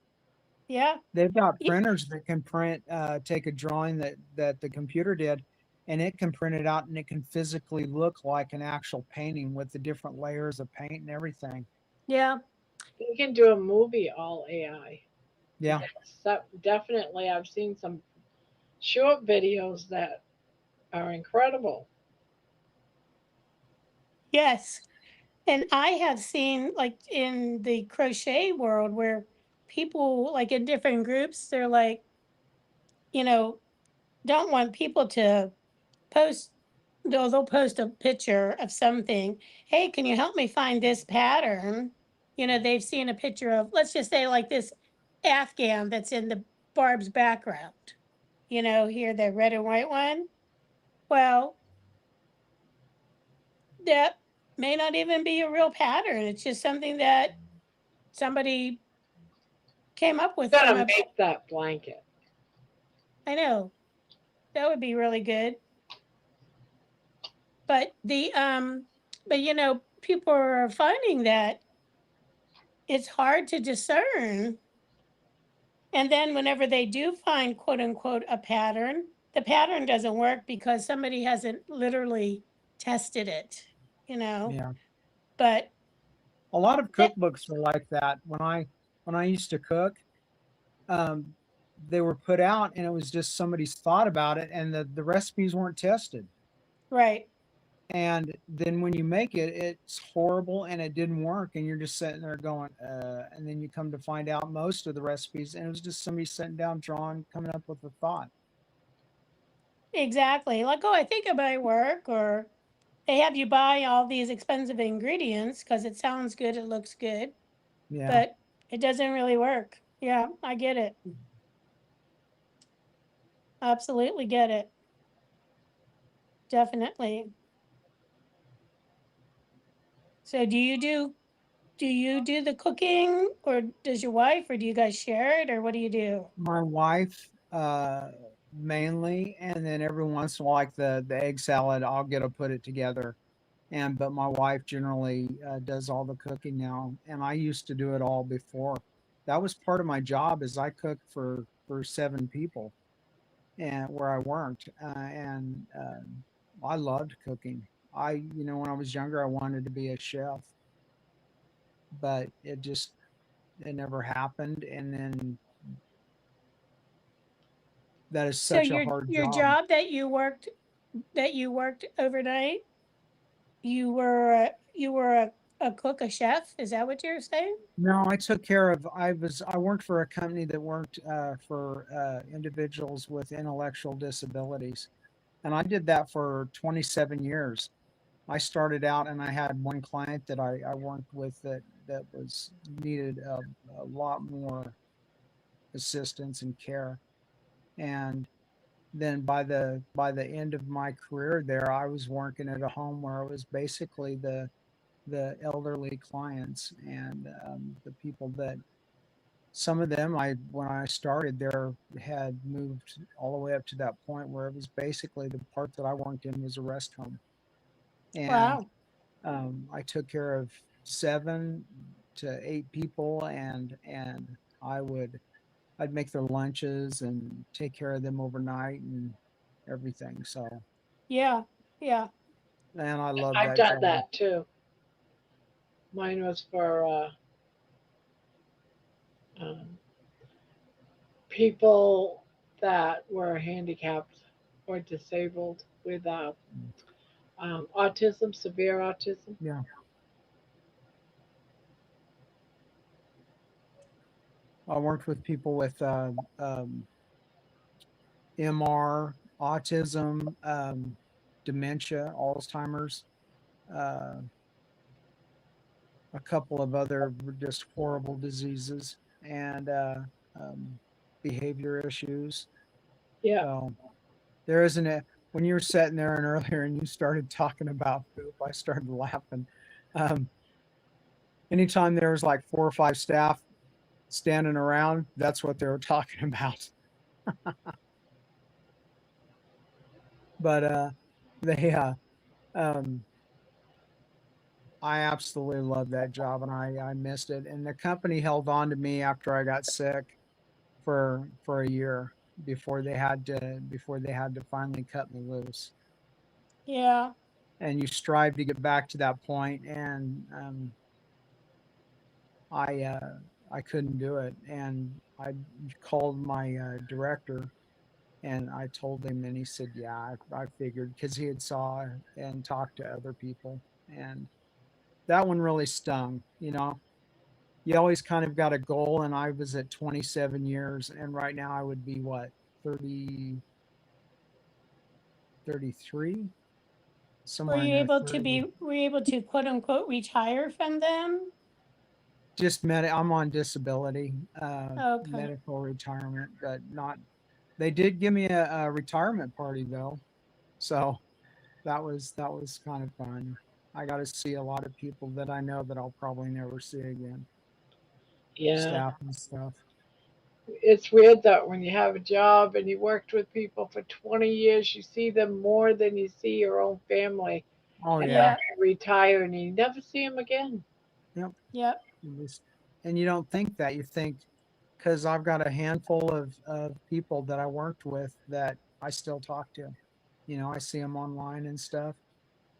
yeah. They've got y- printers that can print, take a drawing that the computer did, and it can print it out, and it can physically look like an actual painting with the different layers of paint and everything. Yeah. You can do a movie all AI. Yeah, So definitely, I've seen some short videos that are incredible. Yes. And I have seen like in the crochet world where people like in different groups, they're like, you know, don't want people to post they'll post a picture of something. Hey, can you help me find this pattern? You know, they've seen a picture of, let's just say, like this Afghan that's in the Barb's background. You know, here the red and white one. Well, that may not even be a real pattern. It's just something that somebody came up with from Gotta a. make that blanket. I know that would be really good, but but you know, people are finding that it's hard to discern. And then whenever they do find quote unquote a pattern, the pattern doesn't work because somebody hasn't literally tested it, you know. yeah. But A lot of that cookbooks are like that. When I used to cook, um, they were put out and it was just somebody's thought about it and the recipes weren't tested. Right. And then when you make it, it's horrible and it didn't work. And you're just sitting there going, and then you come to find out most of the recipes, and it was just somebody sitting down, drawing, coming up with a thought. Exactly. Like, oh, I think it might work, or they have you buy all these expensive ingredients because it sounds good, it looks good, Yeah. but it doesn't really work. Yeah, I get it. Absolutely get it. Definitely. So do you do the cooking, or does your wife, or do you guys share it, or what do you do? My wife, mainly, and then every once in a while, like the egg salad, I'll get to put it together. And but my wife generally does all the cooking now, and I used to do it all before. That was part of my job, is I cooked for 7 people, and where I worked, and I loved cooking. When I was younger, I wanted to be a chef, but it never happened. And then that is So such a your hard your job. job that you worked overnight, you were a cook, a chef. Is that what you're saying? No, I took care of. I worked for a company that worked for individuals with intellectual disabilities, and I did that for 27 years. I started out, and I had one client that I worked with that was needed a lot more assistance and care. And then by the end of my career there, I was working at a home where it was basically the elderly clients, and the people that some of them, I when I started there, had moved all the way up to that point where it was basically the part that I worked in was a rest home. And Wow. I took care of 7 to 8 people, and I would I'd make their lunches and take care of them overnight and everything. So, Yeah. Yeah. and I love I've that done job. that too. Mine was for um, people that were handicapped or disabled with autism, severe autism. Yeah, I worked with people with MR, autism, dementia, Alzheimer's, uh, a couple of other just horrible diseases, and um, behavior issues. Yeah, So there isn't a when you were sitting there and earlier and you started talking about poop, I started laughing. Um, Anytime there was like 4 or 5 staff standing around, that's what they were talking about. But they um I absolutely loved that job, and I missed it. And the company held on to me after I got sick for a year before they had to finally cut me loose. Yeah. And you strive to get back to that point, and I I couldn't do it. And I called my director, and I told him, and he said, "Yeah, I figured," because he had saw and talked to other people, and that one really stung. You always kind of got a goal, and I was at 27 years, and right now I would be what, 30, 33, Were somewhere in you there, able to 30. be were you able to quote unquote retire from them? I'm on disability, Okay. medical retirement, but not. They did give me a retirement party though, so that was kind of fun. I got to see a lot of people that I know that I'll probably never see again, yeah. staff and stuff. It's weird that when you have a job and you worked with people for 20 years, you see them more than you see your own family. Oh And then yeah, Yep. you retire and you never see them again. yep. Yep. And you don't think that. You think, because I've got a handful of people that I worked with that I still talk to. I see them online and stuff,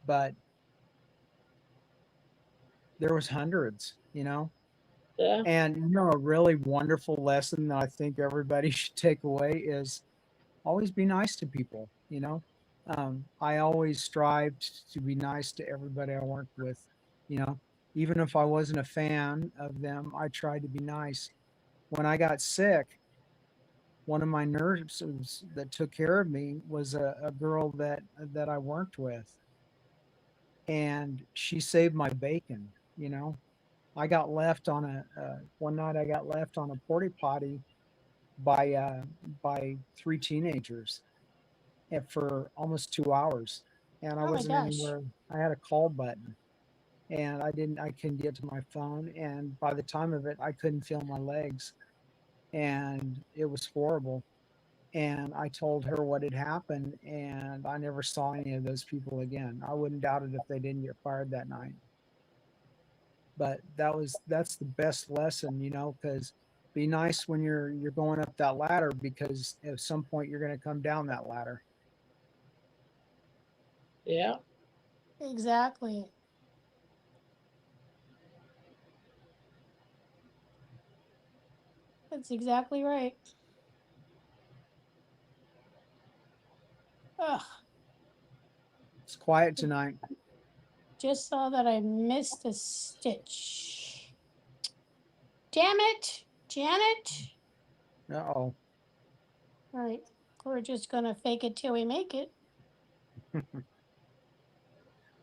but there was hundreds. Yeah. And a really wonderful lesson that I think everybody should take away is always be nice to people. I always strived to be nice to everybody I worked with, you know, even if I wasn't a fan of them, I tried to be nice. When I got sick, one of my nurses that took care of me was a girl that I worked with, and she saved my bacon. I got left on one night I got left on a porta potty by uh by three teenagers and for almost 2 hours, and I Oh my wasn't gosh. anywhere. I had a call button, and I couldn't get to my phone, and by the time of it I couldn't feel my legs, and it was horrible. And I told her what had happened, and I never saw any of those people again. I wouldn't doubt it if they didn't get fired that night. But that's the best lesson, because be nice when you're going up that ladder, because at some point you're going to come down that ladder. Yeah. Exactly. That's exactly right. Ugh. It's quiet tonight. Just saw that I missed a stitch. Damn it, Janet. Uh-oh. All right. We're just gonna fake it till we make it.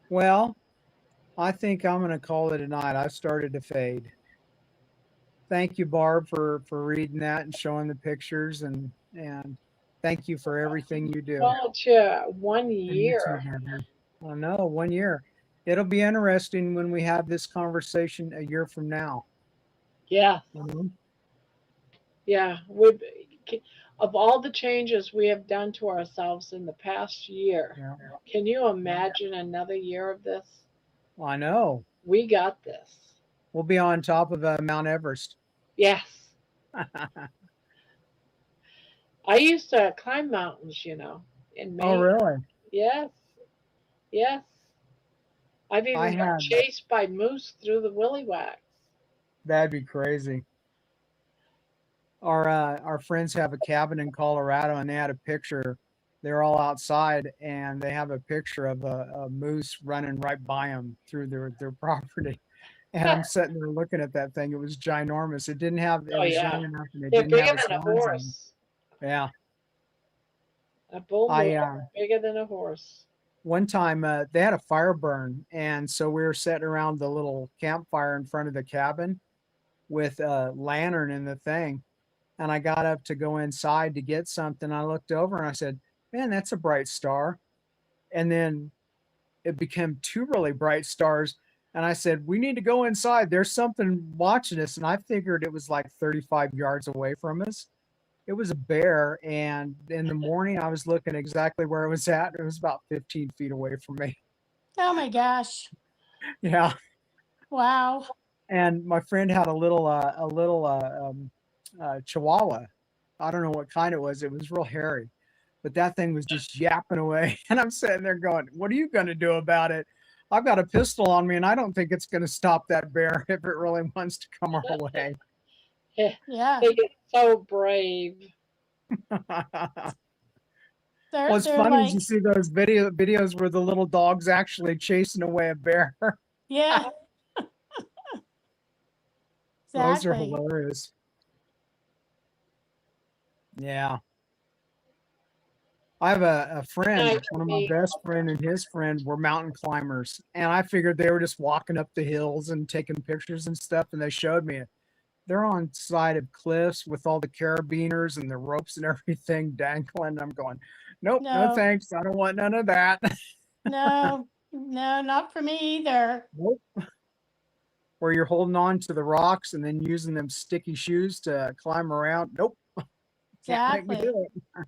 Well, I think I'm going to call it a night. I've started to fade. Thank you, Barb, for reading that and showing the pictures, and thank you for everything you do. Well, it's your one And you too, year. Deborah. I know, 1 year. It'll be interesting when we have this conversation a year from now. Yeah. You know? Yeah. Of all the changes we have done to ourselves in the past year, Yeah. can you imagine another year of this? I know. We got this. We'll be on top of Mount Everest. Yes. I used to climb mountains, in Oh, Maine. really? Yes. Yes. I've I even got had. chased by moose through the willy wax. That'd be crazy. Our friends have a cabin in Colorado, and they had a picture. They're all outside, and they have a picture of a moose running right by them through their property. And I'm sitting there looking at that thing. It was ginormous. It didn't have. It Oh was yeah. young enough, and it They're didn't have bigger its than a horns on. horse. Yeah. A bull moose I is bigger than a horse. One time they had a fire burn, and so we were sitting around the little campfire in front of the cabin with a lantern and the thing. And I got up to go inside to get something. I looked over and I said, "Man, that's a bright star." And then it became two really bright stars. And I said, "We need to go inside. There's something watching us." And I figured it was like 35 yards away from us. It was a bear. And in the morning, I was looking exactly where it was at. It was about 15 feet away from me. Oh my gosh. Yeah. Wow. And my friend had a little chihuahua. I don't know what kind it was. It was real hairy, but that thing was just yapping away. And I'm sitting there going, "What are you going to do about it? I've got a pistol on me, and I don't think it's going to stop that bear if it really wants to come our way." Yeah. They get so brave. What's They're funny is you like, see those videos where the little dog's actually chasing away a bear. yeah, Those are exactly. hilarious. Yeah. I have a friend, Night one for of my me. best friend and his friend were mountain climbers. And I figured they were just walking up the hills and taking pictures and stuff. And they showed me it. They're on side of cliffs with all the carabiners and the ropes and everything dangling. I'm going, "Nope, no No, thanks. I don't want none of that." no, no, not for me either. Nope. Where you're holding on to the rocks and then using them sticky shoes to climb around. Nope. Can't make me Exactly. do it.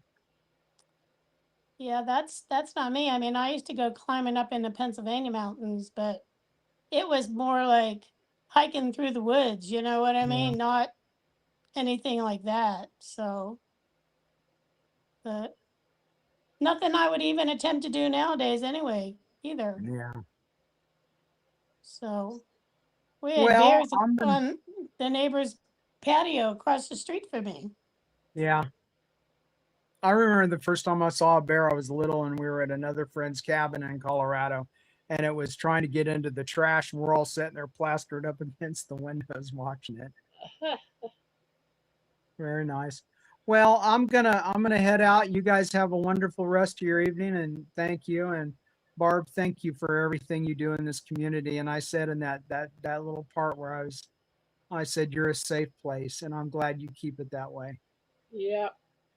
Yeah, that's not me. I mean, I used to go climbing up in the Pennsylvania mountains, but it was more like hiking through the woods, you know what I Yeah. mean? Not anything like that. So, but nothing I would even attempt to do nowadays anyway, either. Yeah. So, We had Well, bears on the neighbor's patio across the street from me. yeah. I remember the first time I saw a bear, I was little and we were at another friend's cabin in Colorado. And it was trying to get into the trash, and we're all sitting there plastered up against the windows watching it. Very nice. Well, I'm gonna head out. You guys have a wonderful rest of your evening, and thank you. And Barb, thank you for everything you do in this community. And I said in that little part where I said you're a safe place, and I'm glad you keep it that way Yep.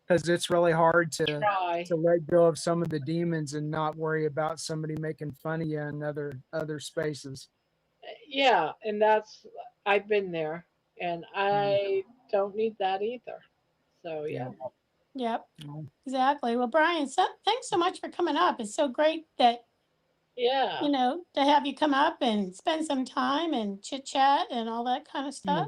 because it's really hard Try. to let go of some of the demons and not worry about somebody making fun of you in other spaces. Yeah, and that's I've been there, and Mm, I don't need that either. So yeah. yeah, Yep, Well, exactly. Well, Brian, thanks so much for coming up. It's so great that, yeah, to have you come up and spend some time and chit chat and all that kind of stuff.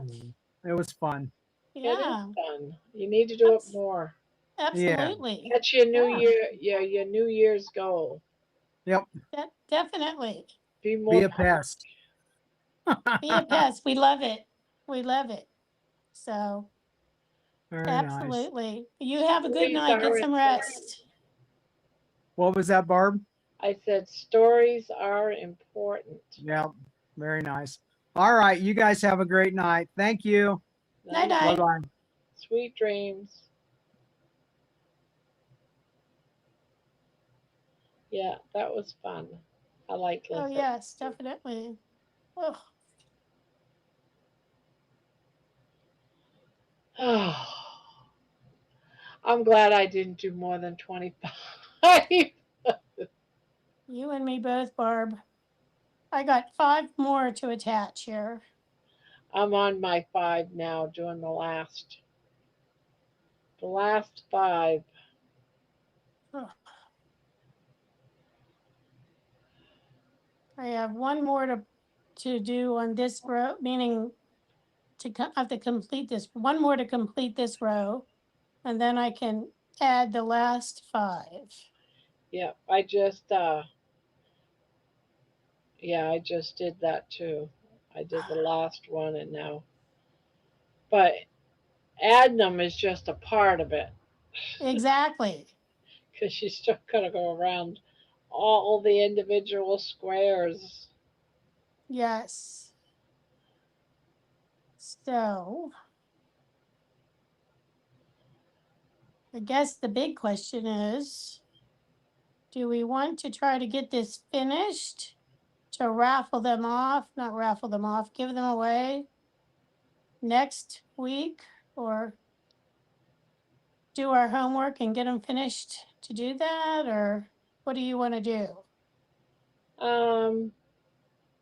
it was fun. it is Yeah, fun. You need to do it abs- more. Yeah. absolutely. That's your New Yeah, Year. Yeah, your New Year's goal. Yep. definitely. Be Be more. a pest. Be a pest. We love it. We love it. So, Very nice. absolutely. You have a good Stories night. Get are some important. rest. What was that, Barb? I said stories are important. Yeah, very nice. All right, you guys have a great night. Thank you. Night Night, Bye night. bye. sweet dreams. Yeah, that was fun. I like Oh, listening. yes, definitely. Oh, I'm glad I didn't do more than 25. you and me both, Barb. I got 5 more to attach here. I'm on my 5 now, doing the last 5. Oh, I have one more to do on this row, meaning I have to complete this, one more to complete this row, and then I can add the last 5. Yep, I just did that too. I did the last one and now, but adding them is just a part of it Exactly. because you still gotta go around all the individual squares. Yes. So I guess the big question is, do we want to try to get this finished to raffle them off, not raffle them off, give them away next week, or do our homework and get them finished to do that? Or what do you want to do? Um,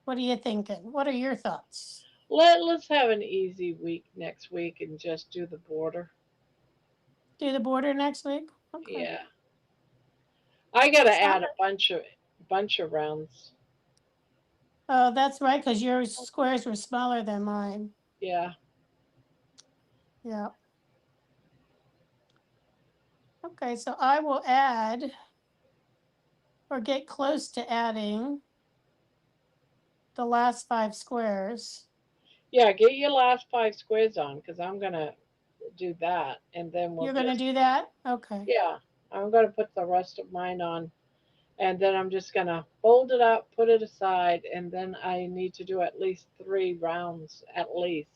What are you thinking? What are your thoughts? let's have an easy week next week and just do the border. Do the border next week? Okay. Yeah, I gotta So, add a bunch of rounds. oh, that's right, because your squares were smaller than mine. Yeah. Yeah. Okay, so I will add or get close to adding the last 5 squares. Yeah, get your last 5 squares on because I'm gonna do that, and then we'll You're going to just do that? Okay. yeah, I'm gonna put the rest of mine on, and then I'm just gonna fold it up, put it aside, and then I need to do at least 3 rounds at least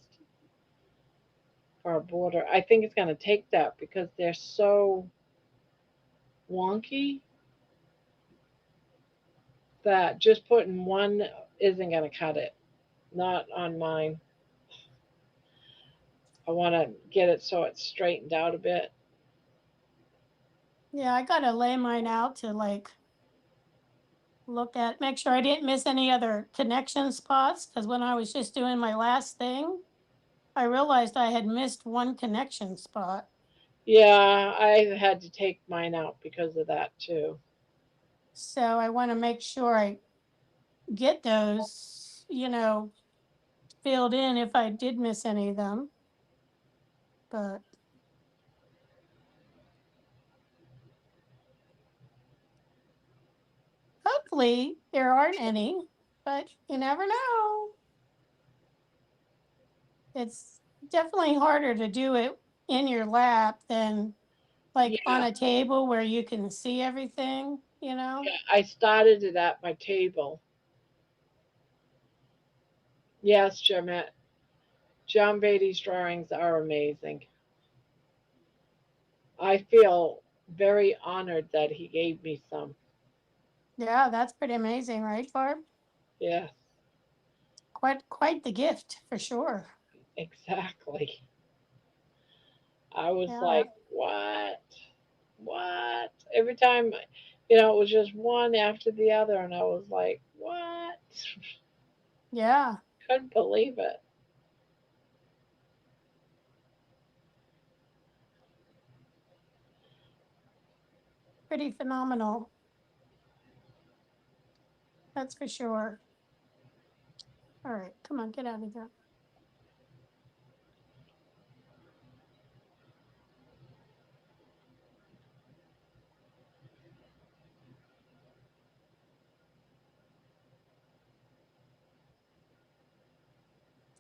for a border. I think it's gonna take that because they're so wonky that just putting one isn't gonna cut it. Not on mine. I want to get it so it's straightened out a bit. Yeah, I got to lay mine out to make sure I didn't miss any other connection spots. Because when I was just doing my last thing, I realized I had missed one connection spot. Yeah, I had to take mine out because of that too. So I want to make sure I get those, filled in if I did miss any of them. But hopefully there aren't any, but you never know. It's definitely harder to do it in your lap than like on Yeah, a table where you can see everything, you know? yeah. I started it at my table. Yes, Jermette. John Beatty's drawings are amazing. I feel very honored that he gave me some. Yeah, that's pretty amazing, right, Barb? Yes, Quite the gift for sure. exactly. I was Yeah. like, what? What? Every time, it was just one after the other, and I was like, what? Yeah. Couldn't believe it. Pretty phenomenal. That's for sure. All right, come on, get out of here.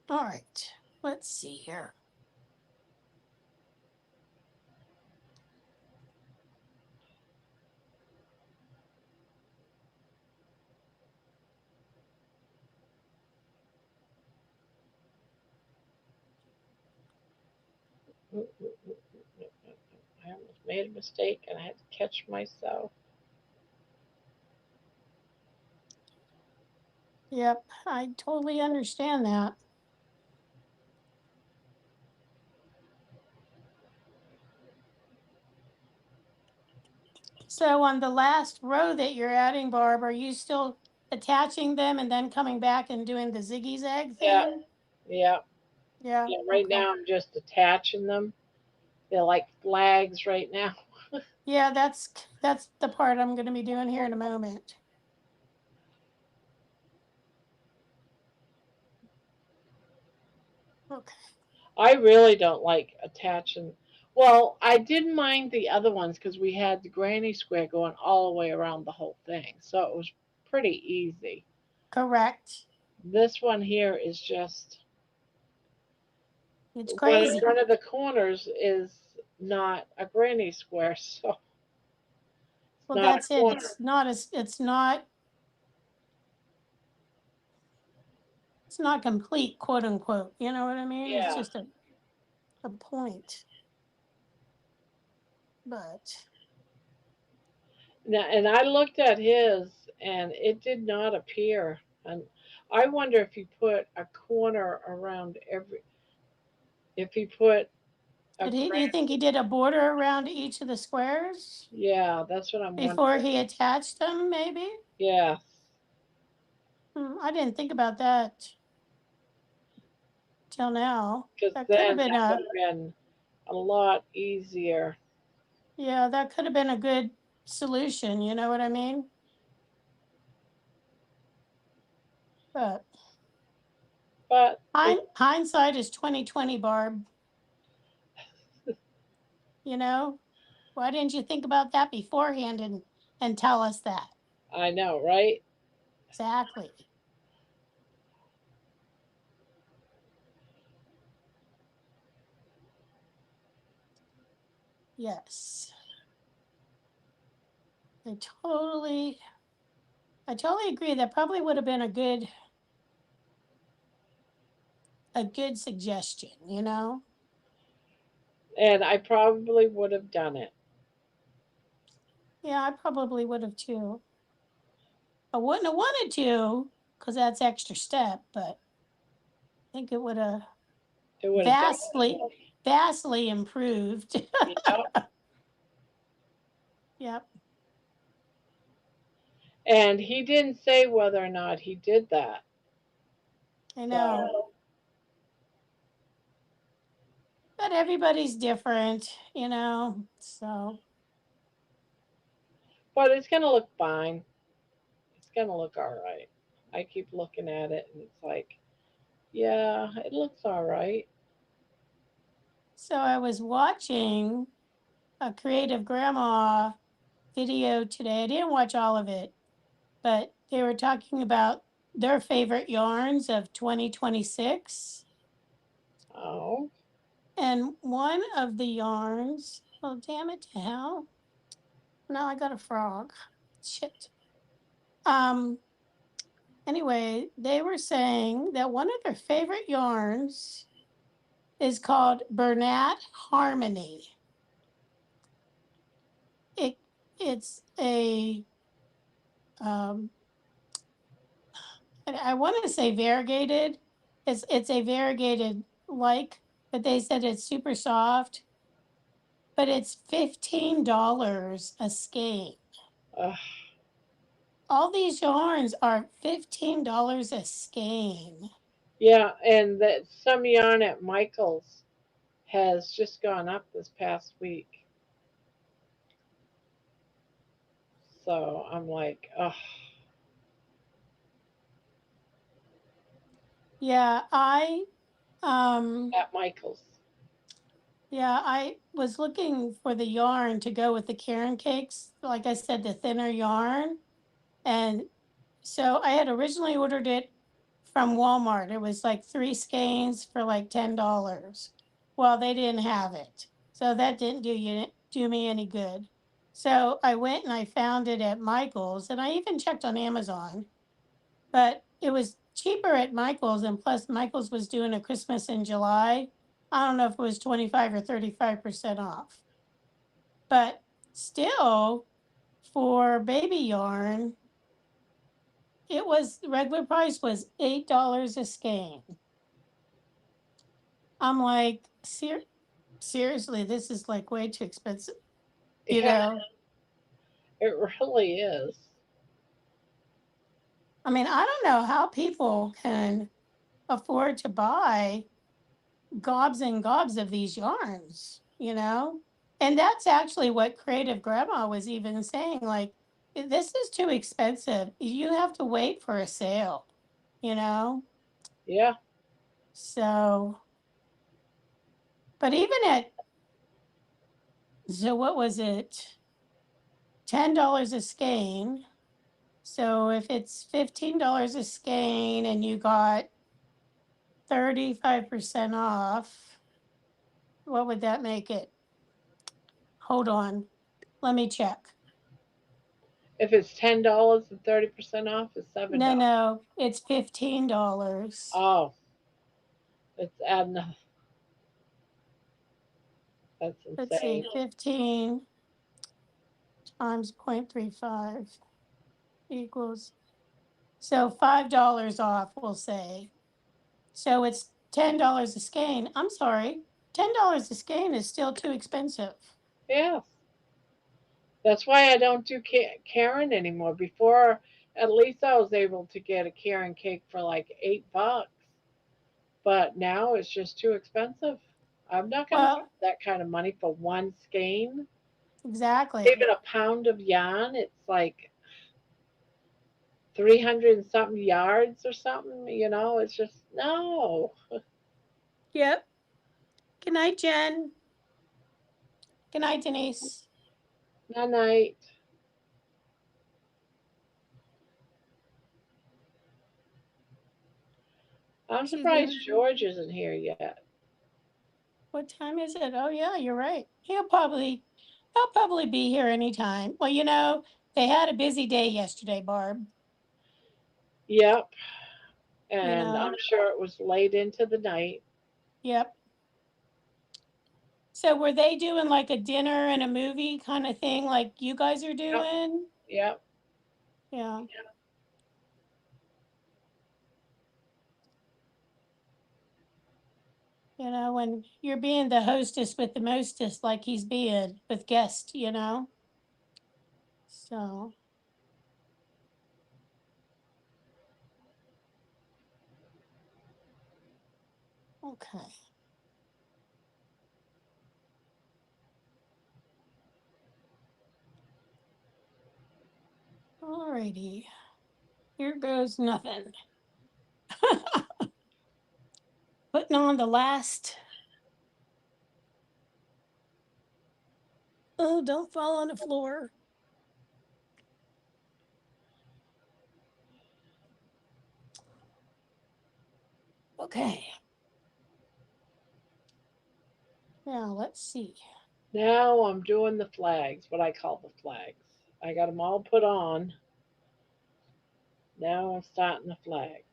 All right, let's see here. I almost made a mistake, and I had to catch myself. Yep, I totally understand that. So on the last row that you're adding, Barb, are you still attaching them and then coming back and doing the ziggy zag Yeah, thing? yeah, Yeah, yeah. Right okay. now, I'm just attaching them. They're like flags right now. Yeah, that's the part I'm gonna be doing here in a moment. Okay. I really don't like attaching. Well, I didn't mind the other ones because we had the granny square going all the way around the whole thing, so it was pretty easy. Correct. This one here is just It's one. crazy. One of the corners is not a granny square, so it's Well, not that's a it. corner. It's not complete, quote unquote. You know what I mean? It's Yeah. just a point. But Now, and I looked at his, and it did not appear. And I wonder if you put a corner around every. If you put a do you think he did a border around each of the squares yeah, that's what I'm before wondering. he attached them, maybe? Yes, I didn't think about that till now. because That could have then been that would a, have been a lot easier. yeah, that could have been a good solution, you know what I mean? But But it, hindsight is 2020, Barb, you know? Why didn't you think about that beforehand and tell us that? I know, right? Exactly. Yes. I totally I totally agree. That probably would have been a good suggestion, you know? And I probably would have done it. Yeah, I probably would have too. I wouldn't have wanted to, because that's extra step, but I think it would have It would have vastly, definitely. vastly improved. Yep. Yep, And he didn't say whether or not he did that. I know. So, But everybody's different, you know? So, but it's gonna look fine. It's gonna look all right. I keep looking at it, and it's like, yeah, it looks all right. so I was watching a Creative Grandma video today. I didn't watch all of it, but they were talking about their favorite yarns of 2026. Oh, And one of the yarns, oh, damn it to hell. Now I got a frog. Shit. Um, anyway, they were saying that one of their favorite yarns is called Bernat Harmony. It it's a um, I want to say variegated. It's a variegated like, but they said it's super soft. But it's $15 a skein. ugh. All these yarns are $15 a skein. Yeah, and that some yarn at Michael's has just gone up this past week. So I'm like, oh, Yeah, um at Michael's. I was looking for the yarn to go with the Karen cakes. Like I said, the thinner yarn. And so I had originally ordered it from Walmart. It was like 3 skeins for like $10. Well, they didn't have it. So that didn't do me any good. So I went and I found it at Michael's, and I even checked on Amazon, but it was cheaper at Michael's, and plus Michael's was doing a Christmas in July. I don't know if it was 25 or 35% off. But still, for baby yarn, it was the regular price was $8 a skein. I'm like, seriously, this is like way too expensive, you Yeah, know? it really is. I mean, I don't know how people can afford to buy gobs and gobs of these yarns, you know? And that's actually what Creative Grandma was even saying. Like, this is too expensive. You have to wait for a sale, you know? Yeah, So, but even at, so what was it? $10 a skein. So if it's $15 a skein and you got 35% off, what would that make it? Hold on. Let me check. if it's $10 and 30% off, it's No, $7. no, it's $15. Oh, it's adding up. That's Let's see, insane. 15 times 0.35 equals, so $5 off, we'll say. So it's $10 a skein. I'm sorry, $10 a skein is still too expensive. Yes. That's why I don't do Karen anymore. Before, at least I was able to get a Karen cake for like $8, but now it's just too expensive. I'm not going to spend Well, that kind of money for one skein. exactly. Even a pound of yarn, it's like 300 and something yards or something. It's just no. Yep. Good night, Jen. Good night, Denise. Not night. I'm She's gonna. surprised George isn't here yet. What time is it? Oh yeah, you're right. He'll probably be here anytime. Well, they had a busy day yesterday, Barb. Yep. You And I'm know. sure it was late into the night. Yep. So were they doing like a dinner and a movie kind of thing, like you guys are Yep. doing? Yep. Yeah. When you're being the hostess with the mostest, like he's being with guests. So okay. Alrighty. Here goes nothing. Putting on the last. Oh, don't fall on the floor. Okay. Now let's see. Now I'm doing the flags, what I call the flags. I got them all put on. Now I'm starting the flags.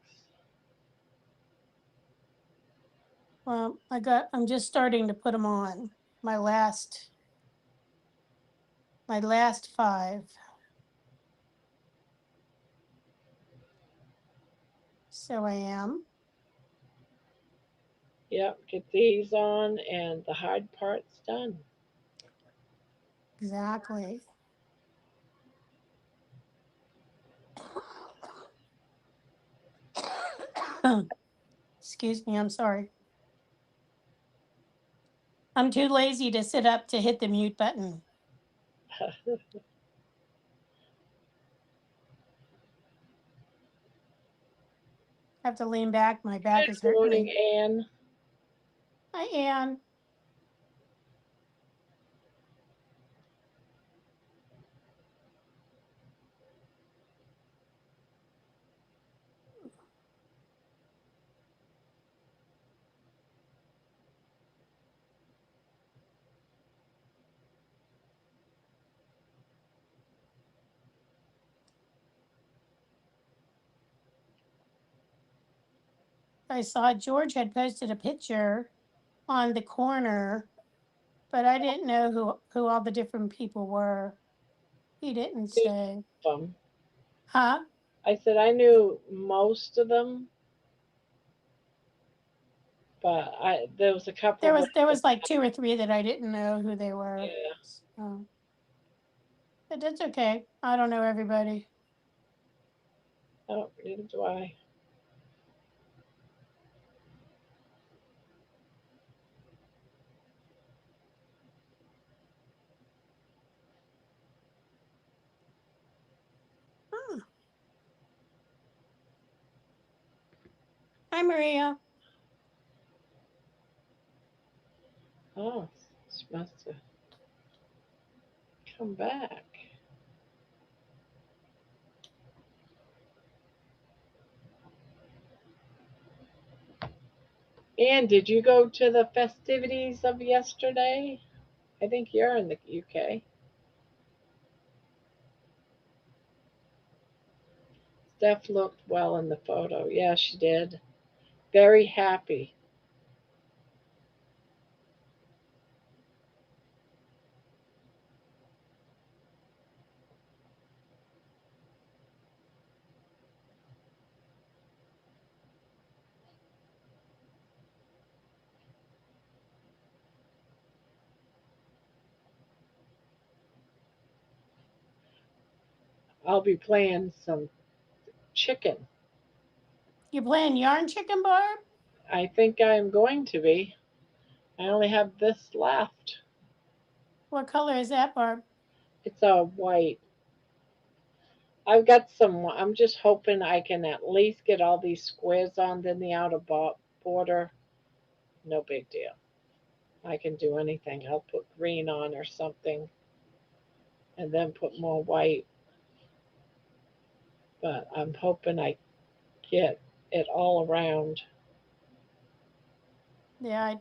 Well, I'm just starting to put them on. My last 5. So I am. Yep, get these on and the hard part's done. Exactly. Excuse me, I'm sorry. I'm too lazy to sit up to hit the mute button. I have to lean back. My back is Good hurting morning, me. Anne. Hi, Anne. I saw George had posted a picture on the corner, but I didn't know who all the different people were. He didn't say. Them. Huh? I said I knew most of them, but there was a couple. There was like 2 or 3 that I didn't know who they were. Yeah. So, but that's okay. I don't know everybody. Oh, neither do I. Hi, Maria. Oh, she must have come back. Anne, did you go to the festivities of yesterday? I think you're in the UK. Steph looked well in the photo. Yeah, she did. Very happy. I'll be playing some chicken. You playing yarn chicken, Barb? I think I'm going to be. I only have this left. What color is that, Barb? It's a white. I've got some. I'm just hoping I can at least get all these squares on. Then the outer border, no big deal. I can do anything. I'll put green on or something, and then put more white. But I'm hoping I get it all around. Yeah, I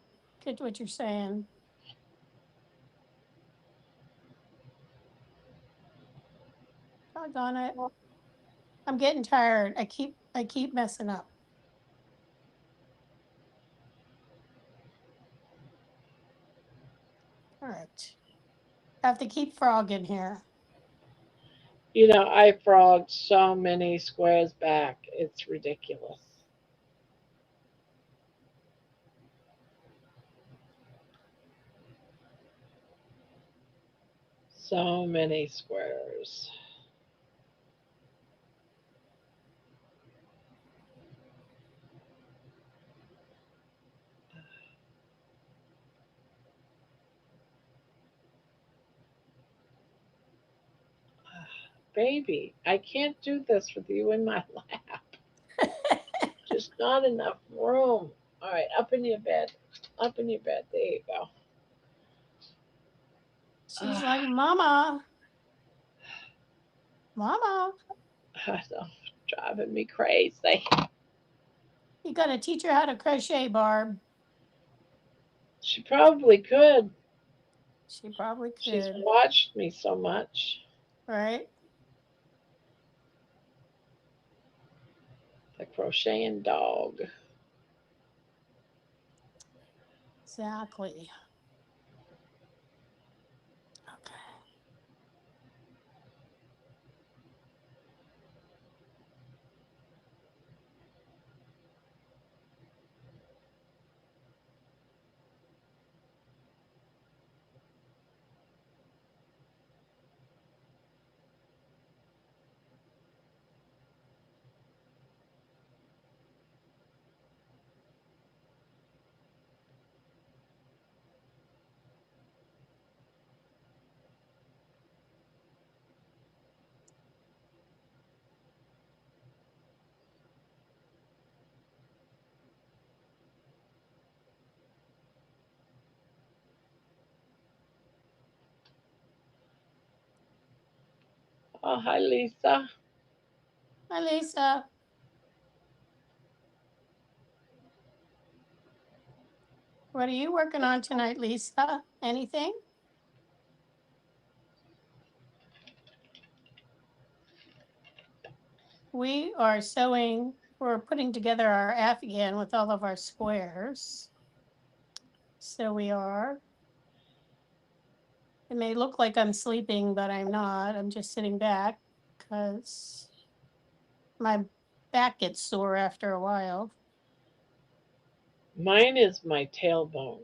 get what you're saying. Doggone it. I'm getting tired. I keep messing up. All right. I have to keep Frog in here. You know, I frogged so many squares back. It's ridiculous. So many squares. Baby, I can't do this with you in my lap. Just not enough room. All right, up in your bed. Up in your bed. There you go. She's like, Mama, Mama, Driving me crazy. you got to teach her how to crochet, Barb. She probably could. She probably She's could, watched me so much. right? The crocheting dog. Exactly. Okay. Oh, hi, Lisa. Hi, Lisa. What are you working on tonight, Lisa? Anything? We are sewing, we're putting together our afghan with all of our squares. So we are. It may look like I'm sleeping, but I'm not. I'm just sitting back because my back gets sore after a while. Mine is my tailbone.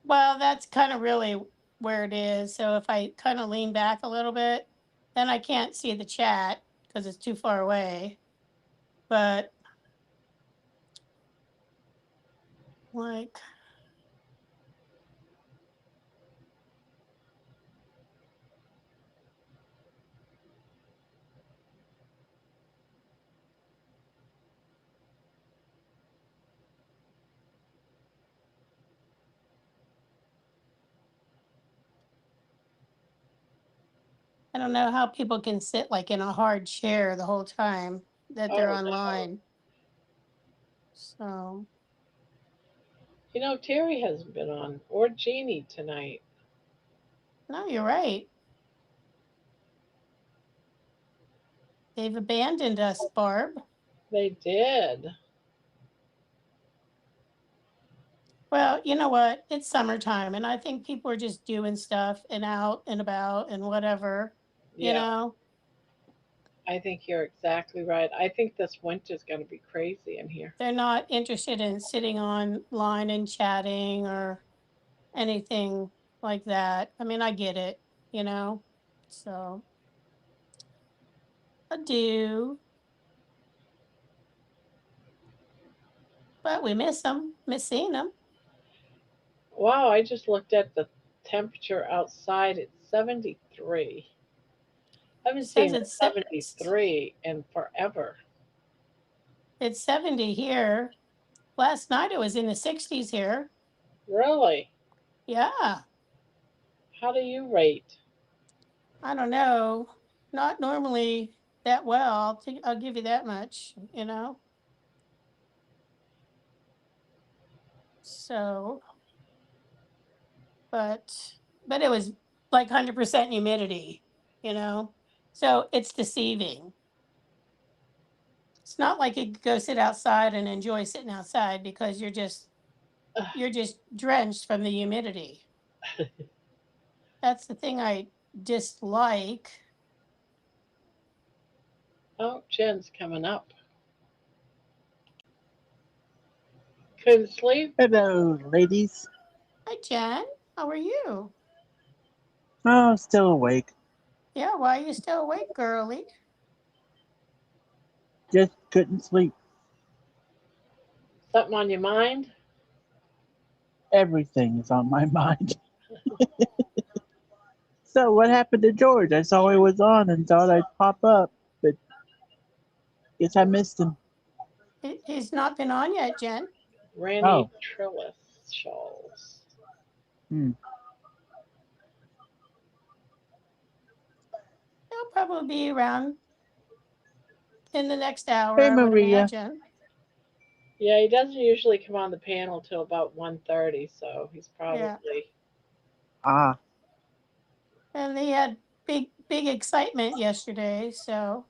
Well, that's kind of really where it is. So if I kind of lean back a little bit, then I can't see the chat because it's too far away. But like, I don't know how people can sit like in a hard chair the whole time that they're Oh, no. online. So, You know, Terry hasn't been on, or Jeannie tonight. no, you're right. They've abandoned us, Barb. They did. Well, you know what? It's summertime, and I think people are just doing stuff and out and about and whatever, you Yeah, know? I think you're exactly right. I think this winter's going to be crazy in here. They're not interested in sitting online and chatting or anything like that. I mean, I get it, you know? So, I do, but we miss them, miss seeing them. Wow, I just looked at the temperature outside. It's 73. I haven't Says seen a it's 73 in forever. it's 70 here. Last night it was in the 60s here. Really? Yeah, How do you rate? I don't know. Not normally that well. I'll give you that much, you know. So, but but it was like 100% humidity, you know. So it's deceiving. It's not like you could go sit outside and enjoy sitting outside because you're just drenched from the humidity. That's the thing I dislike. Oh, Jen's coming up. Couldn't sleep? Hello, ladies. Hi, Jen. How are you? Oh, still awake. Yeah, why are you still awake, girly? Just couldn't sleep. Something on your mind? Everything is on my mind. So, what happened to George? I saw he was on and thought I'd pop up, but guess I missed him. He's not been on yet, Jen. Randy Oh, Trillis shawls. hmm. He'll probably be around in the next hour, Hey, I would Maria. imagine. Yeah, he doesn't usually come on the panel till about 1:30, so he's Yeah. probably. Ah, And they had big excitement yesterday, so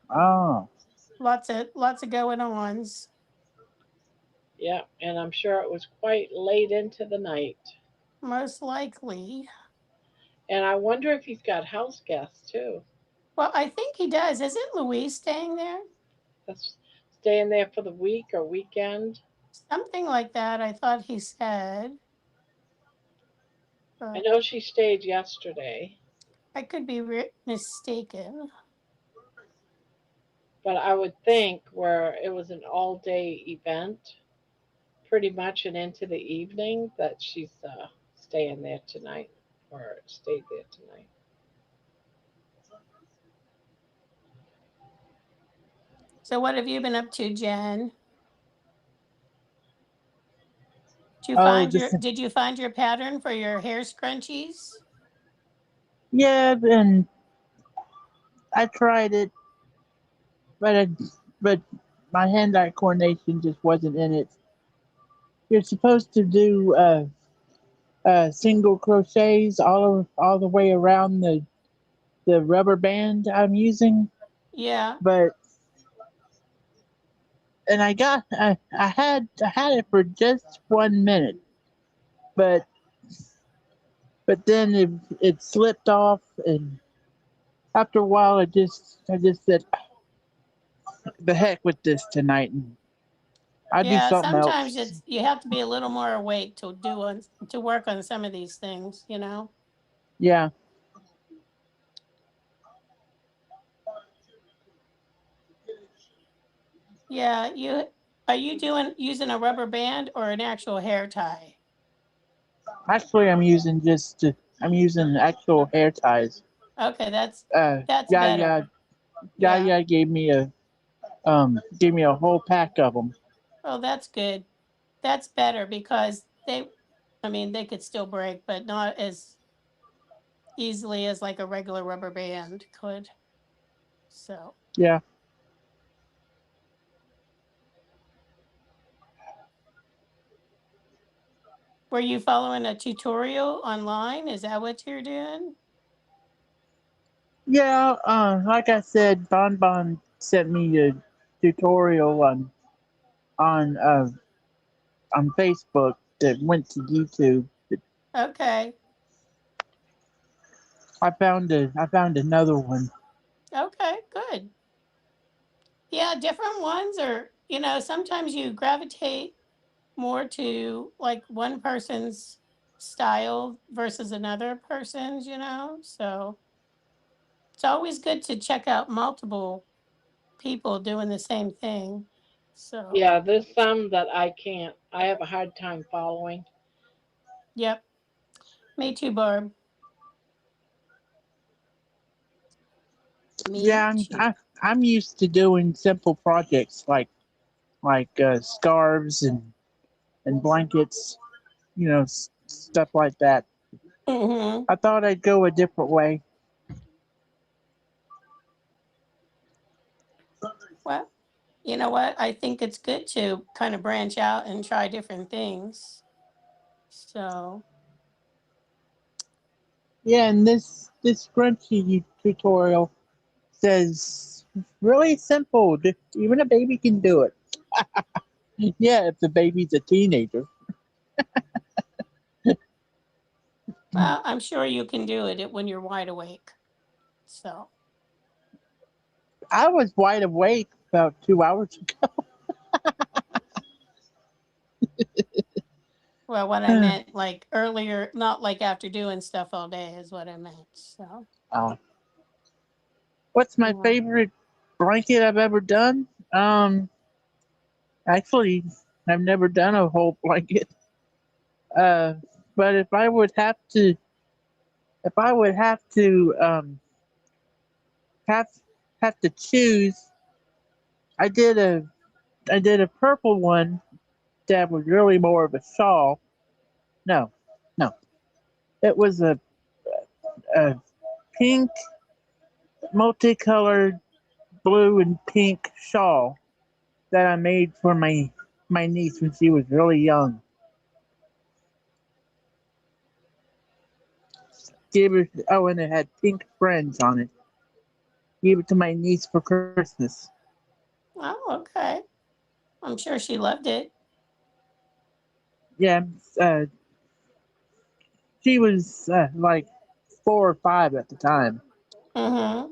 oh, lots of going ons. Yeah, and I'm sure it was quite late into the night. Most likely. And I wonder if he's got house guests too. Well, I think he does. Isn't Louise staying there? That's staying there for the week or weekend. Something like that, I thought he said. I But know she stayed yesterday, I could be mistaken. but I would think where it was an all day event, pretty much and into the evening, that she's staying there tonight or stayed there tonight. So what have you been up to, Jen? oh, just Did you find your pattern for your hair scrunchies? yeah. And I tried it, but but my hand-eye coordination just wasn't in it. You're supposed to do single crochets all the way around the rubber band I'm using, Yeah. but and I had it for just 1 minute, but then it slipped off, and after a while I just said the heck with this tonight, and I'll do Yeah, something sometimes else. it's you have to be a little more awake to work on some of these things, Yeah, Yeah, are you doing using a rubber band or an actual hair tie? actually I'm using actual hair ties. Okay, that's better. Yaya Yeah. Yaya gave me a whole pack of them. Oh, that's good. That's better because I mean, they could still break, but not as easily as like a regular rubber band could. So, Yeah. were you following a tutorial online? Is that what you're doing? Yeah, like I said, Bon Bon sent me a tutorial on uh, on Facebook that went to YouTube. Okay. I found another one. Okay, good. Yeah, different ones are, sometimes you gravitate more to like one person's style versus another person's. So it's always good to check out multiple people doing the same thing. So, Yeah, there's some that I can't. I have a hard time following. yep. Me too, Barb. Me Yeah, too. I'm used to doing simple projects like scarves and blankets, stuff like that. Hmm. I thought I'd go a different way. Well, you know what? I think it's good to kind of branch out and try different things. So, Yeah, and this scrunchie tutorial says really simple. Even a baby can do it. Yeah, if the baby's a teenager. well, I'm sure you can do it when you're wide awake. So, I was wide awake about 2 hours well, what I ago. meant like earlier, not like after doing stuff all day, is what I meant. So, Uh, what's my yeah. favorite blanket I've ever done? Actually, I've never done a whole blanket. Uh, but if I would have have to choose, I did a I did a purple one that was really more of a shawl. No, no, it was a pink, multicolored blue and pink shawl that I made for my niece when she was really young. Gave her, oh, and it had pink friends on it. Gave it to my niece for Christmas. Oh, okay. I'm sure she loved it. Yeah, uh, she was like 4 or 5 at the time. Mm-hmm.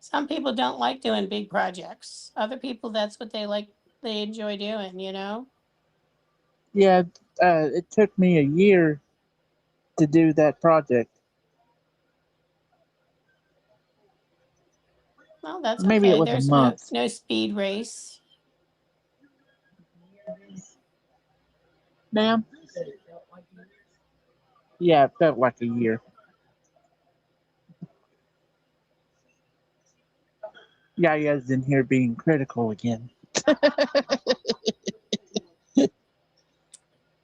Some people don't like doing big projects. Other people, that's what they like. They enjoy doing, you know? Yeah, it took me a year to do that project. Well, that's Maybe it okay. was a There's no month. no speed race. Ma'am? Yeah, it felt like a year. Yaya's in here being critical again.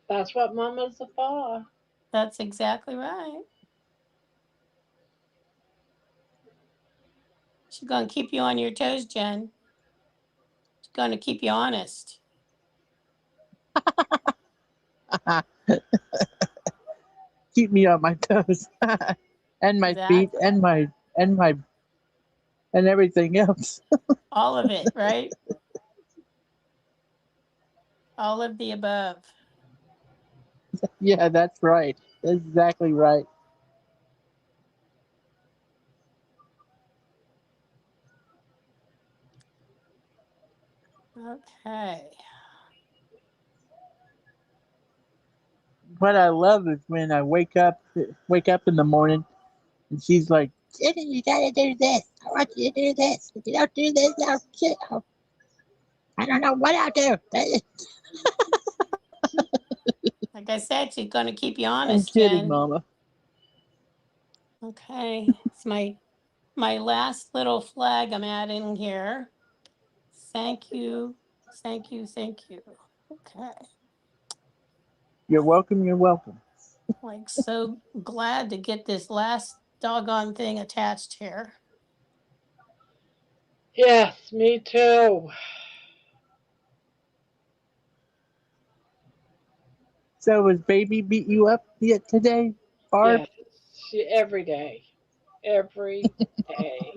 That's what mamas are for. That's exactly right. She's gonna keep you on your toes, Jen. She's gonna keep you honest. Keep me on my toes. And my feet Exactly. and my and everything else. All of it, right? All of the above. Yeah, that's right. That's exactly right. Okay. What I love is when I wake up in the morning and she's like, "Jenny, you gotta do this. I want you to do this. If you don't do this, I don't know what I'll do." Like I said, she's gonna keep you I'm honest, kidding, Jen. Mama. Okay. It's my last little flag I'm adding here. Thank you. Thank you. Thank you. Okay. You're welcome. You're welcome. Like so glad to get this last doggone thing attached here. Yes, me too. So has baby beat you up yet today, Barb? Yes, every day. Every day.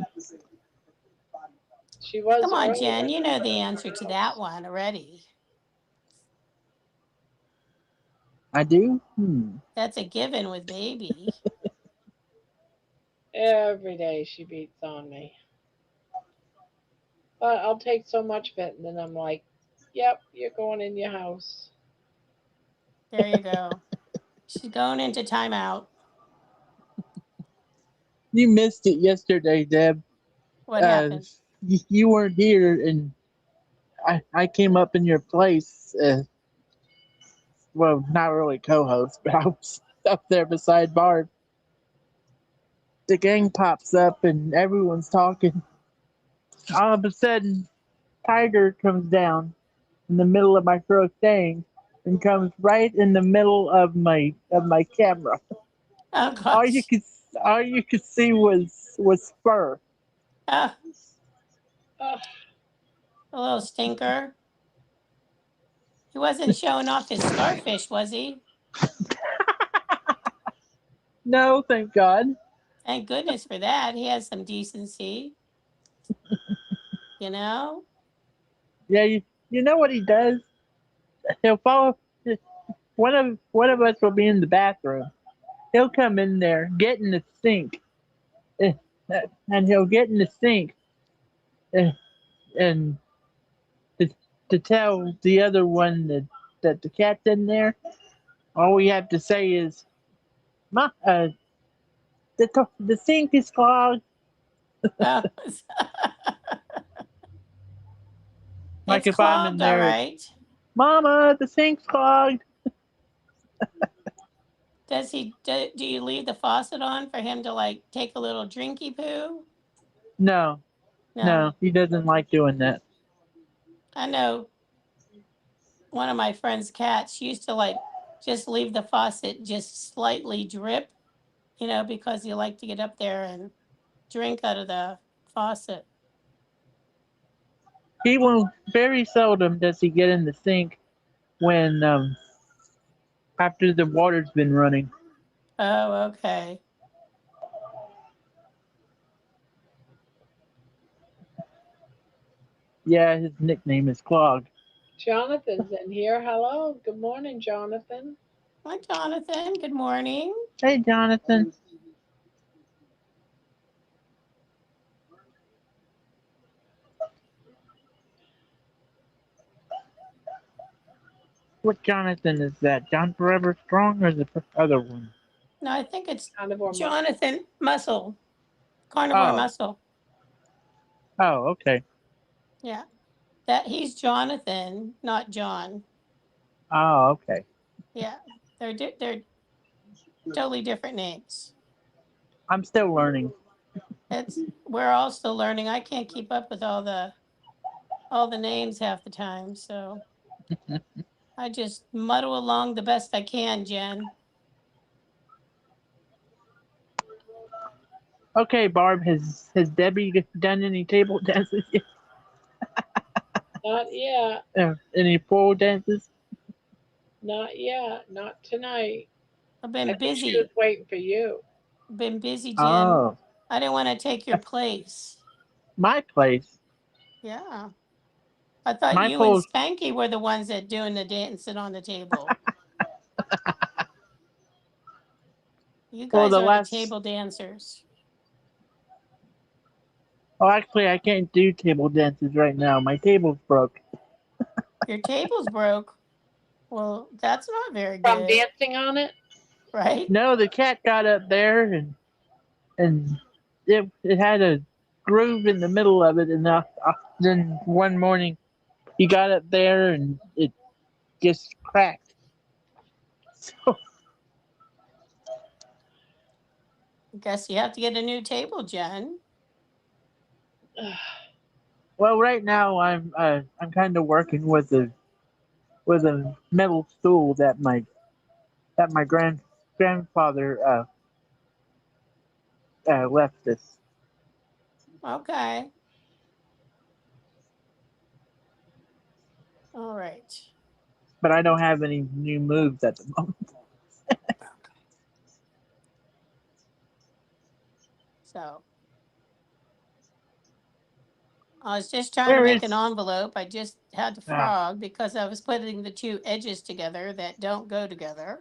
She was Come on, earlier. Jen. You know the answer to that one already. I do. Hmm. That's a given with baby. Every day she beats on me. But I'll take so much of it, and then I'm like, yep, you're going in your house. There you go. She's going into timeout. You missed it yesterday, Deb. What happened? You weren't here, and I came up in your place. Well, not really co-host, but I was up there beside Barb. The gang pops up, and everyone's talking. All of a sudden, Tiger comes down in the middle of my crocheting and comes right in the middle of my camera. Oh All you gosh. could all you could see was fur. Oh, Ugh. a little stinker. He wasn't showing off his starfish, was he? No, thank God. Thank goodness for that. He has some decency, you know? Yeah, you know what he does? He'll follow. One of us will be in the bathroom. He'll come in there, get in the sink, eh, and he'll get in the sink eh, and to, to tell the other one that the cat's in there. All we have to say is, "Ma, the sink is clogged." Oh, Like it's if I'm in clogged, all there, right. "Mama, the sink's clogged." Do you leave the faucet on for him to like take a little drinky poo? No, No. no, he doesn't like doing that. I know one of my friend's cats used to like just leave the faucet just slightly drip, because you like to get up there and drink out of the faucet. He will very seldom does he get in the sink when after the water's been running. Oh, okay. Yeah, his nickname is Clog. Jonathan's in here. Hello. Good morning, Jonathan. Hi, Jonathan. Good morning. Hey, Jonathan. What Jonathan is that? John Forever Strong or the other one? No, I think it's Carnivore Muscle. Jonathan Muscle, Carnivore Oh, Muscle. oh, okay. Yeah, that he's Jonathan, not John. Oh, okay. Yeah, they're totally different names. I'm still learning. We're all still learning. I can't keep up with all the names half the time, so I just muddle along the best I can, Jen. Okay, Barb, has Debbie done any table dances yet? Not yet. Any pole dances? Not yet. Not tonight. I've I been think she was busy. waiting for you. Been busy, Jen. Oh, I didn't want to take your place. my place. Yeah. I thought My you and pole. Spanky were the ones that doing the dancing on the table. You Well, guys the are the last. table dancers. Oh, actually, I can't do table dances right now. My table's broke. Your table's broke. Well, that's not very From good, dancing on it? right? No, the cat got up there and it had a groove in the middle of it, and then one morning he got up there and it just cracked. So, Guess you have to get a new table, Jen. well, right now I'm kind of working with a metal stool that my grandfather left us. Okay. All right. But I don't have any new moves at the moment. So I was just trying to Where make an is envelope. I just had the uh, frog because I was putting the two edges together that don't go together.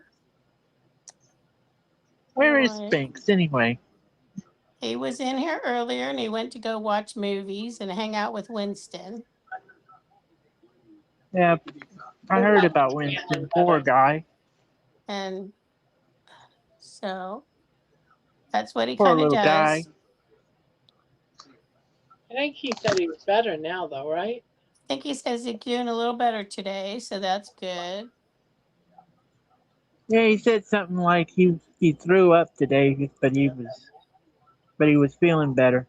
where All is right. Spinks anyway? He was in here earlier and he went to go watch movies and hang out with Winston. Yeah, I We're heard not about feeling Winston. Poor better. guy. And so that's what he Poor kind of little guy. does. I think he said he was better now, though, right? I think he says he's doing a little better today, so that's good. Yeah, he said something like he threw up today, but he was feeling better.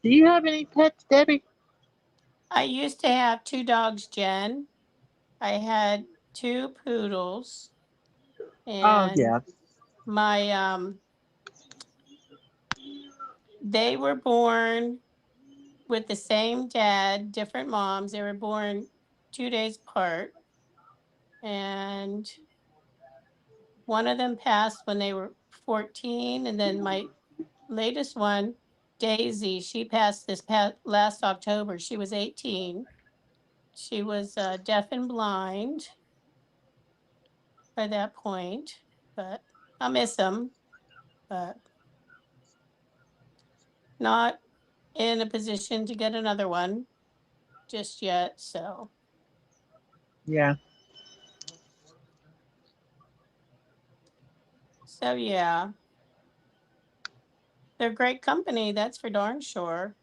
Do you have any pets, Debbie? I used to have two dogs, Jen. I had two poodles, Oh and yeah, my they were born with the same dad, different moms. They were born 2 days apart, and one of them passed when they were 14, and then my latest one, Daisy, she passed this past last October. She was 18. She was deaf and blind by that point, but I miss them, but not in a position to get another one just yet. yeah. So yeah, they're great company. That's for darn sure.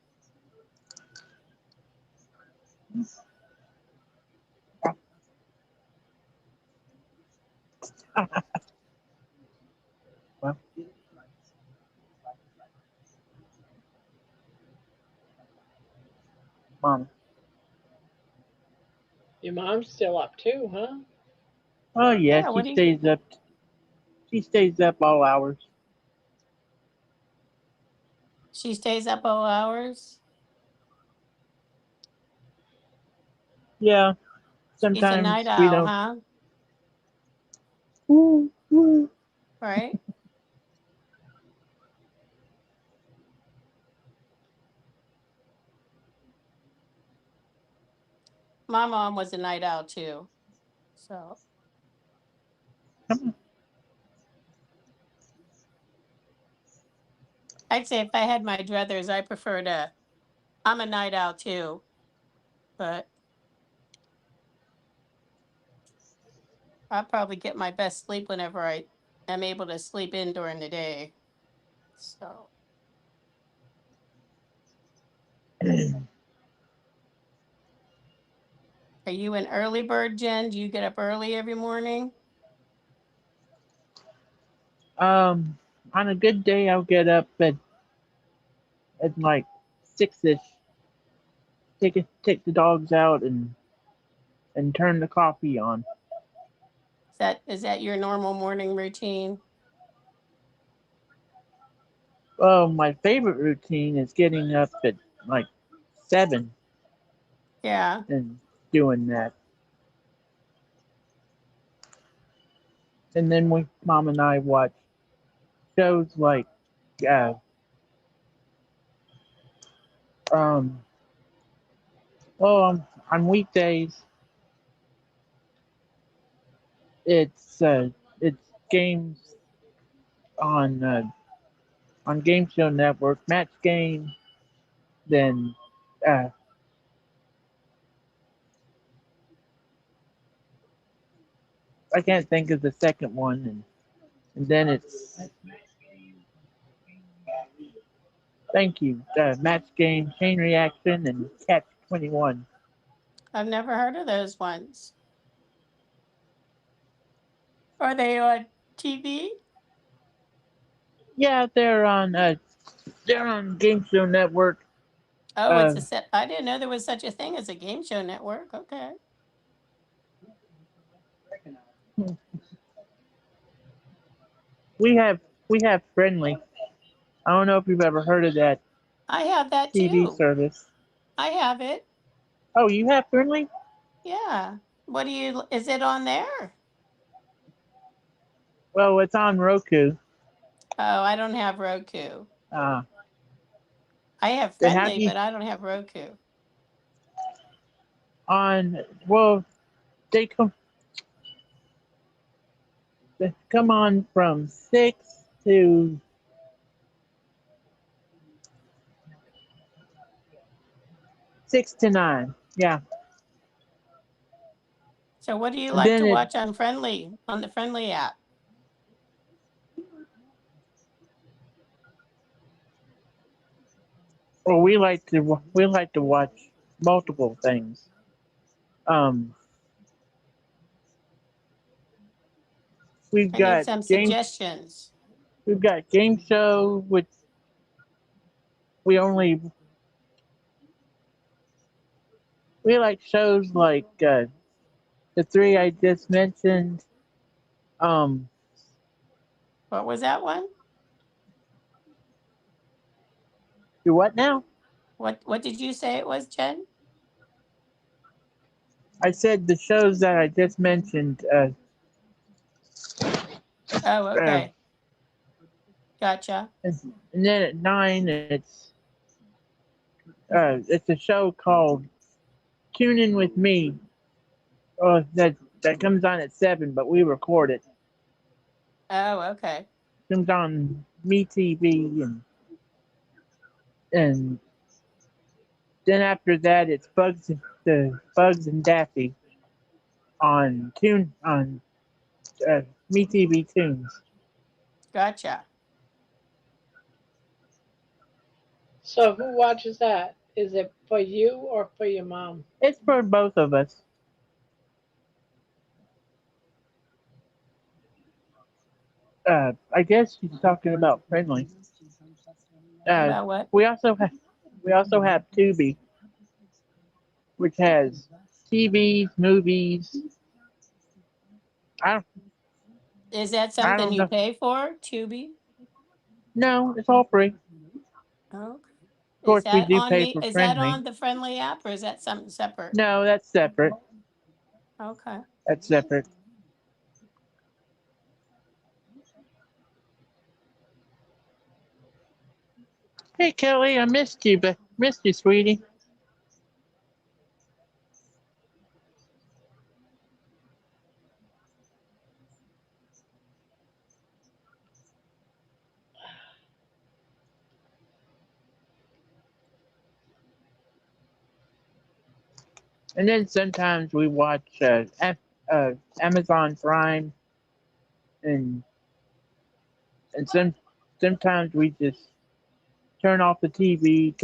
Well, Mom. Your mom's still up too, huh? Oh yeah, Yeah, she what do you stays up. She stays up all hours. she stays up all hours? Yeah, She's a night sometimes we owl, don't. huh? Woo, woo. Right? My mom was a night owl too. So Come on. I'd say if I had my druthers, I prefer to, I'm a night owl too, but I probably get my best sleep whenever I am able to sleep in during the day. So, are you an early bird, Jen? Do you get up early every morning? On a good day, I'll get up at like 6ish. Take the dogs out and turn the coffee on. Is that your normal morning routine? Oh, my favorite routine is getting up at like 7 Yeah. and doing that. And then Mom and I watch shows like uh, um well on weekdays it's games on Game Show Network, Match Game, then uh, I can't think of the second one, and then it's thank you, Match Game, Chain Reaction, and Catch 21. I've never heard of those ones. Are they on TV? Yeah, they're on Game Show Network. Oh, it's Uh, a set. I didn't know there was such a thing as a game show network. Okay. we have we have Friendly. I don't know if you've ever heard of that I have that TV too. service. I have it. Oh, you have Friendly? Yeah. Is it on there? Well, it's on Roku. Oh, I don't have Roku. Uh, I have then have Friendly, you but I don't have Roku. on? Well, they come they come on from 6 to 9. Yeah, So what do you and like then to it watch on the Friendly app? well we like to watch multiple things. Um, we've I need got some game suggestions. we've got game show which we only we like shows like the three I just mentioned. Um, What was that one? do what now? What did you say it was, Jen? I said the shows that I just mentioned. Oh, Uh, okay. Gotcha. and then at 9, it's a show called Tune In With Me. That comes on at 7, but we record it. Oh, okay. Comes on Me TV, and then after that it's Bugs and Daffy on Me TV Tunes. Gotcha. So who watches that? Is it for you or for your mom? It's for both of us. I guess she's talking about Friendly. Uh, About what? we also have Tubi. which has TVs, movies. I Is that I something don't you know. pay for, Tubi? No, it's all free. Oh, Of course, we do pay for is that Friendly. on the Friendly app, or is that something separate? No, that's separate. Okay. That's separate. Hey, Kelly, I missed you, but missed you, sweetie. And then sometimes we watch Amazon Prime, and sometimes we just turn off the TV,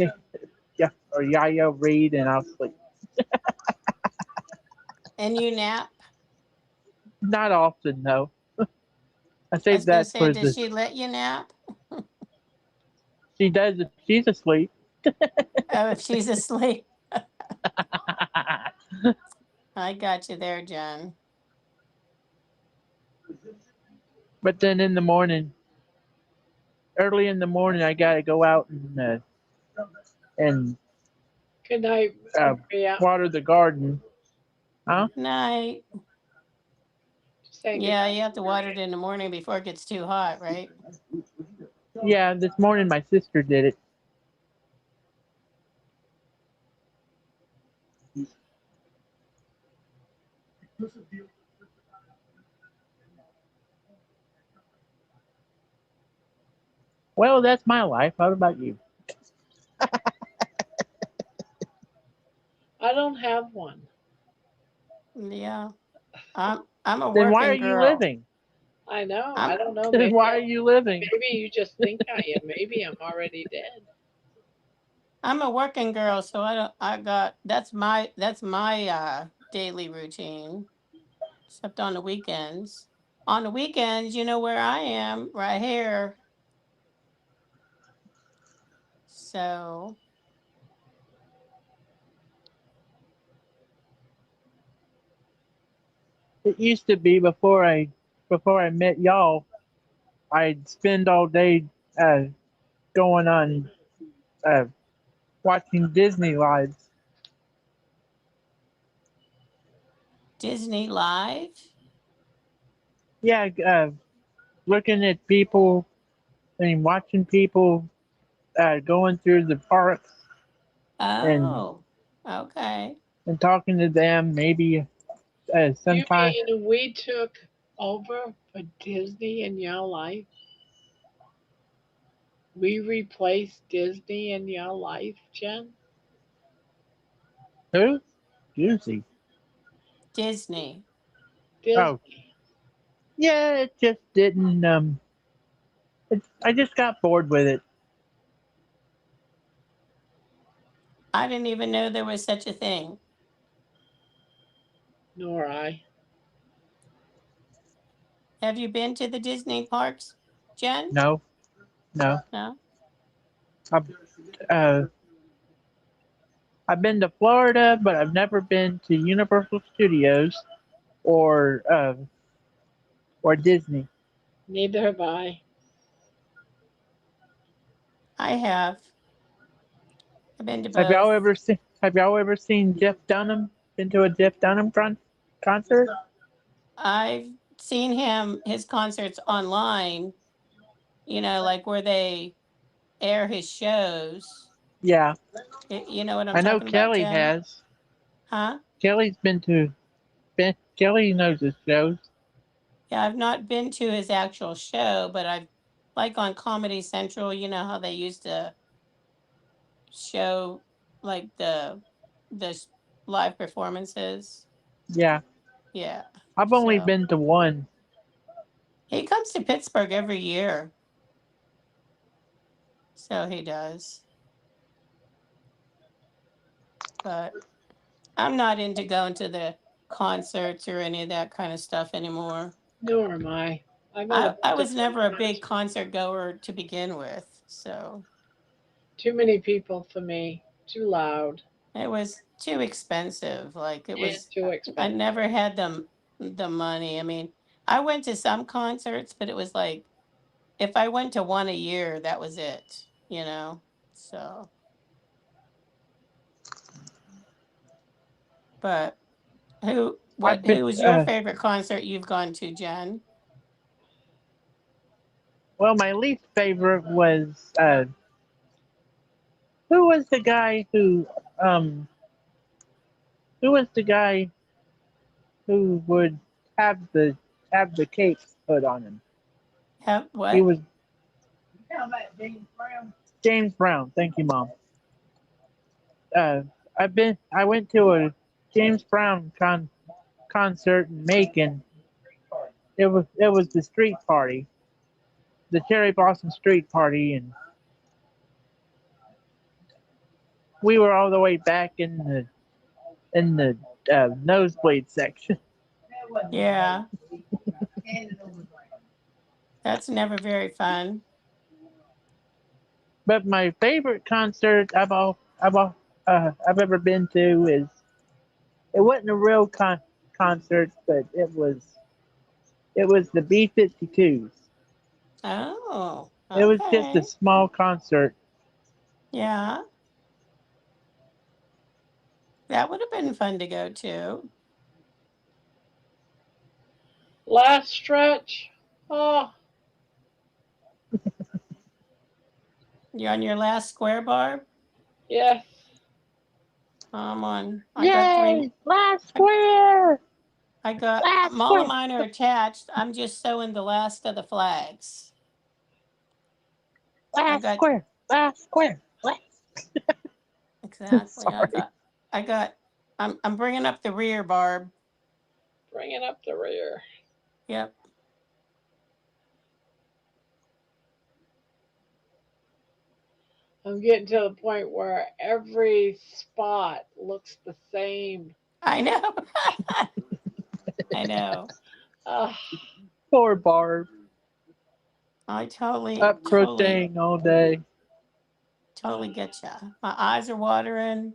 yeah, or Yaya read, and I'll sleep. And you nap? Not often, though. I I save was going to that say, for does the. she let you nap? She does if she's asleep. Oh, if she's asleep. I got you there, Jen. But then in the morning, early in the morning, I gotta go out and Good night, uh, Maria. water the garden. Huh? Night. Saying good Yeah, night, you have to water it Maria. in the morning before it gets too hot, right? Yeah, this morning my sister did it. Well, that's my life. How about you? I don't have one. Yeah. I'm a Then why are working you girl. living? I know. I'm I don't know. Then why are you living? Maybe you just think I am. Maybe I'm already dead. I'm a working girl, so that's my daily routine, except on the weekends. On the weekends, you know where I am, right here. So, It used to be before I met y'all. I'd spend all day uh, going on uh, watching Disney lives. Disney Live? Yeah, looking at people and watching people going through the parks and Oh, okay. talking to them. Maybe You sometime. mean we took over for Disney in your life? We replaced Disney in your life, Jen? Who? Juicy. Disney. Oh, Disney. yeah. It just didn't. I just got bored with it. I didn't even know there was such a thing. Nor I. Have you been to the Disney parks, Jen? No, no. No? I've, uh, I've been to Florida, but I've never been to Universal Studios or Disney. Neither have I. I have. I've been to Have y'all both. ever seen Jeff Dunham? Been to a Jeff Dunham concert? I've seen his concerts online, like where they air his shows. Yeah, You know what I'm I know talking about, Kelly Jen? has. Huh? Kelly's been to. Kelly knows his shows. Yeah, I've not been to his actual show, but I've like on Comedy Central, you know how they used to show like the live performances. Yeah, Yeah. I've only So been to one. he comes to Pittsburgh every year. So he does. But I'm not into going to the concerts or any of that kind of stuff anymore. Nor am I. I'm at a I was different never a big concert. concert goer to begin with. So Too many people for me. Too loud. It was too expensive. Like it Yeah, was, too I expensive. never had the money. I mean, I went to some concerts, but it was like if I went to one a year, that was it, you know. So, but I've been who was your favorite concert you've gone to, Jen? well, my least favorite was who was the guy um who was the guy who would have the cake put on him. Have He what? was James Brown. Thank you, Mom. Uh, I went to a James Brown concert in Macon. It was the street party, the Cherry Blossom Street Party, and we were all the way back in the nosebleed section. Yeah, that's never very fun. But my favorite concert I've ever been to is it wasn't a real concert, but it was the B-52s. Oh, It was just a okay. small concert. Yeah, that would have been fun to go to. Last stretch. Oh, You on your last square bar? yes. I'm on. I got three. Yay! Last I, square! I got Last all of square! mine are attached. I'm just sewing the last of the flags. I Last got square! Last square! exactly. Sorry. I got. I'm bringing up the rear, Barb. Bringing up the rear. Yep. I'm getting to the point where every spot looks the same. I know. I know. Oh, Poor Barb. I totally, Up totally, crocheting all day. totally get you. My eyes are watering.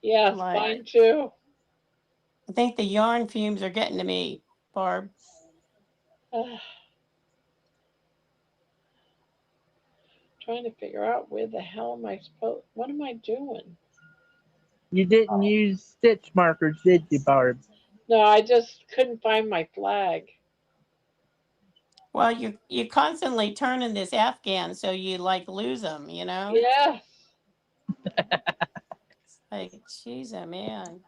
yes, Like mine too. I think the yarn fumes are getting to me, Barb. Ah, trying to figure out where the hell am I supposed? What am I doing? You didn't use stitch markers, did you, Barb? No, I just couldn't find my flag. Well, you constantly turning this Afghan, so you like lose them. You know. Yes. It's like, geez, man.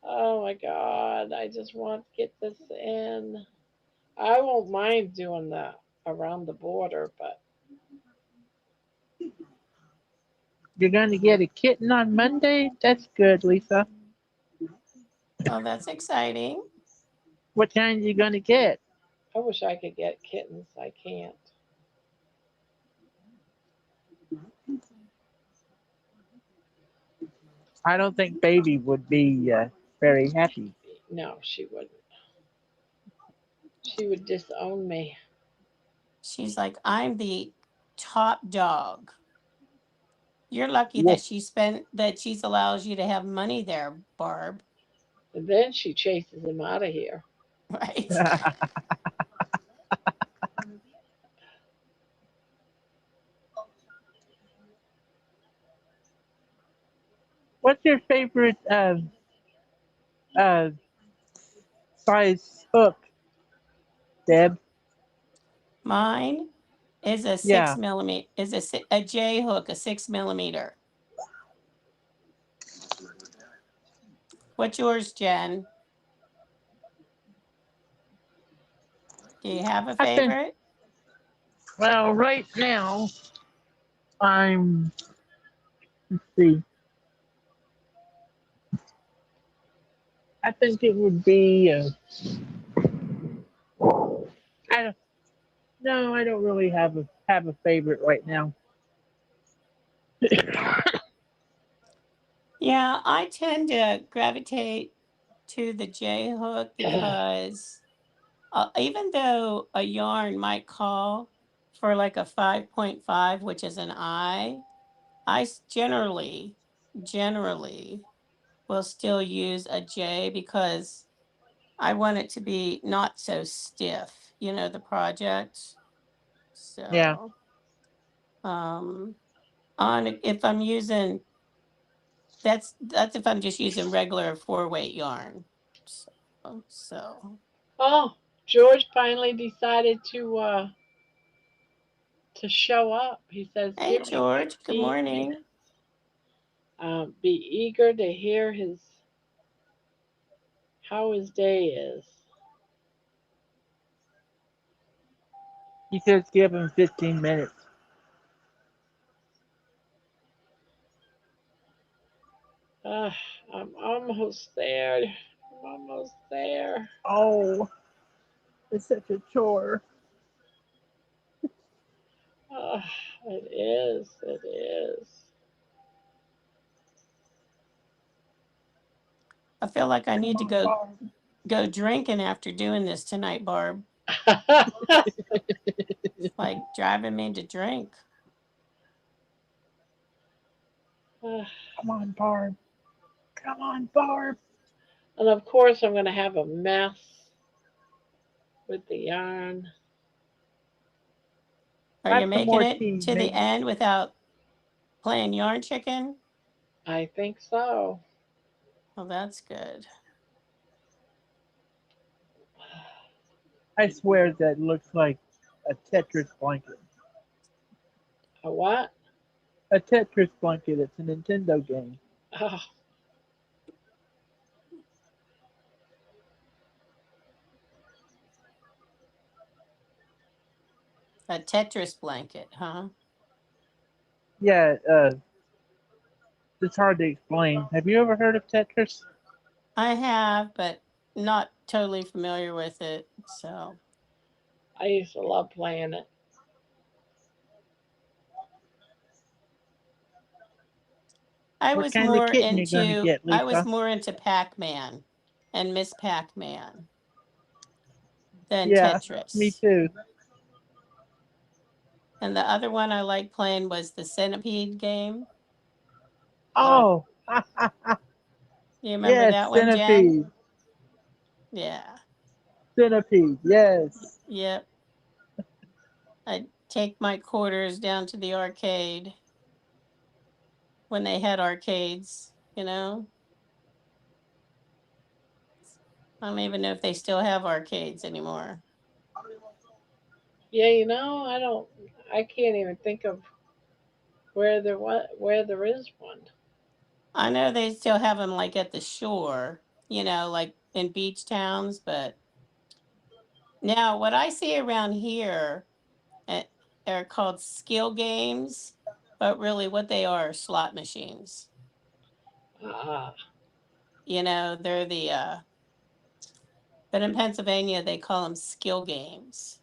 Oh my God. I just want to get this in. I won't mind doing that around the border, but You're going to get a kitten on Monday? That's good, Lisa. Oh, that's exciting. What kind are you going to get? I wish I could get kittens. I can't. I don't think Baby would be very happy. No, she wouldn't. She would disown me. She's like, I'm the top dog. You're lucky Woof. that she's allows you to have money there, Barb. And then she chases him out of here. Right? What's your favorite uh, size hook, Deb? Mine is a Yeah. 6 millimeter, a J hook, a 6 millimeter. What's yours, Jen? Do you have a I've been, favorite? well, right now, I'm, let's see, I think it would be, I don't, no, I don't really have a favorite right now. Yeah, I tend to gravitate to the J hook because even though a yarn might call for like a 5.5, which is an I, generally will still use a J because I want it to be not so stiff, the project. Yeah. So, on if I'm using that's if I'm just using regular 4-weight yarn. So Oh, George finally decided to show up. He says, hey "Give me George, good 15 morning. minutes. Be eager to hear how his day is." He says give him 15 minutes. Uh, I'm almost there. I'm almost there. Oh, it's such a chore. Uh, it is. It is. I feel like I Come need to on, Barb. go drinking after doing this tonight, Barb. It's like driving me to drink. Come on, Barb. Come on, Barb. And of course, I'm going to have a mess with the yarn. Are you Have some making more it tea, to the maybe. end without playing yarn chicken? I think so. Well, that's good. I swear that looks like a Tetris blanket. A what? A Tetris blanket. It's a Nintendo game. Oh, A Tetris blanket, huh? Yeah, it's hard to explain. Have you ever heard of Tetris? I have, but not totally familiar with it. So I used to love playing it. I What was kind of more kitten you gonna into get, Lisa? Pac-Man and Miss Pac-Man than Yeah, me Tetris. too. And the other one I liked playing was the Centipede game. Oh, Oh, You remember yes, that one, Jen? centipede. Yeah. Centipede, yes. Yep. I'd take my quarters down to the arcade when they had arcades, I don't even know if they still have arcades anymore. yeah. I don't. I can't even think of where there is one. I know they still have them like at the shore, like in beach towns, but now what I see around here eh, are called skill games, but really what they are slot machines. Ah, They're but in Pennsylvania they call them skill games.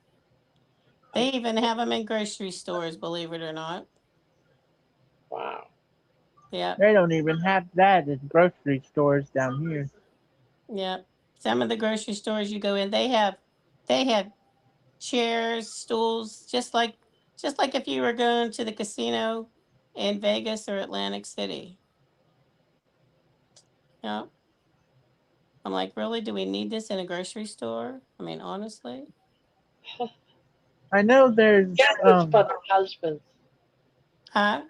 They even have them in grocery stores, believe it or not. wow. Yep. They don't even have that in grocery stores down here. Yep. Some of the grocery stores you go in, they have chairs, stools, just like if you were going to the casino in Vegas or Atlantic City. Yep. I'm like, really? Do we need this in a grocery store? I mean, honestly. I know there's Yes, it's for the husbands. Huh?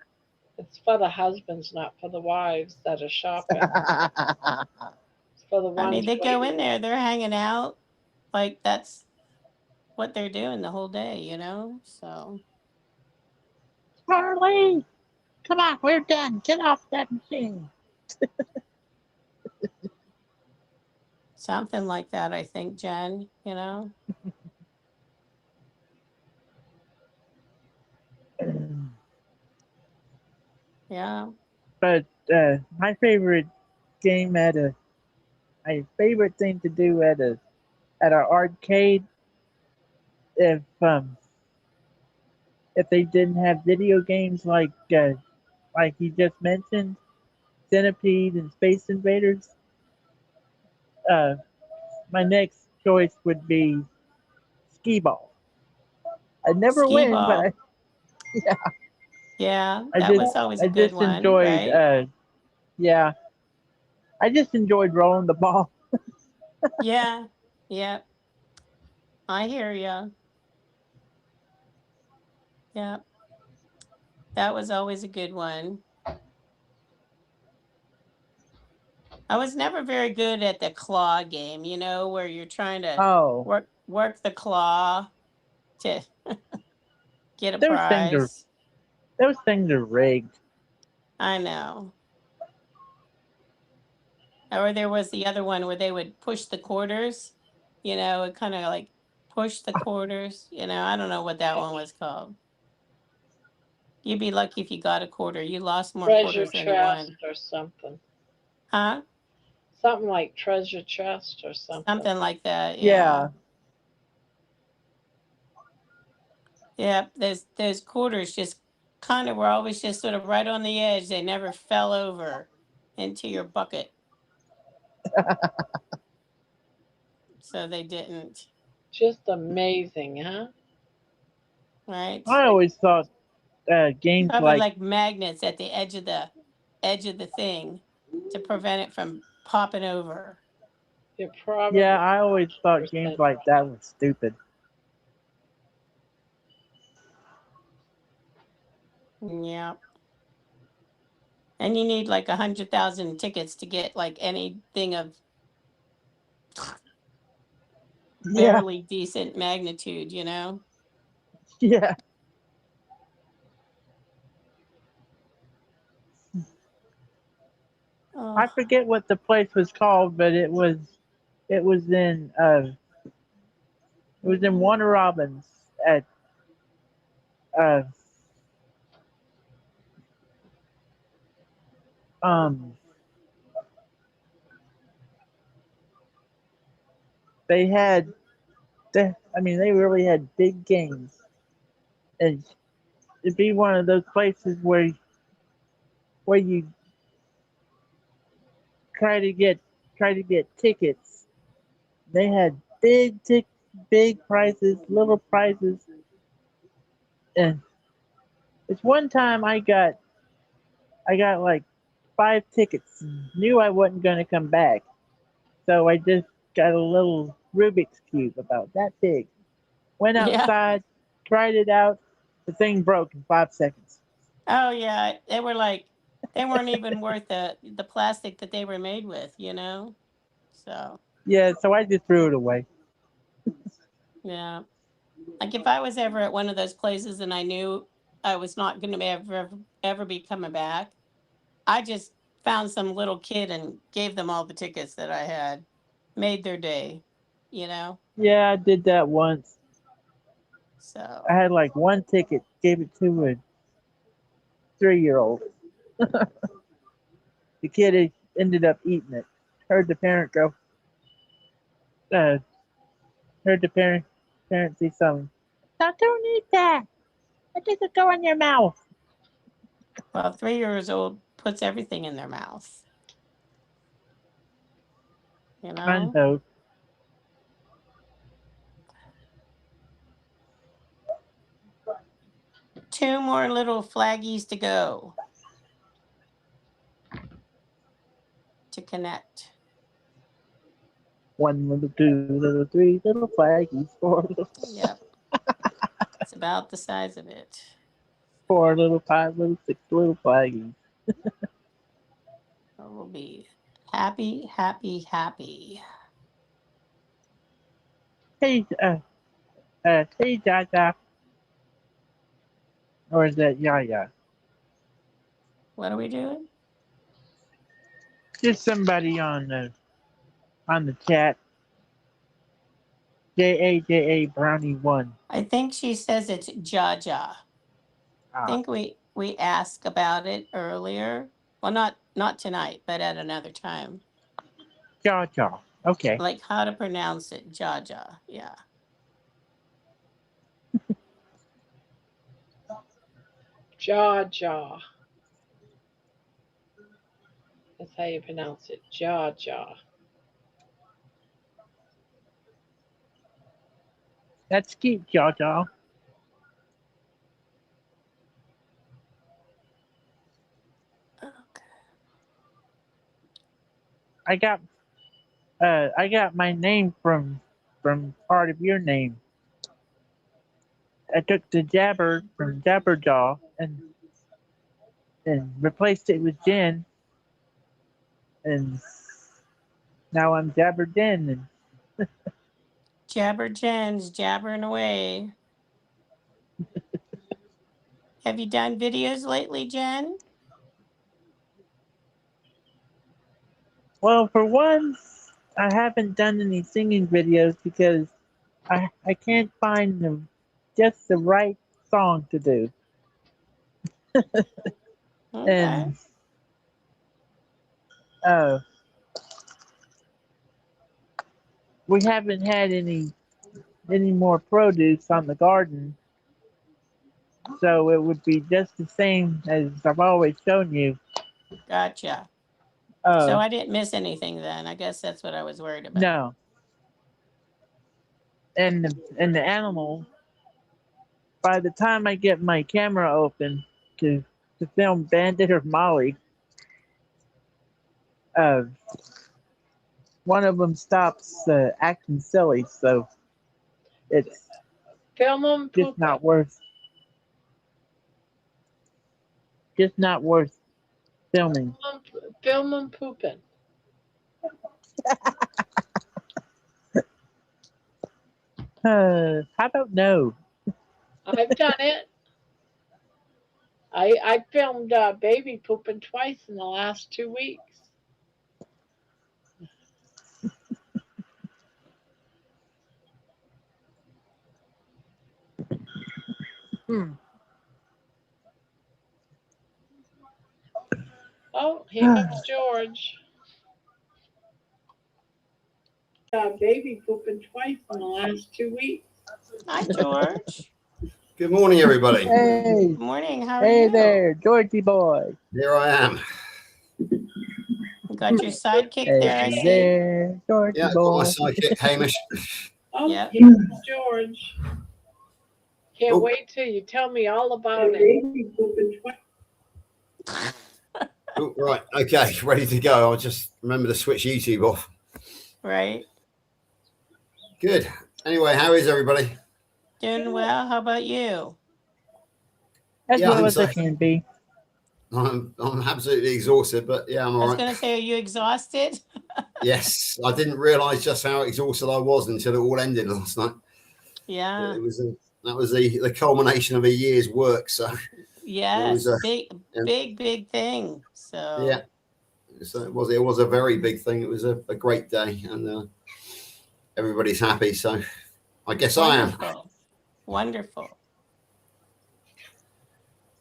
It's for the husbands, not for the wives that are shopping. It's for the I mean, ones they go in waiting. there, they're hanging out. Like that's what they're doing the whole day. So Charlie, come on, we're done. Get off that machine. something like that, I think, Jen. Yeah. But my favorite game my favorite thing to do at an arcade, if if they didn't have video games like you just mentioned, Centipede and Space Invaders, uh, my next choice would be skee ball. I never Ski win, but ball. yeah, Yeah, I that just was always I a good just one, enjoyed right? yeah. I just enjoyed rolling the ball. Yeah. Yeah. I hear ya. Yeah. That was always a good one. I was never very good at the claw game, where you're trying to Oh, work the claw to get a those things are prize. those things are rigged. I know. Or there was the other one where they would push the quarters, and kind of like push the quarters. I don't know what that one was called. You'd be lucky if you got a quarter. You lost more Treasure quarters than you chest won. or something. Huh? Something like treasure chest or something. Something like that. Yeah. Yeah, Yeah. Those quarters just kind of were always just sort of right on the edge. They never fell over into your bucket. So they didn't. Just amazing, huh? Right? I always thought games Probably like like magnets at the edge of the thing to prevent it from popping over. You're probably yeah, I always thought games 100% like that was stupid. Yeah. And you need like 100,000 tickets to get like anything of Yeah, barely decent magnitude. yeah. I Oh, forget what the place was called, but it was in Warner Robins at uh um they had they really had big games, and it'd be one of those places where you try to get tickets. They had big prizes, little prizes, and it's one time I got like 5 tickets. Knew I wasn't gonna come back, so I just got a little Rubik's cube about that big. Went yeah. outside, tried it out. The thing broke in 5 seconds. Oh, yeah. They weren't even worth the plastic that they were made with. So, Yeah, so I just threw it away. yeah. Like if I was ever at one of those places and I knew I was not going to ever be coming back, I just found some little kid and gave them all the tickets that I had, made their day, you know? Yeah, I did that once. I So, had like one ticket, gave it to a 3-year-old. The kid ended up eating it. Heard the parent go, uh, heard the parent say something. Now don't eat that. That doesn't go in your mouth. well, 3 years old puts everything in their mouth, you I know? know. Two more little flaggies to go to connect. One little, two little, three little flaggies, Yep. It's about the size of it. 4 little, 5 little, 6 little flaggies. I will be happy, happy, happy. Hey, hey, Jaja. Or is that Yaya? What are we doing? Just somebody on the chat. JA Brownie 1. I think she says it's Jaja. I Ah, think we asked about it earlier. Well, not tonight, but at another time. Jaja. Okay. Like how to pronounce it, Jaja. Yeah. Jaw jaw. That's how you pronounce it. Jaw jaw. That's cute, Jaja. I got my name from part of your name. I took the Jabber from Jabberjaw and replaced it with Jen, and now I'm Jabberden. And Jabber Jen's jabbering away. Have you done videos lately, Jen? well, for one, I haven't done any singing videos because I can't find just the right song to do, Okay. and uh, we haven't had any more produce on the garden, so it would be just the same as I've always shown you. Gotcha. So Uh, I didn't miss anything then. I guess that's what I was worried about. no, and the animal. By the time I get my camera open to film Bandit or Molly, uh, one of them stops acting silly, so it's Film them just pooping. not worth filming. Film them pooping. How about no? I've done it. I filmed baby pooping twice in the last 2 weeks. Hmm. Oh, here comes George. Baby pooping twice in the last 2 weeks. Hi, George. Good morning, everybody. Hey, Good morning. How are hey you? there, Georgie boy. Here I am. You got your sidekick Hey there, I see. there, Georgie Yeah, I've got my boy. sidekick, Hamish. Oh, Yep. here comes George. Can't Oh. wait till you tell me all about it. Oh, right, okay, ready to go. I'll just remember to switch YouTube off. Right. Good. Anyway, how is everybody? Doing well. How about you? As Yeah, well I'm as I sorry. can be. I'm absolutely exhausted, but yeah, I'm I all was right. going to say, are you exhausted? Yes, I didn't realise just how exhausted I was until it all ended last night. Yeah. It was that was the culmination of a year's work. So Yes. was, big thing. So yeah, so it was a very big thing. It was a great day, and everybody's happy. So I guess I am. wonderful. Wonderful.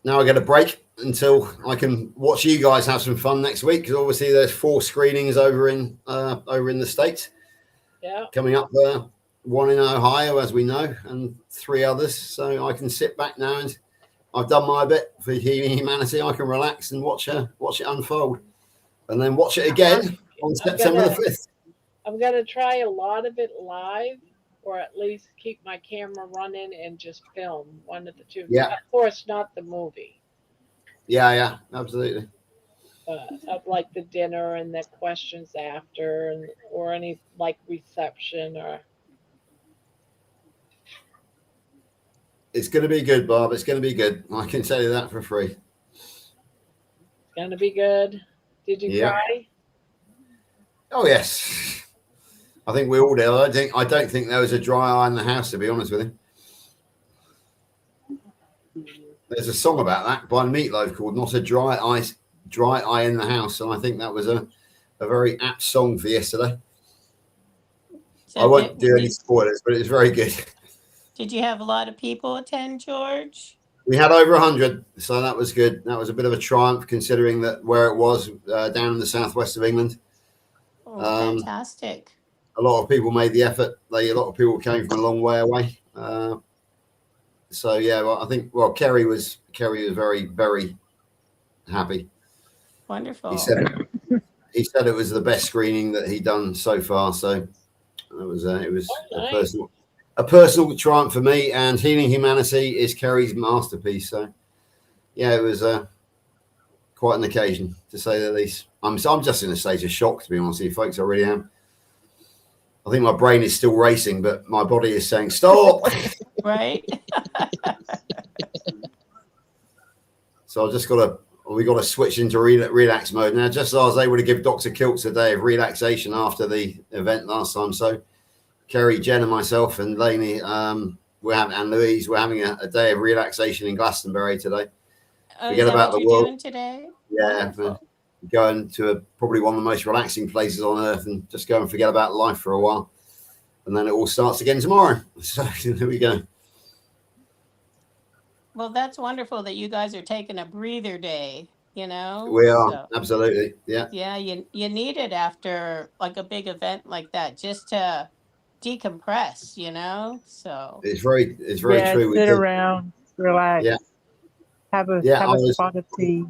Now I get a break until I can watch you guys have some fun next week, because obviously there's 4 screenings over in the States. Yeah. Coming up, 1 in Ohio, as we know, and 3 others. So I can sit back now, and I've done my bit for Healing Humanity. I can relax and watch it unfold, and then watch it again on September the 5th. I'm gonna try a lot of it live, or at least keep my camera running and just film one of the two. Yeah. Of course, not the movie, Yeah, absolutely. of like the dinner and the questions after, and or any like reception or. It's going to be good, Bob. It's going to be good. I can tell you that for free. It's gonna be good. Did you cry? Oh yes, I think we all did. I don't think there was a dry eye in the house, to be honest with you. There's a song about that by Meatloaf called "Not a Dry Eye in the House," and I think that was a very apt song for yesterday. So I won't do any spoilers, but it was very good. Did you have a lot of people attend, George? We had over 100, so that was good. That was a bit of a triumph, considering that where it was down in the southwest of England. Oh, fantastic. A lot of people made the effort. A lot of people came from a long way away. So yeah, well, I think Kerry was very, very happy. Wonderful. He said it was the best screening that he'd done so far. So it was nice. a personal triumph for me, and Healing Humanity is Kerry's masterpiece. So yeah, it was quite an occasion, to say the least. I'm just in a state of shock, to be honest with you, folks. I really am. I think my brain is still racing, but my body is saying stop. Right? So we got to switch into relax mode now. Just as I was able to give Dr. Kiltz a day of relaxation after the event last time, so Kerry, Jen, and myself, and Lainey, and Louise, we're having a day of relaxation in Glastonbury today. Oh, Forget is that about what the you're world. doing today? Yeah, going to probably one of the most relaxing places on earth, and just go and forget about life for a while, and then it all starts again tomorrow. So there we go. Well, that's wonderful that you guys are taking a breather day, you know? We are, So, absolutely. Yeah. yeah, you need it after like a big event like that, just to decompress, you know? So, It's very Yeah, true. We sit do. around, relax, Yeah. have a Yeah, pot of tea.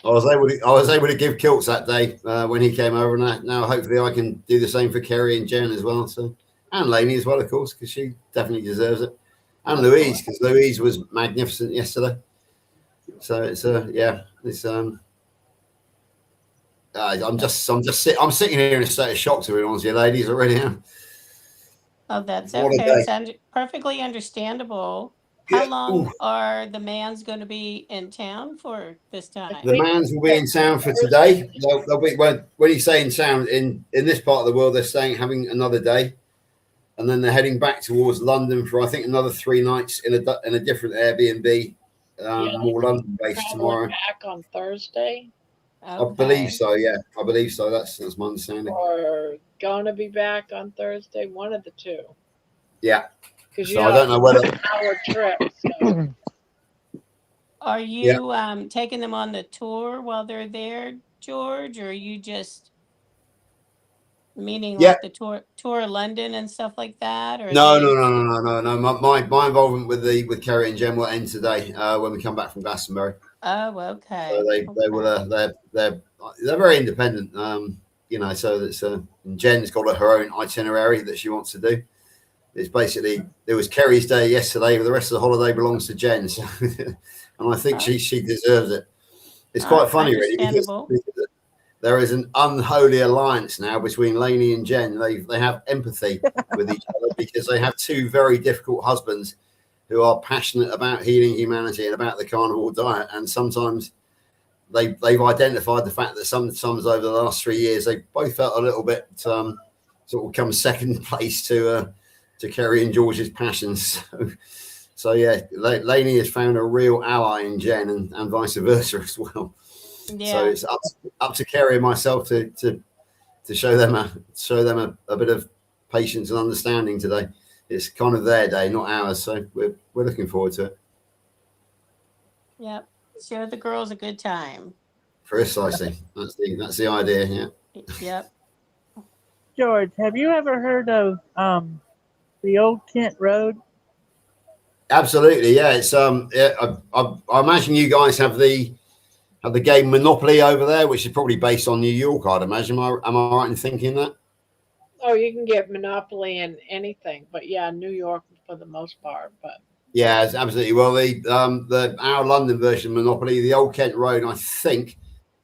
I was able to give Kilts that day when he came over, and now hopefully I can do the same for Kerry and Jen as well. So, and Lainey as well, of course, because she definitely deserves it, and Louise, because Louise was magnificent yesterday. So it's I'm sitting here in a state of shock, to be honest with you, ladies. I really am. oh, that's What a okay. day. It's perfectly understandable. How Yeah. long Ooh. are the mans going to be in town for this time? The mans will be in town for today. They'll be when you say in town in this part of the world, they're staying having another day, and then they're heading back towards London for I think another 3 nights in a different Airbnb, more London based tomorrow. Back on Thursday. Okay. I believe so. Yeah, I believe so. That's my understanding. Or gonna be back on Thursday. One of the two. Yeah. Because so I don't know whether our trip. So. Are you taking them on the tour while they're there, George, or are you just meaning like the tour London and stuff like that? Or No. My involvement with Kerry and Jen will end today when we come back from Glastonbury. Oh, okay. So they will they're very independent. You know, so that's Jen's got her own itinerary that she wants to do. It's basically there was Kerry's day yesterday, but the rest of the holiday belongs to Jen. So, and I think she deserves it. It's quite funny, really, because there is an unholy alliance now between Lainey and Jen. They have empathy with each other because they have two very difficult husbands who are passionate about healing humanity and about the carnivore diet. And sometimes they've identified the fact that sometimes over the last 3 years they both felt a little bit sort of come second place to Kerry and George's passions. So yeah, Lainey has found a real ally in Jen, and vice versa as well. Yeah. So it's up to Kerry and myself to show them a bit of patience and understanding today. It's kind of their day, not ours. So we're looking forward to it. Yep. Show the girls a good time. Precisely. That's the idea. Yeah. Yep. George, have you ever heard of the Old Kent Road? Absolutely. Yeah. It's I imagine you guys have the game Monopoly over there, which is probably based on New York, I'd imagine. Am I right in thinking that? Oh, you can get Monopoly in anything, but yeah, New York for the most part. But yeah, absolutely. Well, our London version of Monopoly, the Old Kent Road, I think,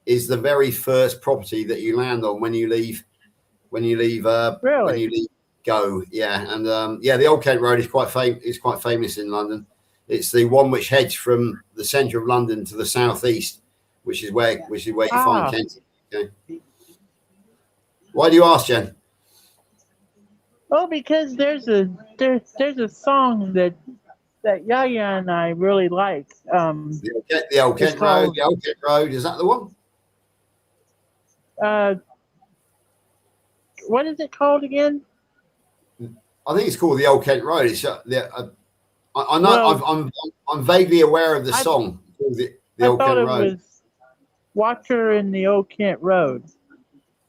is the very first property that you land on when you leave. Really? When you leave Go, yeah, and the Old Kent Road is quite famous in London. It's the one which heads from the centre of London to the southeast, which is where you find Kent. Okay. Why do you ask, Jen? Well, because there's a song that Yaya and I really like. The Old Kent Road. The Old Kent Road, is that the one? What is it called again? I think it's called the Old Kent Road. It's I know I'm vaguely aware of the song called the Old Kent Road. It was Watcher in the Old Kent Road.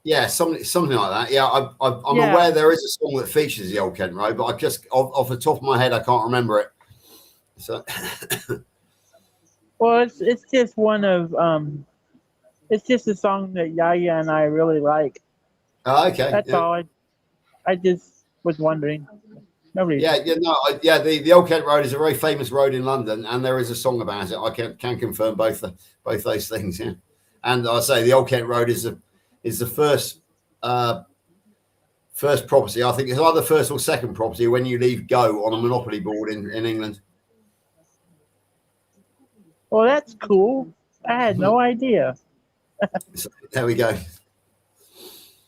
Yeah, something like that. Yeah, I'm aware there is a song that features the Old Kent Road, but I just off the top of my head I can't remember it. So, well, it's just one of it's just a song that Yaya and I really like. Okay, that's all. I just was wondering. Nobody. Yeah, the Old Kent Road is a very famous road in London, and there is a song about it. I can confirm both those things. Yeah, and I say the Old Kent Road is the first property. I think it's either first or second property when you leave Go on a Monopoly board in England. Well, that's cool. I had no idea. So, there we go.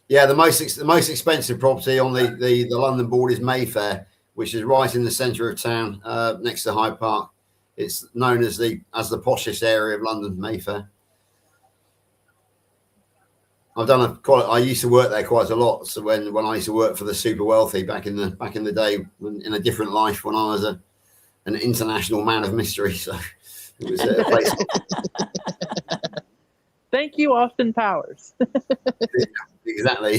Yeah, the most expensive property on the London board is Mayfair, which is right in the centre of town, next to Hyde Park. It's known as the poshest area of London, Mayfair. I used to work there quite a lot. So when I used to work for the super wealthy back in the day, in a different life, when I was an international man of mystery. So it was a place. Thank you, Austin Powers. Exactly.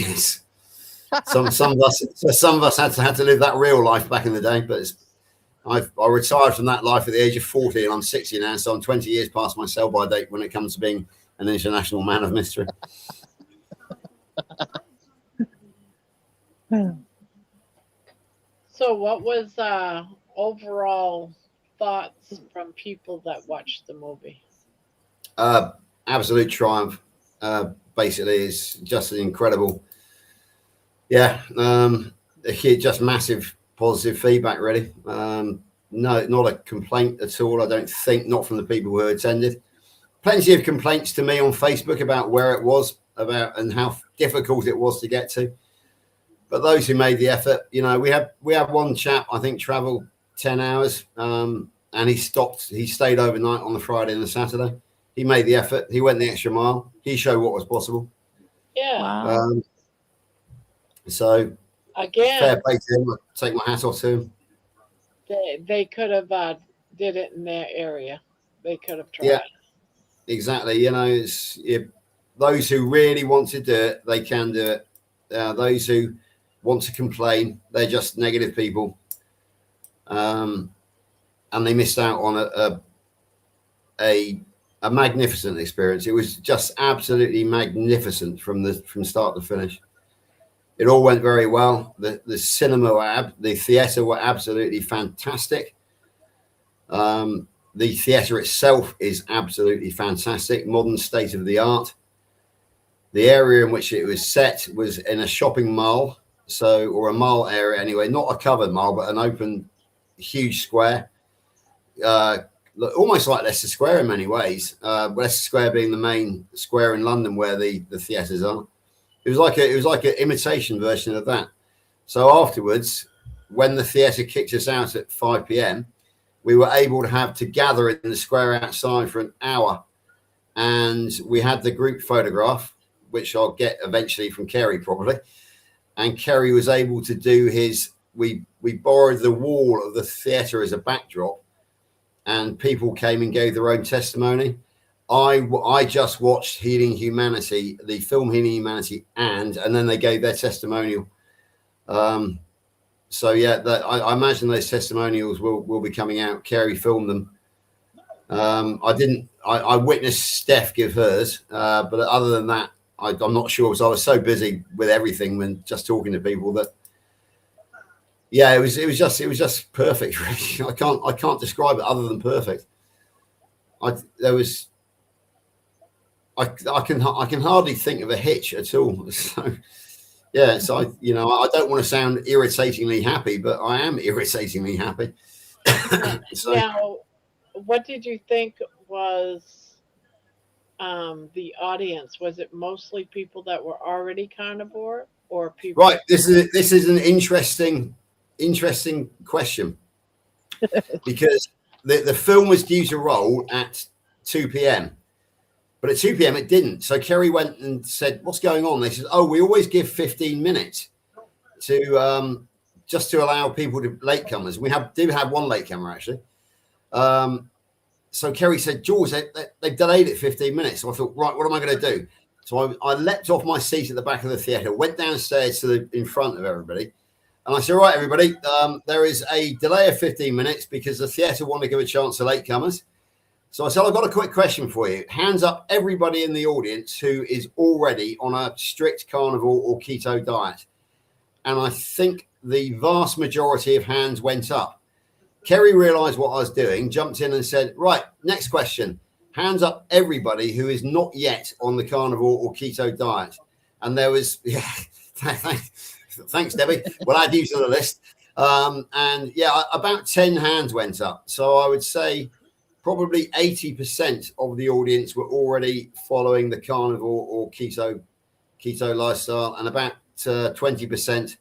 Some of us had to live that real life back in the day, but I retired from that life at the age of 40, and I'm 60 now, so I'm 20 years past my sell-by date when it comes to being an international man of mystery. So, what was overall thoughts from people that watched the movie? Absolute triumph. Basically, it's just an incredible. Yeah, just massive positive feedback, really. No, not a complaint at all. I don't think, not from the people who attended. Plenty of complaints to me on Facebook about where it was, and how difficult it was to get to. But those who made the effort, we had one chap, I think, travel 10 hours, and he stayed overnight on the Friday and the Saturday. He made the effort. He went the extra mile. He showed what was possible. Yeah. Wow. So Again, fair play to him. I take my hat off to him. they could have did it in their area. They could have tried. Yeah, exactly. Those who really want to do it, they can do it. Those who want to complain, they're just negative people, and they missed out on a magnificent experience. It was just absolutely magnificent from start to finish. It all went very well. The cinema, the theatre were absolutely fantastic. The theatre itself is absolutely fantastic, modern, state of the art. The area in which it was set was in a shopping mall, or a mall area anyway, not a covered mall, but an open, huge square. Almost like Leicester Square in many ways. Leicester Square being the main square in London where the theatres are. It was like an imitation version of that. So afterwards, when the theatre kicked us out at 5 p.m, we were able to gather in the square outside for an hour, and we had the group photograph, which I'll get eventually from Kerry probably. And Kerry was able to do we borrowed the wall of the theatre as a backdrop, and people came and gave their own testimony. I just watched Healing Humanity, the film Healing Humanity, and then they gave their testimonial. So yeah, I imagine those testimonials will be coming out. Kerry filmed them. I witnessed Steph give hers, but other than that, I'm not sure, because I was so busy with everything when just talking to people that. Yeah, it was just perfect. Really. I can't describe it other than perfect. I can hardly think of a hitch at all. So yeah, so I don't want to sound irritatingly happy, but I am irritatingly happy. So, Now, what did you think was the audience? Was it mostly people that were already carnivore, or people? right, this is an interesting question, because the film was due to roll at 2 p.m. But at 2 p.m. it didn't. So Kerry went and said, "What's going on?" They said, "Oh, we always give 15 minutes to just to allow people to latecomers. We did have one latecomer actually." So Kerry said, "George, they've delayed it 15 minutes." So I thought, right, what am I going to do? So I leapt off my seat at the back of the theatre, went downstairs in front of everybody, and I said, "Right, everybody, there is a delay of 15 minutes because the theatre want to give a chance to latecomers." So I said, "I've got a quick question for you. Hands up, everybody in the audience who is already on a strict carnivore or keto diet." And I think the vast majority of hands went up. Kerry realized what I was doing, jumped in and said, right, next question. Hands up everybody who is not yet on the carnivore or keto diet. And there was, yeah, thanks, Debbie. We'll add you to the list. And yeah, about 10 hands went up. So I would say probably 80% of the audience were already following the carnivore or keto lifestyle, and about 20%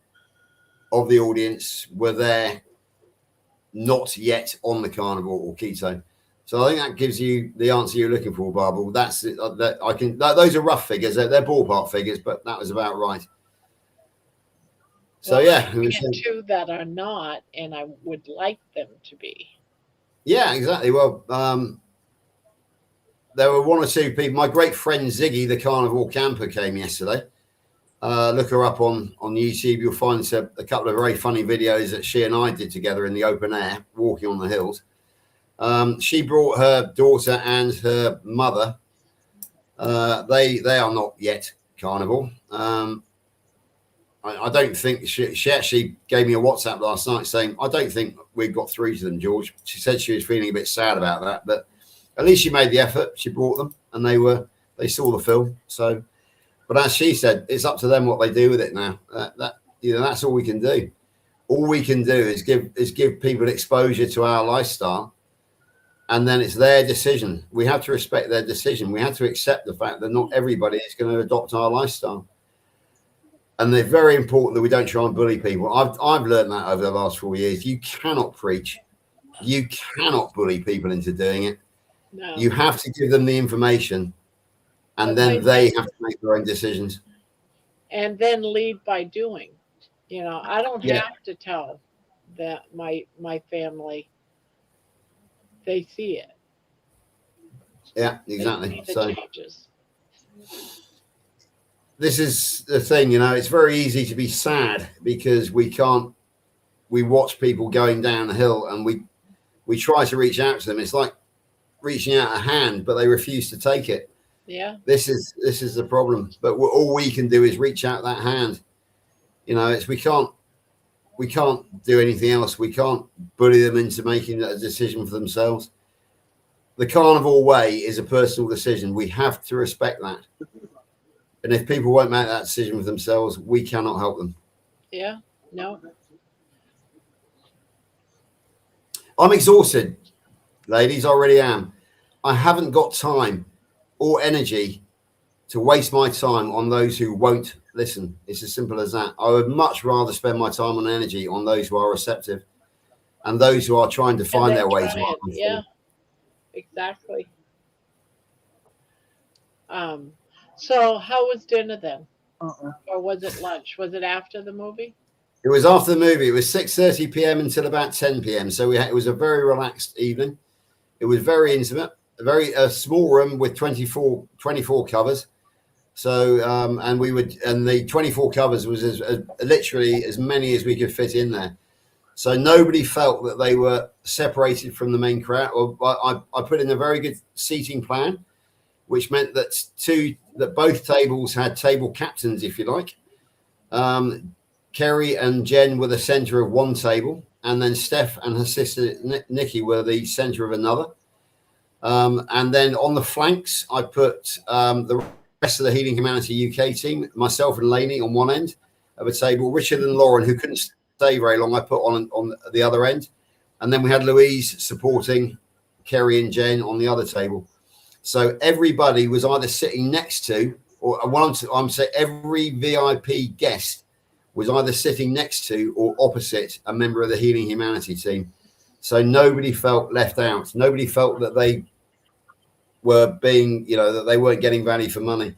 of the audience were there not yet on the carnivore or keto. So I think that gives you the answer you're looking for, Barbara. That's it. Those are rough figures. They're ballpark figures, but that was about right. So Well, yeah, I'm looking at two that are not, and I would like them to be. yeah, exactly. Well, there were one or two people. My great friend Ziggy, the carnivore camper, came yesterday. Look her up on YouTube. You'll find a couple of very funny videos that she and I did together in the open air, walking on the hills. She brought her daughter and her mother. They are not yet carnivore. I don't think she actually gave me a WhatsApp last night saying, I don't think we got through to them, George. She said she was feeling a bit sad about that, but at least she made the effort. She brought them and they saw the film. So, but as she said, it's up to them what they do with it now. That's all we can do. All we can do is give people exposure to our lifestyle, and then it's their decision. We have to respect their decision. We have to accept the fact that not everybody is going to adopt our lifestyle. And they're very important that we don't try and bully people. I've learned that over the last 4 years. You cannot preach. You cannot bully people into doing it. No. You have to give them the information, and then they have to make their own decisions. And then lead by doing. I don't have to tell that my family. They see it. Yeah, exactly. They see the changes. This is the thing, it's very easy to be sad because we watch people going down the hill and we try to reach out to them. It's like reaching out a hand, but they refuse to take it. Yeah. This is the problem. But all we can do is reach out that hand. We can't do anything else. We can't bully them into making a decision for themselves. The carnivore way is a personal decision. We have to respect that. And if people won't make that decision for themselves, we cannot help them. Yeah, no. I'm exhausted, ladies. I already am. I haven't got time or energy to waste my time on those who won't listen. It's as simple as that. I would much rather spend my time and energy on those who are receptive and those who are trying to find their ways. Yeah, exactly. So how was dinner then? Or was it lunch? Was it after the movie? It was after the movie. It was 6:30 p.m. until about 10 p.m. So it was a very relaxed evening. It was very intimate, a small room with 24 covers. So and the 24 covers was literally as many as we could fit in there. So nobody felt that they were separated from the main crowd. I put in a very good seating plan, which meant that both tables had table captains, if you like. Kerry and Jen were the center of one table, and then Steph and her sister Nikki were the center of another. And then on the flanks, I put the rest of the Healing Humanity UK team, myself and Lainey on one end of a table. Richard and Lauren, who couldn't stay very long, I put on the other end. And then we had Louise supporting Kerry and Jen on the other table. So everybody was either sitting next to, or I'm saying every VIP guest was either sitting next to or opposite a member of the Healing Humanity team. So nobody felt left out. Nobody felt that they were being, that they weren't getting value for money.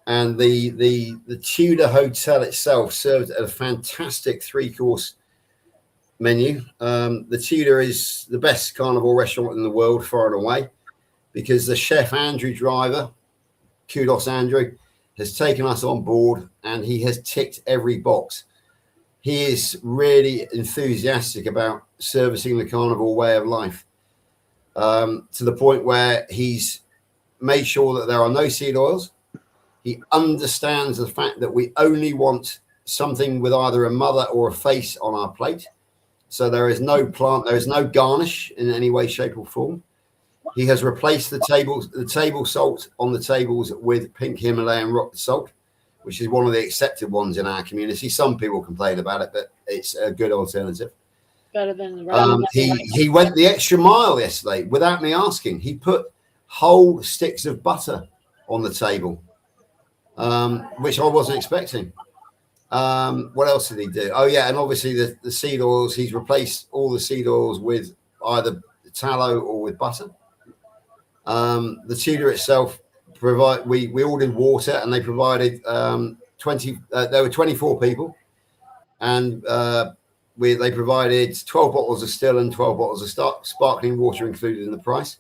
And the Tudor Hotel itself served a fantastic 3-course menu. The Tudor is the best carnivore restaurant in the world, far and away, because the chef, Andrew Driver, kudos Andrew, has taken us on board and he has ticked every box. He is really enthusiastic about servicing the carnivore way of life, to the point where he's made sure that there are no seed oils. He understands the fact that we only want something with either a mother or a face on our plate. So there is no plant, there is no garnish in any way, shape, or form. He has replaced the table salt on the tables with pink Himalayan rock salt, which is one of the accepted ones in our community. Some people complain about it, but it's a good alternative. Better than the rest. He went the extra mile yesterday without me asking. He put whole sticks of butter on the table, which I wasn't expecting. What else did he do? Oh yeah, and obviously the seed oils. He's replaced all the seed oils with either tallow or with butter. The tutor itself we ordered water, and they provided 20. There were 24 people, and they provided 12 bottles of still and 12 bottles of sparkling water included in the price.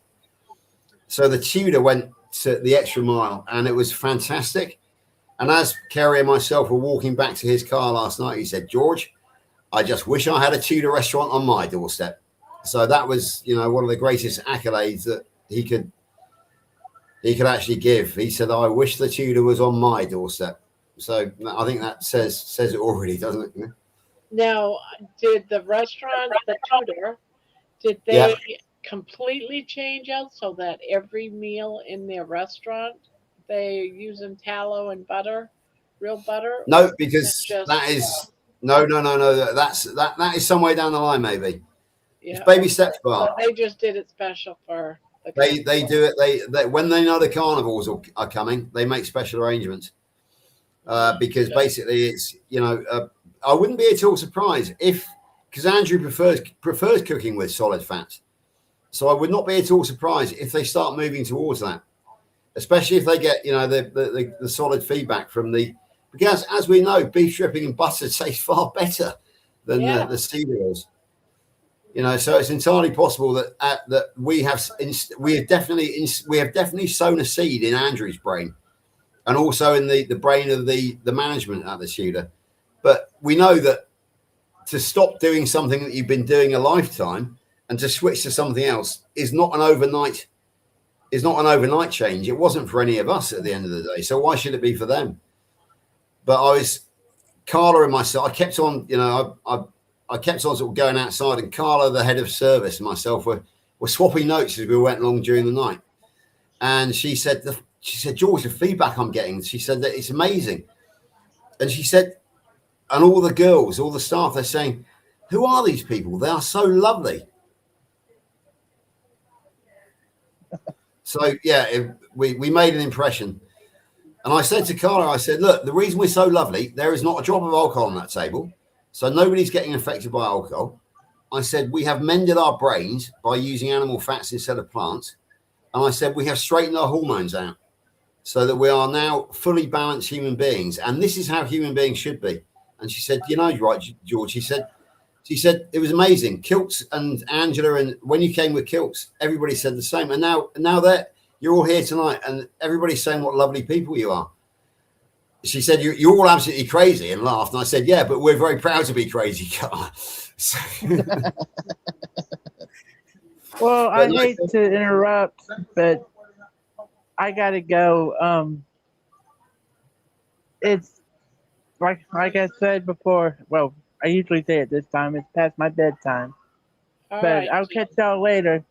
So the tutor went to the extra mile, and it was fantastic. And as Kerry and myself were walking back to his car last night, he said, "George, I just wish I had a Tudor restaurant on my doorstep." So that was, one of the greatest accolades that he could actually give. He said, "I wish the Tudor was on my doorstep." So I think that says it already, doesn't it? Now, did the restaurant, the Tudor, did they completely change out so that every meal in their restaurant they're using tallow and butter, real butter? No, because that is no. That is some way down the line, maybe. Yeah. It's baby steps, Bar. They just did it special for the They do it. They when they know the carnivores are coming, they make special arrangements. Because basically, it's I wouldn't be at all surprised because Andrew prefers cooking with solid fats, so I would not be at all surprised if they start moving towards that, especially if they get the solid feedback from because as we know, beef dripping and butter taste far better than the seed oils. So it's entirely possible that we have definitely sown a seed in Andrew's brain, and also in the brain of the management at the tutor. But we know that to stop doing something that you've been doing a lifetime and to switch to something else is not an overnight change. It wasn't for any of us at the end of the day. So why should it be for them? But Carla and myself, I kept on, I kept on sort of going outside, and Carla, the head of service, and myself were swapping notes as we went along during the night. And she said, "George, the feedback I'm getting," she said, "that it's amazing." And she said, and all the girls, all the staff, they're saying, "Who are these people? They are so lovely." So we made an impression. And I said to Carla, I said, "Look, the reason we're so lovely, there is not a drop of alcohol on that table. So nobody's getting affected by alcohol." I said, "We have mended our brains by using animal fats instead of plants." And I said, "We have straightened our hormones out so that we are now fully balanced human beings. And this is how human beings should be." And she said, "You're right, George." She said, "It was amazing. Kilts and Angela, and when you came with Kilts, everybody said the same. And now that you're all here tonight and everybody's saying what lovely people you are." She said, "You're all absolutely crazy," and laughed. And I said, "Yeah, but we're very proud to be crazy, Carla." Well, I hate to interrupt, but I gotta go. It's like I said before. Well, I usually say it this time. It's past my bedtime. All But right, I'll catch y'all later.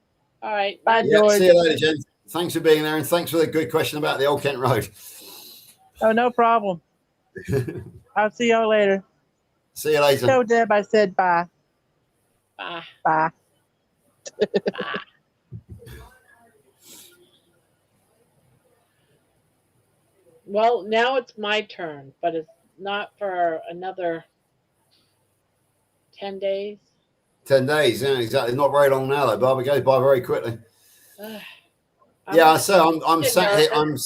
all right. Bye, Yeah, George. see you later, Jen. Thanks for being there, and thanks for the good question about the Old Kent Road. Oh, no problem. I'll see y'all later. See you later. Tell Deb I said bye. Bye. Bye. Bye. Well, now it's my turn, but it's not for another 10 days. 10 days, yeah, exactly. Not very long now, though, Bob. It goes by very quickly. Ugh. Yeah, so I'm sitting sat here. there.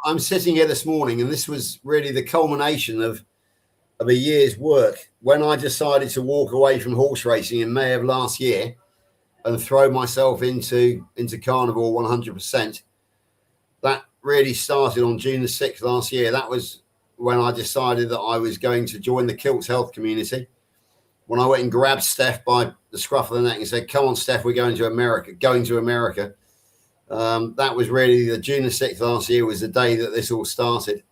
I'm sitting here this morning, and this was really the culmination of a year's work when I decided to walk away from horse racing in May of last year and throw myself into carnivore 100%. That really started on June the 6th last year. That was when I decided that I was going to join the Kilts Health community. When I went and grabbed Steph by the scruff of the neck and said, "Come on, Steph, we're going to America." That was really the June the 6th last year was the day that this all started.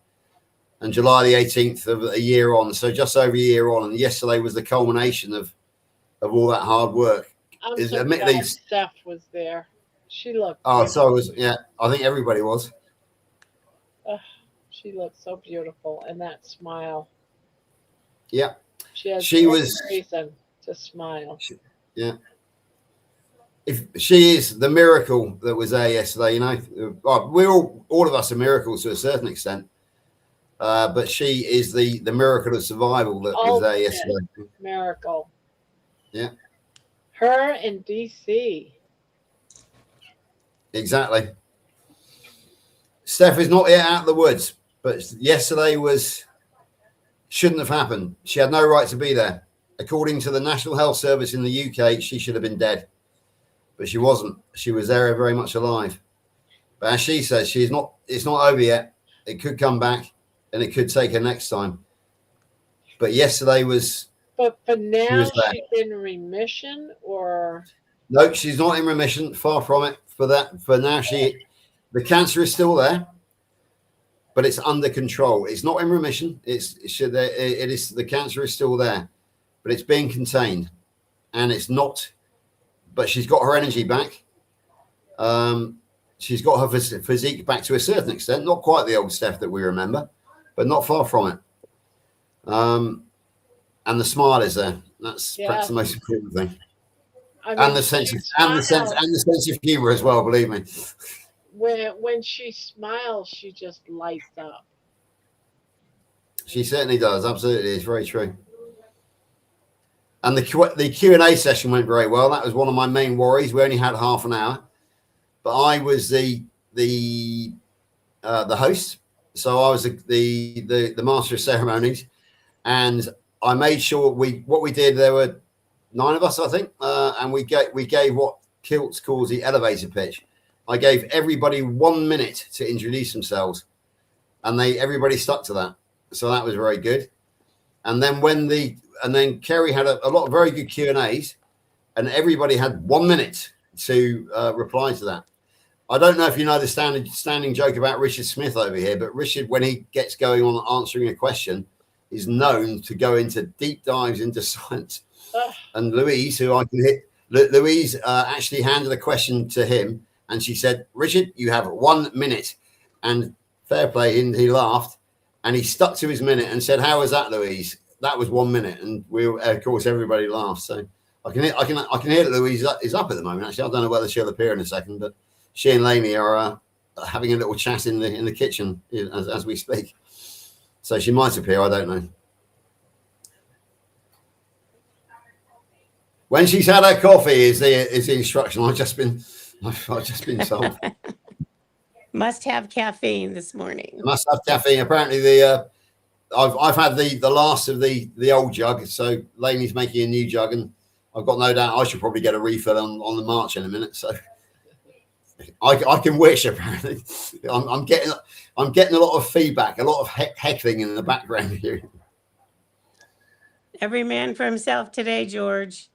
and July the 18th of a year on. So just over a year on, and yesterday was the culmination of all that hard work. I'm so Admittedly, glad Steph was there. She looked. oh, so was I think everybody was. Ugh, she looked so beautiful, and that smile. Yeah, She has she every was. reason to smile. Yeah, if she is the miracle that was there yesterday, you know, we're all of us are miracles to a certain extent. But she is the miracle of survival that was there yesterday. Miracle. Yeah. Her in DC. Exactly. Steph is not yet out of the woods, but yesterday shouldn't have happened. She had no right to be there. According to the National Health Service in the UK, she should have been dead, but she wasn't. She was there very much alive. But as she says, it's not over yet. It could come back, and it could take her next time. But yesterday was. But for now, she's in remission, or no, she's not in remission. Far from it. For now, the cancer is still there, but it's under control. It's not in remission. It is the cancer is still there, but it's being contained, and it's not. But she's got her energy back. She's got her physique back to a certain extent. Not quite the old Steph that we remember, but not far from it. And the smile is there. That's perhaps the most important thing. I mean, and the sense of humor as well. Believe me. When she smiles, she just lights up. She certainly does. Absolutely, it's very true. And the Q&A session went very well. That was one of my main worries. We only had half an hour, but I was the host, so I was the master of ceremonies, and I made sure what we did. There were 9 of us, I think, and we gave what Kilts calls the elevator pitch. I gave everybody 1 minute to introduce themselves, and everybody stuck to that. So that was very good. And then Kerry had a lot of very good Q&As, and everybody had 1 minute to reply to that. I don't know if you know the standing joke about Richard Smith over here, but Richard, when he gets going on answering a question, is known to go into deep dives into science. And Louise, who I can hit, Louise actually handed a question to him, and she said, "Richard, you have 1 minute." And fair play, he laughed, and he stuck to his minute and said, "How was that, Louise? That was 1 minute." And of course, everybody laughed. So I can hear that Louise is up at the moment. Actually, I don't know whether she'll appear in a second, but she and Lainey are having a little chat in the kitchen as we speak. So she might appear. I don't know. When she's had her coffee is the instruction. I've just been told. Must have caffeine this morning. Must have caffeine. Apparently, I've had the last of the old jug. So Lainey's making a new jug, and I've got no doubt I should probably get a refill on the march in a minute. So I can wish. Apparently, I'm getting a lot of feedback, a lot of heckling in the background here. Every man for himself today, George.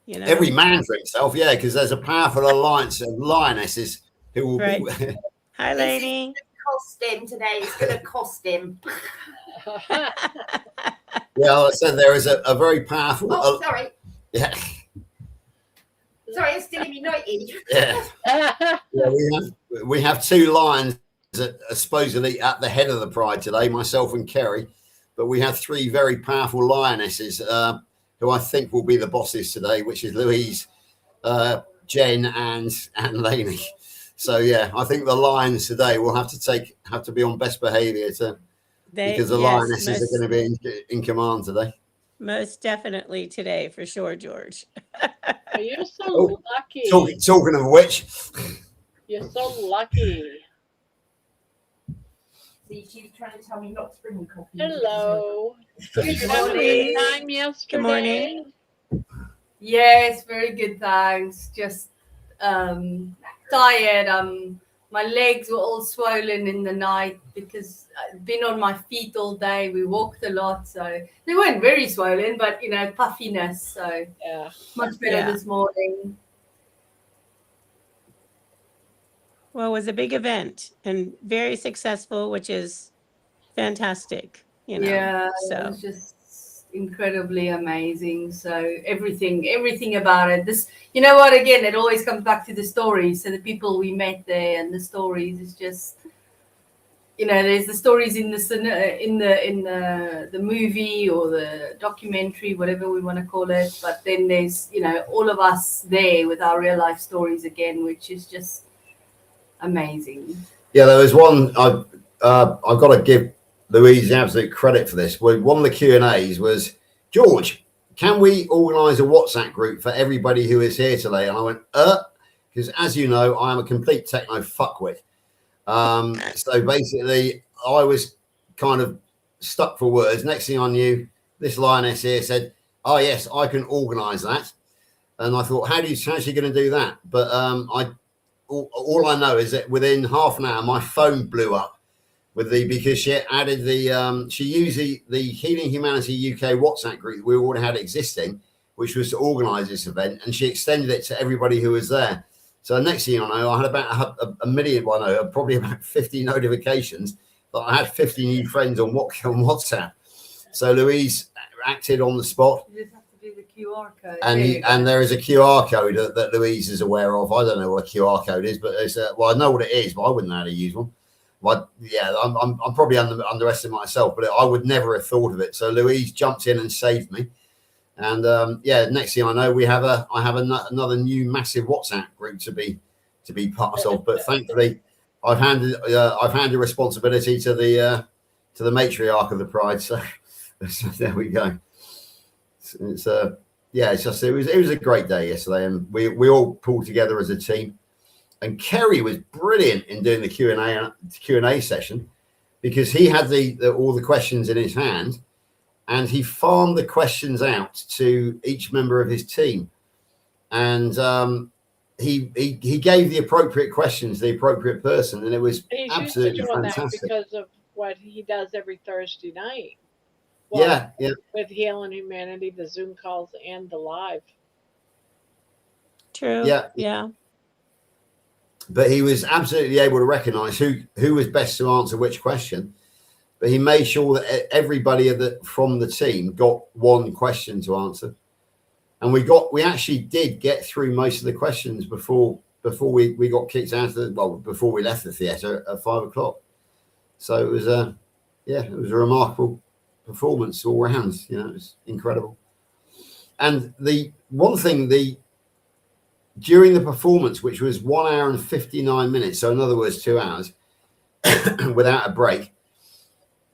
You know? Every man for himself, yeah, because there's a powerful alliance of lionesses who will right. be. Hi, lady. Cost him today. It's going to cost him. Yeah, I said there is a very powerful. Oh, sorry. Yeah. Sorry, I'm still in my 90s. Yeah, we have 2 lions that are supposedly at the head of the pride today, myself and Kerry, but we have 3 very powerful lionesses who I think will be the bosses today, which is Louise, Jen, and Lainey. So yeah, I think the lions today will have to be on best behaviour because the lionesses are going to be in command today. Most definitely today, for sure, George. You're so lucky. Talking of which, you're so lucky. See, she was trying to tell me not to bring me coffee. Hello. Good morning. Time yesterday. Good morning. Yes, very good. Thanks. Just tired. My legs were all swollen in the night because I'd been on my feet all day. We walked a lot, so they weren't very swollen, but puffiness. So yeah, much better this morning. Well, it was a big event and very successful, which is fantastic, you know. Yeah, it So was just incredibly amazing. So everything about it. This, you know what? Again, it always comes back to the stories. So the people we met there and the stories is just, you know, there's the stories in the movie or the documentary, whatever we want to call it. But then there's, you know, all of us there with our real life stories again, which is just amazing. Yeah, there was one I've got to give Louise absolute credit for this. One of the Q&As was, George, can we organise a WhatsApp group for everybody who is here today? And I went, because as you know, I am a complete techno fuckwit. So basically, I was kind of stuck for words. Next thing I knew, this lioness here said, "Oh yes, I can organise that." And I thought, how's she going to do that? But all I know is that within half an hour, my phone blew up because she added she used the Healing Humanity UK WhatsApp group we already had existing, which was to organise this event, and she extended it to everybody who was there. So next thing I know, I had about a million, probably about 50 notifications that I had 50 new friends on WhatsApp. So Louise acted on the spot. You just have to do the QR code. And there is a QR code that Louise is aware of. I don't know what a QR code is, but it's well, I know what it is, but I wouldn't know how to use one. But yeah, I'm probably underestimating myself, but I would never have thought of it. So Louise jumped in and saved me. And yeah, next thing I know, I have another new massive WhatsApp group to be part of. But thankfully, I've handed responsibility to the matriarch of the Pride. So there we go. It's yeah, it's just it was a great day yesterday, and we all pulled together as a team. And Kerry was brilliant in doing the Q&A session, because he had all the questions in his hand. And he farmed the questions out to each member of his team, and he gave the appropriate questions to the appropriate person, and it was absolutely fantastic. That because of what he does every Thursday night. Well, yeah, with Healing Humanity, the Zoom calls and the live. True. Yeah. But he was absolutely able to recognise who was best to answer which question. But he made sure that everybody from the team got one question to answer, and we actually did get through most of the questions before we got kicked out of before we left the theatre at 5 o'clock. So it was it was a remarkable performance all round. You know, it was incredible. And the one thing during the performance, which was 1 hour and 59 minutes, so in other words 2 hours without a break,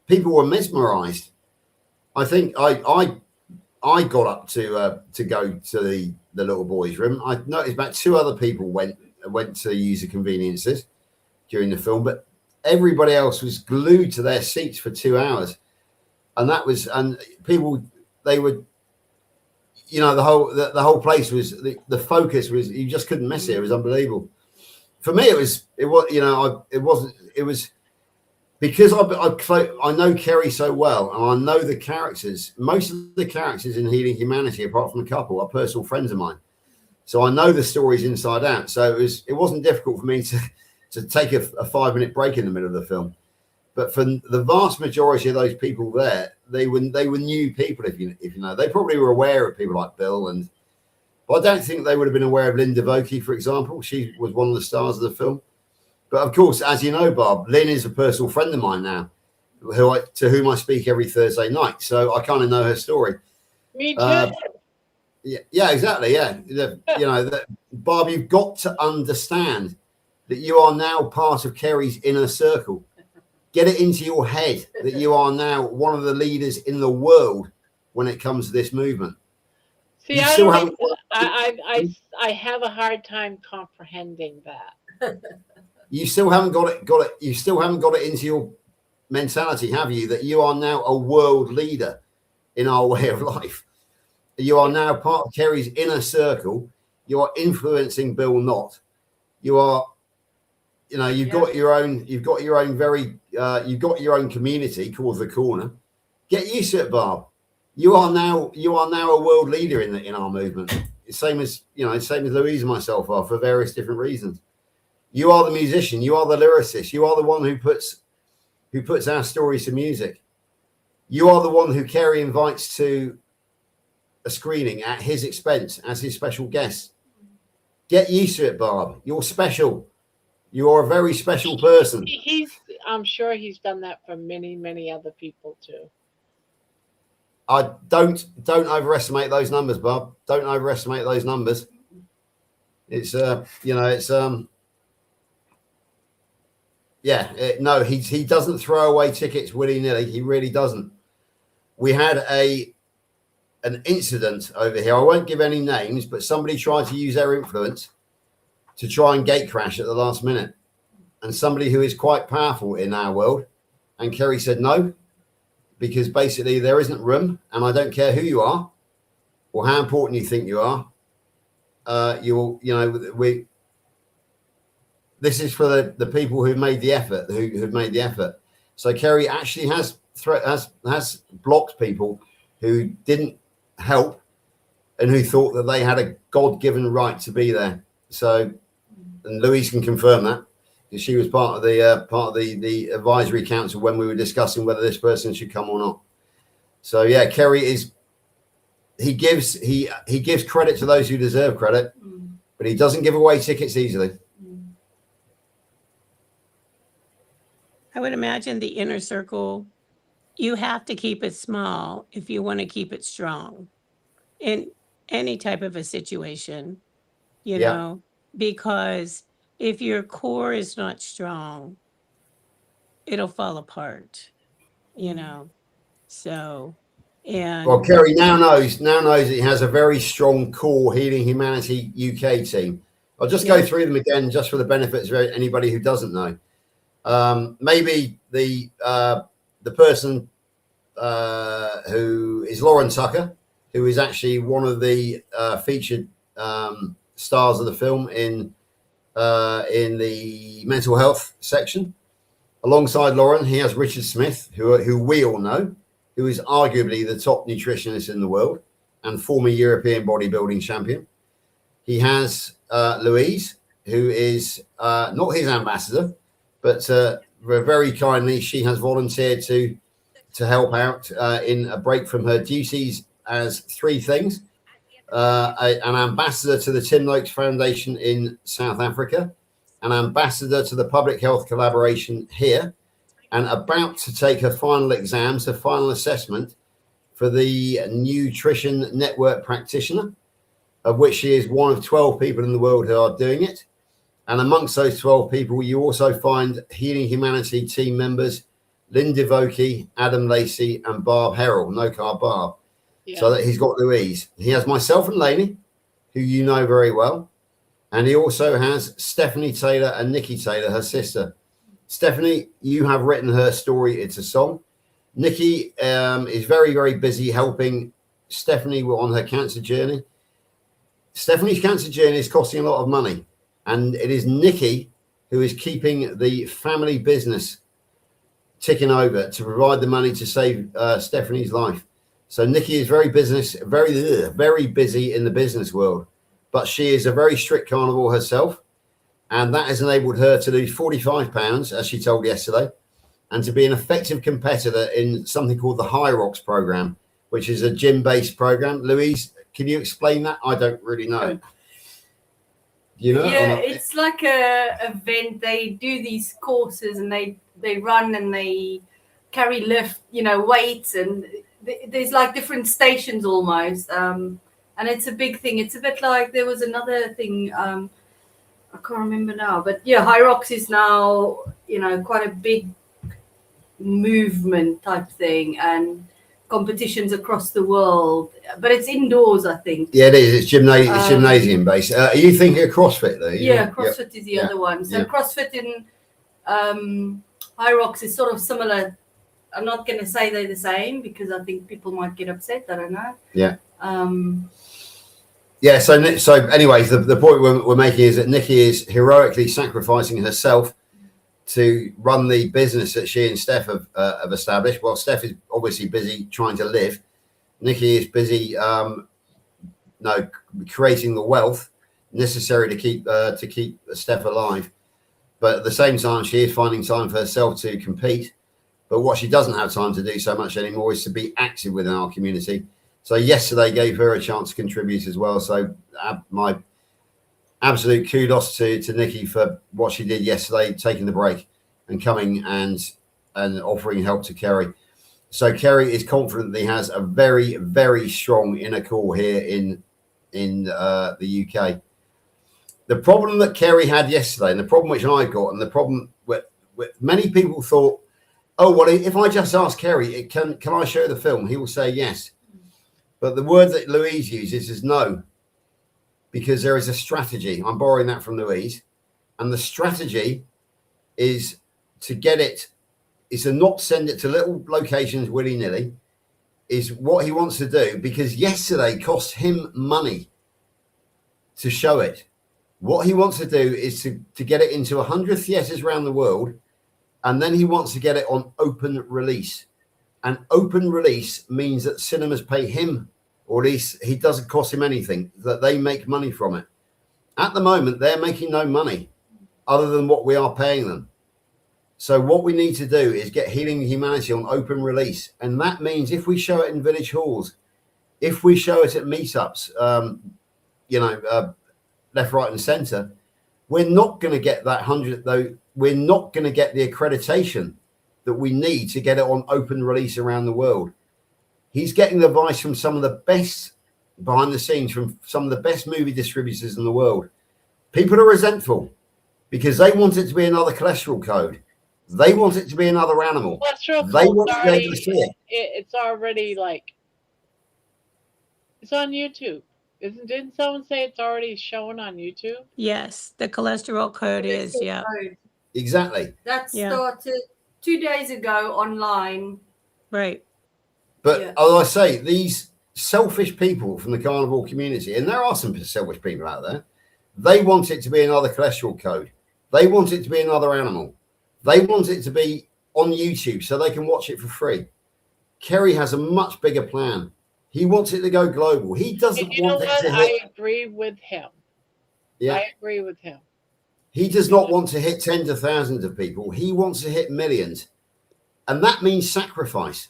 people were mesmerized. I think I got up to go to the little boys' room. I noticed about 2 other people went to use the conveniences during the film, but everybody else was glued to their seats for 2 hours. And people, they would, you know, the whole place was, the focus was, you just couldn't miss it. It was unbelievable. For me, it was because I know Kerry so well, and I know the characters. Most of the characters in Healing Humanity, apart from a couple, are personal friends of mine. So I know the stories inside out. So it wasn't difficult for me to take a 5-minute break in the middle of the film. But for the vast majority of those people there, they were new people. If you know, they probably were aware of people like Bill, but I don't think they would have been aware of Linda Vokey, for example. She was one of the stars of the film. But of course, as you know, Bob, Lynn is a personal friend of mine now, to whom I speak every Thursday night. So I kind of know her story. Me too. Yeah, exactly. Yeah, you know, Bob, you've got to understand that you are now part of Kerry's inner circle. Get it into your head that you are now one of the leaders in the world when it comes to this movement. See, I have a hard time comprehending that. You still haven't got it. You still haven't got it into your mentality, have you? That you are now a world leader in our way of life. You are now part of Kerry's inner circle. You are influencing Bill Knott. You are, you know, you've got your own community called the Korner. Get used to it, Barb. You are now a world leader in our movement. Same as Louise and myself are, for various different reasons. You are the musician. You are the lyricist. You are the one who who puts our stories to music. You are the one who Kerry invites to a screening at his expense as his special guest. Get used to it, Barb. You're special. You are a very special person. I'm sure he's done that for many, many other people too. I don't overestimate those numbers, Bob. Don't overestimate those numbers. It's no, he doesn't throw away tickets willy-nilly. He really doesn't. We had an incident over here. I won't give any names, but somebody tried to use their influence to try and gate crash at the last minute. And somebody who is quite powerful in our world. And Kerry said no, because basically there isn't room, and I don't care who you are or how important you think you are. This is for the people who've made the effort, who've made the effort. So Kerry actually has blocked people who didn't help and who thought that they had a God-given right to be there. So, and Louise can confirm that, because she was part of the advisory council when we were discussing whether this person should come or not. So yeah, Kerry he gives credit to those who deserve credit, but he doesn't give away tickets easily. I would imagine the inner circle, you have to keep it small if you want to keep it strong in any type of a situation, you know, because if your core is not strong, it'll fall apart, you know. So, and well, Kerry now knows that he has a very strong core Healing Humanity UK team. I'll just go through them again just for the benefits of anybody who doesn't know. Maybe the person who is Lauren Tucker, who is actually one of the featured stars of the film in the mental health section. Alongside Lauren, he has Richard Smith, who we all know, who is arguably the top nutritionist in the world and former European bodybuilding champion. He has Louise, who is not his ambassador, but very kindly, she has volunteered to help out in a break from her duties as three things. An ambassador to the Tim Noakes Foundation in South Africa, an ambassador to the public health collaboration here, and about to take her final exams, her final assessment for the Nutrition Network practitioner, of which she is one of 12 people in the world who are doing it. And amongst those 12 people, you also find Healing Humanity team members, Lynn Devokie, Adam Lacey, and Barb Herrell, No Carb Barb. Yeah. So that he's got Louise. He has myself and Lainey, who you know very well. And he also has Stephanie Taylor and Nikki Taylor, her sister. Stephanie, you have written her story. It's a song. Nikki is very, very busy helping Stephanie on her cancer journey. Stephanie's cancer journey is costing a lot of money. And it is Nikki who is keeping the family business ticking over to provide the money to save Stephanie's life. So Nikki is very busy in the business world, but she is a very strict carnivore herself. And that has enabled her to lose 45 pounds, as she told yesterday, and to be an effective competitor in something called the High Rocks program, which is a gym-based program. Louise, can you explain that? I don't really know. You know? Yeah, it's like a event. They do these courses and they run and they lift, weights, and there's like different stations almost. And it's a big thing. It's a bit like there was another thing. I can't remember now, but yeah, High Rocks is now, quite a big movement type thing, and competitions across the world, but it's indoors, I think. Yeah, it is. It's gymnasium based. Are you thinking of CrossFit though? Yeah, CrossFit is the other one. So CrossFit in High Rocks is sort of similar. I'm not going to say they're the same because I think people might get upset. I don't know. Yeah. Yeah. So anyways, the point we're making is that Nikki is heroically sacrificing herself to run the business that she and Steph have established. Well, Steph is obviously busy trying to live. Nikki is busy, creating the wealth necessary to keep Steph alive. But at the same time, she is finding time for herself to compete But what she doesn't have time to do so much anymore is to be active within our community. So yesterday gave her a chance to contribute as well. So my absolute kudos to Nikki for what she did yesterday, taking the break and coming and offering help to Kerry. So Kerry is confident that he has a very, very strong inner core here in the UK. The problem that Kerry had yesterday, and the problem which I got, and the problem with many people thought, oh, well, if I just ask Kerry, can I show the film? He will say yes. But the word that Louise uses is no, because there is a strategy. I'm borrowing that from Louise. And the strategy is to get it, is to not send it to little locations willy-nilly, is what he wants to do, because yesterday cost him money to show it. What he wants to do is to get it into 100 theatres around the world, and then he wants to get it on open release. And open release means that cinemas pay him, or at least he doesn't cost him anything, that they make money from it. At the moment, they're making no money other than what we are paying them. So what we need to do is get Healing Humanity on open release. And that means if we show it in village halls, if we show it at meetups, left, right, and centre, we're not going to get that 100, though. We're not going to get the accreditation that we need to get it on open release around the world. He's getting the advice from some of the best behind the scenes, from some of the best movie distributors in the world. People are resentful because they want it to be another cholesterol code. They want it to be another animal. Cholesterol They code's want to be able to see it. It's already it's on YouTube. Didn't someone say it's already shown on YouTube? Yes, the cholesterol code is, yeah. Exactly. That Yeah. started 2 days ago online. Right. But Yeah. as I say, these selfish people from the carnivore community, and there are some selfish people out there, they want it to be another cholesterol code. They want it to be another animal. They want it to be on YouTube so they can watch it for free. Kerry has a much bigger plan. He wants it to go global. He doesn't You know want it what? to hit. I agree with him. Yeah. I agree with him. He does not want to hit tens of thousands of people. He wants to hit millions. And that means sacrifice.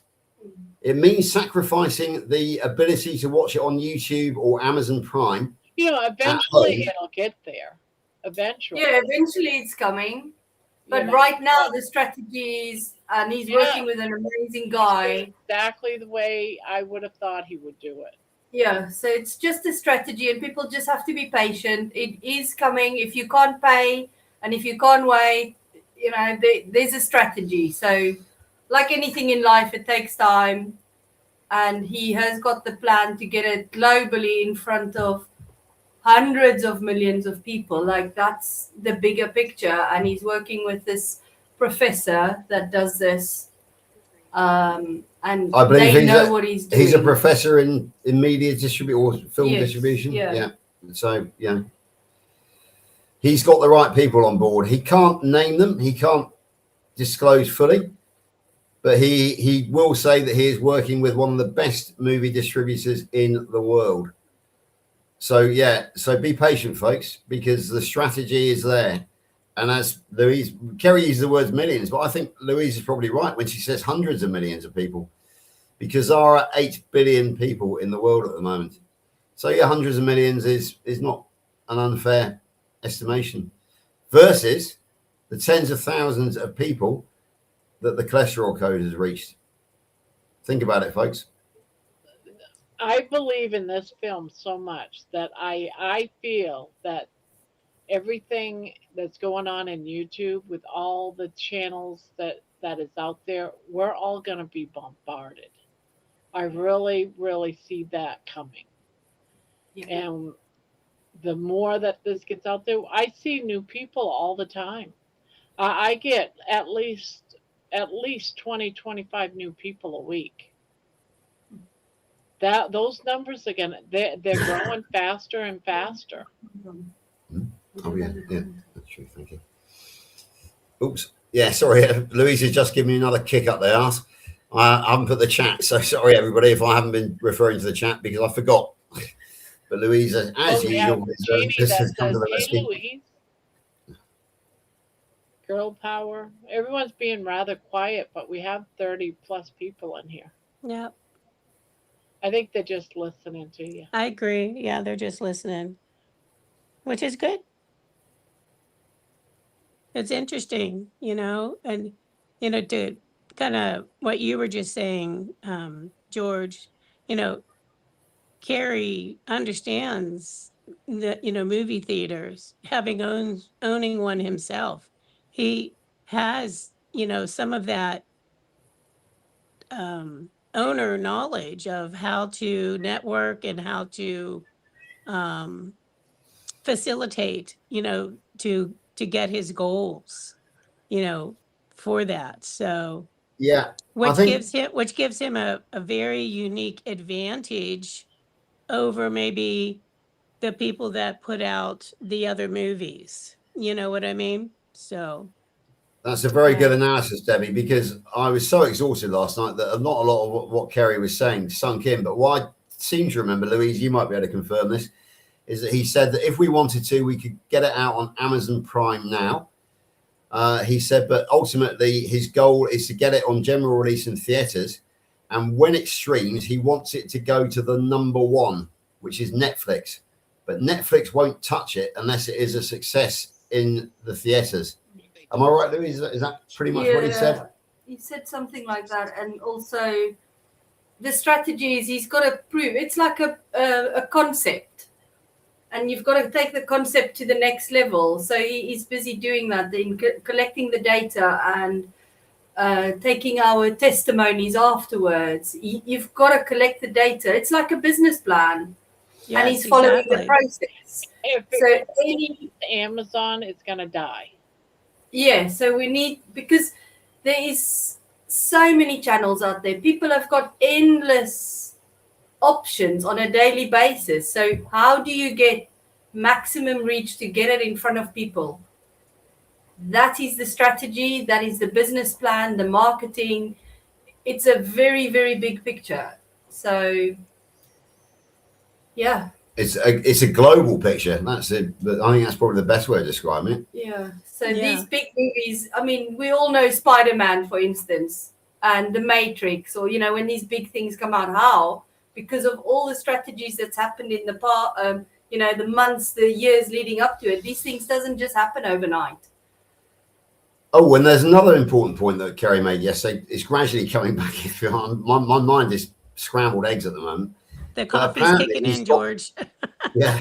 It means sacrificing the ability to watch it on YouTube or Amazon Prime. Eventually it'll get there. Eventually. Yeah, eventually it's coming. But know, right now the strategies, and he's working with an amazing guy. Exactly the way I would have thought he would do it. Yeah, so it's just a strategy, and people just have to be patient. It is coming. If you can't pay and if you can't wait, there's a strategy. So like anything in life, it takes time, and he has got the plan to get it globally in front of hundreds of millions of people. Like, that's the bigger picture, and he's working with this professor that does this, and I believe they know what he's doing. He's a professor in media distribution or film Yes, distribution. yeah. So he's got the right people on board. He can't name them. He can't disclose fully, but he will say that he is working with one of the best movie distributors in the world. So be patient, folks, because the strategy is there. And as Kerry uses the words millions, but I think Louise is probably right when she says hundreds of millions of people, because there are 8 billion people in the world at the moment. So hundreds of millions is not an unfair estimation versus the tens of thousands of people that the cholesterol code has reached. Think about it, folks. I believe in this film so much that I feel that everything that's going on in YouTube with all the channels that is out there, we're all going to be bombarded. I really, really see that coming. Yeah. And the more that this gets out there, I see new people all the time. I get at least 20, 25 new people a week. Those numbers again, they're growing faster and faster. Oh yeah, that's true. Thank you. Oops. Yeah, sorry, Louise has just given me another kick up the arse. I haven't put the chat, so sorry everybody if I haven't been referring to the chat because I forgot. But Louise, as usual, Jeannie, that says, hey, Louise. Girl power. Everyone's being rather quiet, but we have 30 plus people in here. Yeah, I think they're just listening to you. I agree. Yeah, they're just listening, which is good. It's interesting, and to kind of what you were just saying, George, you know, Carrie understands the, movie theaters, having owning one himself. He has, some of that owner knowledge of how to network and how to um, facilitate, to get his goals, you know, for that. So Yeah, I which think gives him a very unique advantage over maybe the people that put out the other movies. You know what I mean? So that's a very good yeah. analysis, Debbie, because I was so exhausted last night that not a lot of what Kerry was saying sunk in. But what I seem to remember, Louise, you might be able to confirm this, is that he said that if we wanted to, we could get it out on Amazon Prime now. He said, but ultimately his goal is to get it on general release in theaters. And when it streams, he wants it to go to the number one, which is Netflix. But Netflix won't touch it unless it is a success in the theaters. Am I right, Louis? Is that pretty much what he said? He said something like that, and also the strategy is he's got to prove it's like a concept, and you've got to take the concept to the next level. So he's busy doing that, collecting the data and taking our testimonies afterwards. You've got to collect the data. It's like a business plan, Yes, and he's following exactly. the process. If So it any Amazon, it's gonna die. yeah, so we need, because there is so many channels out there. People have got endless options on a daily basis. So how do you get maximum reach to get it in front of people? That is the strategy, that is the business plan, the marketing. It's a very, very big picture. So yeah. It's a global picture. That's it. But I think that's probably the best way of describing it. Yeah. So Yeah. these big movies, I mean, we all know Spider-Man, for instance, and The Matrix, or, when these big things come out. How? Because of all the strategies that's happened in the past, the months, the years leading up to it. These things doesn't just happen overnight. Oh, and there's another important point that Kerry made yesterday. It's gradually coming back. My mind is scrambled eggs at the moment. The coffee's kicking in, George. Yeah.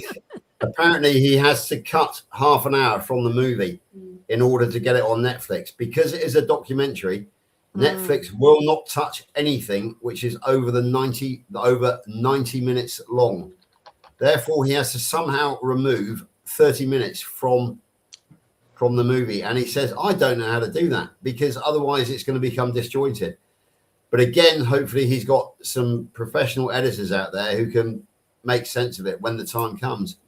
Apparently, he has to cut half an hour from the movie in order to get it on Netflix. Because it is a documentary, Netflix will not touch anything which is over 90 minutes long. Therefore, he has to somehow remove 30 minutes from the movie. And he says, I don't know how to do that, because otherwise it's going to become disjointed. But again, hopefully he's got some professional editors out there who can make sense of it when the time comes.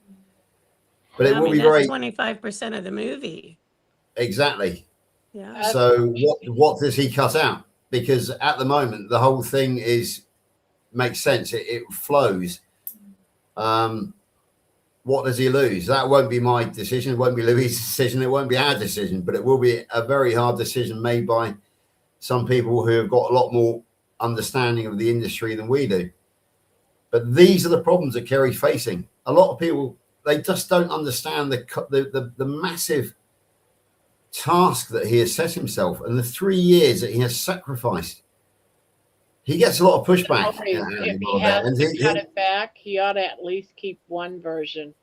But it will be very 25% of the movie. Exactly. Yeah. So what does he cut out? Because at the moment the whole thing makes sense. It flows. What does he lose? That won't be my decision. It won't be Louis' decision. It won't be our decision. But it will be a very hard decision made by some people who have got a lot more understanding of the industry than we do. But these are the problems that Kerry's facing. A lot of people, they just don't understand the massive task that he has set himself and the 3 years that he has sacrificed. He gets a lot of pushback. If he has to cut it back, he ought to at least keep one version,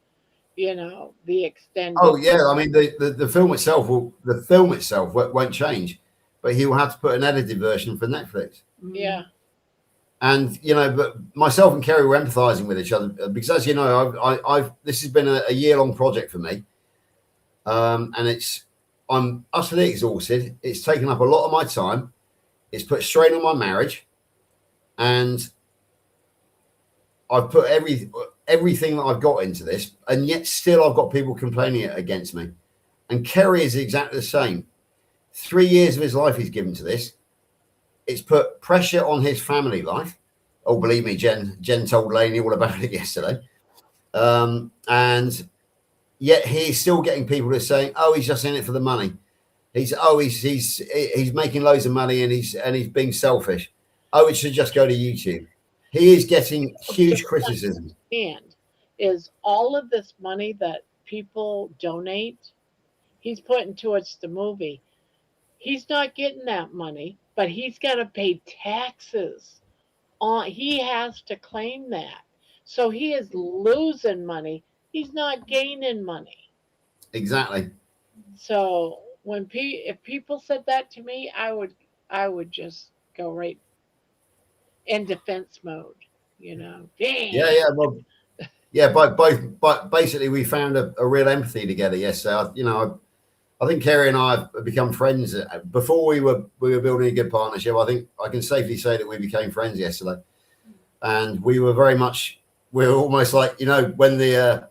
the extended. Oh yeah, I mean the film itself won't change, but he will have to put an edited version for Netflix. Yeah. And but myself and Kerry were empathizing with each other because, as you know, I've this has been a year-long project for me, and I'm utterly exhausted. It's taken up a lot of my time. It's put strain on my marriage, and I've put everything that I've got into this, and yet still I've got people complaining against me. And Kerry is exactly the same. 3 years of his life he's given to this. It's put pressure on his family life. Oh, believe me, Jen told Lainey all about it yesterday. And yet he's still getting people who are saying, oh, he's just in it for the money. He's making loads of money and he's being selfish. Oh, it should just go to YouTube. He is getting huge criticism. And is all of this money that people donate, he's putting towards the movie. He's not getting that money, but he's got to pay taxes on. He has to claim that, so he is losing money. He's not gaining money. Exactly. So when if people said that to me, I would just go right in defense mode. Damn. Yeah. Well, yeah. But basically, we found a real empathy together yesterday. I think Kerry and I have become friends. Before we were building a good partnership. I think I can safely say that we became friends yesterday, and we were almost like when the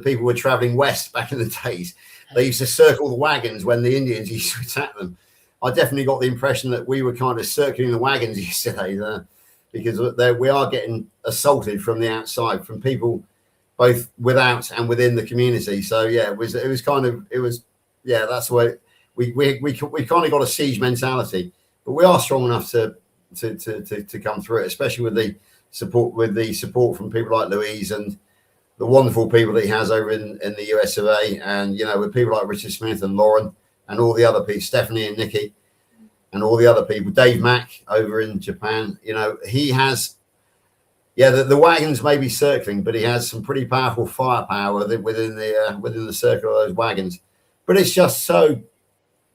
people were traveling west back in the days, they used to circle the wagons when the Indians used to attack them. I definitely got the impression that we were kind of circling the wagons yesterday, because we are getting assaulted from the outside, from people both without and within the community. So yeah, that's why we kind of got a siege mentality, but we are strong enough to come through it, especially with the support from people like Louise and the wonderful people that he has over in the US of A, and with people like Richard Smith and Lauren and all the other people, Stephanie and Nikki and all the other people, Dave Mack over in Japan. He has, the wagons may be circling, but he has some pretty powerful firepower within the circle of those wagons. But it's just so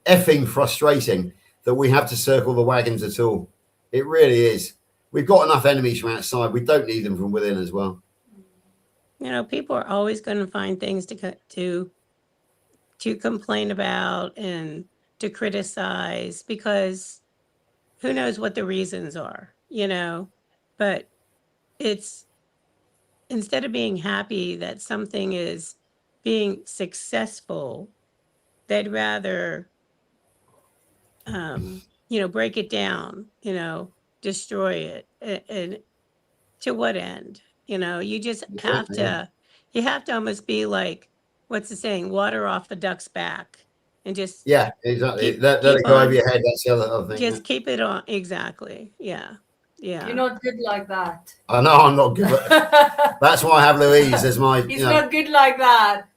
effing frustrating that we have to circle the wagons at all. It really is. We've got enough enemies from outside. We don't need them from within as well. People are always going to find things to complain about and to criticize, because who knows what the reasons are, but it's, instead of being happy that something is being successful, they'd rather, break it down, destroy it. And to what end? You just have to, almost be like, what's the saying? Water off the duck's back, and just exactly. Let it go over your head. That's the other thing. Just keep it on. Exactly. Yeah. You're not good like that. I know I'm not good. That's why I have Louise as my. He's not good like that.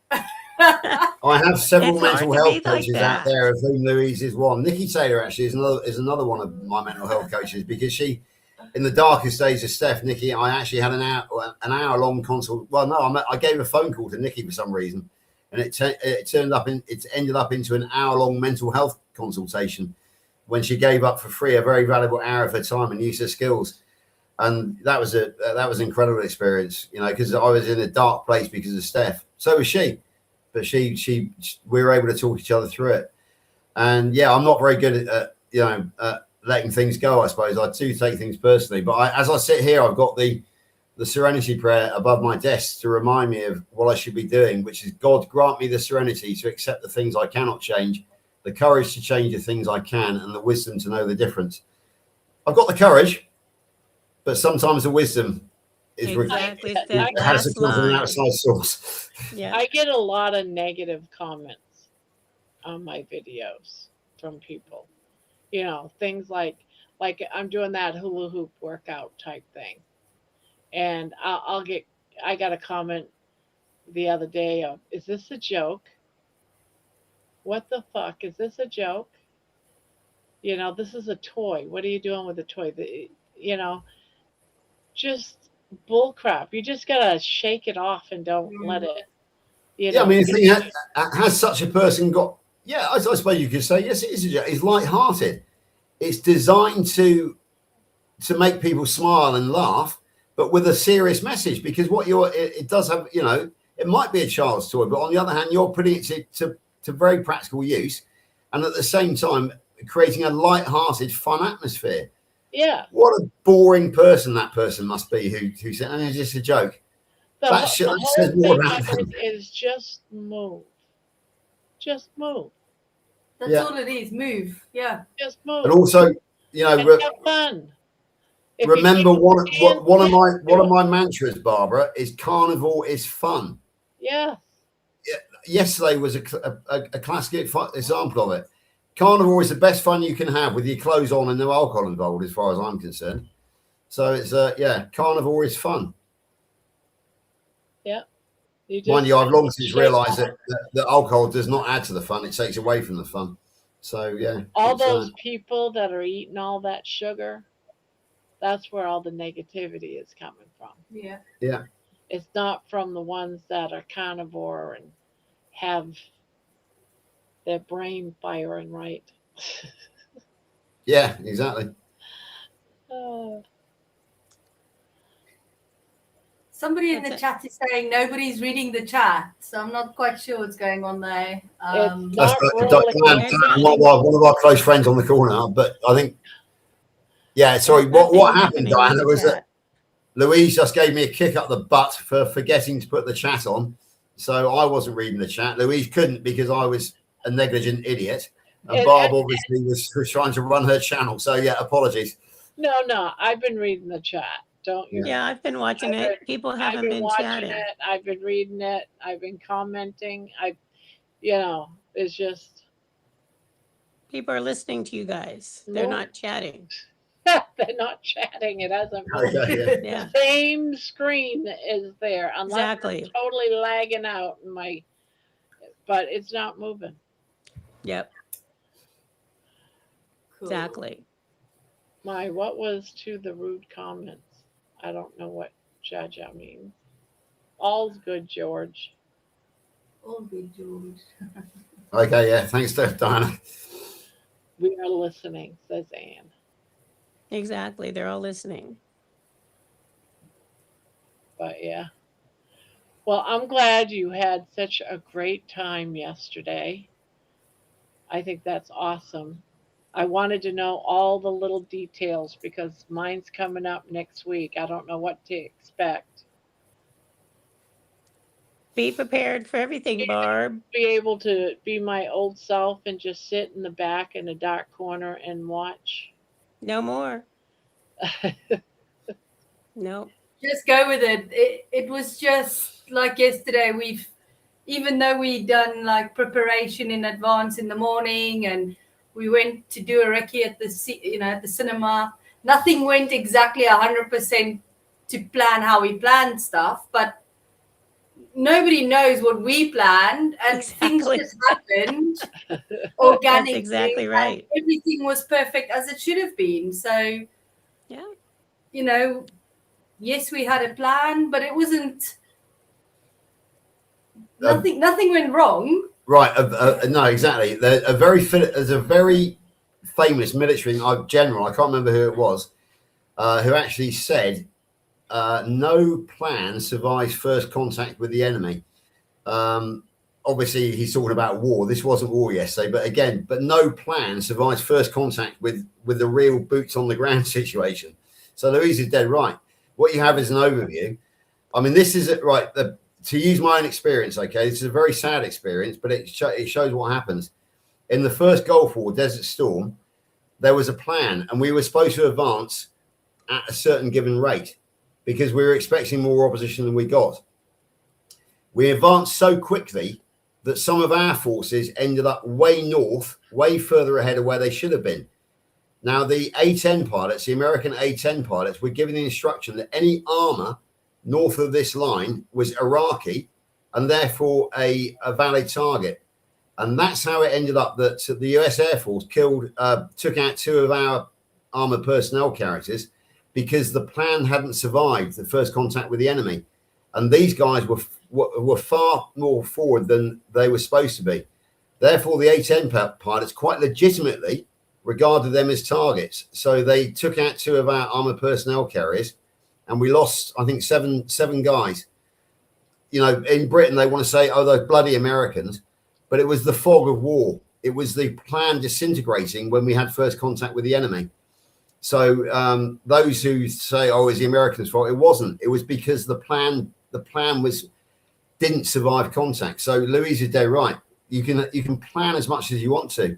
I have several mental health coaches out there, of whom Louise is one. Nikki Taylor actually is another one of my mental health coaches, because she, in the darkest days of Steph, Nikki, I actually had an hour long consult. Well, no, I gave a phone call to Nikki for some reason, and it ended up into an hour long mental health consultation when she gave up for free a very valuable hour of her time and used her skills. And that was an incredible experience, because I was in a dark place because of Steph. So was she, but we were able to talk each other through it. And yeah, I'm not very good at letting things go. I suppose I do take things personally, but as I sit here, I've got the serenity prayer above my desk to remind me of what I should be doing, which is, God, grant me the serenity to accept the things I cannot change, the courage to change the things I can, and the wisdom to know the difference. I've got the courage, but sometimes the wisdom is has to come from an outside source. Yeah. I get a lot of negative comments on my videos from people. Things like I'm doing that hula hoop workout type thing, and I got a comment the other day of, is this a joke? What the fuck? Is this a joke? This is a toy. What are you doing with a toy? Just bullcrap. You just gotta shake it off and don't let it. I mean, has such a person got? Yeah, I suppose you could say yes. It is a joke. It's light-hearted. It's designed to make people smile and laugh, but with a serious message. Because it does have, it might be a child's toy, but on the other hand, you're putting it to very practical use, and at the same time creating a light-hearted, fun atmosphere. Yeah. What a boring person that person must be who said, "Oh, it's just a joke." The whole says more about thing is just move. Just move. That's all it is. Move. Yeah. Just move. And also, and have fun. Remember one of my mantras, Barbara, is carnivore is fun. Yeah. yesterday was a classic example of it. Carnivore is the best fun you can have with your clothes on and no alcohol involved, as far as I'm concerned. So it's yeah, carnivore is fun. Yeah. Mind you, I've long since realised that alcohol does not add to the fun; it takes away from the fun. So yeah, all those people that are eating all that sugar, that's where all the negativity is coming from. Yeah. Yeah. It's not from the ones that are carnivore and have their brain firing right. Yeah, exactly. Somebody in the chat is saying nobody's reading the chat, so I'm not quite sure what's going on there. That's one of our close friends on the call now, but I think, yeah, sorry, what happened, Diana, was that Louise just gave me a kick up the butt for forgetting to put the chat on. So I wasn't reading the chat. Louise couldn't because I was a negligent idiot. And Barb obviously was trying to run her channel. So yeah, apologies. No, I've been reading the chat. Don't you? Yeah, I've been watching it. People haven't been chatting. I've been reading it. I've been commenting. It's just people are listening to you guys. They're not chatting. They're not chatting. It hasn't moved. Okay, yeah. The same screen is there, unless exactly. I'm totally lagging out but it's not moving. Yep. Cool. Exactly. What was to the rude comments? I don't know what Jaja means. All's good, George. All good, George. Okay, yeah. Thanks, Diana. We are listening, says Anne. Exactly. They're all listening. But yeah. Well, I'm glad you had such a great time yesterday. I think that's awesome. I wanted to know all the little details because mine's coming up next week. I don't know what to expect. Be prepared for everything, Barb. Be able to be my old self and just sit in the back in a dark corner and watch. No more. No. Just go with it. It was just like yesterday. Even though we'd done like preparation in advance in the morning and we went to do a recce at the cinema, nothing went exactly 100% to plan how we planned stuff, but nobody knows what we planned, and things just happened organically. That's exactly right. Everything was perfect as it should have been. So, yeah, yes, we had a plan, but it wasn't. Nothing went wrong. Right. No, exactly. There's a very famous military general. I can't remember who it was, who actually said, "No plan survives first contact with the enemy." Obviously, he's talking about war. This wasn't war yesterday, but no plan survives first contact with the real boots on the ground situation. So Louise is dead right. What you have is an overview. I mean, this is right. To use my own experience, okay, this is a very sad experience, but it shows what happens. In the first Gulf War, Desert Storm, there was a plan, and we were supposed to advance at a certain given rate because we were expecting more opposition than we got. We advanced so quickly that some of our forces ended up way north, way further ahead of where they should have been. Now, the A-10 pilots, the American A-10 pilots, were given the instruction that any armor north of this line was Iraqi and therefore a valid target. And that's how it ended up that the US Air Force took out 2 of our armored personnel carriers because the plan hadn't survived the first contact with the enemy. And these guys were far more forward than they were supposed to be. Therefore, the A-10 pilots quite legitimately regarded them as targets. So they took out 2 of our armored personnel carriers, and we lost, I think, seven guys. In Britain, they want to say, "Oh, those bloody Americans," but it was the fog of war. It was the plan disintegrating when we had first contact with the enemy. So those who say, "Oh, it's the Americans' fault," it wasn't. It was because the plan didn't survive contact. So Louise is dead right. You can plan as much as you want to,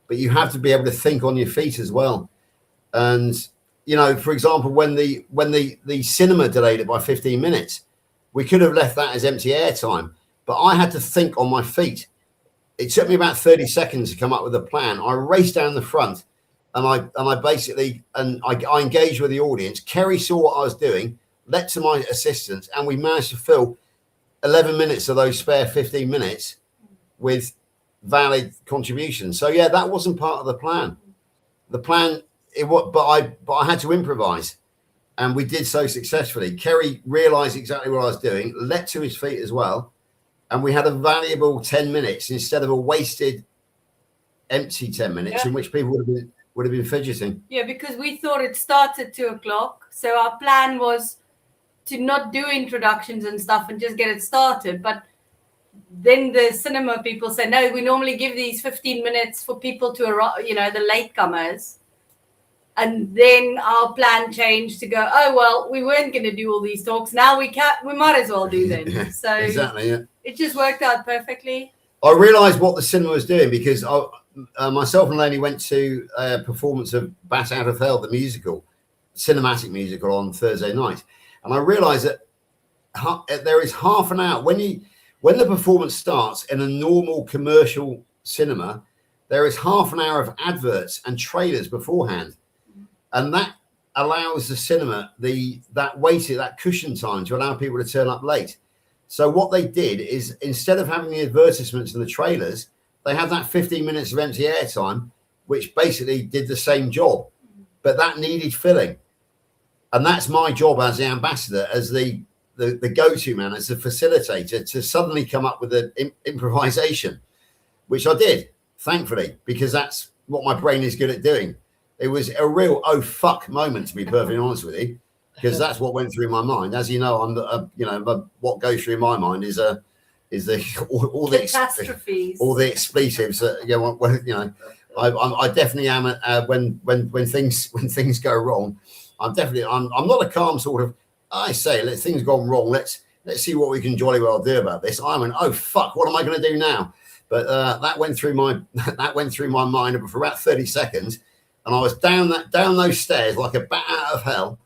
but you have to be able to think on your feet as well. And for example, when the cinema delayed it by 15 minutes, we could have left that as empty airtime. but I had to think on my feet. It took me about 30 seconds to come up with a plan. I raced down the front, and I engaged with the audience. Kerry saw what I was doing, led to my assistants, and we managed to fill 11 minutes of those spare 15 minutes with valid contributions. So yeah, that wasn't part of the plan. The plan, but I had to improvise, and we did so successfully. Kerry realized exactly what I was doing, leapt to his feet as well, and we had a valuable 10 minutes instead of a wasted empty 10 minutes in which people would have been fidgeting. Yeah, because we thought it starts at 2:00, so our plan was to not do introductions and stuff and just get it started. But then the cinema people say, no, we normally give these 15 minutes for people to arrive, the latecomers. And then our plan changed to go, oh, well, we weren't going to do all these talks. Now we might as well do them. So exactly, yeah. It just worked out perfectly. I realised what the cinema was doing because myself and Lainey went to a performance of Bat Out of Hell, the musical, cinematic musical on Thursday night. And I realised that there is half an hour. When the performance starts in a normal commercial cinema, there is half an hour of adverts and trailers beforehand. And that allows the cinema that cushion time to allow people to turn up late. So what they did is, instead of having the advertisements and the trailers, they had that 15 minutes of empty airtime, which basically did the same job, but that needed filling. And that's my job as the ambassador, as the go-to man, as the facilitator, to suddenly come up with an improvisation, which I did, thankfully, because that's what my brain is good at doing. It was a real oh fuck moment, to be perfectly honest with you, because that's what went through my mind. As you know, what goes through my mind is all the catastrophes, all the expletives. I definitely am. When things go wrong, I'm not a calm sort of. I say, things gone wrong. Let's see what we can jolly well do about this. I went, oh fuck, what am I going to do now? But that went through my mind for about 30 seconds. And I was down those stairs like a bat out of hell,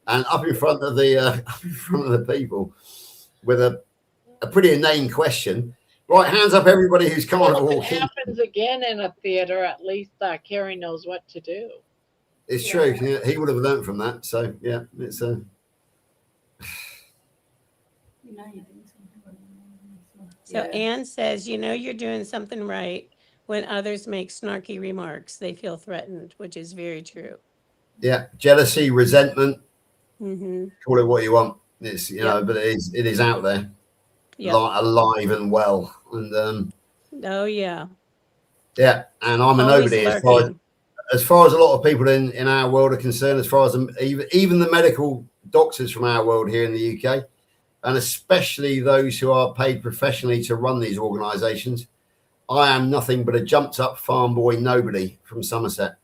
and up in front of the people with a pretty inane question. Right, hands up, everybody who's carnivore. If it happens again in a theater, at least Kerry knows what to do. It's true. Yeah, he would have learned from that. So yeah, it's a. So Anne says, you're doing something right. When others make snarky remarks, they feel threatened, which is very true. Yeah, jealousy, resentment. Mm-hmm. Call it what you want. It's but it is out there, alive and well. And oh yeah, yeah. And I'm a nobody as far as a lot of people in our world are concerned. As far as even the medical doctors from our world here in the UK, and especially those who are paid professionally to run these organisations. I am nothing but a jumped up farm boy nobody from Somerset.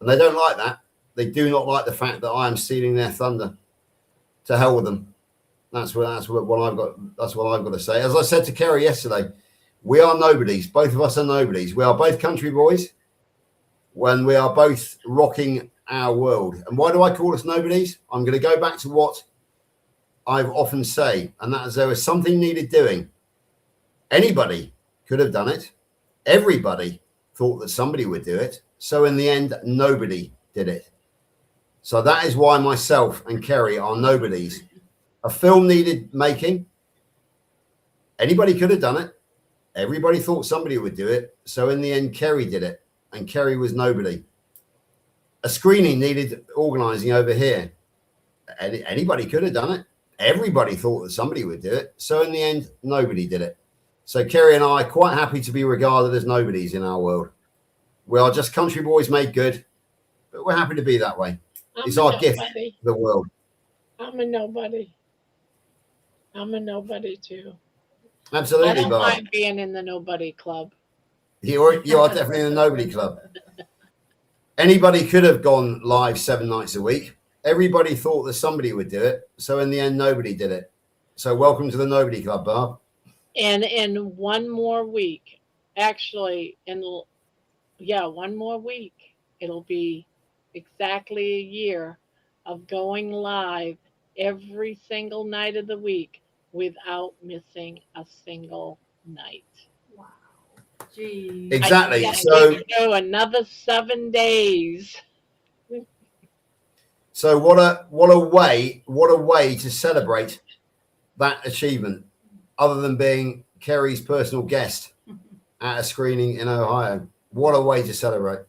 And they don't like that. They do not like the fact that I am stealing their thunder. To hell with them. That's what I've got to say. As I said to Kerry yesterday, we are nobodies. Both of us are nobodies. We are both country boys when we are both rocking our world. And why do I call us nobodies? I'm going to go back to what I've often say, and that is there was something needed doing. Anybody could have done it. Everybody thought that somebody would do it. So in the end, nobody did it. So that is why myself and Kerry are nobodies. A film needed making. Anybody could have done it. Everybody thought somebody would do it. So in the end, Kerry did it. And Kerry was nobody. A screening needed organising over here. Anybody could have done it. Everybody thought that somebody would do it. So in the end, nobody did it. So Kerry and I are quite happy to be regarded as nobodies in our world. We are just country boys made good, but we're happy to be that way. It's our gift to the world. I'm a nobody. I'm a nobody too. Absolutely, I don't mind being in the nobody club. You are definitely in the nobody club. Anybody could have gone live 7 nights a week. Everybody thought that somebody would do it. So in the end, nobody did it. So welcome to the nobody club, Barb. And in one more week, actually, one more week, it'll be exactly a year of going live every single night of the week without missing a single night. Wow. Gee. Exactly. I So get through another 7 days. so what a way to celebrate that achievement, other than being Kerry's personal guest at a screening in Ohio. What a way to celebrate.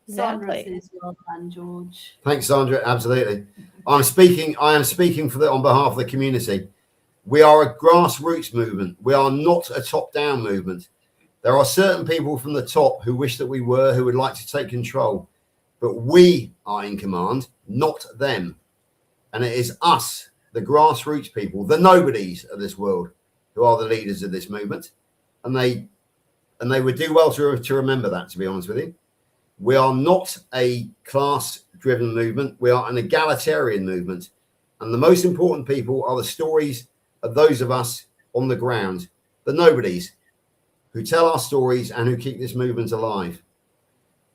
Sandra Exactly. says, well done, George. Thanks, Sandra. Absolutely. I am speaking on behalf of the community. We are a grassroots movement. We are not a top-down movement. There are certain people from the top who wish that we were, who would like to take control. But we are in command, not them. And it is us, the grassroots people, the nobodies of this world, who are the leaders of this movement. And they would do well to remember that, to be honest with you. We are not a class-driven movement. We are an egalitarian movement. And the most important people are the stories of those of us on the ground, the nobodies, who tell our stories and who keep this movement alive.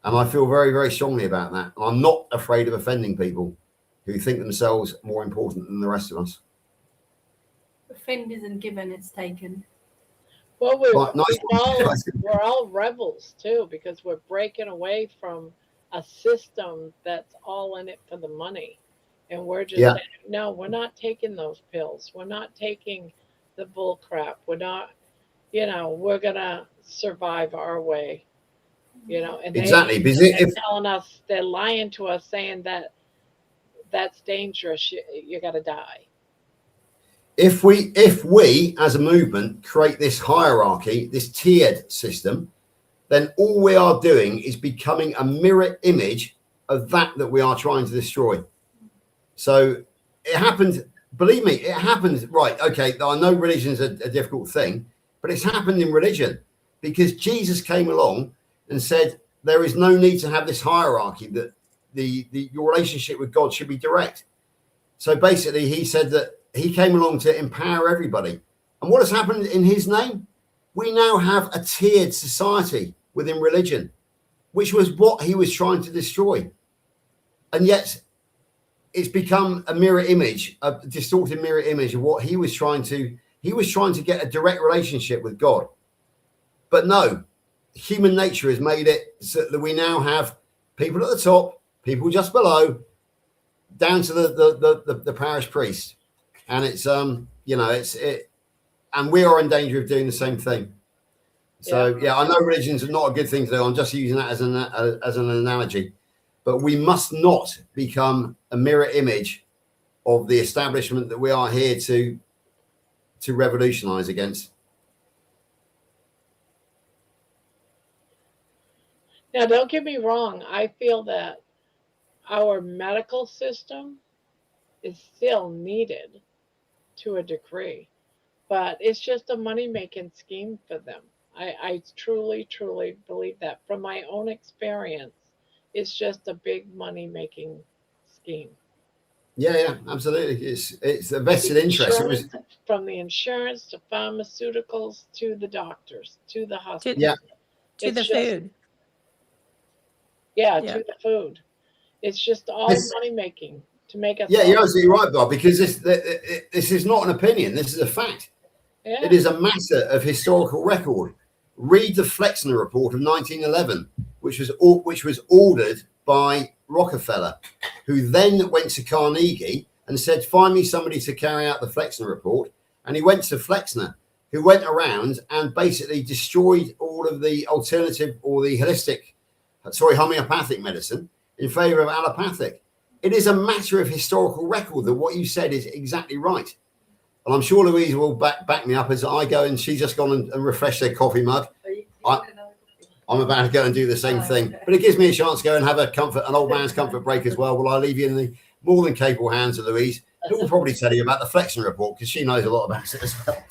And I feel very, very strongly about that. I'm not afraid of offending people who think themselves more important than the rest of us. Offend isn't given, it's taken. Well, Right, nice one. we're all rebels too, because we're breaking away from a system that's all in it for the money. And we're just Yeah. saying, no, we're not taking those pills. We're not taking the bull crap. We're not, we're going to survive our way, and Exactly. Because they're if telling us, they're lying to us saying that that's dangerous. You got to die. if we as a movement create this hierarchy, this tiered system, then all we are doing is becoming a mirror image of that we are trying to destroy. So it happened, believe me, it happened. Right. Okay. I know religion's a difficult thing, but it's happened in religion because Jesus came along and said, there is no need to have this hierarchy, that your relationship with God should be direct. So basically he said that he came along to empower everybody. And what has happened in his name? We now have a tiered society within religion, which was what he was trying to destroy. And yet it's become a mirror image, a distorted mirror image of what he was trying to get a direct relationship with God. But no, human nature has made it so that we now have people at the top, people just below, down to the parish priest. And it's and we are in danger of doing the same thing. So yeah, I know religion's not a good thing to do. I'm just using that as an analogy. But we must not become a mirror image of the establishment that we are here to revolutionize against. Now, don't get me wrong. I feel that our medical system is still needed to a degree, but it's just a money making scheme for them. I truly, truly believe that from my own experience. It's just a big money making scheme. Yeah, absolutely. It's a vested interest. It was From the insurance to pharmaceuticals to the doctors to the hospital. yeah. To It's the just, food. yeah, Yeah. to the food. It's just all money making to make us. Yeah, you're absolutely right, Bob, because this is not an opinion. This is a fact. Yeah. It is a matter of historical record. Read the Flexner Report of 1911, which was ordered by Rockefeller, who then went to Carnegie and said, find me somebody to carry out the Flexner Report. And he went to Flexner, who went around and basically destroyed all of the alternative or the homeopathic medicine in favor of allopathic. It is a matter of historical record that what you said is exactly right. And I'm sure Louise will back me up as I go, and she's just gone and refreshed their coffee mug. I'm about to go and do the same thing, but it gives me a chance to go and have an old man's comfort break as well. Well, I leave you in the more than capable hands of Louise, who will probably tell you about the Flexner Report because she knows a lot about it as well.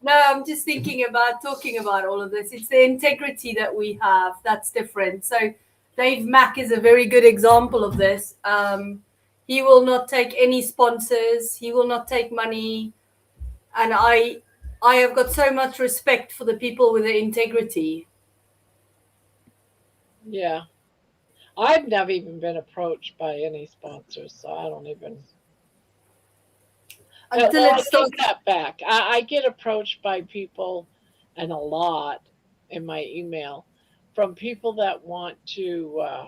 No, I'm just talking about all of this. It's the integrity that we have that's different. So Dave Mack is a very good example of this. He will not take any sponsors. He will not take money. And I have got so much respect for the people with the integrity. Yeah. I've never even been approached by any sponsors, so I don't even. until Well, it I starts. take that back. I get approached by people, and a lot in my email, from people that want to.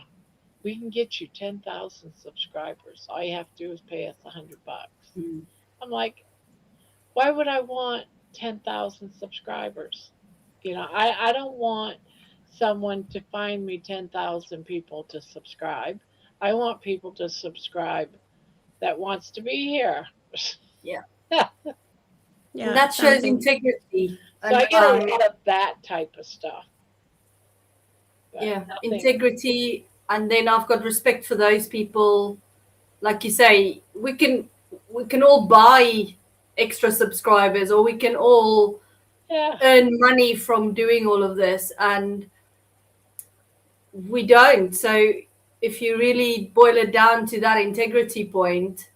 We can get you 10,000 subscribers. All you have to do is pay us $100. Mm. I'm like, why would I want 10,000 subscribers? I don't want someone to find me 10,000 people to subscribe. I want people to subscribe that wants to be here. Yeah, and Yeah, that shows something. integrity. So I And get a lot of that type of stuff. But yeah, nothing. integrity. And then I've got respect for those people. Like you say, we can all buy extra subscribers, or we can all Yeah, earn money from doing all of this, and we don't. So if you really boil it down to that integrity point,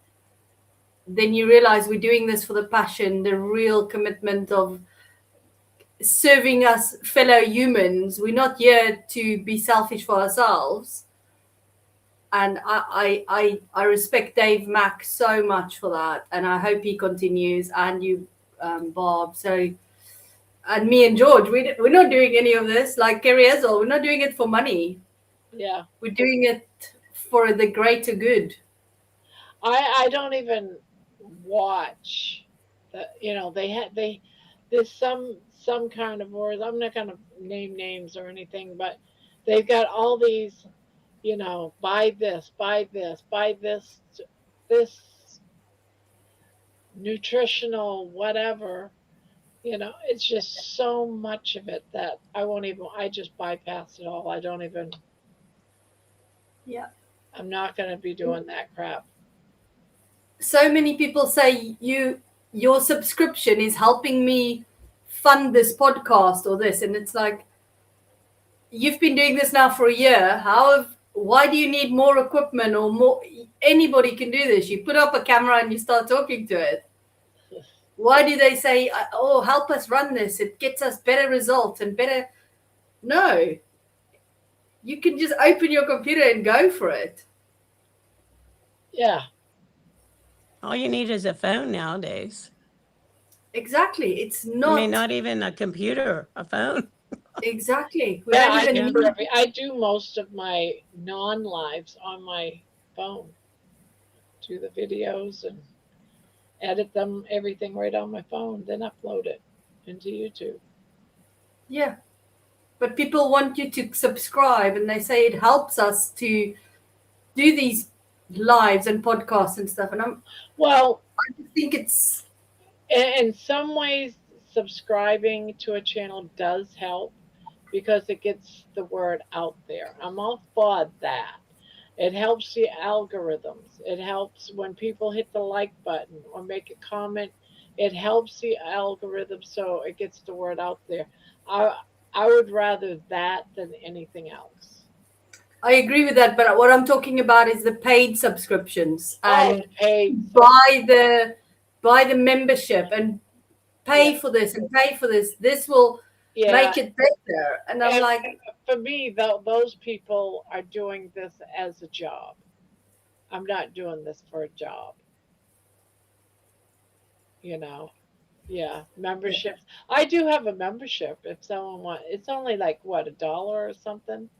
then you realize we're doing this for the passion, the real commitment of serving us fellow humans. We're not here to be selfish for ourselves. And I respect Dave Mack so much for that, and I hope he continues. And you, Bob. So, and me and George, we're not doing any of this like Kerry Ezel. We're not doing it for money. yeah. We're doing it for the greater good. I don't even watch. They there's some carnivores. I'm not gonna name names or anything, but they've got all these. Buy this, buy this nutritional whatever. It's just so much of it that I won't even. I just bypass it all. I don't even. Yeah. I'm not gonna be doing that crap. So many people say your subscription is helping me fund this podcast or this, and it's like, you've been doing this now for a year. Why do you need more equipment or more? Anybody can do this. You put up a camera and you start talking to it. Why do they say, oh, help us run this? It gets us better results and better. No, you can just open your computer and go for it. Yeah. All you need is a phone nowadays. Exactly. It's I not. mean, not even a computer, a phone. Exactly. We Yeah, don't even need. I do most of my non-lives on my phone. Do the videos and edit them, everything right on my phone, then upload it into YouTube. Yeah. But people want you to subscribe, and they say it helps us to do these lives and podcasts and stuff. And Well, I just think it's. in some ways, subscribing to a channel does help because it gets the word out there. I'm all for that. It helps the algorithms. It helps when people hit the like button or make a comment. It helps the algorithm so it gets the word out there. I I would rather that than anything else. I agree with that, but what I'm talking about is the paid subscriptions Oh, and paid. buy the membership and pay Yeah. for this and pay for this. This will Yeah. make it better. And I'm And like, for me, those people are doing this as a job. I'm not doing this for a job. You know. Yeah, memberships. I do have a membership. If someone want, it's only like what, $1 or something.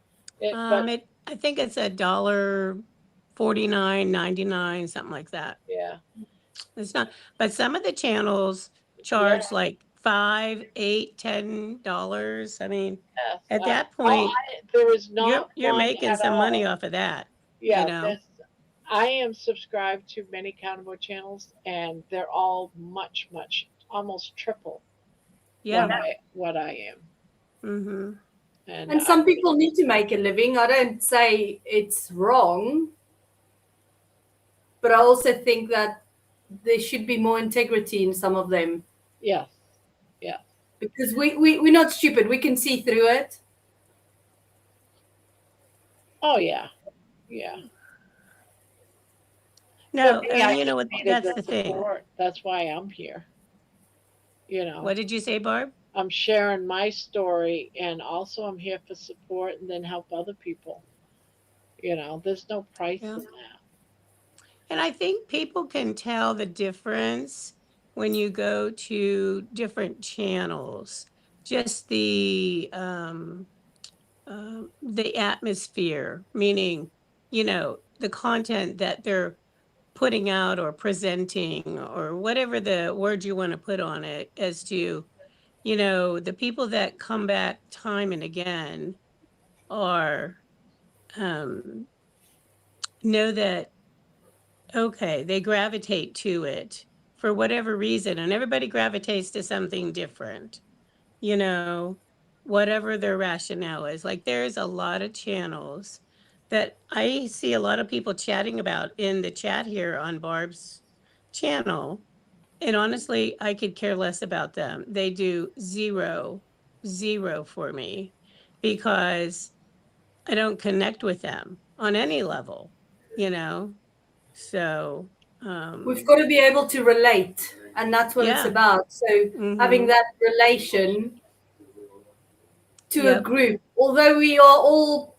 But I think it's $1.49.99, something like that. yeah, It's not, but some of the channels yeah, charge like $5, $8, $10. I mean, yes. at that point, There is not you're one making at some money all. off of that. Yeah, I am subscribed to many carnivore channels, and they're all much, much, almost triple Yeah. what I am. Mm-hmm. and some people need to make a living. I don't say it's wrong, but I also think that there should be more integrity in some of them. Yes, yeah. Because we're not stupid. We can see through it. Oh yeah, yeah. No, For me, I you know just what? needed That's the thing. support. That's why I'm here. What did you say, Barb? I'm sharing my story, and also I'm here for support and then help other people. There's no price in that. And I think people can tell the difference when you go to different channels, just the atmosphere, meaning, you know, the content that they're putting out or presenting or whatever the word you want to put on it, as to, you know, the people that come back time and again are know that, okay, they gravitate to it for whatever reason, and everybody gravitates to something different, you know, whatever their rationale is. Like, there's a lot of channels that I see a lot of people chatting about in the chat here on Barb's channel. And honestly, I could care less about them. They do zero for me, because I don't connect with them on any level, you know? So, We've got to be able to relate, and that's what it's yeah. about. So having Mm-hmm. that relation to a Yep. group, although we are all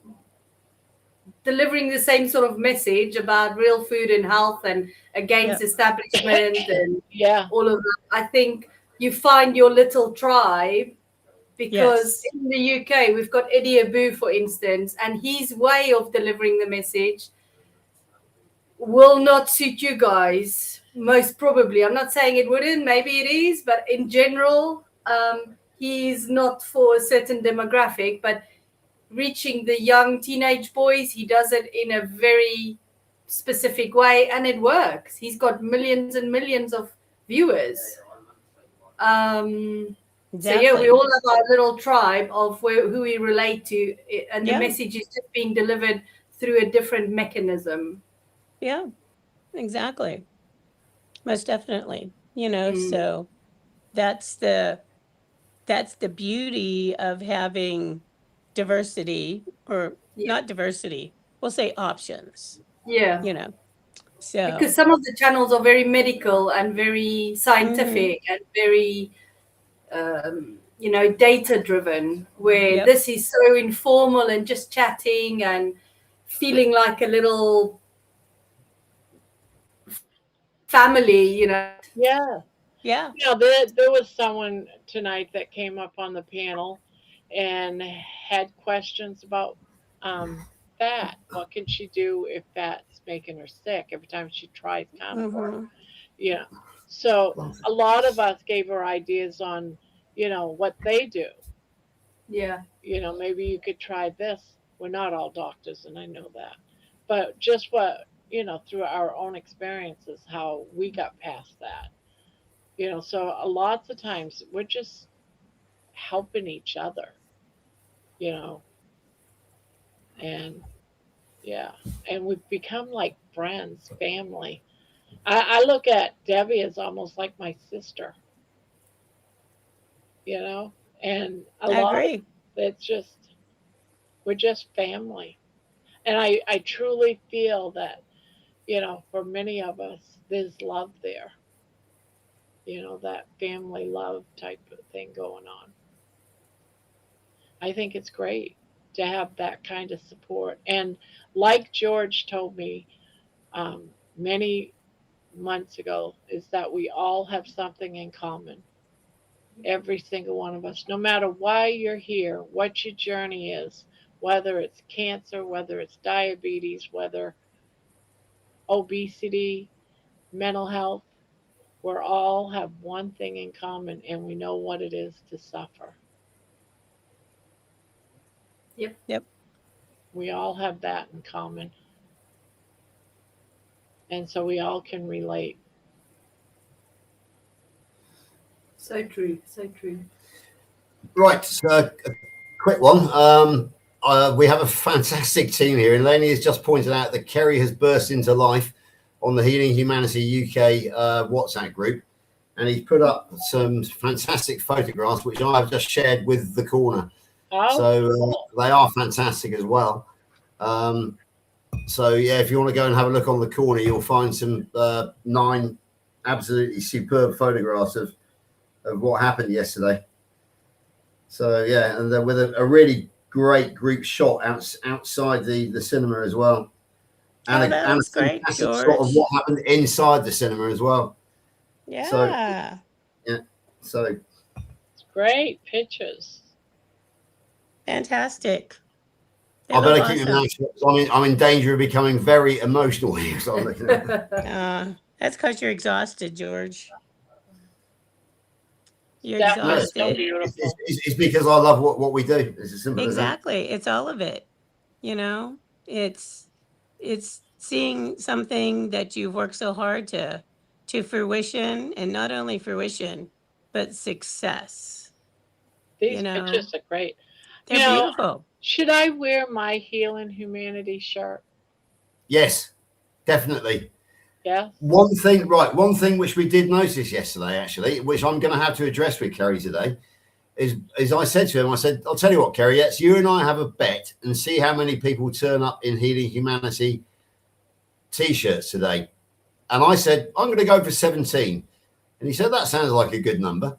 delivering the same sort of message about real food and health and against Yep. establishment and Yeah. all of that, I think you find your little tribe, because Yes. in the UK we've got Eddie Abu, for instance, and his way of delivering the message will not suit you guys, most probably. I'm not saying it wouldn't, maybe it is, but in general, he's not for a certain demographic. But reaching the young teenage boys, he does it in a very specific way, and it works. He's got millions and millions of viewers. So yeah, we Exactly. all have our little tribe of who we relate to, and the Yeah. message is just being delivered through a different mechanism. Yeah. Exactly. Most definitely. You know, so that's the beauty of having diversity, or Yeah. not diversity, we'll say options, Yeah. you know. Because So, some of the channels are very medical and very scientific and very, data driven, where yep. this is so informal and just chatting and feeling like a little family. Yeah. Yeah. You know, there was someone tonight that came up on the panel and had questions about fat. What can she do if fat's making her sick every time she tries carnivore? Mm-hmm. Yeah. So a lot of us gave her ideas on, what they do. Yeah. Maybe you could try this. We're not all doctors, and I know that. But just what, through our own experiences, how we got past that. So lots of times we're just helping each other, you know, and yeah, and we've become like friends, family. I look at Debbie as almost like my sister, you know, and a I lot of agree. it's just, we're just family. And I truly feel that, for many of us, there's love there, that family love type of thing going on. I think it's great to have that kind of support. And like George told me um, many months ago, is that we all have something in common. Every single one of us, no matter why you're here, what your journey is, whether it's cancer, whether it's diabetes, whether obesity, mental health, we all have one thing in common, and we know what it is to suffer. Yep. Yep. We all have that in common. And so we all can relate. So true. So true. Right, so a quick one. We have a fantastic team here, and Lainey has just pointed out that Kerry has burst into life on the Healing Humanity UK WhatsApp group, and he's put up some fantastic photographs, which I have just shared with the Korner. Oh, So they are fantastic as well. So yeah, if you want to go and have a look on the Korner, you'll find some 9 absolutely superb photographs of what happened yesterday. So yeah, and then with a really great group shot outside the cinema as well, and Oh, that a was great, fantastic shot of George. what happened inside the cinema as well. Yeah. So It's great pictures. Fantastic. They I look better keep my awesome. mouth shut. I'm in danger of becoming very emotional here. So I'm looking at That's because you're exhausted, George. You're That was so exhausted. beautiful. it's because I love what we do. It's as simple as that. Exactly. It's all of it. You know, it's seeing something that you've worked so hard to fruition, and not only fruition, but success. These know, pictures are great. They're You know, beautiful. should I wear my Healing Humanity shirt? Yes, definitely. Yes. One thing which we did notice yesterday, actually, which I'm going to have to address with Kerry today, is I said to him, I said, I'll tell you what, Kerry, let's you and I have a bet and see how many people turn up in Healing Humanity t-shirts today. And I said, I'm going to go for 17. And he said, that sounds like a good number.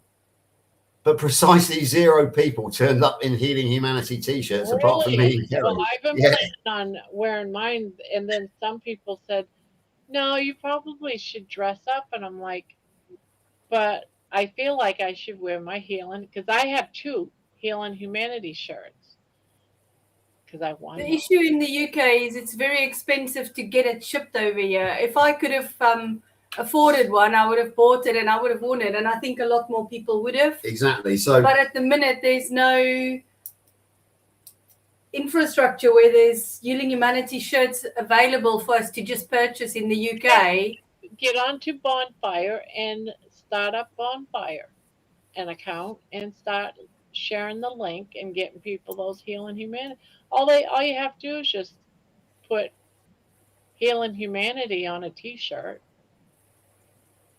But precisely 0 people turned up in Healing Humanity t-shirts apart from me and Kerry. Well, I've been planning on wearing mine, and then some people said, no, you probably should dress up. And I'm like, but I feel like I should wear my Healing, because I have 2 Healing Humanity shirts. Because I want The them. issue in the UK is it's very expensive to get it shipped over here. If I could have afforded one, I would have bought it and I would have worn it, and I think a lot more people would have. Exactly. So, but at the minute, there's no infrastructure where there's Healing Humanity shirts available for us to just purchase in the UK. Get onto Bonfire and start up Bonfire, an account, and start sharing the link and getting people those Healing Humanity. All you have to do is just put Healing Humanity on a t-shirt.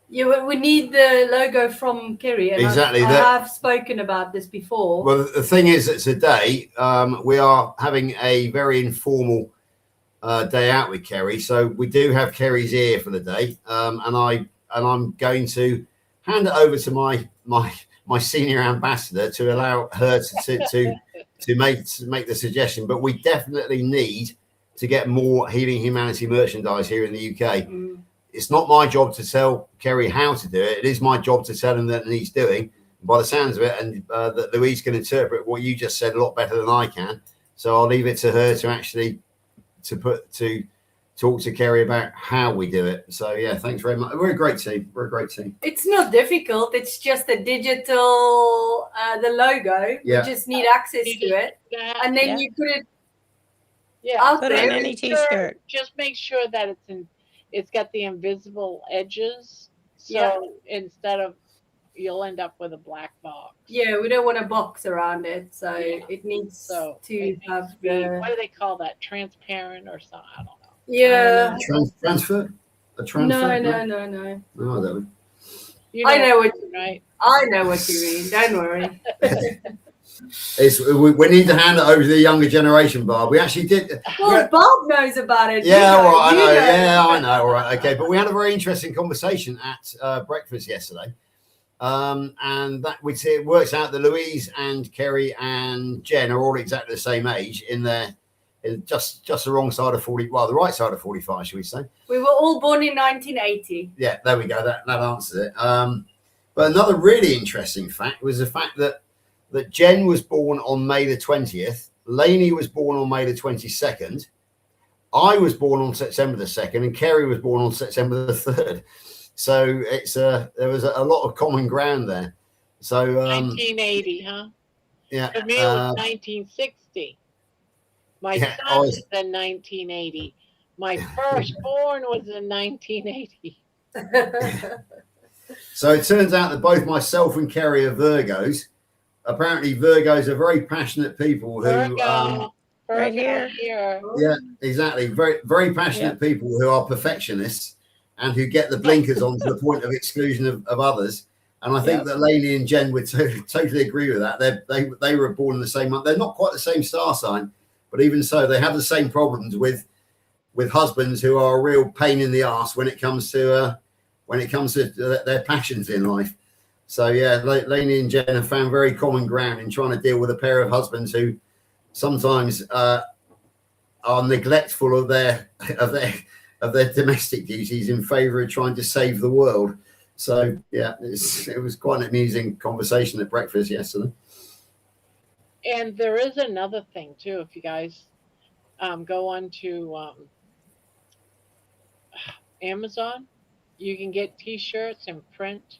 Yeah, we need the logo from Kerry. And exactly. I have spoken about this before. Well, the thing is that today we are having a very informal day out with Kerry. So we do have Kerry's ear for the day. And I'm going to hand it over to my senior ambassador to allow her to make the suggestion. But we definitely need to get more Healing Humanity merchandise here in the UK. It's not my job to tell Kerry how to do it. It is my job to tell him that he's doing. By the sounds of it, and that Louise can interpret what you just said a lot better than I can. So I'll leave it to her to actually to talk to Kerry about how we do it. So yeah, thanks very much. We're a great team. It's not difficult. It's just a digital, the logo. Yeah. You just need access to it, and then you put it. Yeah, put it on any t-shirt. Just make sure that it's got the invisible edges. So instead of, you'll end up with a black box. Yeah, we don't want a box around it, so it needs to have what do they call that? Transparent or something? I don't know. Yeah. Transfer? A transfer? No. Oh, I don't know. I know what you mean. Right? I know what you mean. Don't worry. We need to hand it over to the younger generation, Bob. We actually did. Well, Bob knows about it. Yeah, all right, I know. Yeah, I know. All right, okay. But we had a very interesting conversation at breakfast yesterday, and that it works out that Louise and Kerry and Jen are all exactly the same age in just the wrong side of 40. Well, the right side of 45, should we say? We were all born in 1980. Yeah, there we go. That answers it. But another really interesting fact was the fact that Jen was born on May the 20th. Lainey was born on May the 22nd. I was born on September the 2nd, and Kerry was born on September the 3rd. So there was a lot of common ground there. So 1980, huh? Yeah. For me, it was 1960. My son was in 1980. My firstborn was in 1980. So it turns out that both myself and Kerry are Virgos. Apparently, Virgos are very passionate people who. Right here. Yeah, exactly. Very, very passionate people who are perfectionists and who get the blinkers on to the point of exclusion of others. And I think that Lainey and Jen would totally agree with that. They were born in the same month. They're not quite the same star sign, but even so, they have the same problems with husbands who are a real pain in the ass when it comes to their passions in life. So yeah, Lainey and Jen have found very common ground in trying to deal with a pair of husbands who sometimes are neglectful of their domestic duties in favour of trying to save the world. So yeah, it was quite an amusing conversation at breakfast yesterday. And there is another thing too. If you guys go on to Amazon, you can get T-shirts and print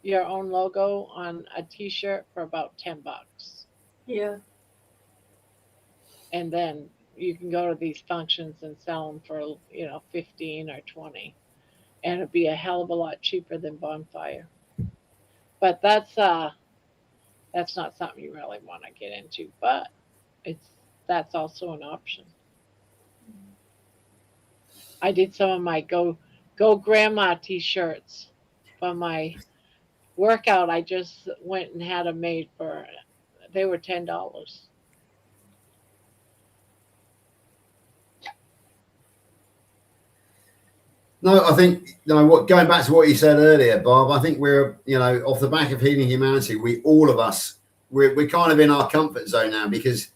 your own logo on a T-shirt for about $10. Yeah. And then you can go to these functions and sell them for 15 or 20, and it'd be a hell of a lot cheaper than Bonfire. But that's not something you really want to get into, but it's that's also an option. I did some of my go grandma T-shirts for my workout. I just went and had them made for, they were $10. No, I think what going back to what you said earlier, Bob. I think we're off the back of Healing Humanity. We all of us we're kind of in our comfort zone now because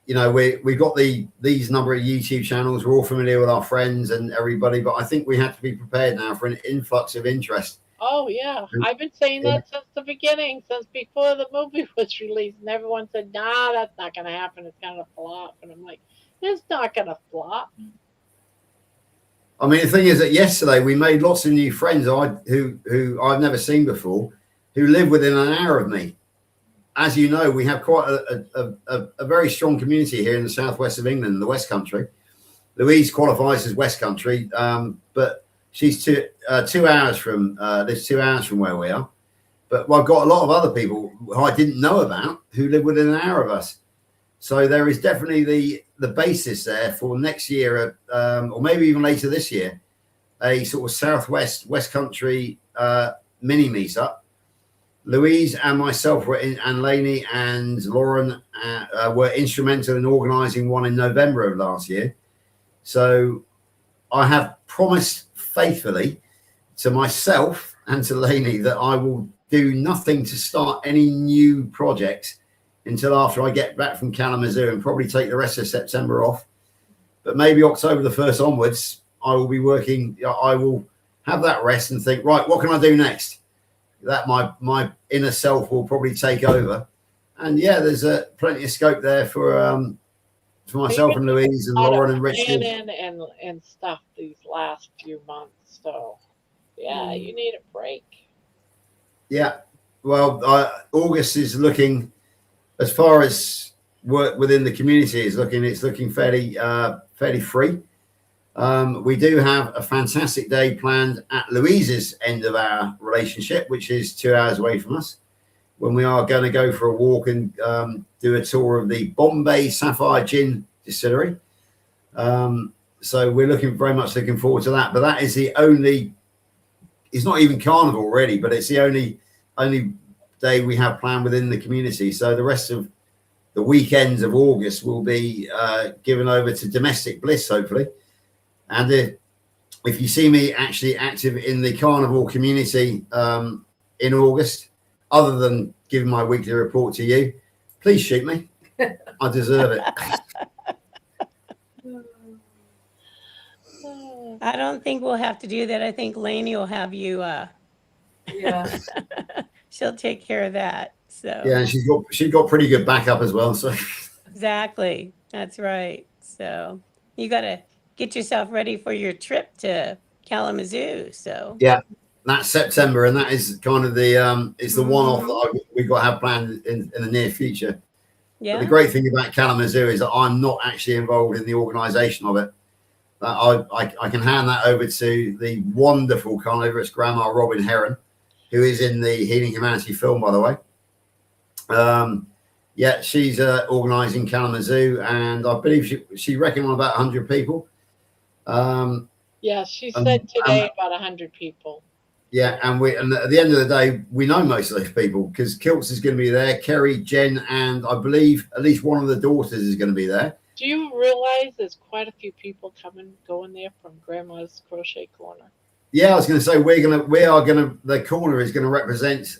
we've got these number of YouTube channels. We're all familiar with our friends and everybody, but I think we have to be prepared now for an influx of interest. Oh yeah, I've been saying that since the beginning, since before the movie was released, and everyone said, "Nah, that's not going to happen. It's going to flop." And I'm like, "It's not going to flop." I mean, the thing is that yesterday we made lots of new friends who I've never seen before, who live within an hour of me. As you know, we have quite a very strong community here in the southwest of England, the West Country. Louise qualifies as West Country, but she's 2 hours from lives 2 hours from where we are. But I've got a lot of other people who I didn't know about who live within an hour of us. So there is definitely the basis there for next year, or maybe even later this year, a sort of southwest West Country mini meetup. Louise and myself and Lainey and Lauren were instrumental in organising one in November of last year. So I have promised faithfully to myself and to Lainey that I will do nothing to start any new projects until after I get back from Kalamazoo, and probably take the rest of September off. But maybe October the 1st onwards, I will be working. I will have that rest and think, right, what can I do next? That my inner self will probably take over. And yeah, there's plenty of scope there for myself and Louise and Lauren and Richard. And stuff these last few months. So yeah, you need a break. Yeah. Well, August is looking, as far as work within the community is looking, it's looking fairly free. We do have a fantastic day planned at Louise's end of our relationship, which is 2 hours away from us, when we are going to go for a walk and do a tour of the Bombay Sapphire Gin Distillery. So we're very much looking forward to that. But that is the only, it's not even carnival really, but it's the only day we have planned within the community. So the rest of the weekends of August will be given over to domestic bliss, hopefully. And if you see me actually active in the carnival community in August, other than giving my weekly report to you, please shoot me. I deserve it. I don't think we'll have to do that. I think Lainey will have you. Yeah. She'll take care of that. So Yeah, and she's got pretty good backup as well. So exactly, that's right. So you got to get yourself ready for your trip to Kalamazoo. So yeah, that's September, and that is kind of the it's the one-off that we've got to have planned in the near future. yeah, But the great thing about Kalamazoo is that I'm not actually involved in the organisation of it. I can hand that over to the wonderful carnivorous Gramma Robin Heron, who is in the Healing Humanity film, by the way. Yeah, she's organising Kalamazoo, and I believe she reckoned on about 100 people. Yeah, she said today about 100 people. Yeah, and at the end of the day, we know most of those people because Kilts is going to be there, Kerry, Jen, and I believe at least one of the daughters is going to be there. Do you realize there's quite a few people going there from Grandma's Crochet Corner? Yeah, I was going to say the corner is going to represent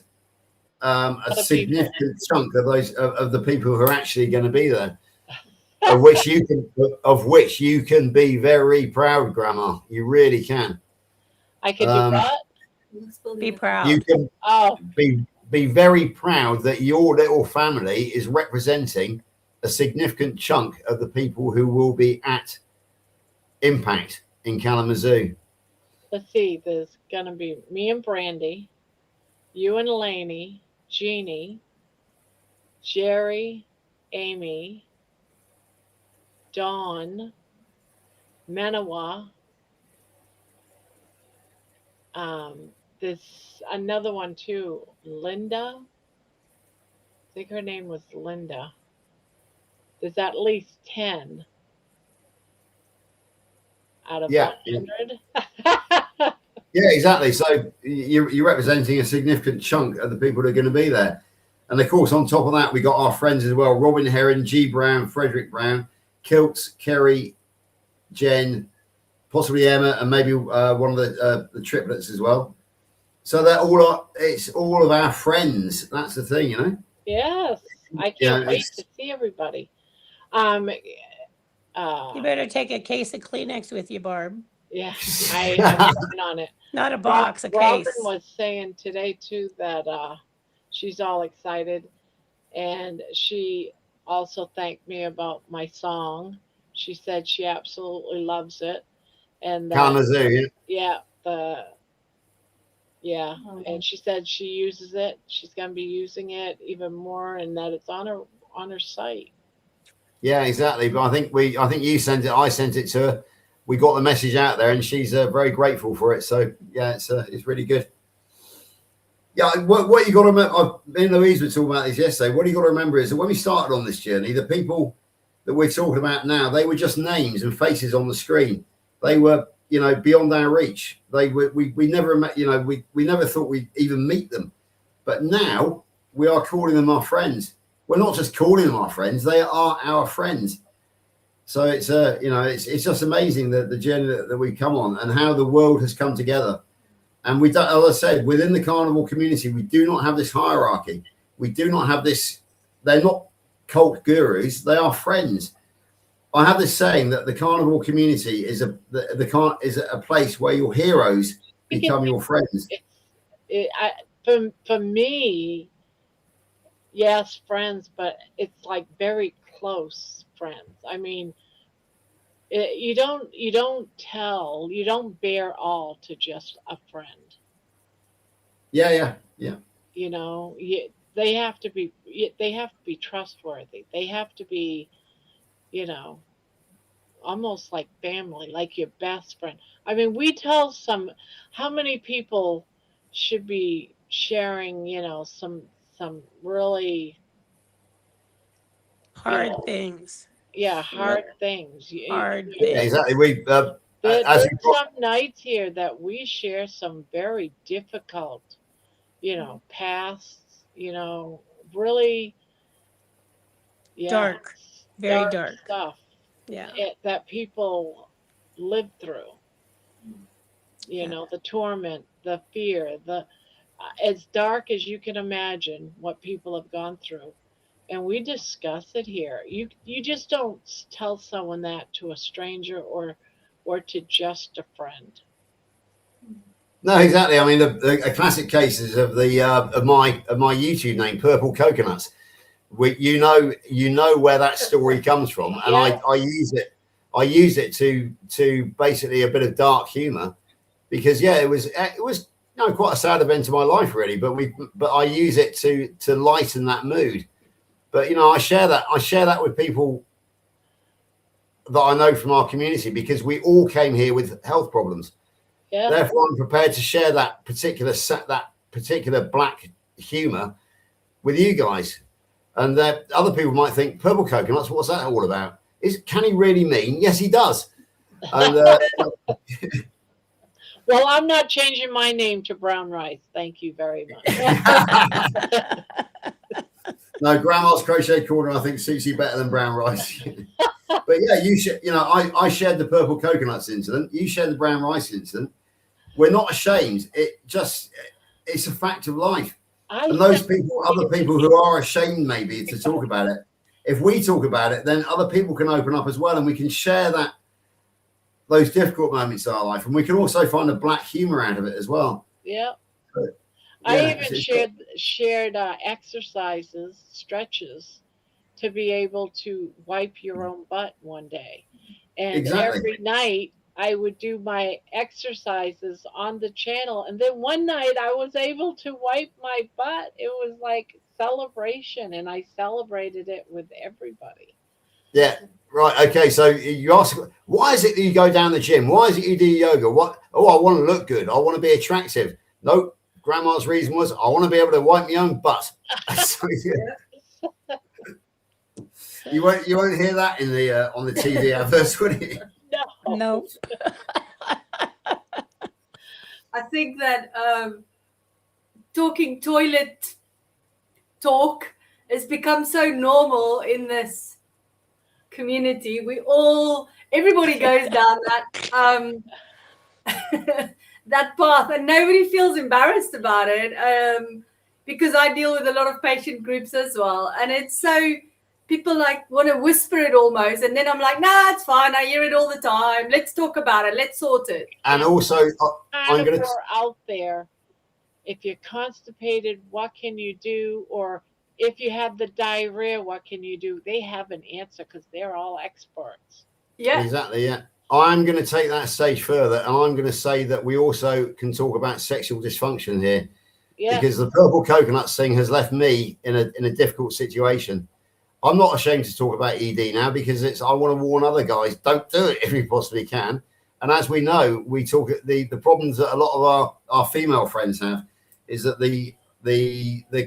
a significant chunk of those of the people who are actually going to be there, of which you can be very proud, Grandma. You really can. I could do what? Be You proud. can Oh, be very proud that your little family is representing a significant chunk of the people who will be at Impact in Kalamazoo. let's see. There's gonna be me and Brandy, you and Lainey, Jeannie, Jerry, Amy, Dawn, Manawa. There's another one too, Linda. I think her name was Linda. There's at least 10 out of Yeah. 100. Yeah, exactly. So you're representing a significant chunk of the people that are going to be there. And of course, on top of that, we got our friends as well: Robin Heron, G. Brown, Frederick Brown, Kilts, Kerry, Jen, possibly Emma, and maybe one of the triplets as well. So they're all it's all of our friends. That's the thing, you know. Yes, I Yeah, can't wait to see everybody. Um, You better take a case of Kleenex with you, Barb. yeah, I'm working on it. Not a box, a Robin case. was saying today too that she's all excited, and she also thanked me about my song. She said she absolutely loves it, and that Kalamazoo, yeah, yeah, Oh. and she said she uses it. She's gonna be using it even more, and that it's on her site. yeah, exactly. But I think you sent it. I sent it to her. We got the message out there, and she's very grateful for it. So yeah, it's really good. Yeah, what you got to remember, me and Louise were talking about this yesterday. What you got to remember is that when we started on this journey, the people that we're talking about now, they were just names and faces on the screen. They were, you know, beyond our reach. They were, we never met, you know, we never thought we'd even meet them. But now we are calling them our friends. We're not just calling them our friends; they are our friends. So it's you know, it's just amazing that the journey that we come on and how the world has come together. And we don't, as I said, within the carnivore community, we do not have this hierarchy. We do not have this. They're not cult gurus. They are friends. I have this saying that the carnivore community is a place where your heroes become your friends. For me, yes, friends, but it's like very close friends. I mean, you don't bear all to just a friend. Yeah. You know, they have to be trustworthy. They have to be, you know, almost like family, like your best friend. I mean, we tell how many people should be sharing, you know, some really Hard things. yeah, hard things. Hard Yeah, things. exactly. We There's some nights here that we share some very difficult, you know, pasts, you know, really Dark. Very dark. stuff Yeah. that people live through. You know, the torment, the fear, as dark as you can imagine what people have gone through. And we discuss it here. You just don't tell someone that to a stranger or to just a friend. No, exactly. I mean, the classic cases of the of my YouTube name, Purple Coconuts. You know where that story comes from, and Yes. I use it to basically a bit of dark humor, because it was you know, quite a sad event in my life really, but I use it to lighten that mood. But you know, I share that with people that I know from our community, because we all came here with health problems. Yeah. Therefore, I'm prepared to share that particular black humor with you guys. And other people might think, purple coconuts, what's that all about? Can he really mean? Yes, he does. And well, I'm not changing my name to Brown Rice. Thank you very much. no, Grandma's Crochet Corner, I think, suits you better than brown rice. But yeah, I shared the purple coconuts incident. You shared the brown rice incident. We're not ashamed. It's a fact of life. And those people, other people who are ashamed maybe to talk about it, if we talk about it, then other people can open up as well, and we can share those difficult moments in our life, and we can also find a black humor out of it as well. Yeah. But, I yeah, even it's shared exercises, stretches to be able to wipe your own butt one day. And exactly. every night I would do my exercises on the channel. And then one night I was able to wipe my butt. It was like celebration, and I celebrated it with everybody. Yeah. Right. Okay. So you ask, why is it that you go down the gym? Why is it you do yoga? What? Oh, I want to look good. I want to be attractive. No, grandma's reason was I want to be able to wipe my own butt. So, yeah, you won't hear that in the on the TV adverts, would you? No. No. I think that talking toilet talk has become so normal in this community. Everybody goes down that that path, and nobody feels embarrassed about it. Because I deal with a lot of patient groups as well, and it's so people like want to whisper it almost, and then I'm like, nah, it's fine. I hear it all the time. Let's talk about it. Let's sort it. And also, I'm going to. Carnivore out there. If you're constipated, what can you do? Or if you have the diarrhea, what can you do? They have an answer because they're all experts. Yeah. Exactly. Yeah. I'm going to take that stage further, and I'm going to say that we also can talk about sexual dysfunction here, Yes. because the purple coconut thing has left me in a difficult situation. I'm not ashamed to talk about ED now because I want to warn other guys, don't do it if you possibly can. And as we know, we talk the problems that a lot of our female friends have is that the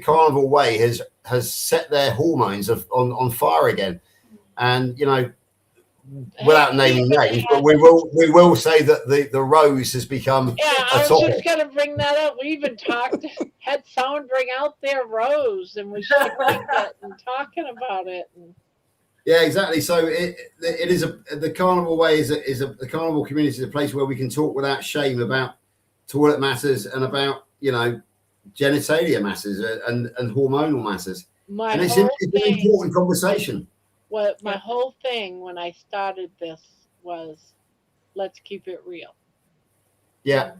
carnivore way has set their hormones on fire again. And without naming names, but we will say that the rose has become I a was topic. just gonna bring that up. We even had someone bring out their rose, and we sharing it and talking about it. And Yeah, exactly. So it is the carnival way the carnival community is a place where we can talk without shame about toilet matters and about genitalia matters and hormonal matters. And it's an important conversation. My whole thing when I started this was, let's keep it real. Yeah.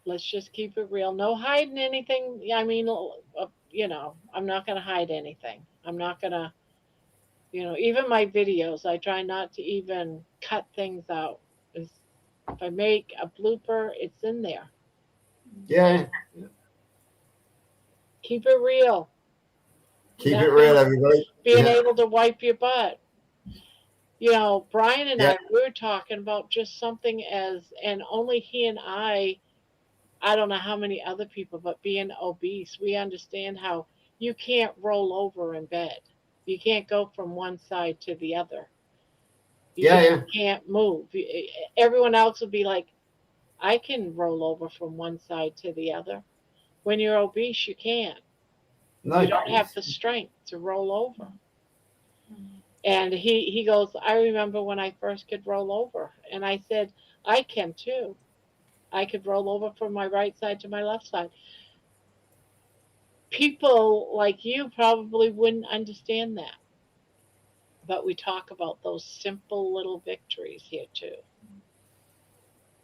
Let's just keep it real. No hiding anything. I mean, I'm not going to hide anything. I'm not going to, even my videos, I try not to even cut things out. If I make a blooper, it's in there. Yeah. Keep it real. Keep it real, everybody. Being able to wipe your butt. Brian and I were talking about just something and only he and I don't know how many other people, but being obese, we understand how you can't roll over in bed. You can't go from one side to the other. You can't move. Everyone else would be like, I can roll over from one side to the other. When you're obese, you can't. No. You don't have the strength to roll over. And he goes, I remember when I first could roll over. And I said, I can too. I could roll over from my right side to my left side. People like you probably wouldn't understand that. But we talk about those simple little victories here too.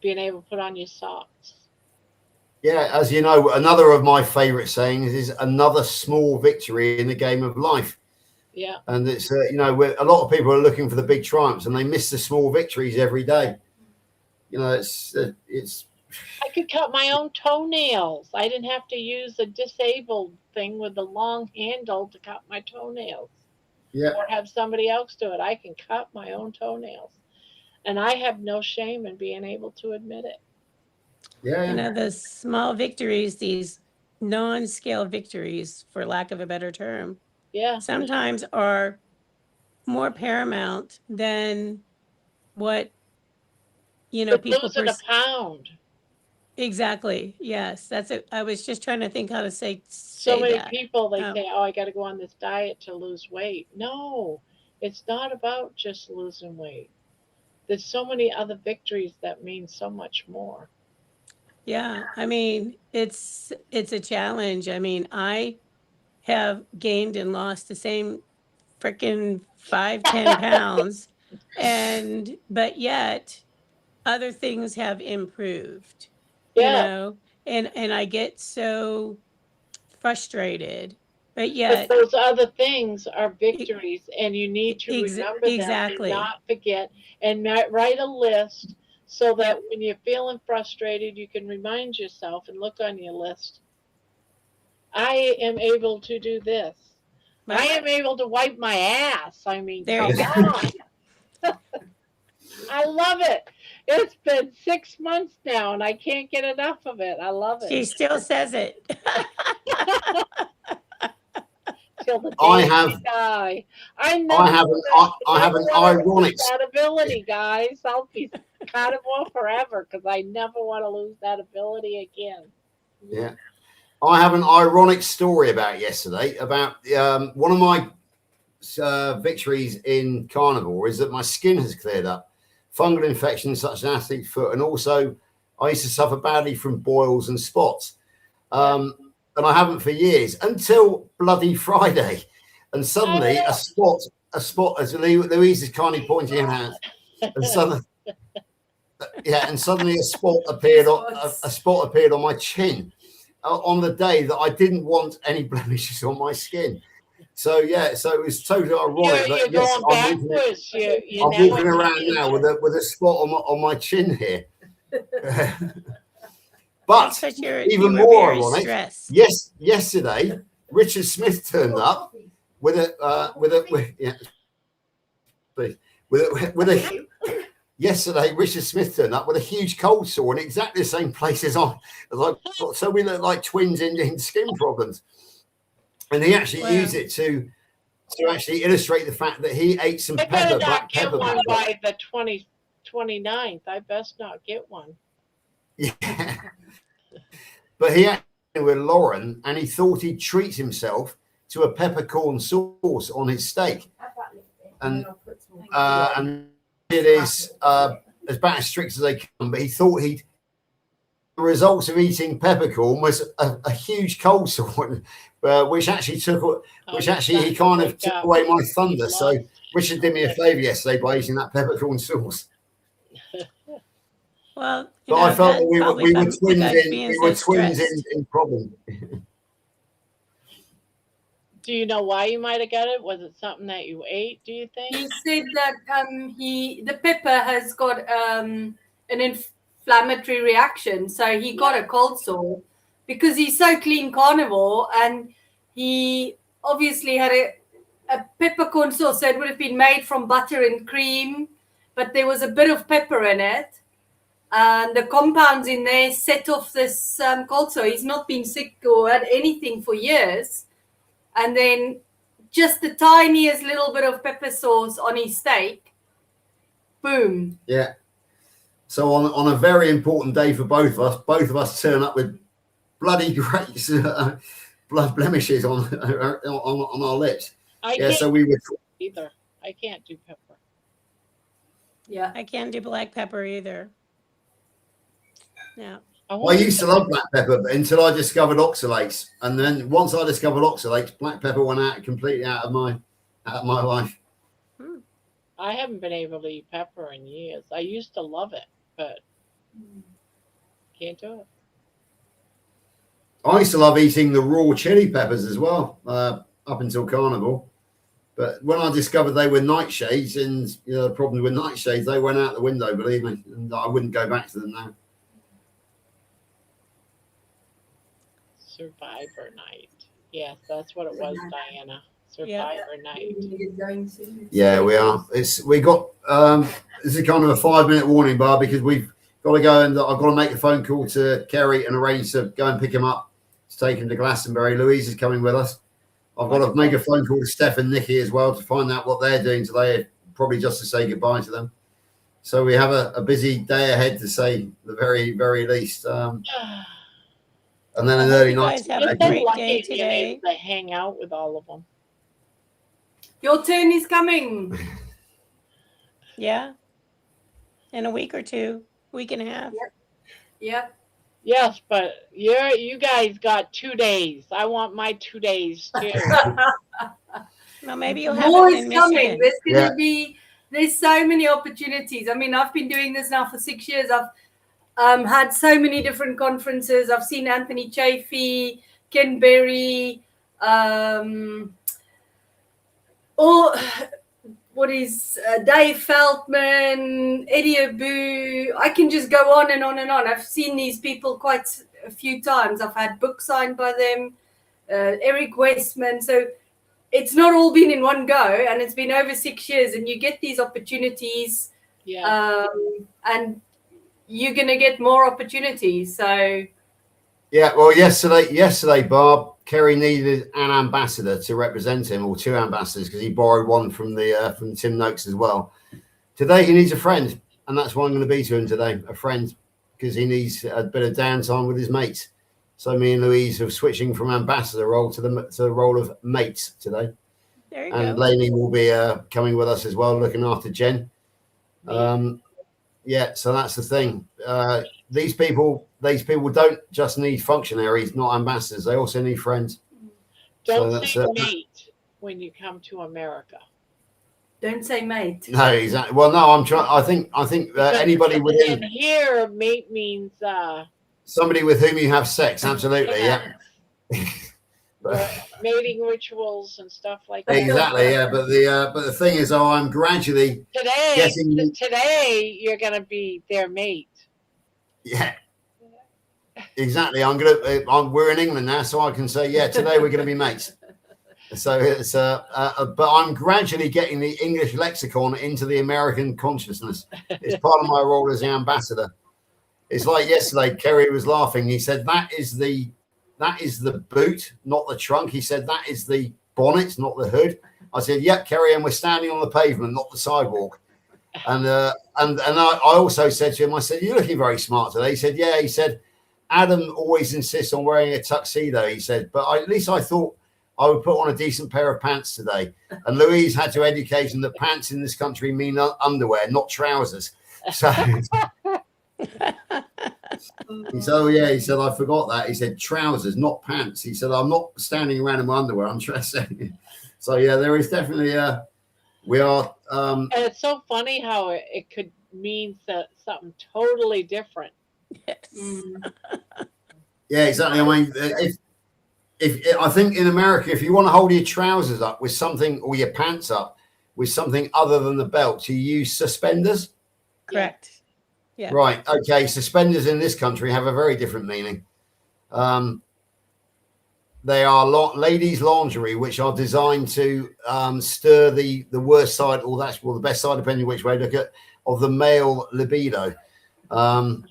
Being able to put on your socks. Yeah, as you know, another of my favorite sayings is another small victory in the game of life. Yeah. And it's, where a lot of people are looking for the big triumphs and they miss the small victories every day. It's. I could cut my own toenails. I didn't have to use a disabled thing with a long handle to cut my toenails. Yeah. Or have somebody else do it. I can cut my own toenails. And I have no shame in being able to admit it. Yeah. The small victories, these non-scale victories, for lack of a better term, sometimes are more paramount than what people losing a pound. Exactly. Yes, that's it. I was just trying to think how to say so many that. people they say, oh, I got to go on this diet to lose weight. No, it's not about just losing weight. There's so many other victories that mean so much more. Yeah, I mean, it's a challenge. I mean, I have gained and lost the same freaking 5-10 pounds, but yet other things have improved. and I get so frustrated. But But yet, those other things are e- victories, and you need to remember them and exactly. not forget, and write a list so that Yep. when you're feeling frustrated, you can remind yourself and look on your list. I am able to do this. I Well, am able to wipe my ass. I mean, there come you go. on. I love it. It's been 6 months now, and I can't get enough of it. I love it. She still says it. Till the I day have I die. I I never have want an I, to. I have Never an want to lose ironic that ability, guys. I'll be carnivore forever because I never want to lose that ability again. yeah. I have an ironic story about yesterday about one of my victories in carnivore is that my skin has cleared up. Fungal infections such as athlete's foot, and also I used to suffer badly from boils and spots. And I haven't for years until bloody Friday. And suddenly a spot, as Louise is kindly pointing out, and suddenly, and suddenly a spot appeared a spot appeared on my chin on the day that I didn't want any blemishes on my skin. So so it was totally ironic You're that yes, going backwards. You're I'm now walking in the around now future. with a spot on my chin here. That's But because you even were more very ironic, stressed. yesterday Richard Smith turned up with a yesterday Richard Smith turned up with a huge cold sore in exactly the same place as I got. So we look like twins in skin problems. And he actually used it to actually illustrate the fact that he ate some I better not black get pepper. one by the 29th. I best not get one. Yeah. But he actually with Lauren, and he thought he'd treat himself to a peppercorn sauce on his steak. And it is as about as strict as they come, but he thought the results of eating peppercorn was a huge cold sore, which actually he kind of took away my thunder. So Richard did me a favour yesterday by eating that peppercorn sauce. Well, but I felt that we were twins in problem. Do you know why you might have got it? Was it something that you ate, do you think? He said that the pepper has got an inflammatory reaction, so he got a cold sore because he's so clean carnivore, and he obviously had a peppercorn sauce. So it would have been made from butter and cream, but there was a bit of pepper in it, and the compounds in there set off this cold sore. He's not been sick or had anything for years, and then just the tiniest little bit of pepper sauce on his steak, boom. Yeah. So on a very important day for both of us turn up with bloody great blood blemishes on our lips. So we would either. I can't do pepper. Yeah. I can't do black pepper either. Yeah. I used to love black pepper until I discovered oxalates, and then once I discovered oxalates, black pepper went completely out of my life. I haven't been able to eat pepper in years. I used to love it, but can't do it. I used to love eating the raw chili peppers as well, up until carnivore. But when I discovered they were nightshades, and the problem with nightshades, they went out the window, believe me, and I wouldn't go back to them now. Survivor night. Yes, that's what it was, Diana. Survivor night. Yeah, we are. We got this is kind of a 5-minute warning bar because we've got to go, and I've got to make a phone call to Kerry and arrange to go and pick him up to take him to Glastonbury. Louise is coming with us. I've got to make a phone call to Steph and Nikki as well to find out what they're doing today, probably just to say goodbye to them. So we have a busy day ahead, to say the very, very least. And then an early night. You guys have a great day today. To hang out with all of them. Your turn is coming. Yeah. In a week or two, week and a half. Yep. Yes, but you guys got 2 days. I want my 2 days too. Well, maybe you'll have more it is in coming. Michigan. There's so many opportunities. I mean, I've been doing this now for 6 years. Had so many different conferences. I've seen Anthony Chafee, Ken Berry, all what is Dave Feldman, Eddie Abu. I can just go on and on and on. I've seen these people quite a few times. I've had books signed by them, Eric Westman. So it's not all been in one go, and it's been over 6 years, and you get these opportunities, and you're going to get more opportunities. So yeah, well, yesterday, Barb, Kerry needed an ambassador to represent him, or two ambassadors, because he borrowed one from Tim Noakes as well. Today he needs a friend, and that's what I'm going to be to him today, a friend, because he needs a bit of downtime with his mates. So me and Louise are switching from ambassador role to the role of mates today. There you And go. Lainey will be coming with us as well, looking after Jen. Yeah, so that's the thing. These people don't just need functionaries, not ambassadors. They also need friends. Don't say mate when you come to America. Don't say mate. No, exactly. Well, no, I'm trying. I think anybody within here, mate means somebody with whom you have sex. Absolutely, yeah. Mating rituals and stuff like that. Exactly, yeah. But the thing is, I'm gradually today you're gonna be their mate. Yeah. Exactly. We're in England now, so I can say, yeah, today we're going to be mates. So it's but I'm gradually getting the English lexicon into the American consciousness. It's part of my role as the ambassador. It's like yesterday, Kerry was laughing. He said, that is the boot, not the trunk. He said, that is the bonnet, not the hood. I said, yep, Kerry, and we're standing on the pavement, not the sidewalk. And I also said to him, I said, you're looking very smart today. He said, yeah. He said, Adam always insists on wearing a tuxedo. He said, but at least I thought I would put on a decent pair of pants today. And Louise had to educate him that pants in this country mean underwear, not trousers. So he said, oh yeah. He said, I forgot that. He said, trousers, not pants. He said, I'm not standing around in my underwear. I'm dressing. So yeah, there is definitely we are. And it's so funny how it could mean something totally different. Yes. Yeah, exactly. I mean, if I think in America, if you want to hold your trousers up with something, or your pants up with something other than the belt, you use suspenders. Correct. Yeah. Right. Okay. Suspenders in this country have a very different meaning. They are ladies' lingerie, which are designed to stir the worst side, or the best side, depending which way you look at, of the male libido. And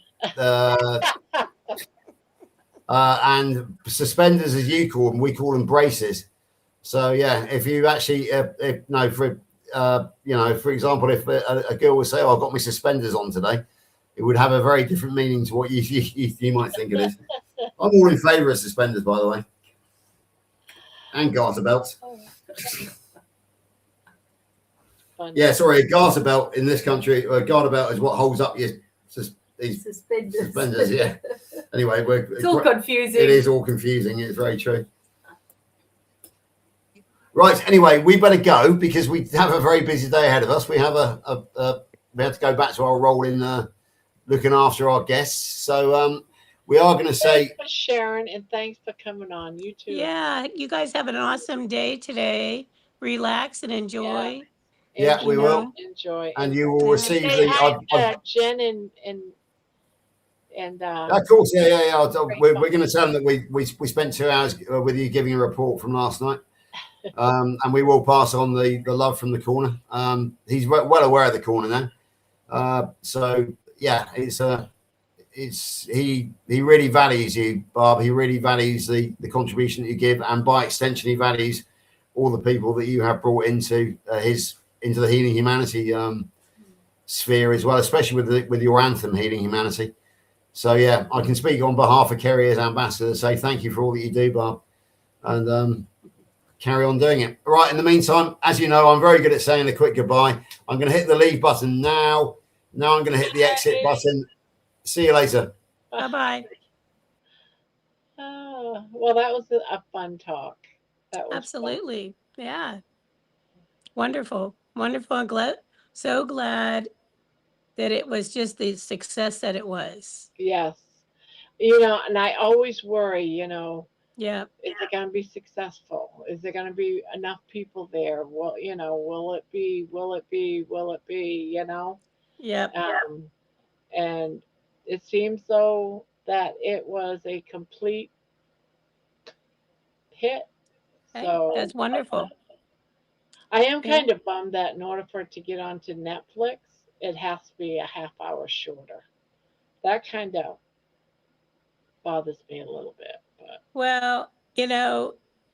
suspenders, as you call them, we call them braces. So yeah, if you actually, for example, if a girl would say, "Oh, I've got my suspenders on today," it would have a very different meaning to what you might think it is. I'm all in favour of suspenders, by the way. And garter belts. Yeah, sorry, a garter belt in this country, a garter belt is what holds up your suspenders. Yeah. Anyway, it's all confusing. It is all confusing. It's very true. Right. Anyway, we better go because we have a very busy day ahead of us. We have we have to go back to our role in looking after our guests. So we are going to say, thanks for sharing, and thanks for coming on. You too. Yeah, you guys have an awesome day today. Relax and enjoy. Yeah, we will enjoy, and you will receive the Jen and of course, yeah. We're going to tell them that we spent 2 hours with you giving a report from last night, and we will pass on the love from the corner. He's well aware of the corner now, so yeah, he really values you, Barb. He really values the contribution that you give, and by extension, he values all the people that you have brought into into the Healing Humanity sphere as well, especially with your anthem, Healing Humanity. So yeah, I can speak on behalf of Kerry as ambassador, say thank you for all that you do, Barb, and carry on doing it. Right, in the meantime, as you know, I'm very good at saying a quick goodbye. I'm going to hit the leave button now. Now I'm going to hit the exit button. See you later. Bye-bye. Well, that was a fun talk. That was absolutely fun. Yeah. Wonderful. I'm so glad that it was just the success that it was. Yes. And I always worry, Yeah, is it going to be successful? Is there going to be enough people there? Well, will it be? yep, Um, and it seems though that it was a complete hit. hey, So that's wonderful. I am Yeah. kind of bummed that in order for it to get onto Netflix, it has to be a half hour shorter. That kind of bothers me a little bit, but Well,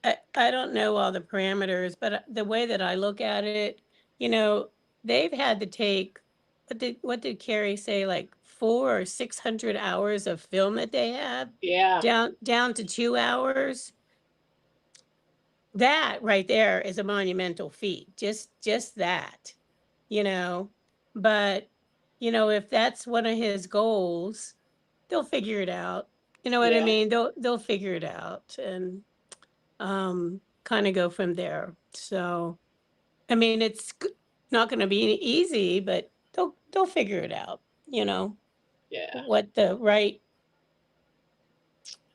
I don't know all the parameters, but the way that I look at it, you know, they've had to take what did Carrie say, like 400 or 600 hours of film that they have yeah, down to 2 hours. That right there is a monumental feat. Just that, you know. But if that's one of his goals, they'll figure it out. You know what I yeah, mean? They'll figure it out and kind of go from there. So, I mean, it's not going to be easy, but they'll figure it out. You know yeah, what the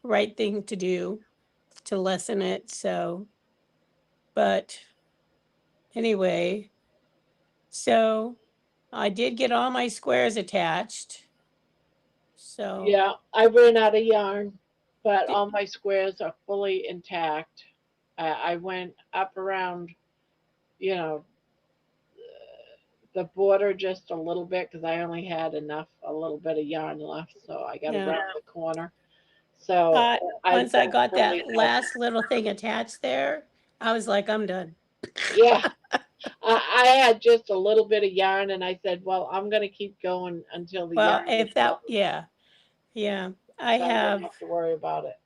right thing to do to lessen it. So, but anyway, so I did get all my squares attached. So, yeah. I ran out of yarn, but di- all my squares are fully intact. I went up around, you know, the border just a little bit because I only had a little bit of yarn left, so I got yeah. around the corner. So I've Once I been got fully that done. last little thing attached there, I was like, I'm done. Yeah, I had just a little bit of yarn, and I said, well, I'm gonna keep going until the Well, yarn is if that, gone, yeah, I so I wouldn't have, have to worry about it.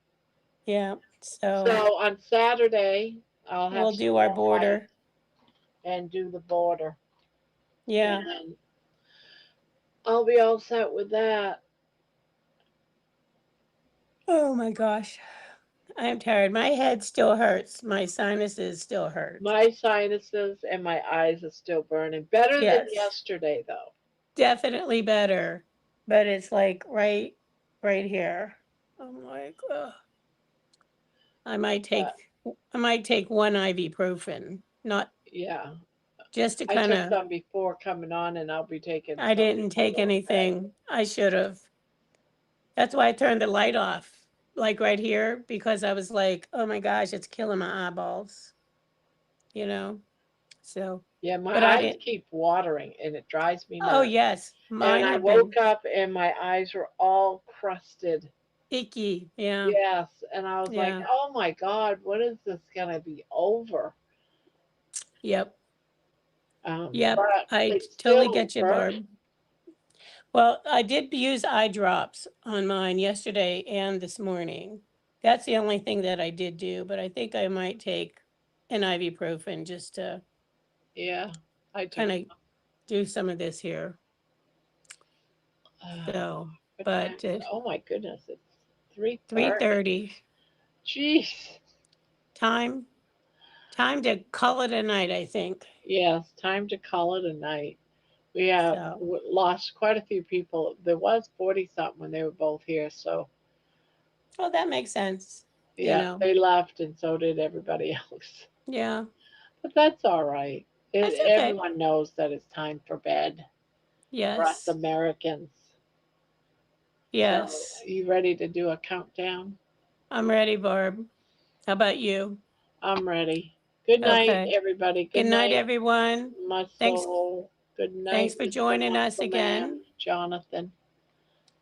yeah. So So on Saturday, I'll have we'll some do our more white border. and do the border, Yeah. and I'll be all set with that. Oh my gosh. I am tired. My head still hurts. My sinuses still hurt. My sinuses and my eyes are still burning. Better than Yes, yesterday, though. definitely better. But it's like right here. I'm like, ugh. I might take But I might take one ibuprofen, not yeah, just to I kind took of. some before coming on, and I'll be taking I some didn't before take going to bed. anything. I should have. That's why I turned the light off, like right here, because I was like, oh my gosh, it's killing my eyeballs, you know? So, Yeah, my but I eyes didn't. keep watering, and it drives me Oh, nuts. yes, And mine I have woke been up, and my eyes were all crusted. icky. Yeah, Yes, and I was like, yeah, "Oh my God, when is this gonna be over?" yep, yep. But I it's totally still get you, burning. Barb. Well, I did use eye drops on mine yesterday and this morning. That's the only thing that I did do, but I think I might take an ibuprofen just to Yeah, I do. kind of do some of this here. Uh, So, what time but is it? Oh my goodness, it's 3:30. 3:30, Jeez. time time to call it a night, I think. Yes, time to call it a night. We have So, lost quite a few people. There was 40 something when they were both here, so oh, that makes sense. You yeah, know, they left, and so did everybody else. yeah, But that's all right. that's okay. Everyone knows that it's time for bed for us Yes, Americans. So, yes. you ready to do a countdown? I'm ready, Barb. How about you? I'm ready. Good night, Okay. everybody. Good Good night, night, everyone. Thanks, Muscle. Good thanks night, for Mr. joining us Muscle Man, again, Jonathan.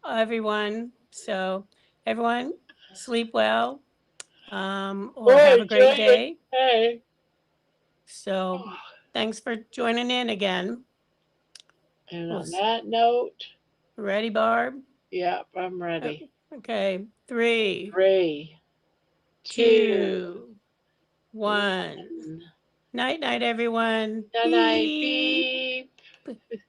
everyone. So, everyone, sleep well, or Boy, have a enjoy great your day. day. So, thanks for joining in again. And We'll on that note, ready, Barb? yep, I'm ready. Okay. 3, 3, 2, 2, 1. 1. Night, night, everyone. Night, night, Beep. beep.